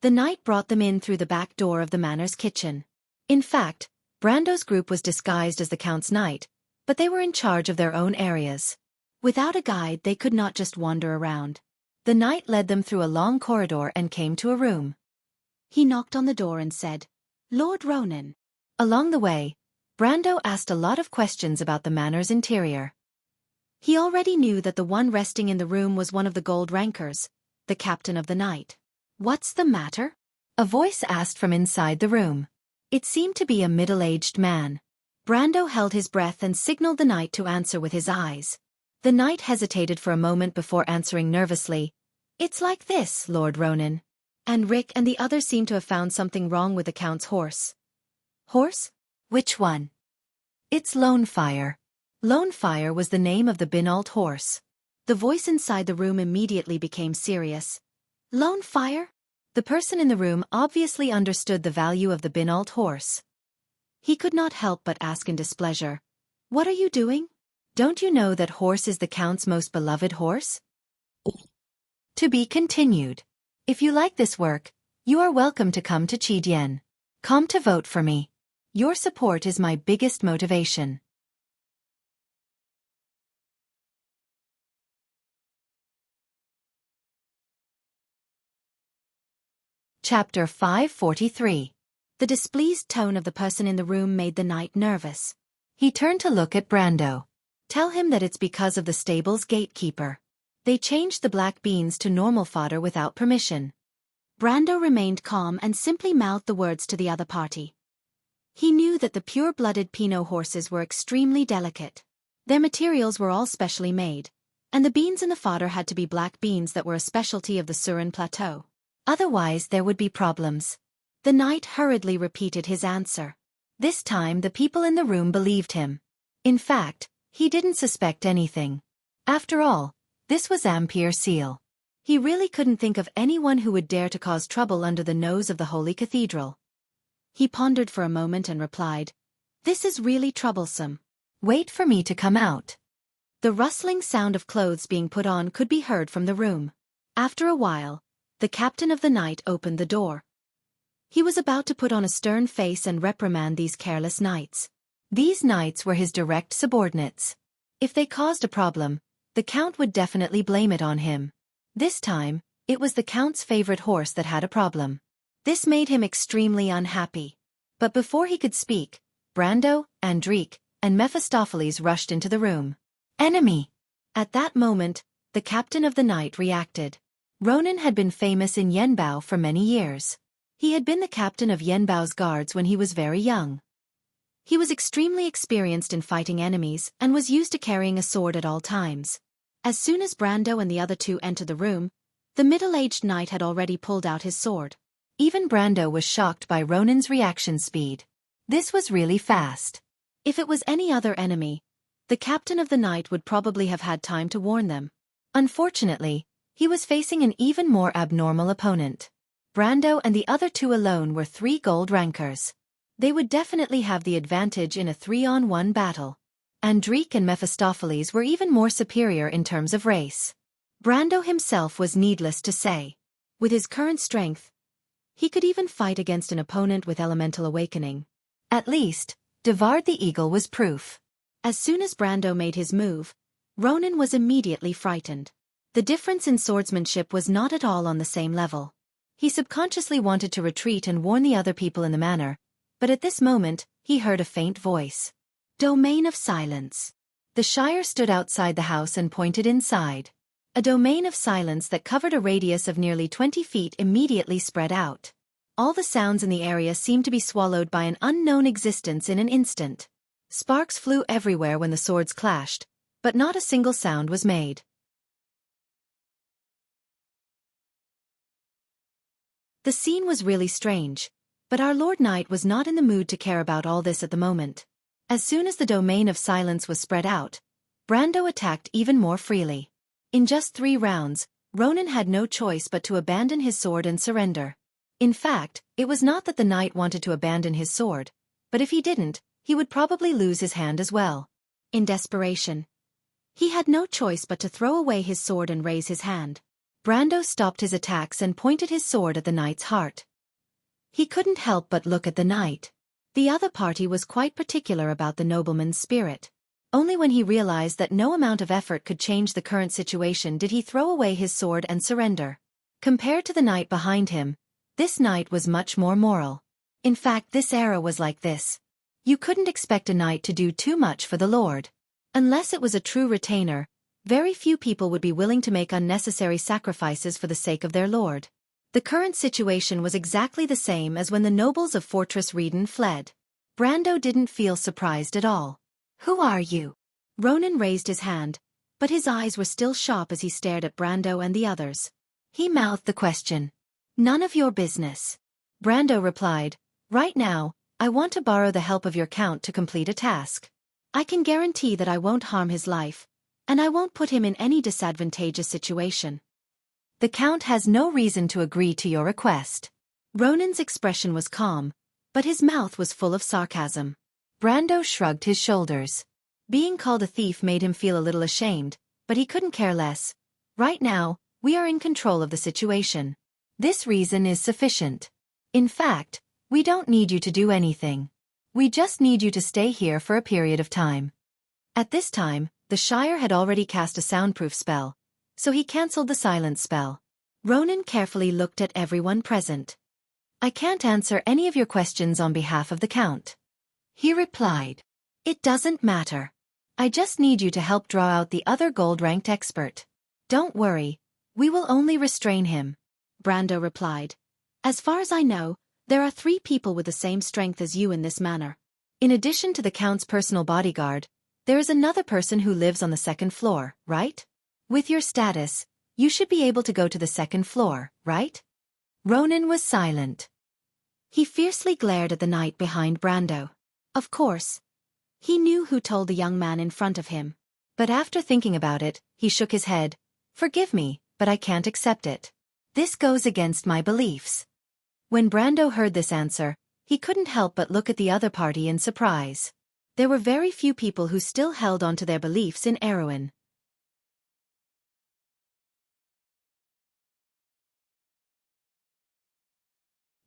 The knight brought them in through the back door of the manor's kitchen. In fact, Brando's group was disguised as the Count's knight, but they were in charge of their own areas. Without a guide, they could not just wander around. The knight led them through a long corridor and came to a room. He knocked on the door and said, "Lord Ronan." Along the way, Brando asked a lot of questions about the manor's interior. He already knew that the one resting in the room was one of the gold rankers, the captain of the night. "What's the matter?" a voice asked from inside the room. It seemed to be a middle-aged man. Brando held his breath and signaled the knight to answer with his eyes. The knight hesitated for a moment before answering nervously, "It's like this, Lord Ronan." And Rick and the others seemed to have found something wrong with the Count's horse. "Horse? Which one?" "It's Lonefire." Lonefire was the name of the Binault horse. The voice inside the room immediately became serious. Lone fire? The person in the room obviously understood the value of the binalt horse. He could not help but ask in displeasure, "What are you doing? Don't you know that horse is the Count's most beloved horse?" To be continued. If you like this work, you are welcome to come to Qidian. Come to vote for me. Your support is my biggest motivation. Chapter 543. The displeased tone of the person in the room made the knight nervous. He turned to look at Brando. "Tell him that it's because of the stable's gatekeeper. They changed the black beans to normal fodder without permission." Brando remained calm and simply mouthed the words to the other party. He knew that the pure-blooded Pinot horses were extremely delicate. Their materials were all specially made, and the beans in the fodder had to be black beans that were a specialty of the Surin Plateau. Otherwise there would be problems. The knight hurriedly repeated his answer. This time the people in the room believed him. In fact, he didn't suspect anything. After all, this was Ampere Seal. He really couldn't think of anyone who would dare to cause trouble under the nose of the Holy Cathedral. He pondered for a moment and replied, "This is really troublesome. Wait for me to come out." The rustling sound of clothes being put on could be heard from the room. After a while, the captain of the night opened the door. He was about to put on a stern face and reprimand these careless knights. These knights were his direct subordinates. If they caused a problem, the Count would definitely blame it on him. This time, it was the Count's favorite horse that had a problem. This made him extremely unhappy. But before he could speak, Brando, Andrique, and Mephistopheles rushed into the room. "Enemy!" At that moment, the captain of the night reacted. Ronan had been famous in Yenbao for many years. He had been the captain of Yenbao's guards when he was very young. He was extremely experienced in fighting enemies and was used to carrying a sword at all times. As soon as Brando and the other two entered the room, the middle-aged knight had already pulled out his sword. Even Brando was shocked by Ronan's reaction speed. This was really fast. If it was any other enemy, the captain of the night would probably have had time to warn them. Unfortunately, he was facing an even more abnormal opponent. Brando and the other two alone were 3 gold rankers. They would definitely have the advantage in a 3-on-1 battle. Andrique and Mephistopheles were even more superior in terms of race. Brando himself was needless to say. With his current strength, he could even fight against an opponent with elemental awakening. At least, Devard the Eagle was proof. As soon as Brando made his move, Ronan was immediately frightened. The difference in swordsmanship was not at all on the same level. He subconsciously wanted to retreat and warn the other people in the manner, but at this moment, he heard a faint voice. "Domain of silence." The Shire stood outside the house and pointed inside. A domain of silence that covered a radius of nearly 20 feet immediately spread out. All the sounds in the area seemed to be swallowed by an unknown existence in an instant. Sparks flew everywhere when the swords clashed, but not a single sound was made. The scene was really strange, but our Lord Knight was not in the mood to care about all this at the moment. As soon as the domain of silence was spread out, Brando attacked even more freely. In just 3 rounds, Ronan had no choice but to abandon his sword and surrender. In fact, it was not that the knight wanted to abandon his sword, but if he didn't, he would probably lose his hand as well. In desperation, he had no choice but to throw away his sword and raise his hand. Brando stopped his attacks and pointed his sword at the knight's heart. He couldn't help but look at the knight. The other party was quite particular about the nobleman's spirit. Only when he realized that no amount of effort could change the current situation did he throw away his sword and surrender. Compared to the knight behind him, this knight was much more moral. In fact, this era was like this. You couldn't expect a knight to do too much for the lord. Unless it was a true retainer, very few people would be willing to make unnecessary sacrifices for the sake of their lord. The current situation was exactly the same as when the nobles of Fortress Reeden fled. Brando didn't feel surprised at all. "Who are you?" Ronan raised his hand, but his eyes were still sharp as he stared at Brando and the others. He mouthed the question. "None of your business." Brando replied, "Right now, I want to borrow the help of your count to complete a task. I can guarantee that I won't harm his life, and I won't put him in any disadvantageous situation." The Count has no reason to agree to your request. Ronan's expression was calm, but his mouth was full of sarcasm. Brando shrugged his shoulders. Being called a thief made him feel a little ashamed, but he couldn't care less. Right now, we are in control of the situation. This reason is sufficient. In fact, we don't need you to do anything. We just need you to stay here for a period of time. At this time, the Shire had already cast a soundproof spell, so he cancelled the silence spell. Ronan carefully looked at everyone present. I can't answer any of your questions on behalf of the Count. He replied. It doesn't matter. I just need you to help draw out the other gold-ranked expert. Don't worry, we will only restrain him. Brando replied. As far as I know, there are 3 people with the same strength as you in this manner. In addition to the Count's personal bodyguard, there is another person who lives on the 2nd floor, right? With your status, you should be able to go to the 2nd floor, right? Ronan was silent. He fiercely glared at the knight behind Brando. Of course. He knew who told the young man in front of him. But after thinking about it, he shook his head. Forgive me, but I can't accept it. This goes against my beliefs. When Brando heard this answer, he couldn't help but look at the other party in surprise. There were very few people who still held on to their beliefs in Erewhon.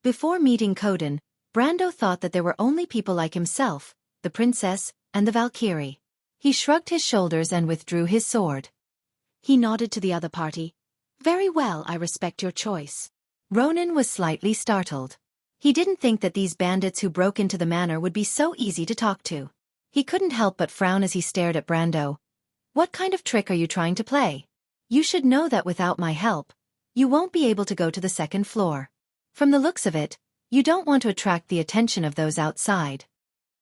Before meeting Coden, Brando thought that there were only people like himself, the princess, and the Valkyrie. He shrugged his shoulders and withdrew his sword. He nodded to the other party. Very well, I respect your choice. Ronan was slightly startled. He didn't think that these bandits who broke into the manor would be so easy to talk to. He couldn't help but frown as he stared at Brando. What kind of trick are you trying to play? You should know that without my help, you won't be able to go to the 2nd floor. From the looks of it, you don't want to attract the attention of those outside.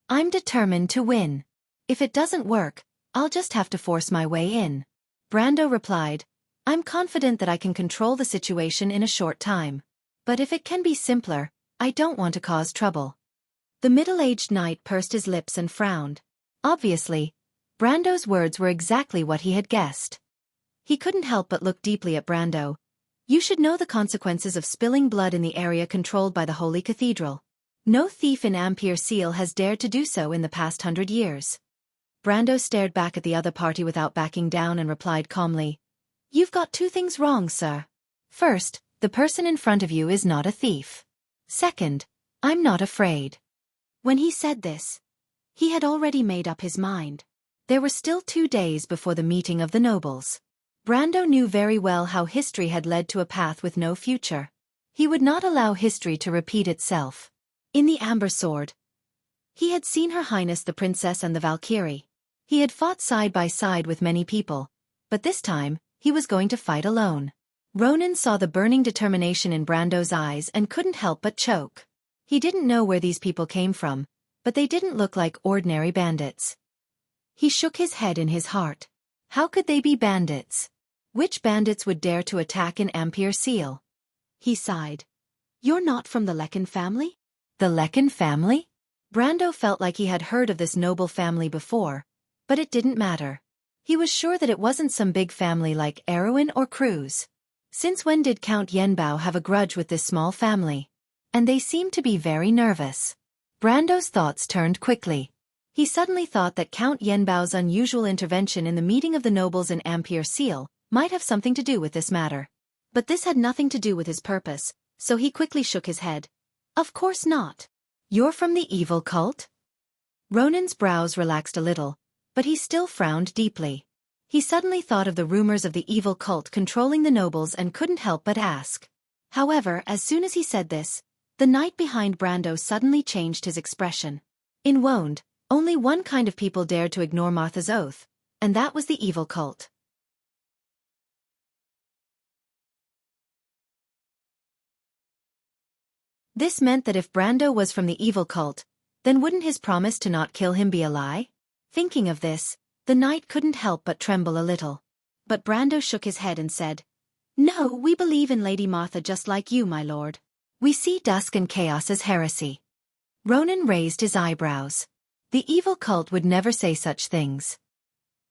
I'm determined to win. If it doesn't work, I'll just have to force my way in. Brando replied, I'm confident that I can control the situation in a short time. But if it can be simpler, I don't want to cause trouble. The middle-aged knight pursed his lips and frowned. Obviously, Brando's words were exactly what he had guessed. He couldn't help but look deeply at Brando. You should know the consequences of spilling blood in the area controlled by the Holy Cathedral. No thief in Ampere Seal has dared to do so in the past 100 years. Brando stared back at the other party without backing down and replied calmly, You've got 2 things wrong, sir. First, the person in front of you is not a thief. Second, I'm not afraid. When he said this, he had already made up his mind. There were still 2 days before the meeting of the nobles. Brando knew very well how history had led to a path with no future. He would not allow history to repeat itself. In the Amber Sword, he had seen Her Highness the Princess and the Valkyrie. He had fought side by side with many people, but this time, he was going to fight alone. Ronan saw the burning determination in Brando's eyes and couldn't help but choke. He didn't know where these people came from, but they didn't look like ordinary bandits. He shook his head in his heart. How could they be bandits? Which bandits would dare to attack in Ampere Seal? He sighed. You're not from the Lecken family? The Lecken family? Brando felt like he had heard of this noble family before, but it didn't matter. He was sure that it wasn't some big family like Erewhon or Cruz. Since when did Count Yenbao have a grudge with this small family? And they seemed to be very nervous. Brando's thoughts turned quickly. He suddenly thought that Count Yenbao's unusual intervention in the meeting of the nobles in Ampere Seal might have something to do with this matter. But this had nothing to do with his purpose, so he quickly shook his head. Of course not. You're from the evil cult? Ronan's brows relaxed a little, but he still frowned deeply. He suddenly thought of the rumors of the evil cult controlling the nobles and couldn't help but ask. However, as soon as he said this, the knight behind Brando suddenly changed his expression. In Wonde, only one kind of people dared to ignore Martha's oath, and that was the evil cult. This meant that if Brando was from the evil cult, then wouldn't his promise to not kill him be a lie? Thinking of this, the knight couldn't help but tremble a little. But Brando shook his head and said, No, we believe in Lady Martha just like you, my lord. We see dusk and chaos as heresy. Ronan raised his eyebrows. The evil cult would never say such things.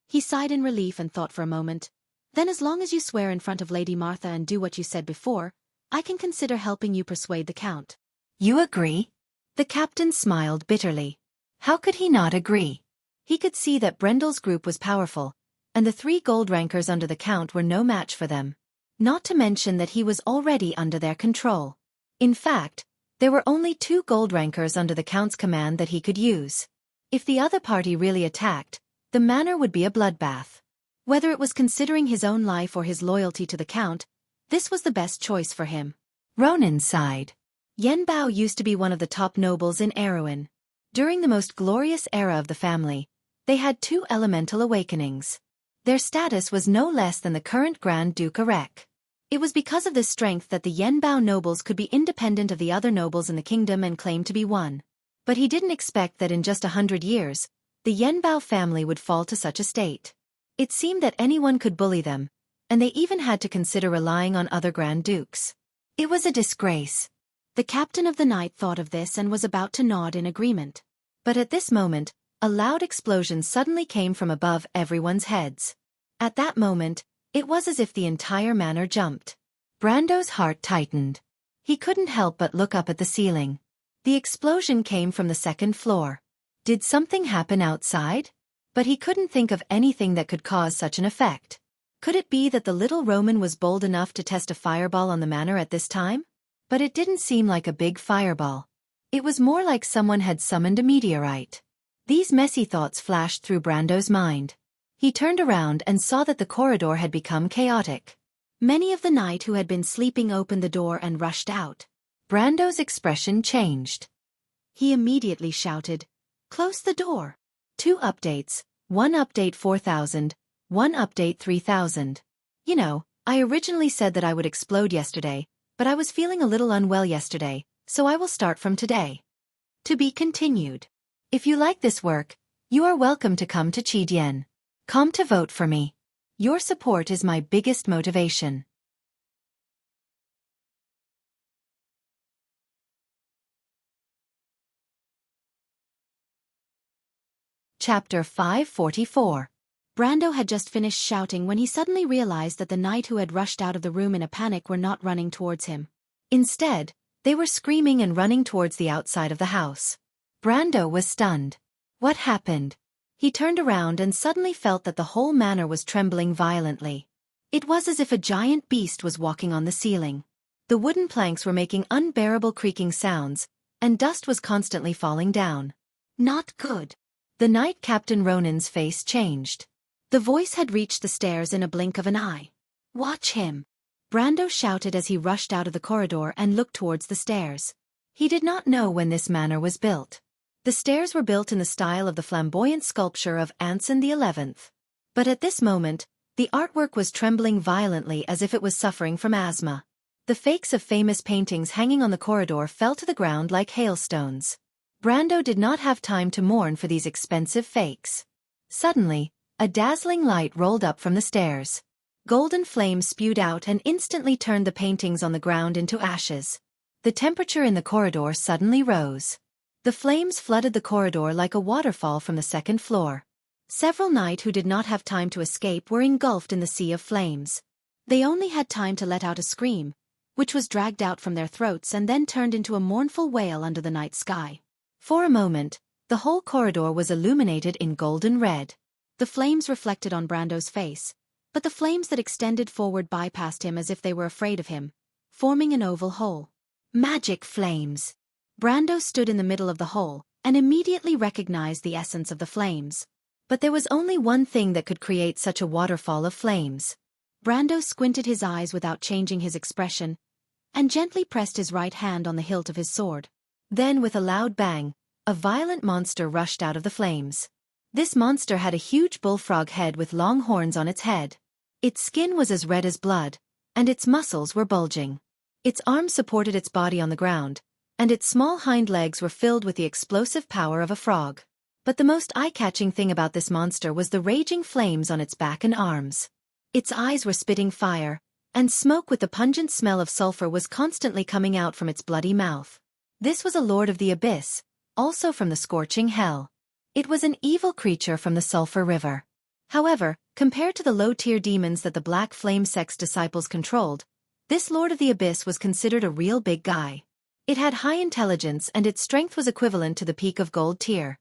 He sighed in relief and thought for a moment. Then as long as you swear in front of Lady Martha and do what you said before, I can consider helping you persuade the Count. You agree? The captain smiled bitterly. How could he not agree? He could see that Brendel's group was powerful, and the 3 gold rankers under the Count were no match for them. Not to mention that he was already under their control. In fact, there were only 2 gold rankers under the Count's command that he could use. If the other party really attacked, the manner would be a bloodbath. Whether it was considering his own life or his loyalty to the Count, this was the best choice for him. Ronan sighed. Yen Bao used to be one of the top nobles in Erewhon. During the most glorious era of the family, they had 2 elemental awakenings. Their status was no less than the current Grand Duke Arek. It was because of this strength that the Yen Bao nobles could be independent of the other nobles in the kingdom and claim to be one. But he didn't expect that in just 100 years, the Yen Bao family would fall to such a state. It seemed that anyone could bully them, and they even had to consider relying on other Grand Dukes. It was a disgrace. The captain of the night thought of this and was about to nod in agreement. But at this moment, a loud explosion suddenly came from above everyone's heads. At that moment, it was as if the entire manor jumped. Brando's heart tightened. He couldn't help but look up at the ceiling. The explosion came from the 2nd floor. Did something happen outside? But he couldn't think of anything that could cause such an effect. Could it be that the little Roman was bold enough to test a fireball on the manor at this time? But it didn't seem like a big fireball. It was more like someone had summoned a meteorite. These messy thoughts flashed through Brando's mind. He turned around and saw that the corridor had become chaotic. Many of the knight who had been sleeping opened the door and rushed out. Brando's expression changed. He immediately shouted, "Close the door." 2 updates, 1 update 4000, 1 update 3000. You know, I originally said that I would explode yesterday, but I was feeling a little unwell yesterday, so I will start from today. To be continued. If you like this work, you are welcome to come to Chidien.com to vote for me. Your support is my biggest motivation. Chapter 544. Brando had just finished shouting when he suddenly realized that the knight who had rushed out of the room in a panic were not running towards him. Instead, they were screaming and running towards the outside of the house. Brando was stunned. What happened? He turned around and suddenly felt that the whole manor was trembling violently. It was as if a giant beast was walking on the ceiling. The wooden planks were making unbearable creaking sounds, and dust was constantly falling down. Not good. The Knight Captain Ronan's face changed. The voice had reached the stairs in a blink of an eye. "Watch him!" Brando shouted as he rushed out of the corridor and looked towards the stairs. He did not know when this manor was built. The stairs were built in the style of the flamboyant sculpture of Anson XI. But at this moment, the artwork was trembling violently as if it was suffering from asthma. The fakes of famous paintings hanging on the corridor fell to the ground like hailstones. Brando did not have time to mourn for these expensive fakes. Suddenly, a dazzling light rolled up from the stairs. Golden flames spewed out and instantly turned the paintings on the ground into ashes. The temperature in the corridor suddenly rose. The flames flooded the corridor like a waterfall from the 2nd floor. Several knights who did not have time to escape were engulfed in the sea of flames. They only had time to let out a scream, which was dragged out from their throats and then turned into a mournful wail under the night sky. For a moment, the whole corridor was illuminated in golden red. The flames reflected on Brando's face, but the flames that extended forward bypassed him as if they were afraid of him, forming an oval hole. Magic flames! Brando stood in the middle of the hole and immediately recognized the essence of the flames. But there was only one thing that could create such a waterfall of flames. Brando squinted his eyes without changing his expression, and gently pressed his right hand on the hilt of his sword. Then with a loud bang, a violent monster rushed out of the flames. This monster had a huge bullfrog head with long horns on its head. Its skin was as red as blood, and its muscles were bulging. Its arms supported its body on the ground, and its small hind legs were filled with the explosive power of a frog. But the most eye-catching thing about this monster was the raging flames on its back and arms. Its eyes were spitting fire, and smoke with the pungent smell of sulfur was constantly coming out from its bloody mouth. This was a lord of the abyss, also from the scorching hell. It was an evil creature from the Sulphur River. However, compared to the low-tier demons that the Black Flame Sect's disciples controlled, this Lord of the Abyss was considered a real big guy. It had high intelligence and its strength was equivalent to the peak of Gold tier.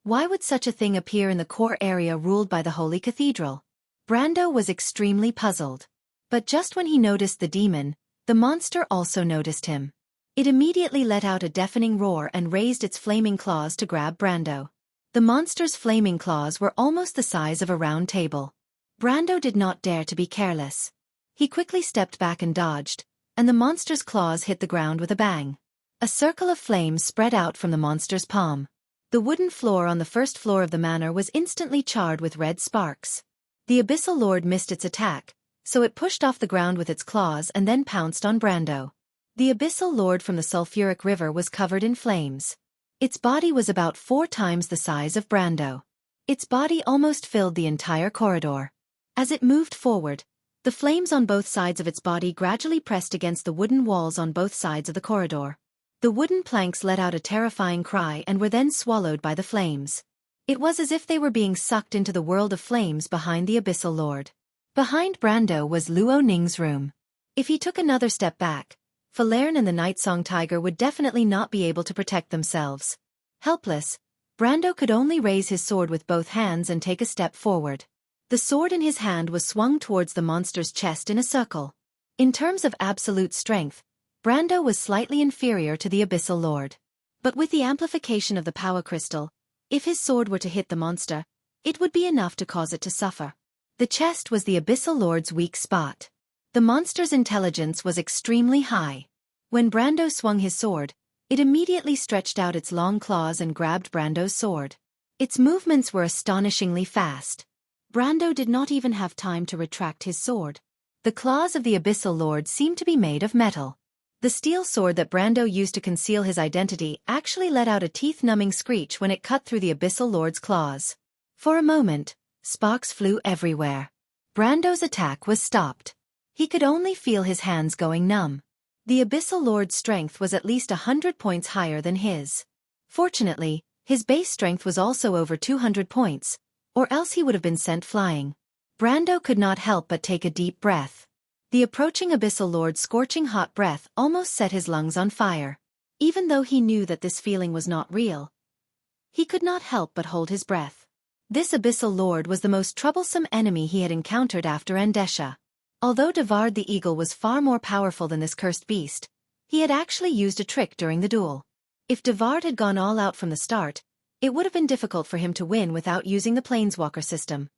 Why would such a thing appear in the core area ruled by the Holy Cathedral? Brando was extremely puzzled. But just when he noticed the demon, the monster also noticed him. It immediately let out a deafening roar and raised its flaming claws to grab Brando. The monster's flaming claws were almost the size of a round table. Brando did not dare to be careless. He quickly stepped back and dodged, and the monster's claws hit the ground with a bang. A circle of flames spread out from the monster's palm. The wooden floor on the first floor of the manor was instantly charred with red sparks. The Abyssal Lord missed its attack, so it pushed off the ground with its claws and then pounced on Brando. The Abyssal Lord from the sulfuric river was covered in flames. Its body was about 4 times the size of Brando. Its body almost filled the entire corridor. As it moved forward, the flames on both sides of its body gradually pressed against the wooden walls on both sides of the corridor. The wooden planks let out a terrifying cry and were then swallowed by the flames. It was as if they were being sucked into the world of flames behind the Abyssal Lord. Behind Brando was Luo Ning's room. If he took another step back, Falerne and the Night Song Tiger would definitely not be able to protect themselves. Helpless, Brando could only raise his sword with both hands and take a step forward. The sword in his hand was swung towards the monster's chest in a circle. In terms of absolute strength, Brando was slightly inferior to the Abyssal Lord. But with the amplification of the power crystal, if his sword were to hit the monster, it would be enough to cause it to suffer. The chest was the Abyssal Lord's weak spot. The monster's intelligence was extremely high. When Brando swung his sword, it immediately stretched out its long claws and grabbed Brando's sword. Its movements were astonishingly fast. Brando did not even have time to retract his sword. The claws of the Abyssal Lord seemed to be made of metal. The steel sword that Brando used to conceal his identity actually let out a teeth-numbing screech when it cut through the Abyssal Lord's claws. For a moment, sparks flew everywhere. Brando's attack was stopped. He could only feel his hands going numb. The Abyssal Lord's strength was at least 100 points higher than his. Fortunately, his base strength was also over 200 points, or else he would have been sent flying. Brando could not help but take a deep breath. The approaching Abyssal Lord's scorching hot breath almost set his lungs on fire. Even though he knew that this feeling was not real, he could not help but hold his breath. This Abyssal Lord was the most troublesome enemy he had encountered after Andesha. Although Devard the Eagle was far more powerful than this cursed beast, he had actually used a trick during the duel. If Devard had gone all out from the start, it would have been difficult for him to win without using the Planeswalker system.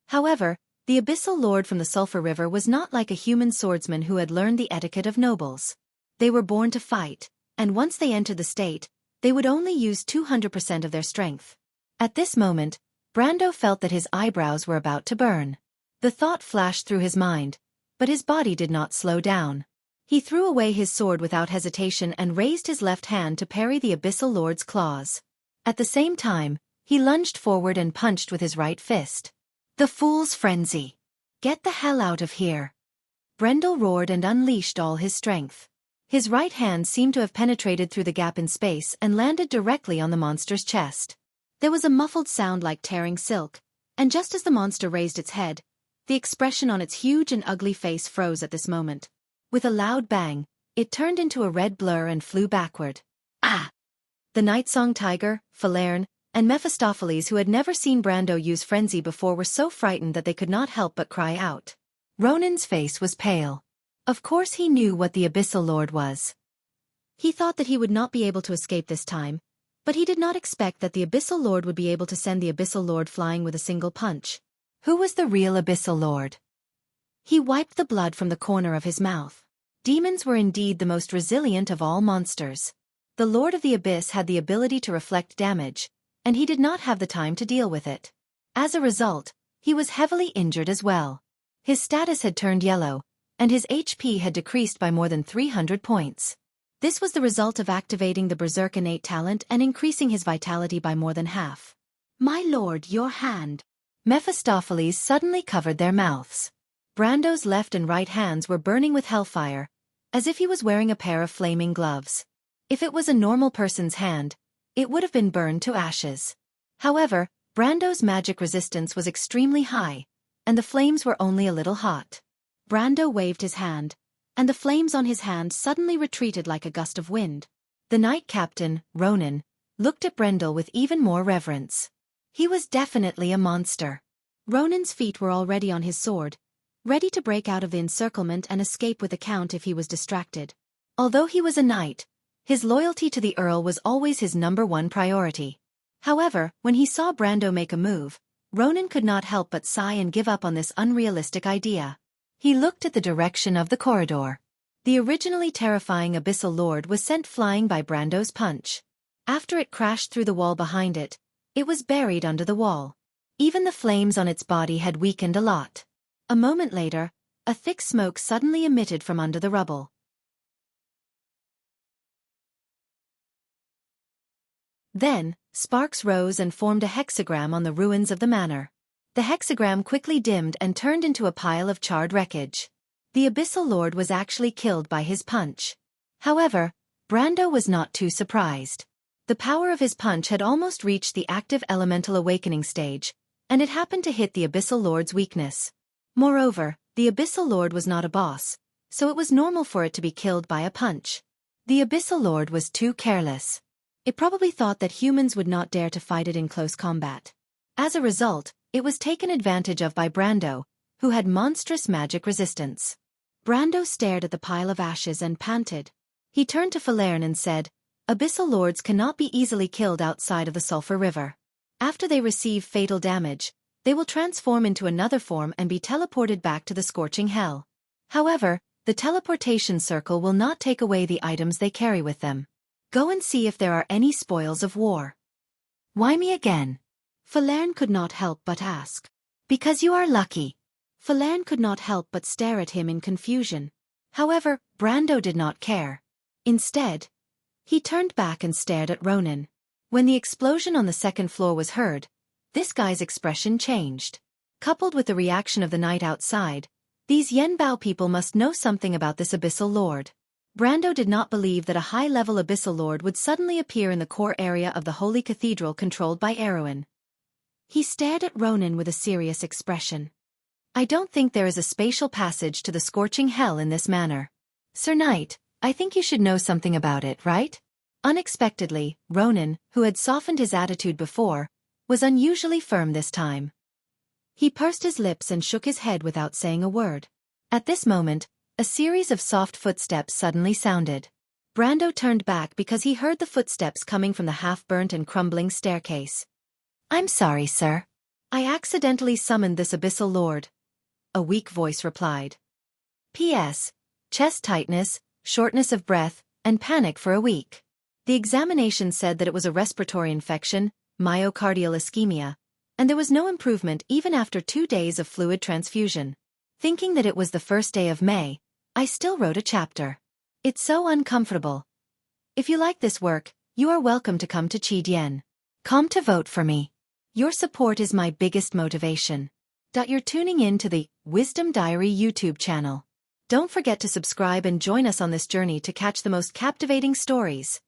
However, the Abyssal Lord from the Sulphur River was not like a human swordsman who had learned the etiquette of nobles. They were born to fight, and once they entered the state, they would only use 200% of their strength. At this moment, Brando felt that his eyebrows were about to burn. The thought flashed through his mind, but his body did not slow down. He threw away his sword without hesitation and raised his left hand to parry the Abyssal Lord's claws. At the same time, he lunged forward and punched with his right fist. The fool's frenzy. Get the hell out of here. Brendel roared and unleashed all his strength. His right hand seemed to have penetrated through the gap in space and landed directly on the monster's chest. There was a muffled sound like tearing silk, and just as the monster raised its head, the expression on its huge and ugly face froze at this moment. With a loud bang, it turned into a red blur and flew backward. Ah! The Night Song Tiger, Falerne, and Mephistopheles, who had never seen Brando use frenzy before, were so frightened that they could not help but cry out. Ronan's face was pale. Of course he knew what the Abyssal Lord was. He thought that he would not be able to escape this time, but he did not expect that the Abyssal Lord would be able to send the Abyssal Lord flying with a single punch. Who was the real Abyssal Lord? He wiped the blood from the corner of his mouth. Demons were indeed the most resilient of all monsters. The Lord of the Abyss had the ability to reflect damage, and he did not have the time to deal with it. As a result, he was heavily injured as well. His status had turned yellow, and his HP had decreased by more than 300 points. This was the result of activating the Berserk innate talent and increasing his vitality by more than half. My lord, your hand. Mephistopheles suddenly covered their mouths. Brando's left and right hands were burning with hellfire, as if he was wearing a pair of flaming gloves. If it was a normal person's hand, it would have been burned to ashes. However, Brando's magic resistance was extremely high, and the flames were only a little hot. Brando waved his hand, and the flames on his hand suddenly retreated like a gust of wind. The knight captain, Ronan, looked at Brendel with even more reverence. He was definitely a monster. Ronan's feet were already on his sword, ready to break out of the encirclement and escape with the count if he was distracted. Although he was a knight, his loyalty to the Earl was always his #1 priority. However, when he saw Brando make a move, Ronan could not help but sigh and give up on this unrealistic idea. He looked at the direction of the corridor. The originally terrifying Abyssal Lord was sent flying by Brando's punch. After it crashed through the wall behind it, it was buried under the wall. Even the flames on its body had weakened a lot. A moment later, a thick smoke suddenly emitted from under the rubble. Then, sparks rose and formed a hexagram on the ruins of the manor. The hexagram quickly dimmed and turned into a pile of charred wreckage. The Abyssal Lord was actually killed by his punch. However, Brando was not too surprised. The power of his punch had almost reached the active elemental awakening stage, and it happened to hit the Abyssal Lord's weakness. Moreover, the Abyssal Lord was not a boss, so it was normal for it to be killed by a punch. The Abyssal Lord was too careless. It probably thought that humans would not dare to fight it in close combat. As a result, it was taken advantage of by Brando, who had monstrous magic resistance. Brando stared at the pile of ashes and panted. He turned to Falerne and said, "Abyssal Lords cannot be easily killed outside of the Sulphur River. After they receive fatal damage, they will transform into another form and be teleported back to the scorching hell. However, the teleportation circle will not take away the items they carry with them. Go and see if there are any spoils of war." "Why me again?" Falerne could not help but ask. "Because you are lucky." Falerne could not help but stare at him in confusion. However, Brando did not care. Instead, he turned back and stared at Ronan. When the explosion on the second floor was heard, this guy's expression changed. Coupled with the reaction of the night outside, these Yenbao people must know something about this Abyssal Lord. Brando did not believe that a high-level Abyssal Lord would suddenly appear in the core area of the Holy Cathedral controlled by Erewhon. He stared at Ronan with a serious expression. "I don't think there is a spatial passage to the scorching hell in this manner. Sir Knight, I think you should know something about it, right?" Unexpectedly, Ronan, who had softened his attitude before, was unusually firm this time. He pursed his lips and shook his head without saying a word. At this moment, a series of soft footsteps suddenly sounded. Brando turned back because he heard the footsteps coming from the half-burnt and crumbling staircase. "I'm sorry, sir. I accidentally summoned this Abyssal Lord," a weak voice replied. "P.S. Chest tightness, shortness of breath, and panic for a week. The examination said that it was a respiratory infection, myocardial ischemia, and there was no improvement even after 2 days of fluid transfusion. Thinking that it was the first day of May, I still wrote a chapter. It's so uncomfortable. If you like this work, you are welcome to come to Qidien. Come to vote for me. Your support is my biggest motivation. You're tuning in to the Wisdom Diary YouTube channel. Don't forget to subscribe and join us on this journey to catch the most captivating stories.